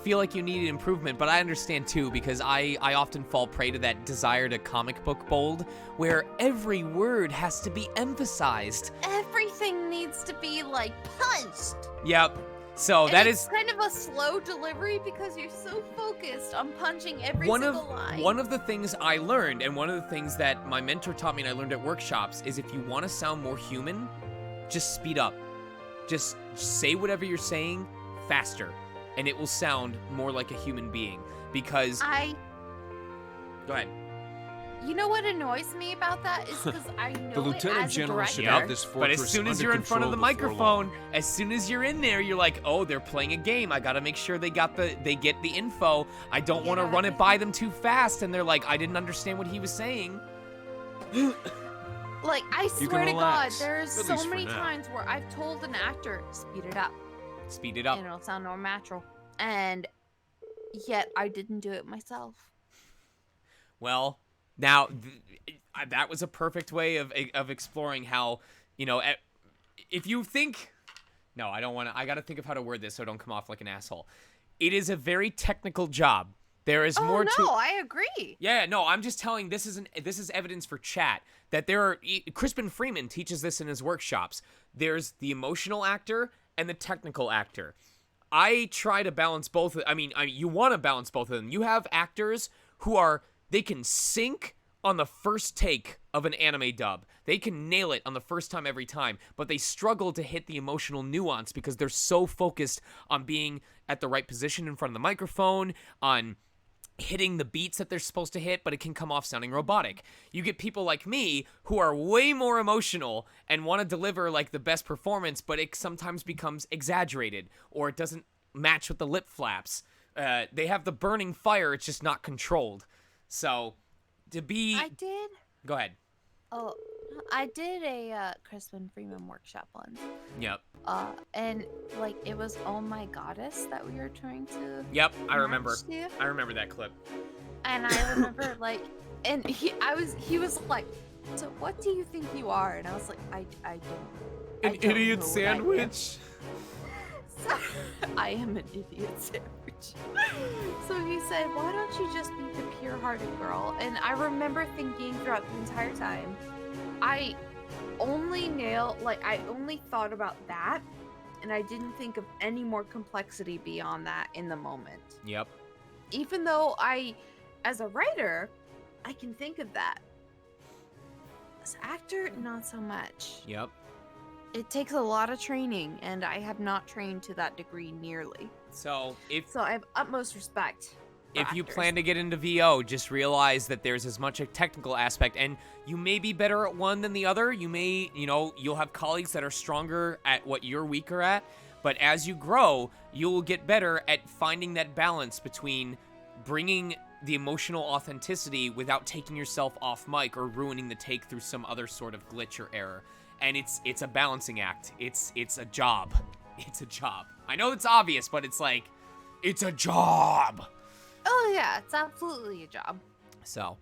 feel like you need improvement, but I understand too, because I often fall prey to that desire to comic book bold, where every word has to be emphasized. Everything needs to be like punched. Yep. So And that it's is kind of a slow delivery because you're so focused on punching every one single line. one of the things I learned, and one of the things that my mentor taught me and I learned at workshops, is if you want to sound more human, just speed up. Just say whatever you're saying faster, and it will sound more like a human being. Because Go ahead. You know what annoys me about that is because I know The Lieutenant as a General should director. have this But fortress as soon as under you're in front of the control before long. microphone, as soon as you're in there, you're like, oh, they're playing a game. I gotta make sure they get the info. I don't want to run it by them too fast. And they're like, I didn't understand what he was saying. Like, I You swear can to relax, God, there's at so least for many now. times where I've told an actor, speed it up. Speed it up. And it'll sound more natural. And yet I didn't do it myself. Well, now that was a perfect way of exploring how, you know, if you think, no, I don't want to. I got to think of how to word this so I don't come off like an asshole. It is a very technical job. There is more to. No, I agree. Yeah, no, I'm just telling. This is evidence for chat that there are. Crispin Freeman teaches this in his workshops. There's the emotional actor and the technical actor. I try to balance both. I mean, you want to balance both of them. You have actors who they can sync on the first take of an anime dub. They can nail it on the first time every time, but they struggle to hit the emotional nuance because they're so focused on being at the right position in front of the microphone, on hitting the beats that they're supposed to hit, but it can come off sounding robotic. You get people like me who are way more emotional and want to deliver like the best performance, but it sometimes becomes exaggerated or it doesn't match with the lip flaps. They have the burning fire, it's just not controlled. So, I did. Go ahead. Oh, I did a Crispin Freeman workshop once. Yep. And like it was Oh My Goddess that we were trying to. Yep, I remember. match to. I remember that clip. And I remember like, and he was like, so what do you think you are? And I was like, I don't. An idiot sandwich. So, I am an idiot sandwich. So he said, why don't you just be the pure-hearted girl? And I remember thinking throughout the entire time, I only thought about that, and I didn't think of any more complexity beyond that in the moment. Yep. Even though as a writer, I can think of that. As an actor, not so much. Yep. It takes a lot of training, and I have not trained to that degree nearly. So I have utmost respect. If you plan to get into VO, just realize that there's as much a technical aspect, and you may be better at one than the other. You may, you'll have colleagues that are stronger at what you're weaker at, but as you grow, you will get better at finding that balance between bringing the emotional authenticity without taking yourself off mic or ruining the take through some other sort of glitch or error. And it's a balancing act. It's a job. It's a job. I know it's obvious, but it's like, it's a job. Oh yeah, it's absolutely a job. So,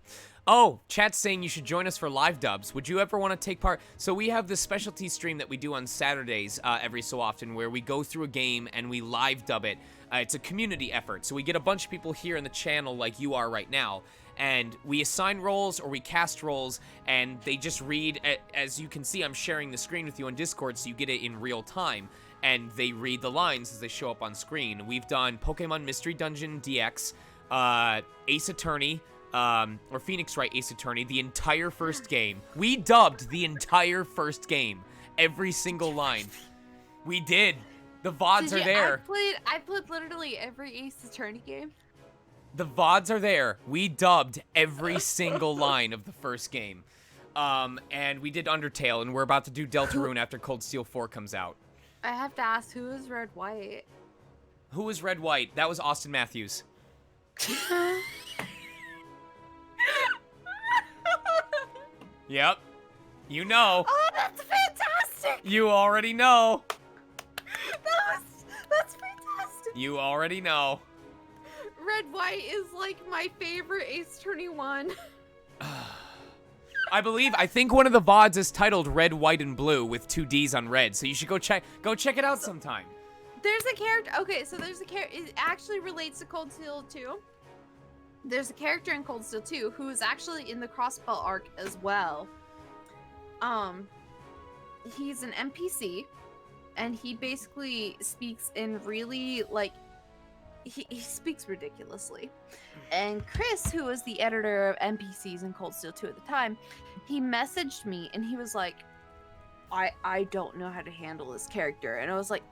oh, chat's saying you should join us for live dubs. Would you ever want to take part? So we have this specialty stream that we do on Saturdays every so often where we go through a game and we live dub it. It's a community effort. So we get a bunch of people here in the channel like you are right now, and we assign roles or we cast roles, and they just read. As you can see, I'm sharing the screen with you on Discord, so you get it in real time, and they read the lines as they show up on screen. We've done Pokemon Mystery Dungeon DX, Ace Attorney, or Phoenix Wright Ace Attorney, the entire first game. We dubbed the entire first game, every single line. We did. The VODs are there. I played literally every Ace Attorney game. The VODs are there. We dubbed every single line of the first game. And we did Undertale, and we're about to do Deltarune after Cold Steel 4 comes out. I have to ask, who is Red White? Who was Red White? That was Austin Matthews. Yep. You know. Oh, that's fantastic! You already know. That's fantastic! You already know. Red White is like my favorite Ace Attorney 1. I think one of the VODs is titled Red, White, and Blue with 2 Ds on red, so you should go check it out sometime. There's a character, okay, so there's a character, it actually relates to Cold Steel 2. There's a character in Cold Steel 2 who is actually in the Crossbell arc as well. He's an NPC, and he basically speaks in really, like, he speaks ridiculously. And Chris, who was the editor of NPCs in Cold Steel 2 at the time, he messaged me and he was like, I don't know how to handle this character. And I was like,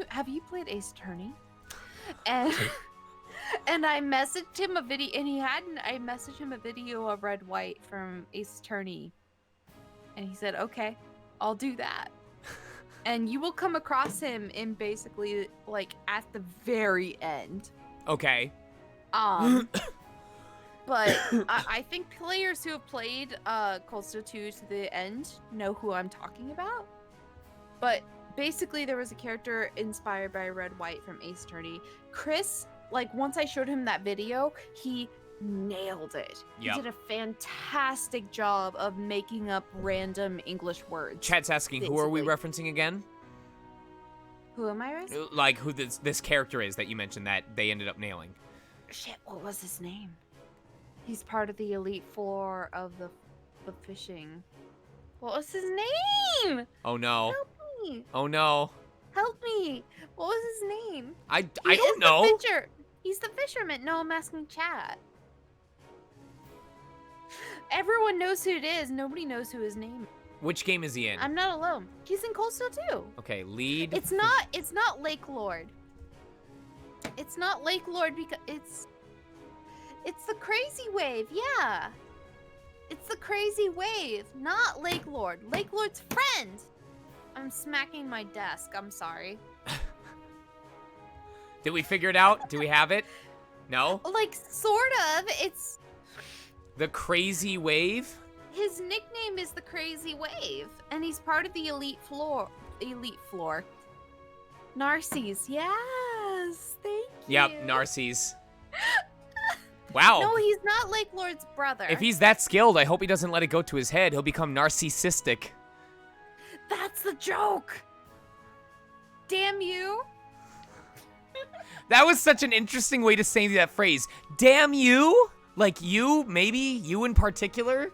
have you played Ace Attorney? And and I messaged him a video, and I messaged him a video of Red White from Ace Attorney. And he said, okay, I'll do that. And you will come across him in basically, like, at the very end. Okay. But I think players who have played Cold Steel 2 to the end know who I'm talking about. But basically, there was a character inspired by Red White from Ace Attorney. Chris, like, once I showed him that video, he nailed it. Yep. He did a fantastic job of making up random English words. Chat's asking, who are we referencing again? Who am I referencing? Like, who this character is that you mentioned that they ended up nailing. Shit, what was his name? He's part of the Elite Four of the fishing. What was his name? Oh no. Help me. Oh no. Help me. What was his name? I don't know. The fisher. He's the fisherman. No, I'm asking chat. Everyone knows who it is. Nobody knows who his name is. Which game is he in? I'm not alone. He's in Cold Steel 2. Okay, lead. It's not Lake Lord. It's not Lake Lord because it's the Crazy Wave. Yeah. It's the Crazy Wave, not Lake Lord. Lake Lord's friend. I'm smacking my desk. I'm sorry. Did we figure it out? Do we have it? No? Like, sort of. It's the Crazy Wave? His nickname is the Crazy Wave, and he's part of the Elite Floor. Narcisse, yes, thank you. Yep, Narcisse. Wow. No, he's not Lake Lord's brother. If he's that skilled, I hope he doesn't let it go to his head. He'll become narcissistic. That's the joke. Damn you. That was such an interesting way to say that phrase. Damn you? Like you, maybe? You in particular?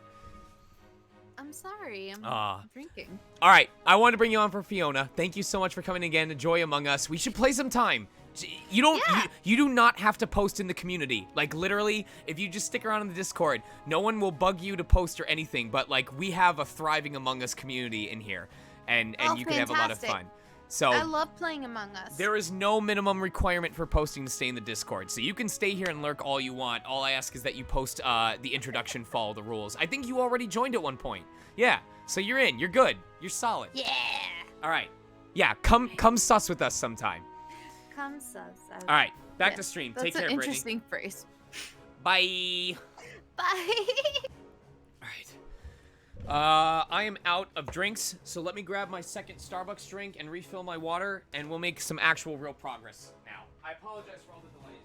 I'm sorry. I'm drinking. All right. I wanted to bring you on for Fiona. Thank you so much for coming again. Enjoy Among Us. We should play some time. You don't. Yeah. You do not have to post in the community. Like literally, if you just stick around in the Discord, no one will bug you to post or anything. But like, we have a thriving Among Us community in here, and you can have a lot of fun. So I love playing Among Us. There is no minimum requirement for posting to stay in the Discord, so you can stay here and lurk all you want. All I ask is that you post the introduction, follow the rules. I think you already joined at one point. Yeah, so you're in. You're good. You're solid. Yeah. All right. Yeah, come sus with us sometime. Come sus. All right, back to stream. Take care, That's an Brittany. interesting phrase. Bye. Bye. I am out of drinks, so let me grab my second Starbucks drink and refill my water, and we'll make some actual real progress now. I apologize for all the delays.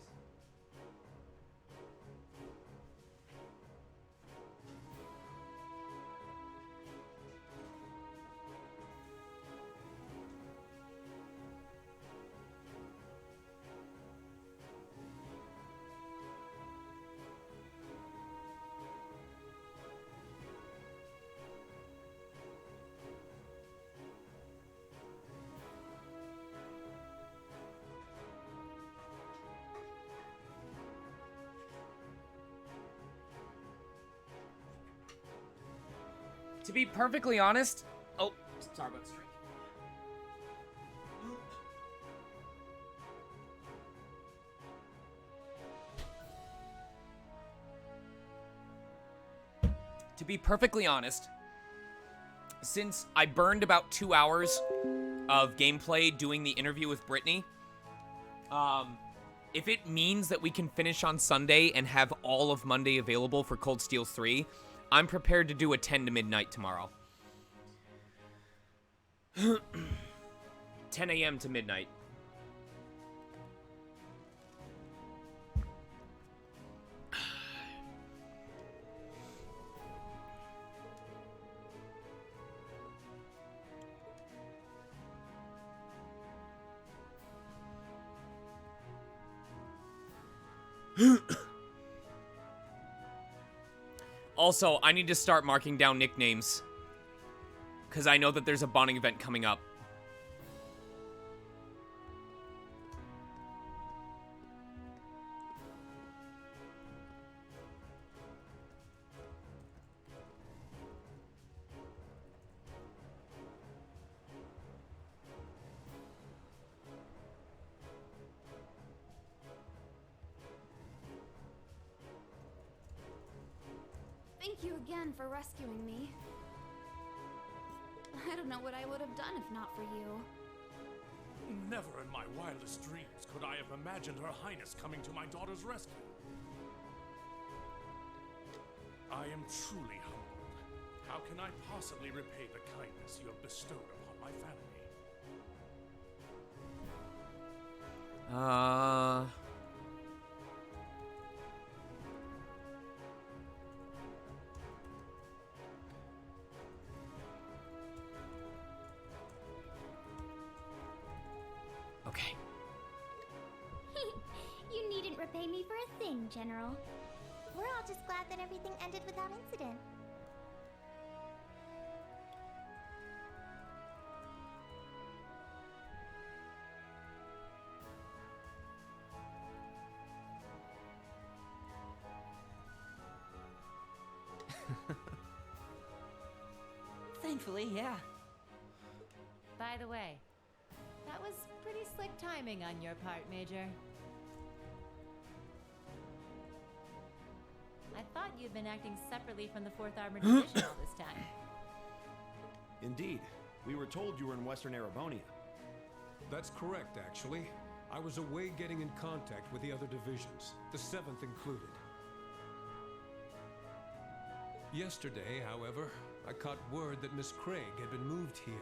To be perfectly honest, oh, Starbucks drink. To be perfectly honest, since I burned about 2 hours of gameplay doing the interview with Brittany, if it means that we can finish on Sunday and have all of Monday available for Cold Steel 3, I'm prepared to do a 10 to midnight tomorrow. 10 a.m. to midnight. Also, I need to start marking down nicknames, because I know that there's a bonding event coming up. Thank you again for rescuing me. I don't know what I would have done if not for you. Never in my wildest dreams could I have imagined Her Highness coming to my daughter's rescue. I am truly humbled. How can I possibly repay the kindness you have bestowed upon my family? Okay. You needn't repay me for a thing, General. We're all just glad that everything ended without incident. Thankfully, yeah. By the way, that was pretty slick timing on your part, Major. I thought you'd been acting separately from the 4th Armored Division all this time. Indeed. We were told you were in Western Arabonia. That's correct, actually. I was away getting in contact with the other divisions, the 7th included. Yesterday, however, I caught word that Miss Craig had been moved here.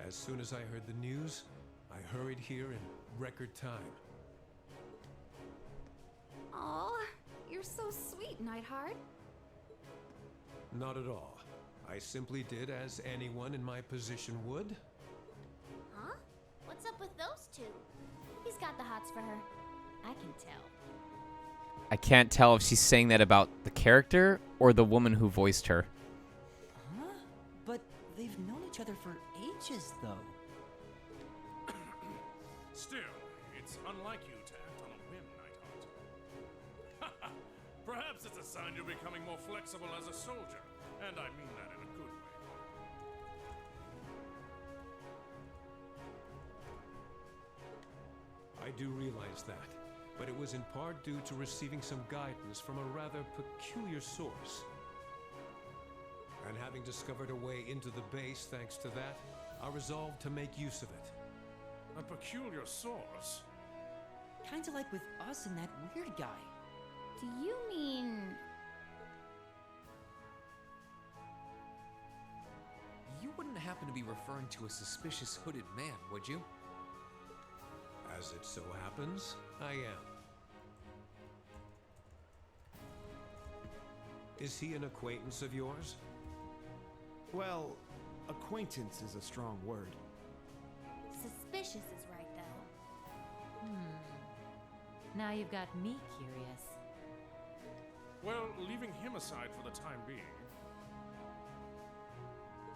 As soon as I heard the news, I hurried here in record time. Aw, you're so sweet, Nightheart. Not at all. I simply did as anyone in my position would. Huh? What's up with those two? He's got the hots for her. I can tell. I can't tell if she's saying that about the character or the woman who voiced her. Huh? But they've known each other for ages, though. Still, it's unlike you to act on a whim, Nightheart. Perhaps it's a sign you're becoming more flexible as a soldier, and I mean that in a good way. I do realize that, but it was in part due to receiving some guidance from a rather peculiar source. And having discovered a way into the base thanks to that, I resolved to make use of it. A peculiar source. Kinda like with us and that weird guy. Do you mean... You wouldn't happen to be referring to a suspicious hooded man, would you? As it so happens, I am. Is he an acquaintance of yours? Well, acquaintance is a strong word. Suspicious is right, though. Now you've got me curious. Well, leaving him aside for the time being,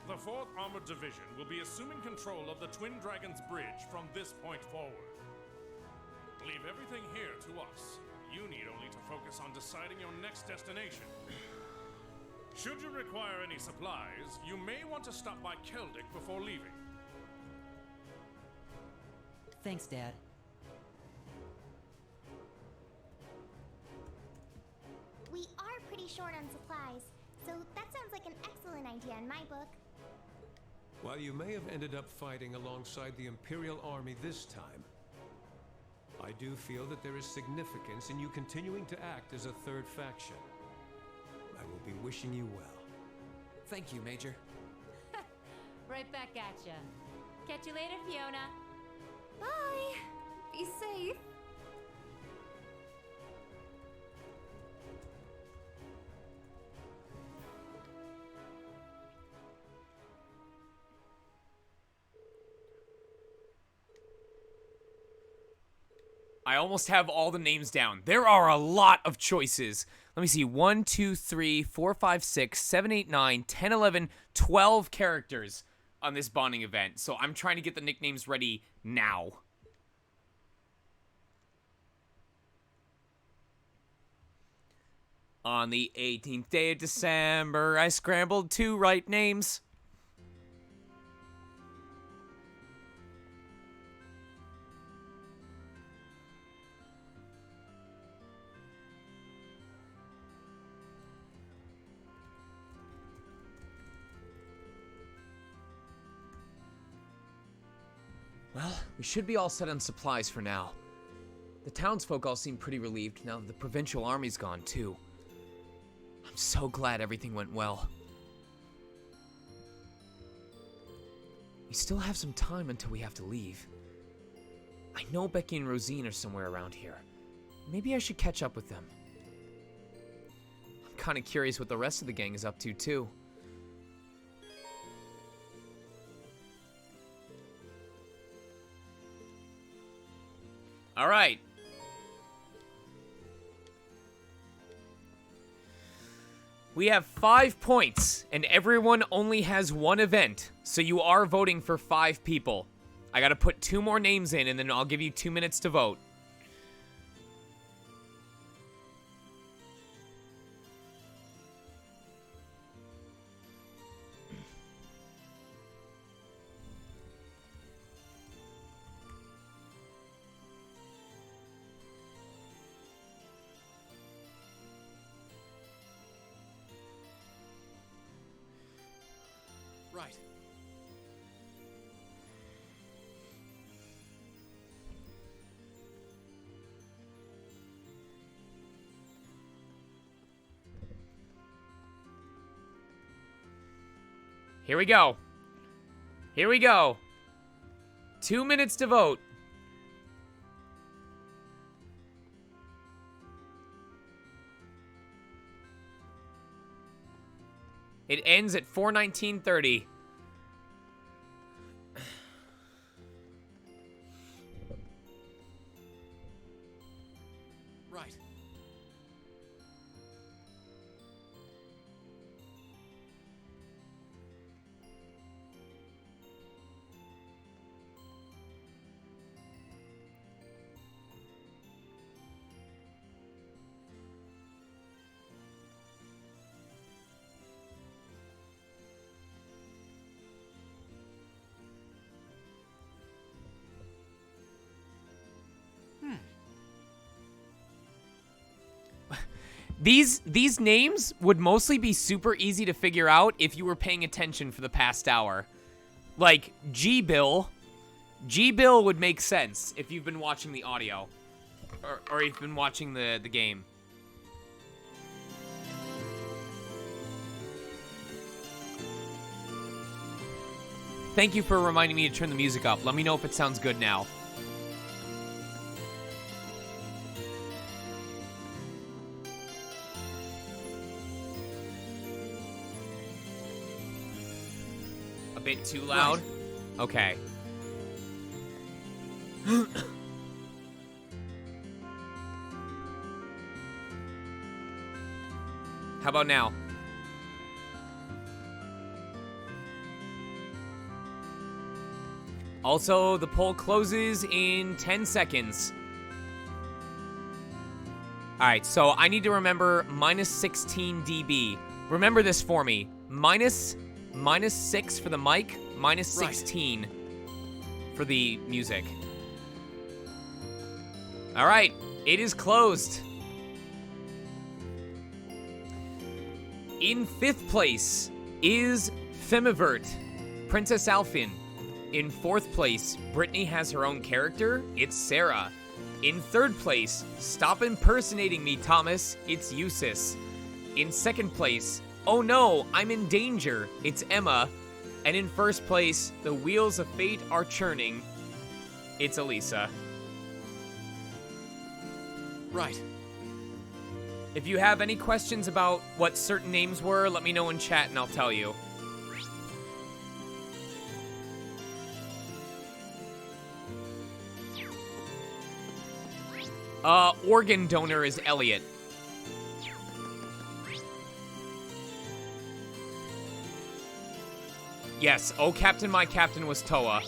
the 4th Armored Division will be assuming control of the Twin Dragons Bridge from this point forward. Leave everything here to us. You need only to focus on deciding your next destination. Should you require any supplies, you may want to stop by Keldic before leaving. Thanks, Dad. We are pretty short on supplies, so that sounds like an excellent idea in my book. While you may have ended up fighting alongside the Imperial Army this time, I do feel that there is significance in you continuing to act as a third faction. I will be wishing you well. Thank you, Major. Right back at ya. Catch you later, Fiona. Bye. Be safe. I almost have all the names down. There are a lot of choices. Let me see. 1, 2, 3, 4, 5, 6, 7, 8, 9, 10, 11, 12 characters on this bonding event. So I'm trying to get the nicknames ready now. On the 18th day of December, I scrambled to write names. Well, we should be all set on supplies for now. The townsfolk all seem pretty relieved now that the provincial army's gone, too. I'm so glad everything went well. We still have some time until we have to leave. I know Becky and Rosine are somewhere around here. Maybe I should catch up with them. I'm kind of curious what the rest of the gang is up to, too. All right. We have 5 points, and everyone only has 1 event, so you are voting for 5 people. I gotta put 2 more names in, and then I'll give you 2 minutes to vote. Right. Here we go. Here we go. 2 minutes to vote. It ends at 4:19:30. Right. These names would mostly be super easy to figure out if you were paying attention for the past hour. Like, G-Bill. G-Bill would make sense if you've been watching the audio. Or you've been watching the game. Thank you for reminding me to turn the music up. Let me know if it sounds good now. A bit too loud? Right. Okay. How about now? Also, the poll closes in 10 seconds. Alright, so I need to remember minus 16 dB. Remember this for me. Minus 6 for the mic, minus 16 for the music. Alright, it is closed. In 5th place is Femivert, Princess Alphin. In 4th place, Brittany has her own character. It's Sarah. In 3rd place, stop impersonating me, Thomas. It's Eustace. In 2nd place, oh no, I'm in danger. It's Emma. And in 1st place, the wheels of fate are churning. It's Elisa. Right. If you have any questions about what certain names were, let me know in chat and I'll tell you. Organ donor is Elliot. Yes, oh Captain, my captain was Toa.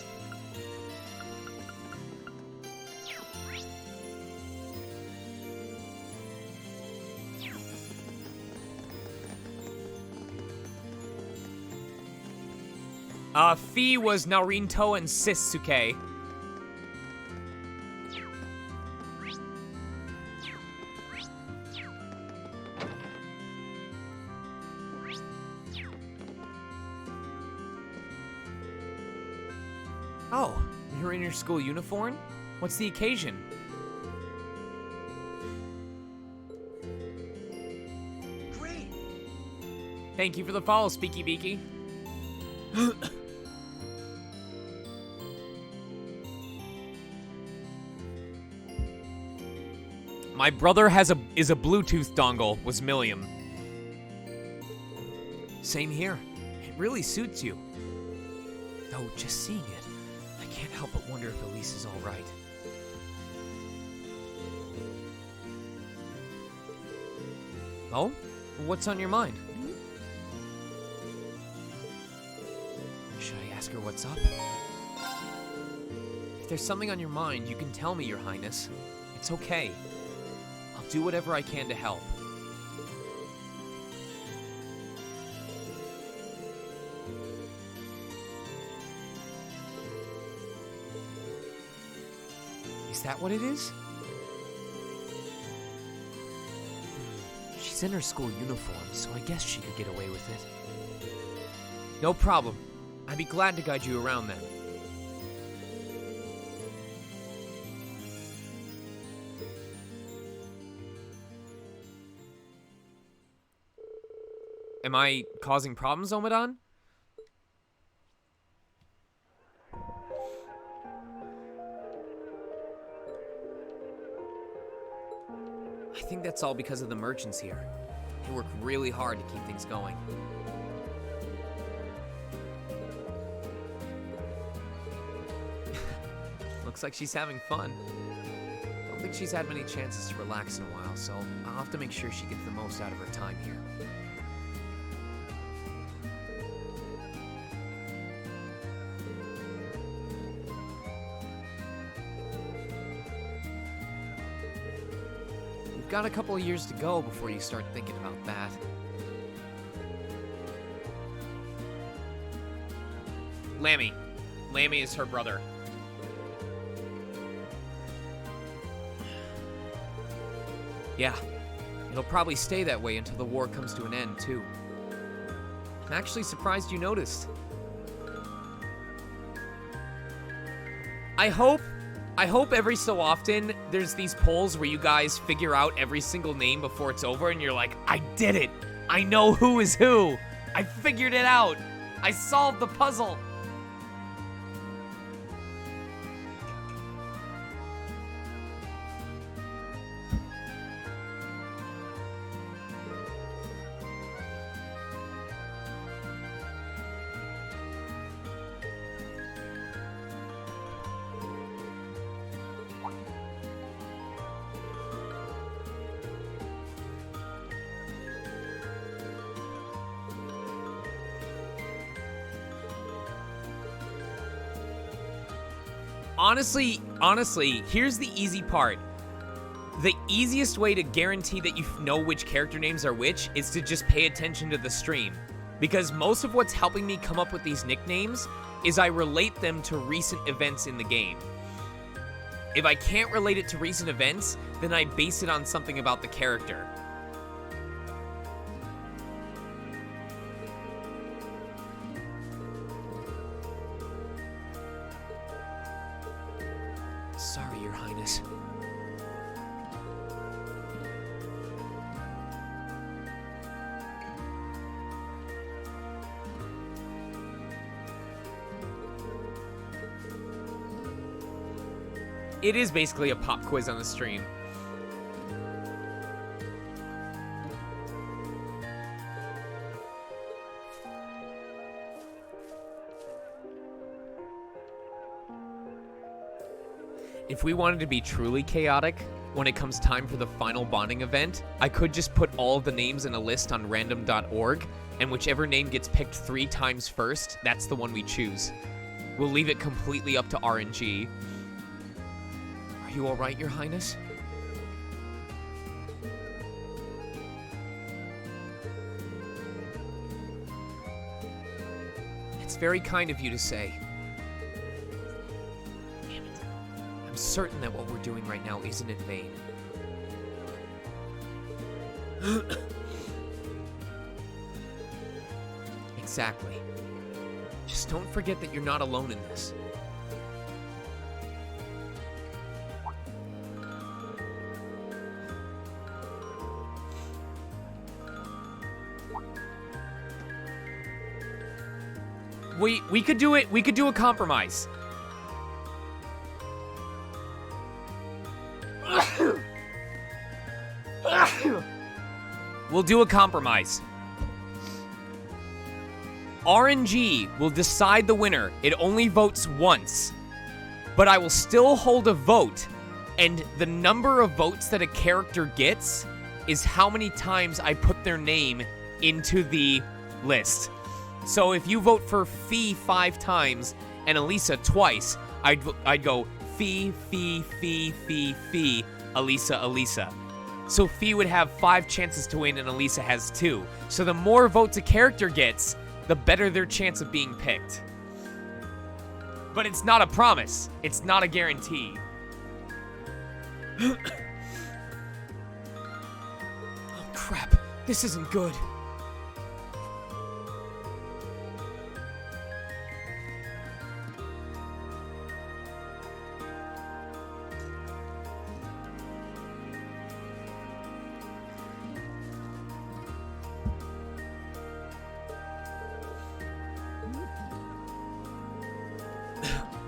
Fee was Narinto and Sisuke. Oh, you're in your school uniform? What's the occasion? Great. Thank you for the follow, Speaky Beaky. My brother is a Bluetooth dongle, was Milliam. Same here. It really suits you. Though, just seeing it, I can't help but wonder if Elise is all right. Oh? What's on your mind? Should I ask her what's up? If there's something on your mind, you can tell me, Your Highness. It's okay. I'll do whatever I can to help. Is that what it is? She's in her school uniform, so I guess she could get away with it. No problem. I'd be glad to guide you around then. Am I causing problems, Omadon? I think that's all because of the merchants here. They work really hard to keep things going. Looks like she's having fun. Don't think she's had many chances to relax in a while, so I'll have to make sure she gets the most out of her time here. You've got a couple of years to go before you start thinking about that. Lammy. Lammy is her brother. Yeah, It'll probably stay that way until the war comes to an end, too. I'm actually surprised you noticed. I hope every so often there's these polls where you guys figure out every single name before it's over and you're like, I did it! I know who is who! I figured it out! I solved the puzzle! Honestly, here's the easy part. The easiest way to guarantee that you know which character names are which is to just pay attention to the stream. Because most of what's helping me come up with these nicknames is I relate them to recent events in the game. If I can't relate it to recent events, then I base it on something about the character. Sorry, Your Highness. It is basically a pop quiz on the stream. If we wanted to be truly chaotic, when it comes time for the final bonding event, I could just put all of the names in a list on random.org, and whichever name gets picked 3 times first, that's the one we choose. We'll leave it completely up to RNG. Are you alright, Your Highness? It's very kind of you to say. I'm certain that what we're doing right now isn't in vain. Exactly. Just don't forget that you're not alone in this. We could do it. We could do a compromise. We'll do a compromise. RNG will decide the winner. It only votes once. But I will still hold a vote, and the number of votes that a character gets is how many times I put their name into the list. So if you vote for Fee 5 times and Elisa twice, I'd go Fee, Fee, Fee, Fee, Fee, Elisa, Elisa. So Fee would have 5 chances to win and Elisa has 2. So the more votes a character gets, the better their chance of being picked. But it's not a promise. It's not a guarantee. Oh crap, this isn't good.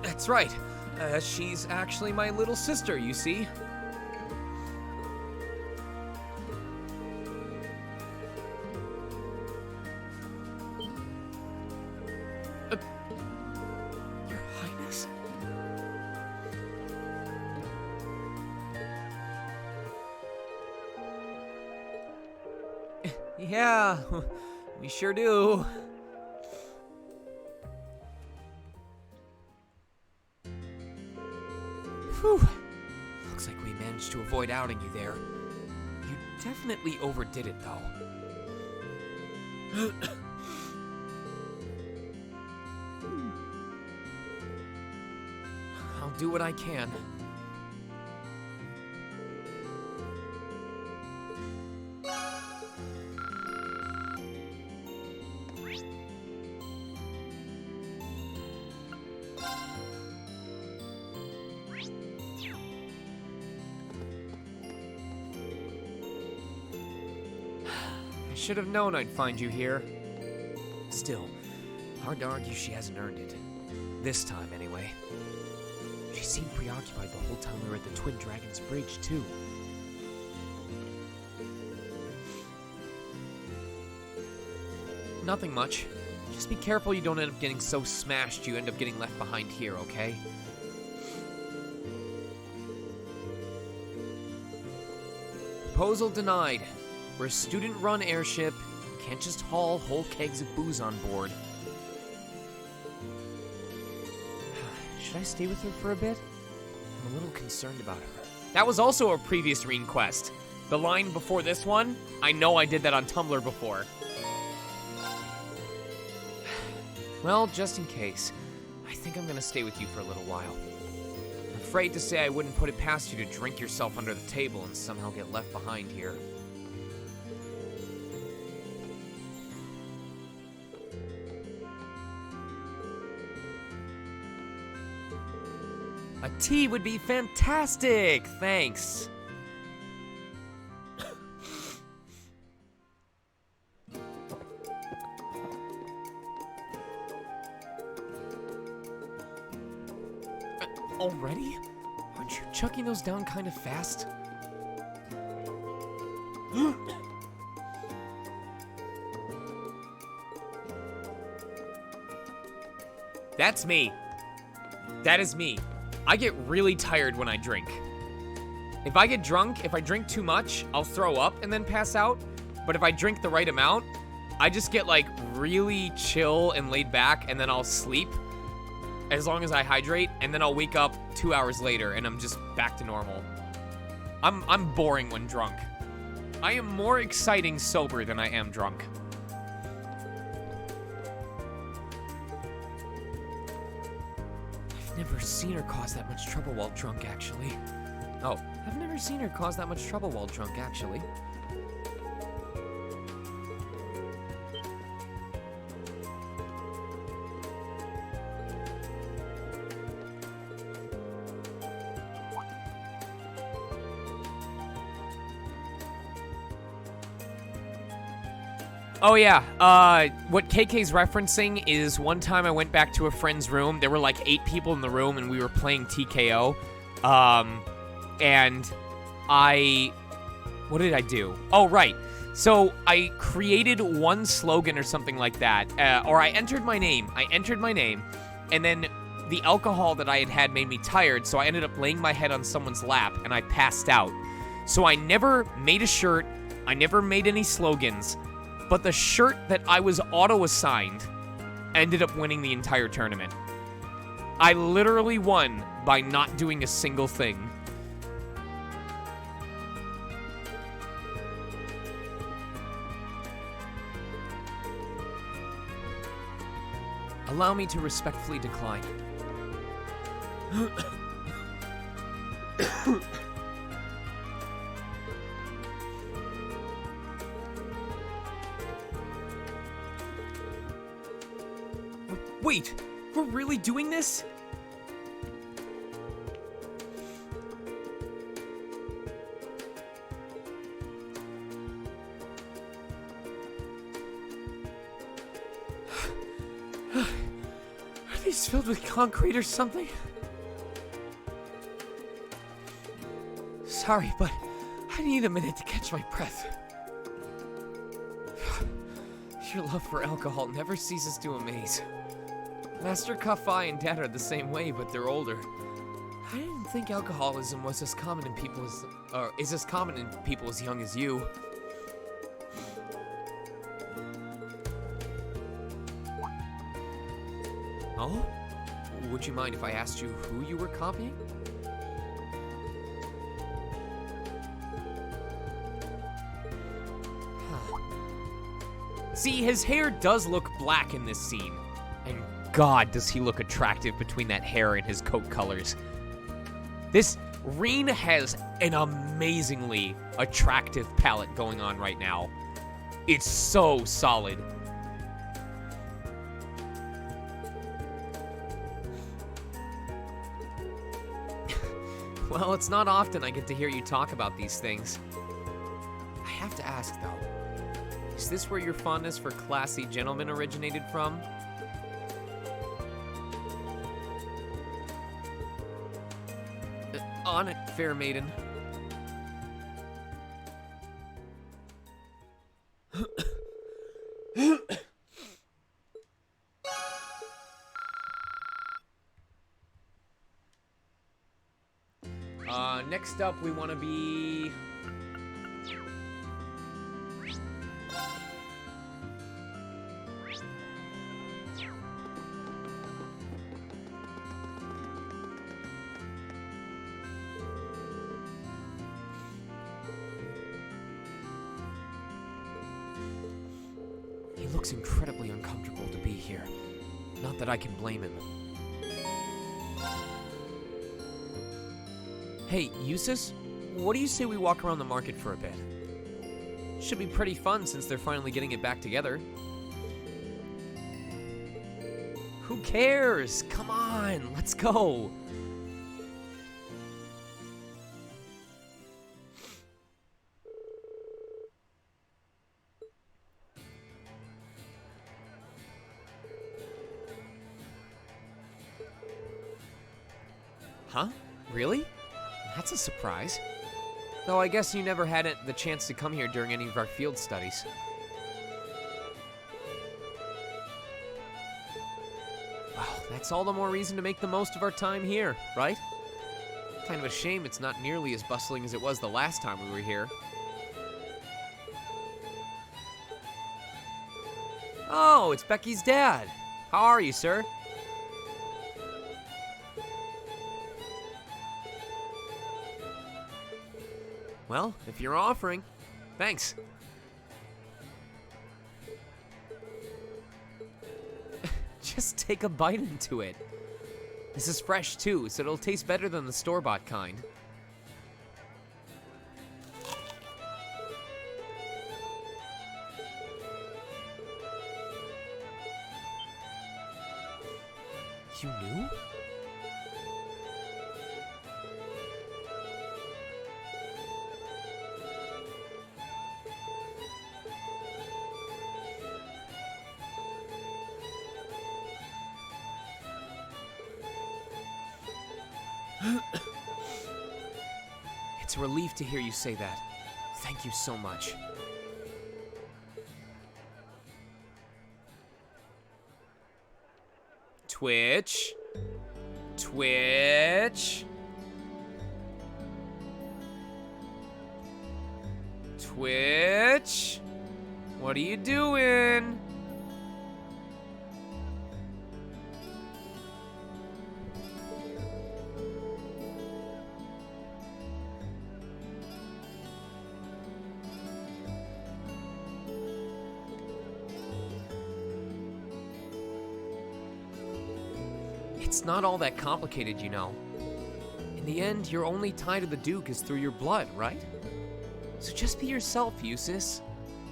That's right. She's actually my little sister, you see. Your Highness? Yeah, we sure do. Whew. Looks like we managed to avoid outing you there. You definitely overdid it, though. I'll do what I can. I should have known I'd find you here. Still, hard to argue she hasn't earned it. This time, anyway. She seemed preoccupied the whole time we were at the Twin Dragons Bridge, too. Nothing much. Just be careful you don't end up getting so smashed you end up getting left behind here, okay? Proposal denied. We're a student-run airship. Can't just haul whole kegs of booze on board. Should I stay with her for a bit? I'm a little concerned about her. That was also a previous Reen quest. The line before this one, I know I did that on Tumblr before. Well, just in case, I think I'm gonna stay with you for a little while. I'm afraid to say I wouldn't put it past you to drink yourself under the table and somehow get left behind here. A tea would be fantastic, thanks. Already? Aren't you chucking those down kind of fast? That's me. That is me. I get really tired when I drink. If I get drunk, if I drink too much, I'll throw up and then pass out. But if I drink the right amount, I just get like really chill and laid back and then I'll sleep as long as I hydrate, and then I'll wake up 2 hours later and I'm just back to normal. I'm boring when drunk. I am more exciting sober than I am drunk. I've never seen her cause that much trouble while drunk, actually. Oh, I've never seen her cause that much trouble while drunk, actually. Oh yeah, what KK's referencing is one time I went back to a friend's room. There were like 8 people in the room and we were playing TKO. And what did I do? Oh, right. So I created one slogan or something like that. Or I entered my name. And then the alcohol that I had made me tired, so I ended up laying my head on someone's lap and I passed out. So I never made a shirt. I never made any slogans. But the shirt that I was auto-assigned ended up winning the entire tournament. I literally won by not doing a single thing. Allow me to respectfully decline. Wait, we're really doing this? Are these filled with concrete or something? Sorry, but I need a minute to catch my breath. Your love for alcohol never ceases to amaze. Master Kafai and Dad are the same way, but they're older. I didn't think alcoholism was as common in people is as common in people as young as you. Oh? Would you mind if I asked you who you were copying? Huh. See, his hair does look black in this scene. And God, does he look attractive between that hair and his coat colors. This Reen has an amazingly attractive palette going on right now. It's so solid. Well, it's not often I get to hear you talk about these things. I have to ask, though. Is this where your fondness for classy gentlemen originated from? On it, fair maiden. Next up, we want to be... He looks incredibly uncomfortable to be here. Not that I can blame him. Hey, Eustace, what do you say we walk around the market for a bit? Should be pretty fun since they're finally getting it back together. Who cares? Come on, let's go. Huh? Really? That's a surprise. Though I guess you never had the chance to come here during any of our field studies. Well, that's all the more reason to make the most of our time here, right? Kind of a shame it's not nearly as bustling as it was the last time we were here. Oh, it's Becky's dad. How are you, sir? Well, if you're offering, thanks. Just take a bite into it. This is fresh too, so it'll taste better than the store-bought kind. You knew? It's a relief to hear you say that. Thank you so much. Twitch. Twitch. Twitch. What are you doing? It's not all that complicated, you know. In the end, your only tie to the Duke is through your blood, right? So just be yourself, Eustace.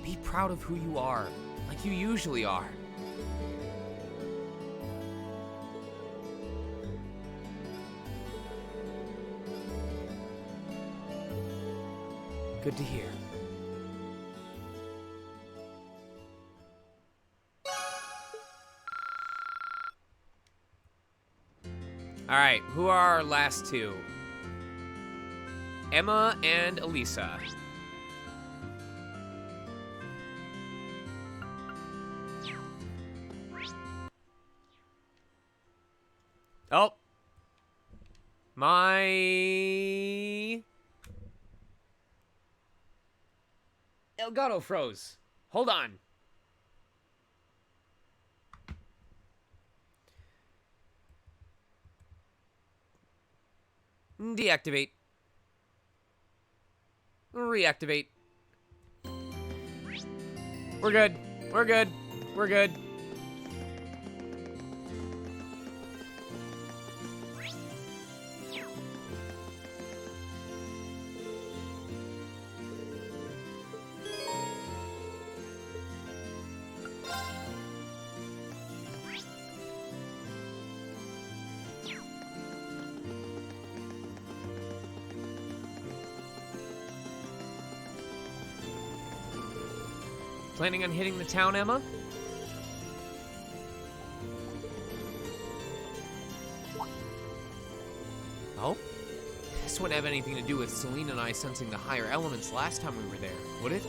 Be proud of who you are, like you usually are. Good to hear. All right, who are our last two? Emma and Elisa. Oh. My Elgato froze. Hold on. Deactivate. Reactivate. We're good. We're good. We're good. Planning on hitting the town, Emma? Oh? This wouldn't have anything to do with Selena and I sensing the higher elements last time we were there, would it?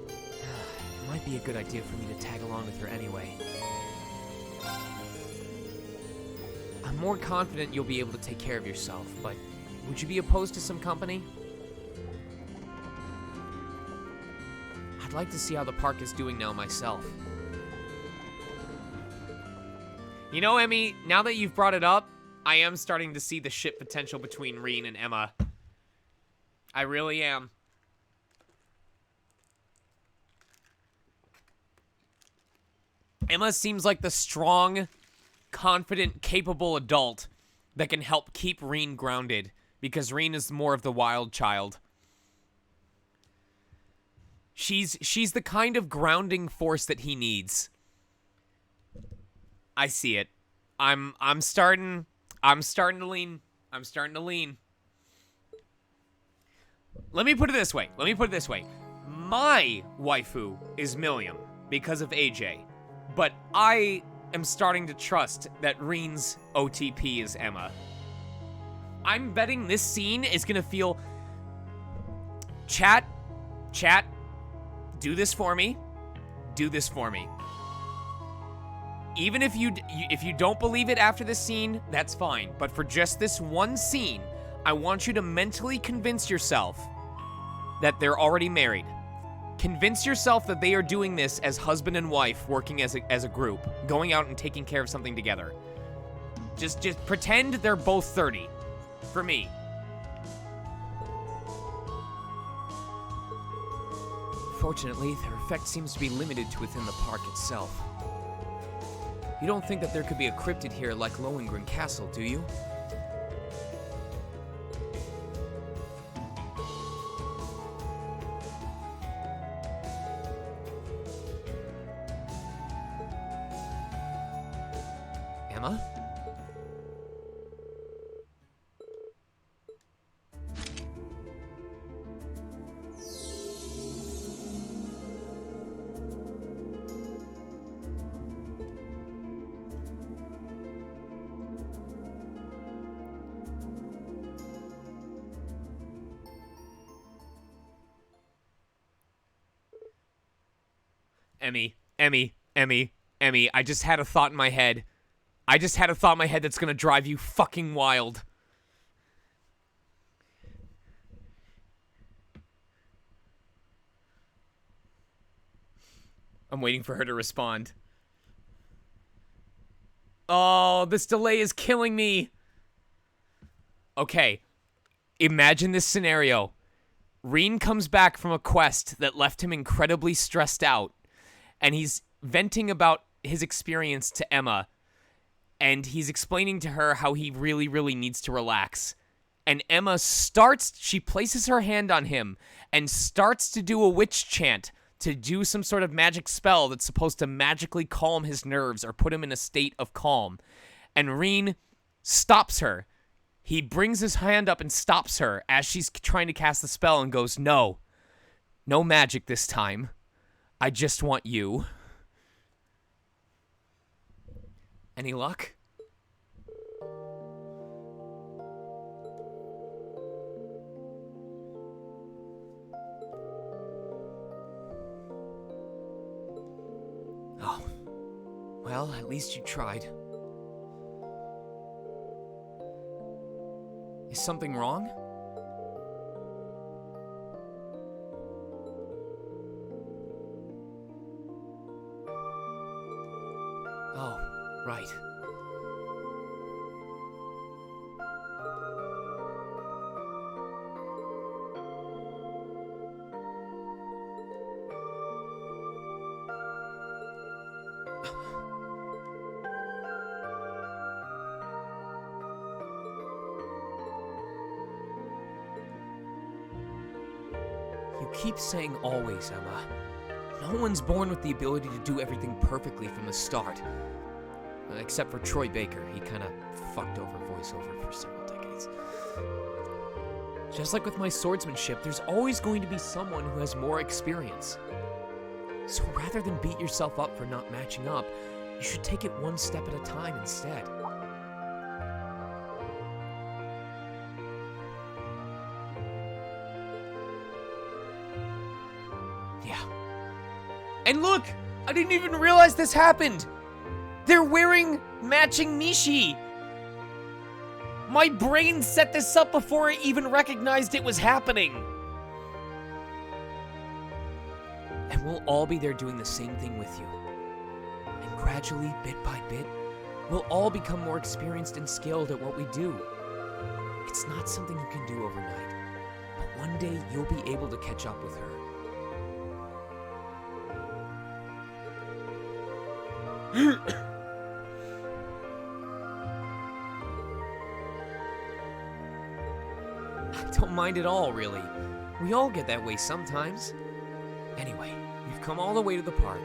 It might be a good idea for me to tag along with her anyway. I'm more confident you'll be able to take care of yourself, but would you be opposed to some company? I'd like to see how the park is doing now myself. You know, Emmy, now that you've brought it up, I am starting to see the ship potential between Reen and Emma. I really am. Emma seems like the strong, confident, capable adult that can help keep Reen grounded, because Reen is more of the wild child. She's the kind of grounding force that he needs. I see it. I'm starting to lean. I'm starting to lean. Let me put it this way. My waifu is Milliam because of AJ. But I am starting to trust that Reen's OTP is Emma. I'm betting this scene is gonna feel... Chat, do this for me. Do this for me. Even if you don't believe it after this scene, that's fine. But for just this one scene, I want you to mentally convince yourself that they're already married. Convince yourself that they are doing this as husband and wife, working as a group, going out and taking care of something together. Just pretend they're both 30. For me. Fortunately, their effect seems to be limited to within the park itself. You don't think that there could be a cryptid here like Lohengrin Castle, do you? Emma? Emmy, I just had a thought in my head. That's gonna drive you fucking wild. I'm waiting for her to respond. Oh, this delay is killing me. Okay, imagine this scenario. Reen comes back from a quest that left him incredibly stressed out, and he's venting about his experience to Emma, and he's explaining to her how he really, really needs to relax. And Emma she places her hand on him and starts to do a witch chant to do some sort of magic spell that's supposed to magically calm his nerves or put him in a state of calm. And Reen stops her. He brings his hand up and stops her as she's trying to cast the spell and goes, "No. No magic this time. I just want you." Any luck? Oh. Well, at least you tried. Is something wrong? Oh, right. You keep saying always, Emma. No one's born with the ability to do everything perfectly from the start. Except for Troy Baker. He kind of fucked over voiceover for several decades. Just like with my swordsmanship, there's always going to be someone who has more experience. So rather than beat yourself up for not matching up, you should take it one step at a time instead. Yeah. And look! I didn't even realize this happened! They're wearing matching Mishi! My brain set this up before I even recognized it was happening! And we'll all be there doing the same thing with you. And gradually, bit by bit, we'll all become more experienced and skilled at what we do. It's not something you can do overnight, but one day you'll be able to catch up with her. I don't mind at all, really. We all get that way sometimes. Anyway, we've come all the way to the park.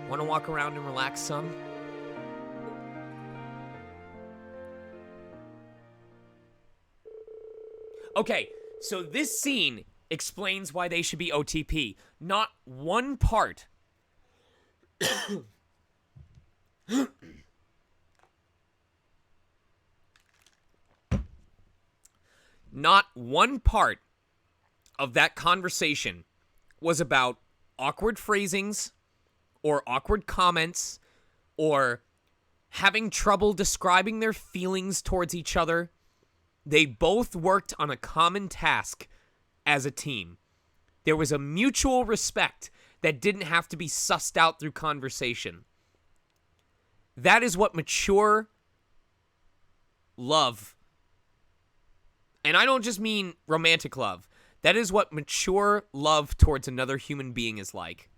Want to walk around and relax some? Okay, so this scene explains why they should be OTP. Not one part. Not one part of that conversation was about awkward phrasings or awkward comments or having trouble describing their feelings towards each other. They both worked on a common task as a team. There was a mutual respect that didn't have to be sussed out through conversation. That is what mature love, and I don't just mean romantic love, that is what mature love towards another human being is like.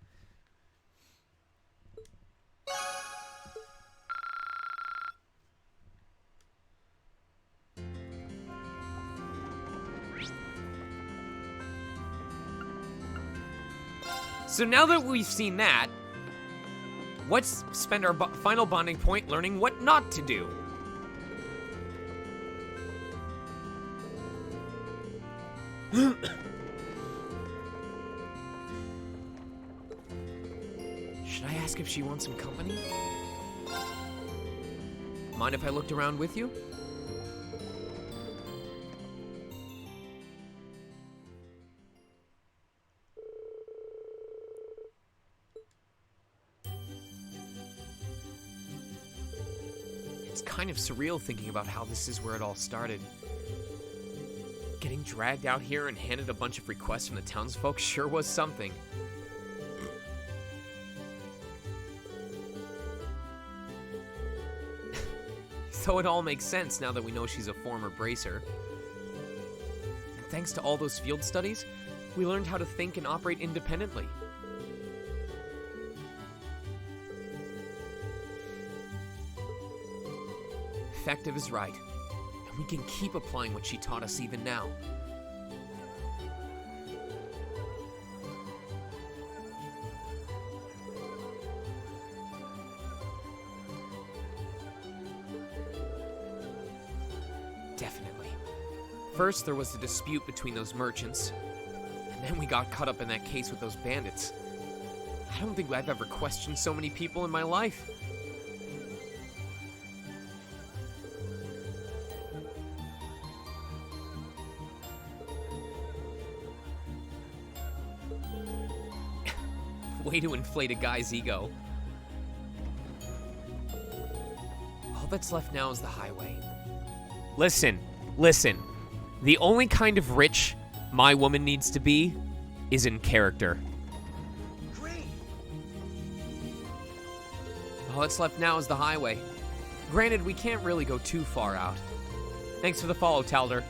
So now that we've seen that, let's spend our final bonding point learning what not to do. Should I ask if she wants some company? Mind if I looked around with you? It's kind of surreal thinking about how this is where it all started. Getting dragged out here and handed a bunch of requests from the townsfolk sure was something. So it all makes sense now that we know she's a former bracer. And thanks to all those field studies, we learned how to think and operate independently. Effective is right. And we can keep applying what she taught us even now. Definitely. First, there was the dispute between those merchants, and then we got caught up in that case with those bandits. I don't think I've ever questioned so many people in my life. Way to inflate a guy's ego. All that's left now is the highway. Listen. The only kind of rich my woman needs to be is in character. Great. All that's left now is the highway. Granted, we can't really go too far out. Thanks for the follow, Talder.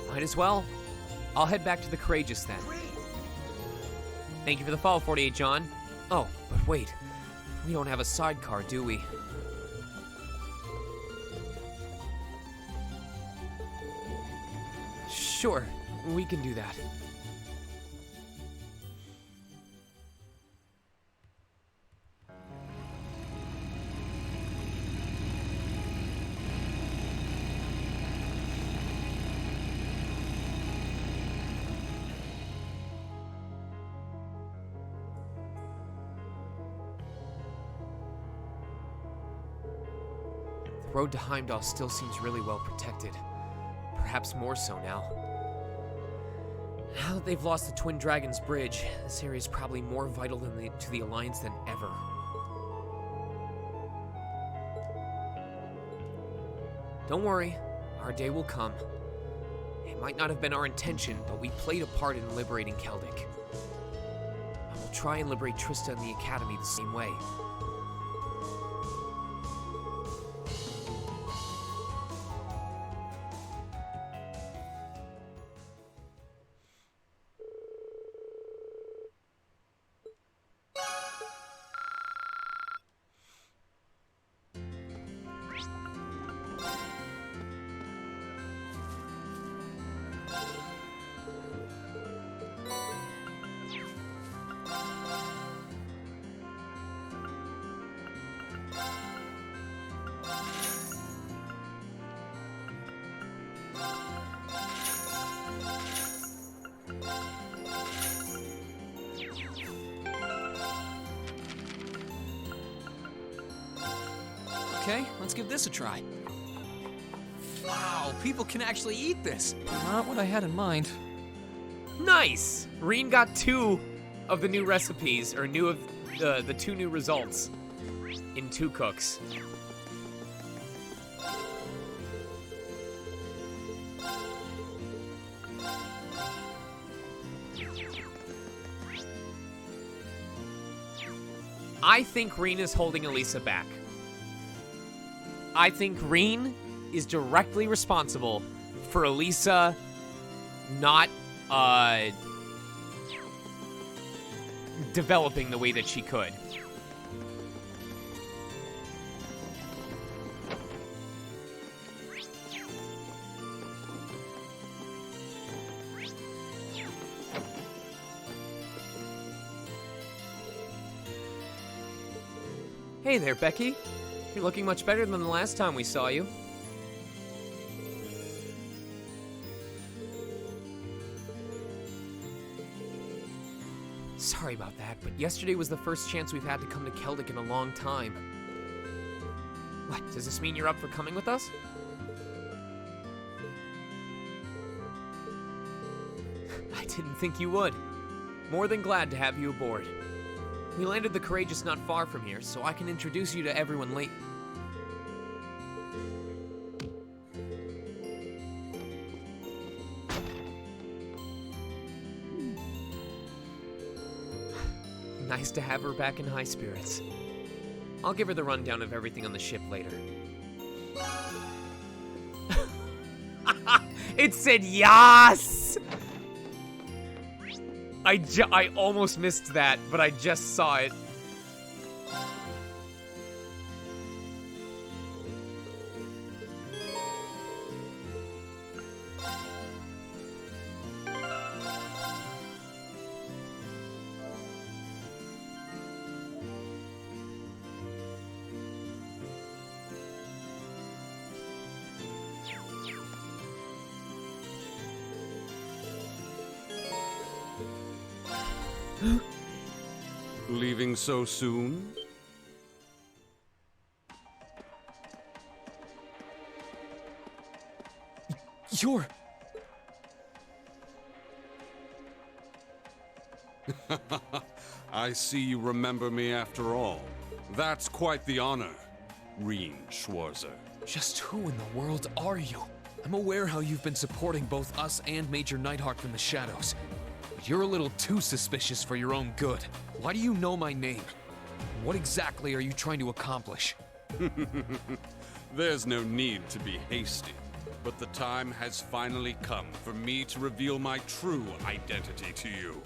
Might as well. I'll head back to the Courageous then. Thank you for the follow, 48 John. Oh, but wait. We don't have a sidecar, do we? Sure, we can do that. road to Heimdall still seems really well protected. Perhaps more so now. Now that they've lost the Twin Dragons Bridge, this area is probably more vital to the Alliance than ever. Don't worry, our day will come. It might not have been our intention, but we played a part in liberating Keldic. I will try and liberate Trista and the Academy the same way. Okay, let's give this a try. Wow, people can actually eat this. Not what I had in mind. Nice! Reen got 2 of the new recipes, or the 2 new results in 2 cooks. I think Reen is holding Elisa back. I think Reen is directly responsible for Elisa not developing the way that she could. Hey there, Becky. You're looking much better than the last time we saw you. Sorry about that, but yesterday was the first chance we've had to come to Keldic in a long time. What, does this mean you're up for coming with us? I didn't think you would. More than glad to have you aboard. We landed the Courageous not far from here, so I can introduce you to everyone late. Nice to have her back in high spirits. I'll give her the rundown of everything on the ship later. It said yas! I almost missed that, but I just saw it. Leaving so soon? You're... I see you remember me after all. That's quite the honor, Reen Schwarzer. Just who in the world are you? I'm aware how you've been supporting both us and Major Nighthawk from the shadows. But you're a little too suspicious for your own good. Why do you know my name? What exactly are you trying to accomplish? There's no need to be hasty, but the time has finally come for me to reveal my true identity to you.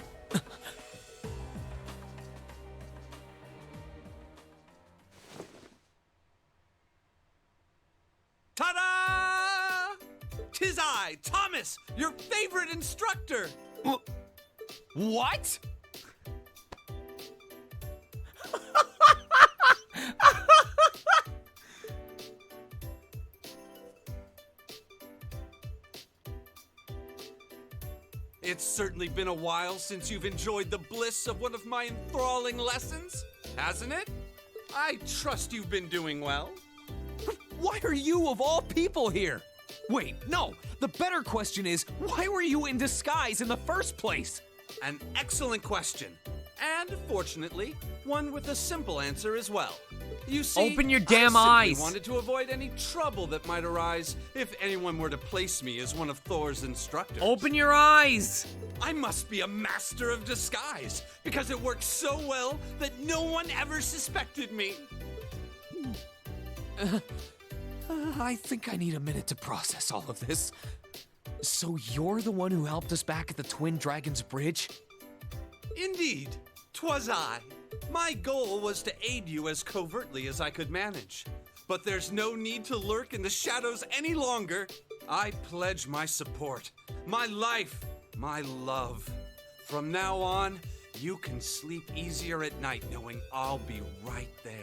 Ta-da! 'Tis I, Thomas, your favorite instructor! What? It's certainly been a while since you've enjoyed the bliss of one of my enthralling lessons, hasn't it? I trust you've been doing well. Why are you of all people here? Wait, no. The better question is, why were you in disguise in the first place? An excellent question. And fortunately, one with a simple answer as well. You see, Open your damn I simply eyes. wanted to avoid any trouble that might arise if anyone were to place me as one of Thor's instructors. Open your eyes! I must be a master of disguise, because it works so well that no one ever suspected me. I think I need a minute to process all of this. So you're the one who helped us back at the Twin Dragons Bridge? Indeed, 'twas I. My goal was to aid you as covertly as I could manage. But there's no need to lurk in the shadows any longer. I pledge my support, my life, my love. From now on, you can sleep easier at night knowing I'll be right there.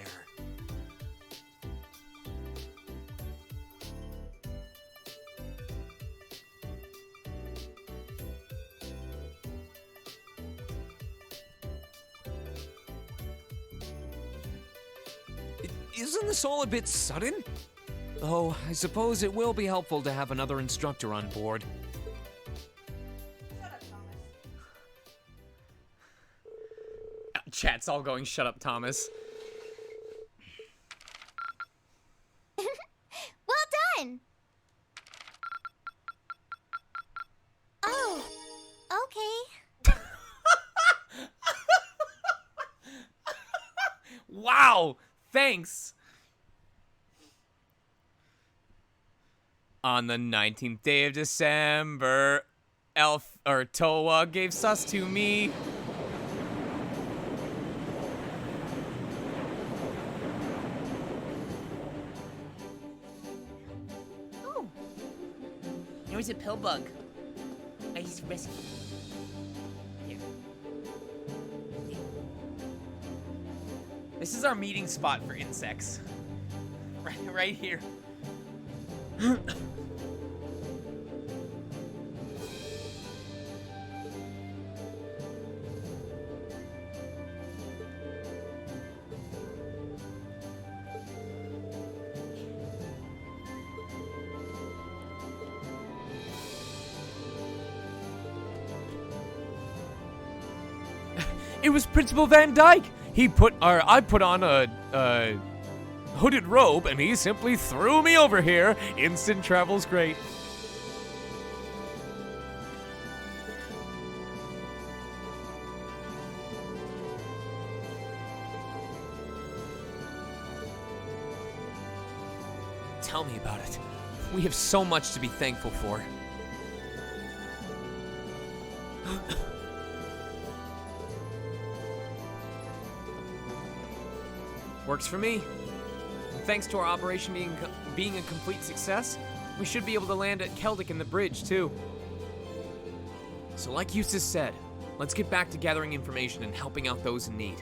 Isn't this all a bit sudden? Though, I suppose it will be helpful to have another instructor on board. Chat's all going, shut up, Thomas. Well done! Oh, okay. Wow! Thanks! On the 19th day of December, Toa gave sus to me. Oh, there was a pill bug. He's rescued. Here. This is our meeting spot for insects. Right here. It was Principal Van Dyke. I put on a hooded robe, and he simply threw me over here. Instant travel's great. Tell me about it. We have so much to be thankful for. Works for me. Thanks to our operation being a complete success, we should be able to land at Keldic in the bridge, too. So like Eustace said, let's get back to gathering information and helping out those in need.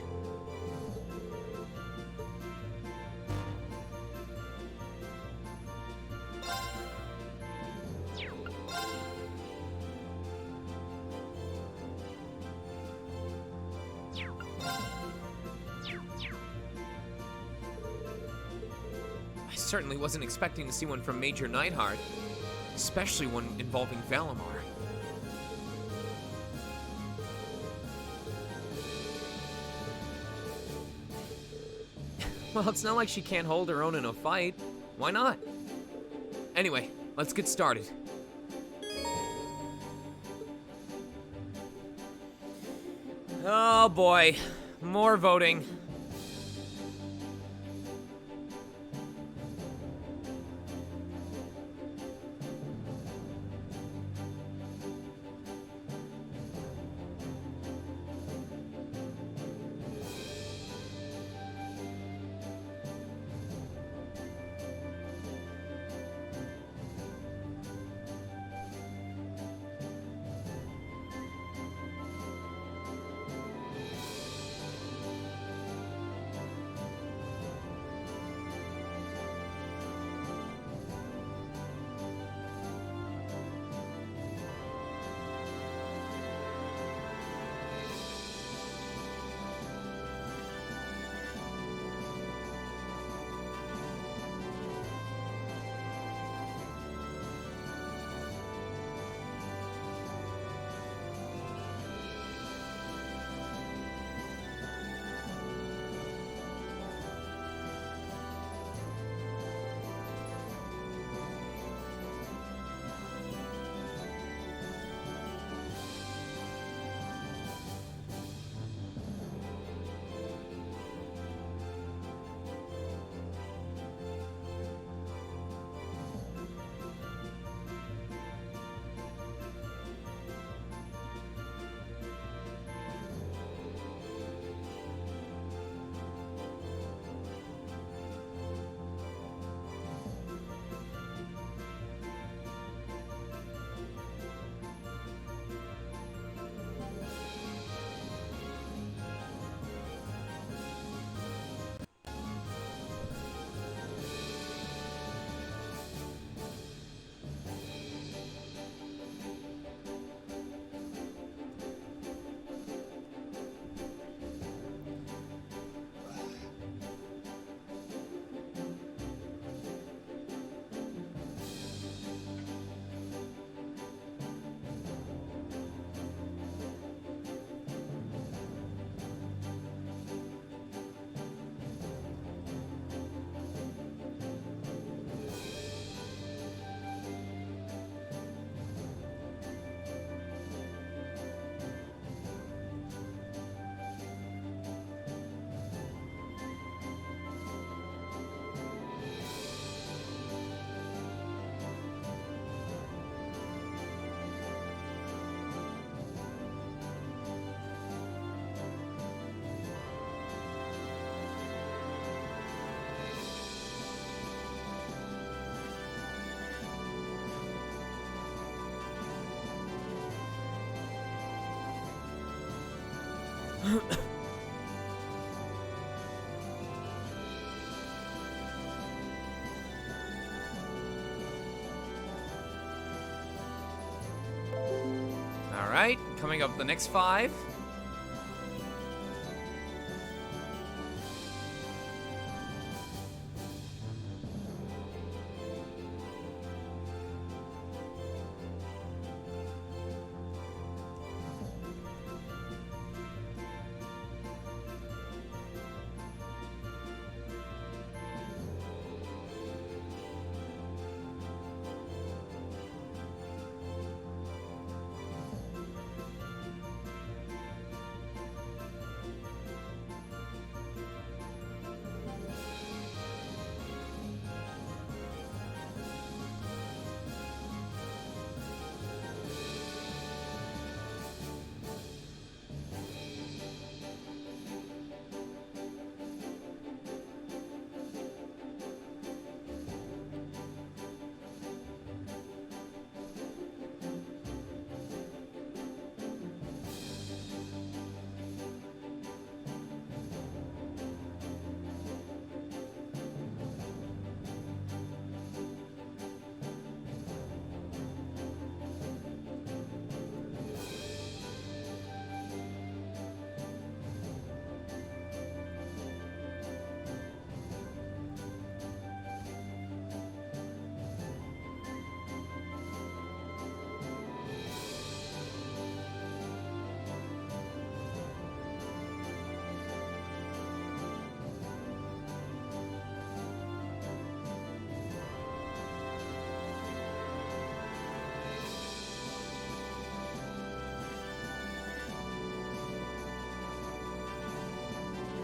I certainly wasn't expecting to see one from Major Neidhart, especially one involving Valimar. Well, it's not like she can't hold her own in a fight. Why not? Anyway, let's get started. Oh boy, more voting. Alright, coming up the next 5.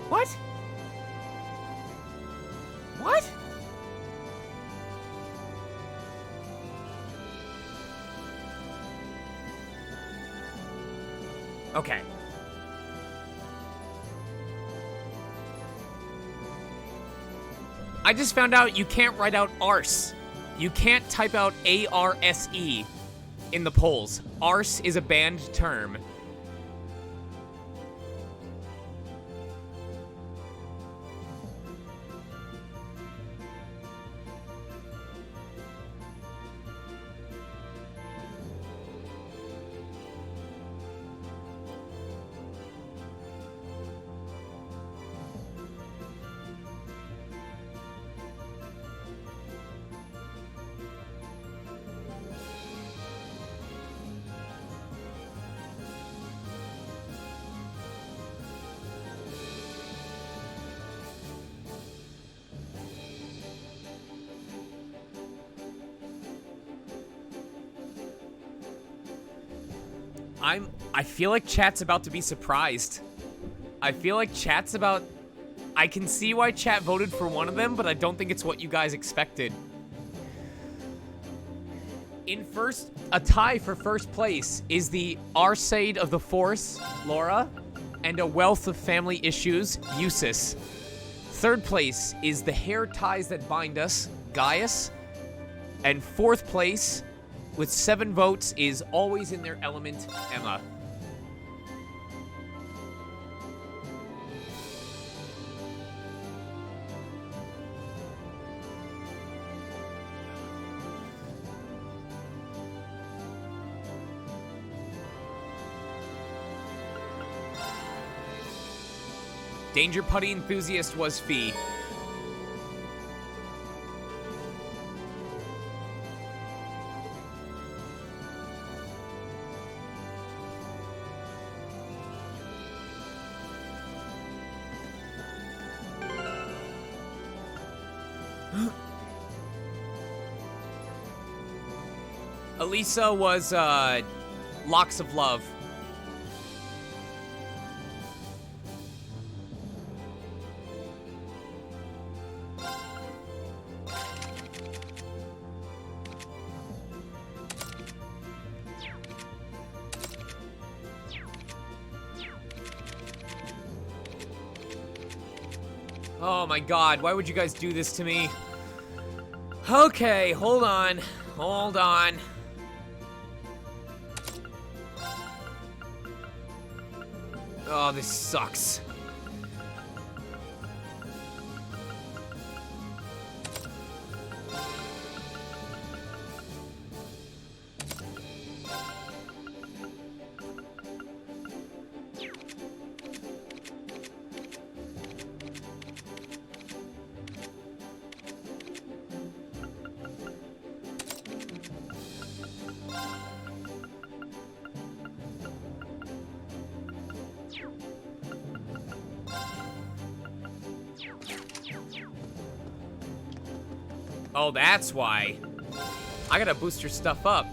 What? What? Okay. I just found out you can't write out arse. You can't type out A-R-S-E in the polls. Arse is a banned term. I feel like chat's about to be surprised. I feel like chat's about... I can see why chat voted for one of them, but I don't think it's what you guys expected. In first, a tie for first place is the Arseid of the Force, Laura, and a wealth of family issues, Eusis. Third place is the hair ties that bind us, Gaius. And fourth place, with 7 votes, is always in their element, Emma. Danger Putty Enthusiast was Fee. Elisa was, Locks of Love. Oh my god, why would you guys do this to me? Okay, hold on. Hold on. Oh, this sucks. Oh, that's why. I gotta boost your stuff up.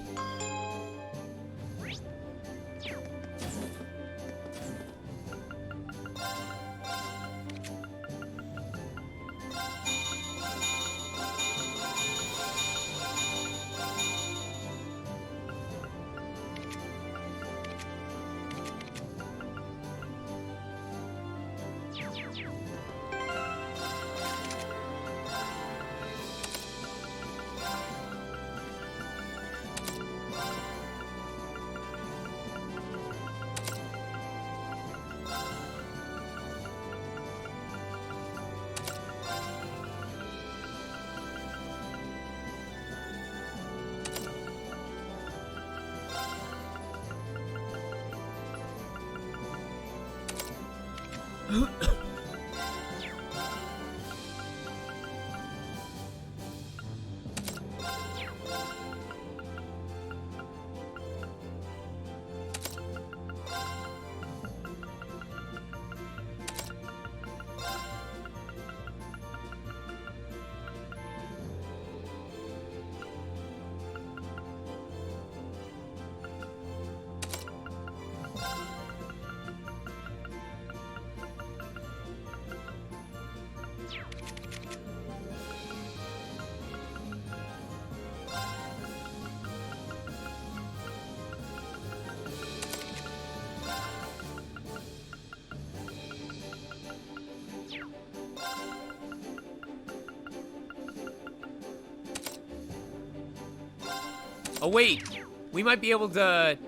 Oh, wait. We might be able to...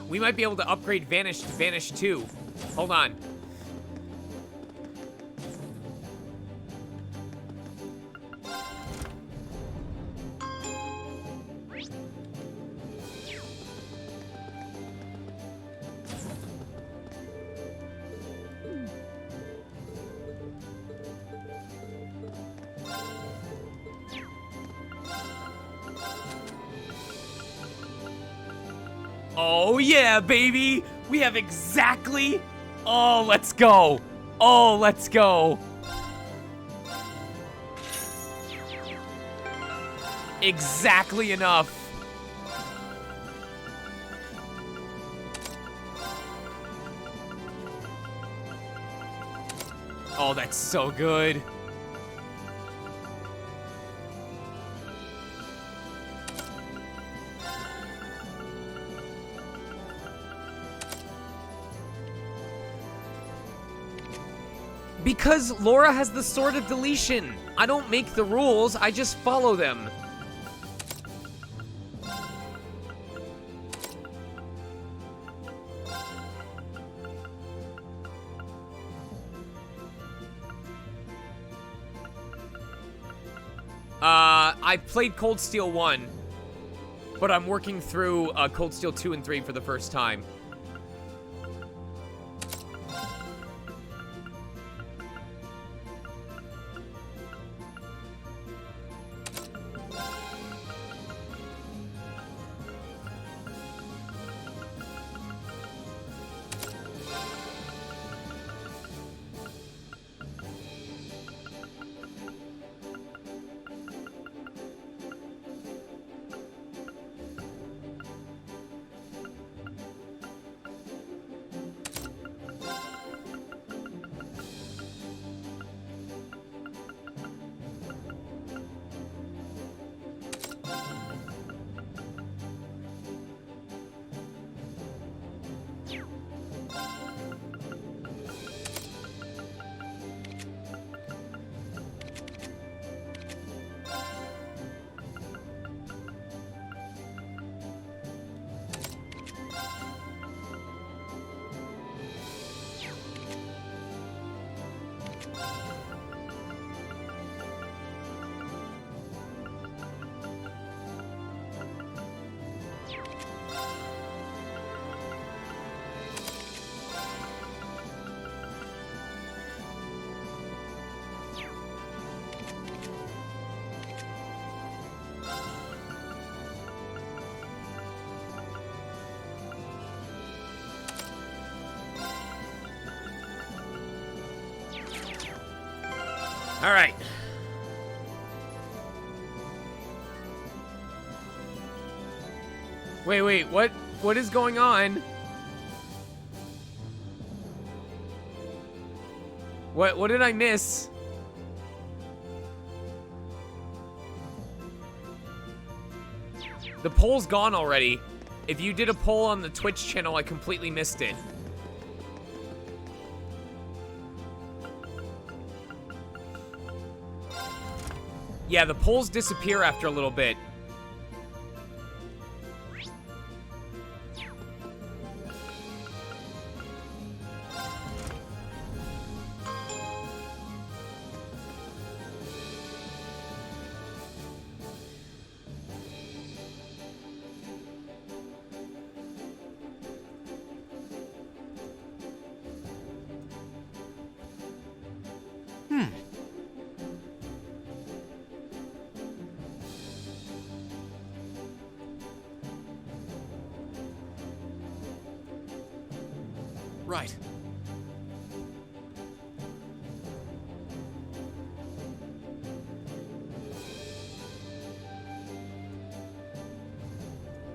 We might be able to upgrade Vanish to Vanish 2. Hold on. Oh, yeah, baby! We have exactly... Oh, let's go! Oh, let's go! Exactly enough. Oh, that's so good. Because Laura has the Sword of Deletion. I don't make the rules, I just follow them. I played Cold Steel 1, but I'm working through Cold Steel 2 and 3 for the first time. All right. Wait, what is going on? What did I miss? The poll's gone already. If you did a poll on the Twitch channel, I completely missed it. Yeah, the polls disappear after a little bit. Right.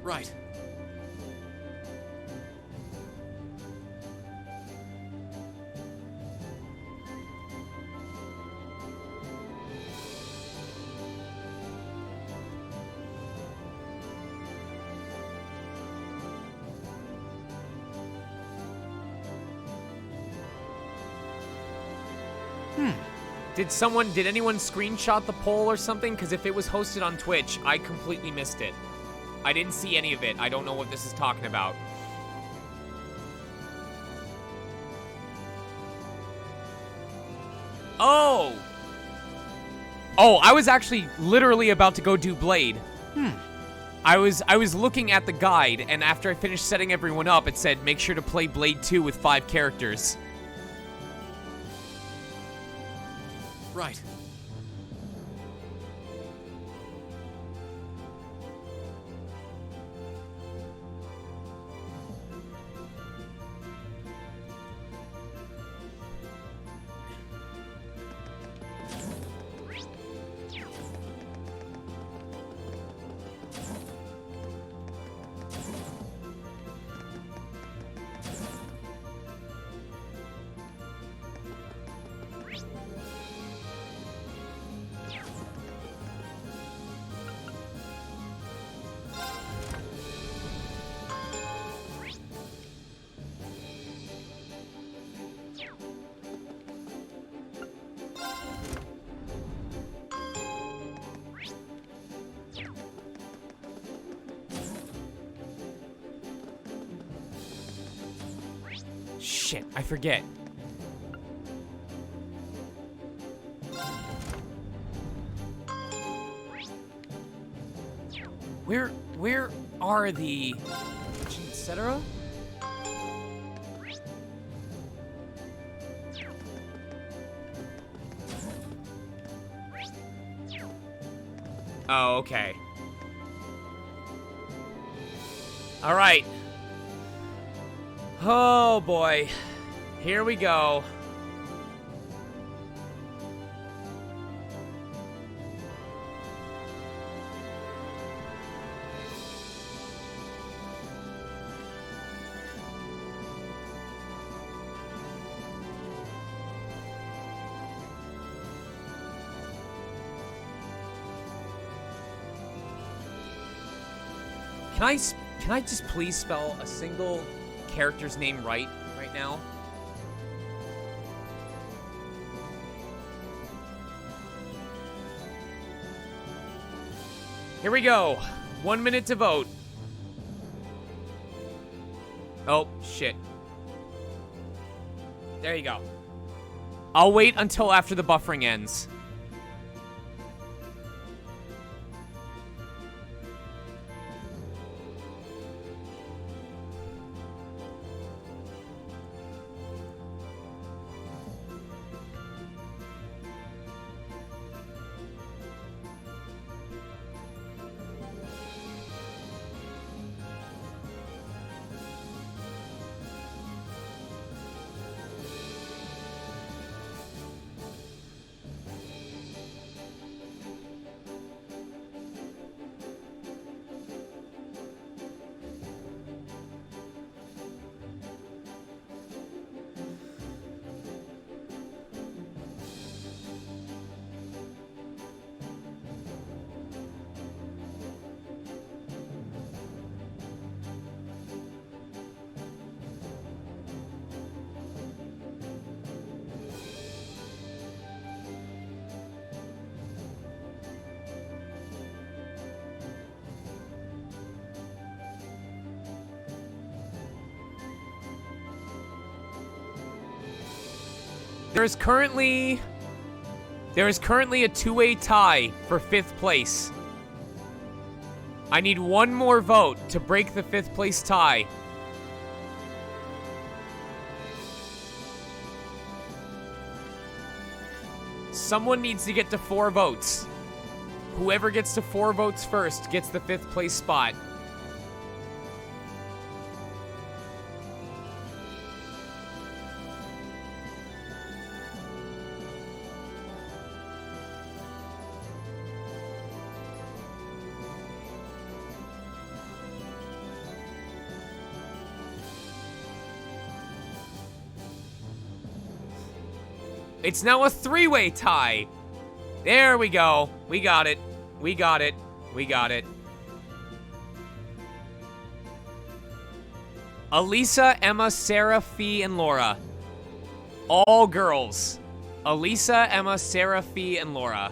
Right. Did anyone screenshot the poll or something? Because if it was hosted on Twitch, I completely missed it. I didn't see any of it. I don't know what this is talking about. Oh! Oh, I was actually literally about to go do Blade. I was looking at the guide, and after I finished setting everyone up, it said, make sure to play Blade 2 with 5 characters. Right. Shit, I forget. Where are the etc.? Oh, okay. All right. Oh boy. Here we go. Can I just please spell a single character's name right now? Here we go. 1 minute to vote. Oh, shit. There you go. I'll wait until after the buffering ends. There is currently a two-way tie for 5th place. I need one more vote to break the 5th place tie. Someone needs to get to 4 votes. Whoever gets to 4 votes first gets the 5th place spot. It's now a 3-way tie. There we go. We got it. We got it. We got it. Elisa, Emma, Sarah, Fee, and Laura. All girls. Elisa, Emma, Sarah, Fee, and Laura.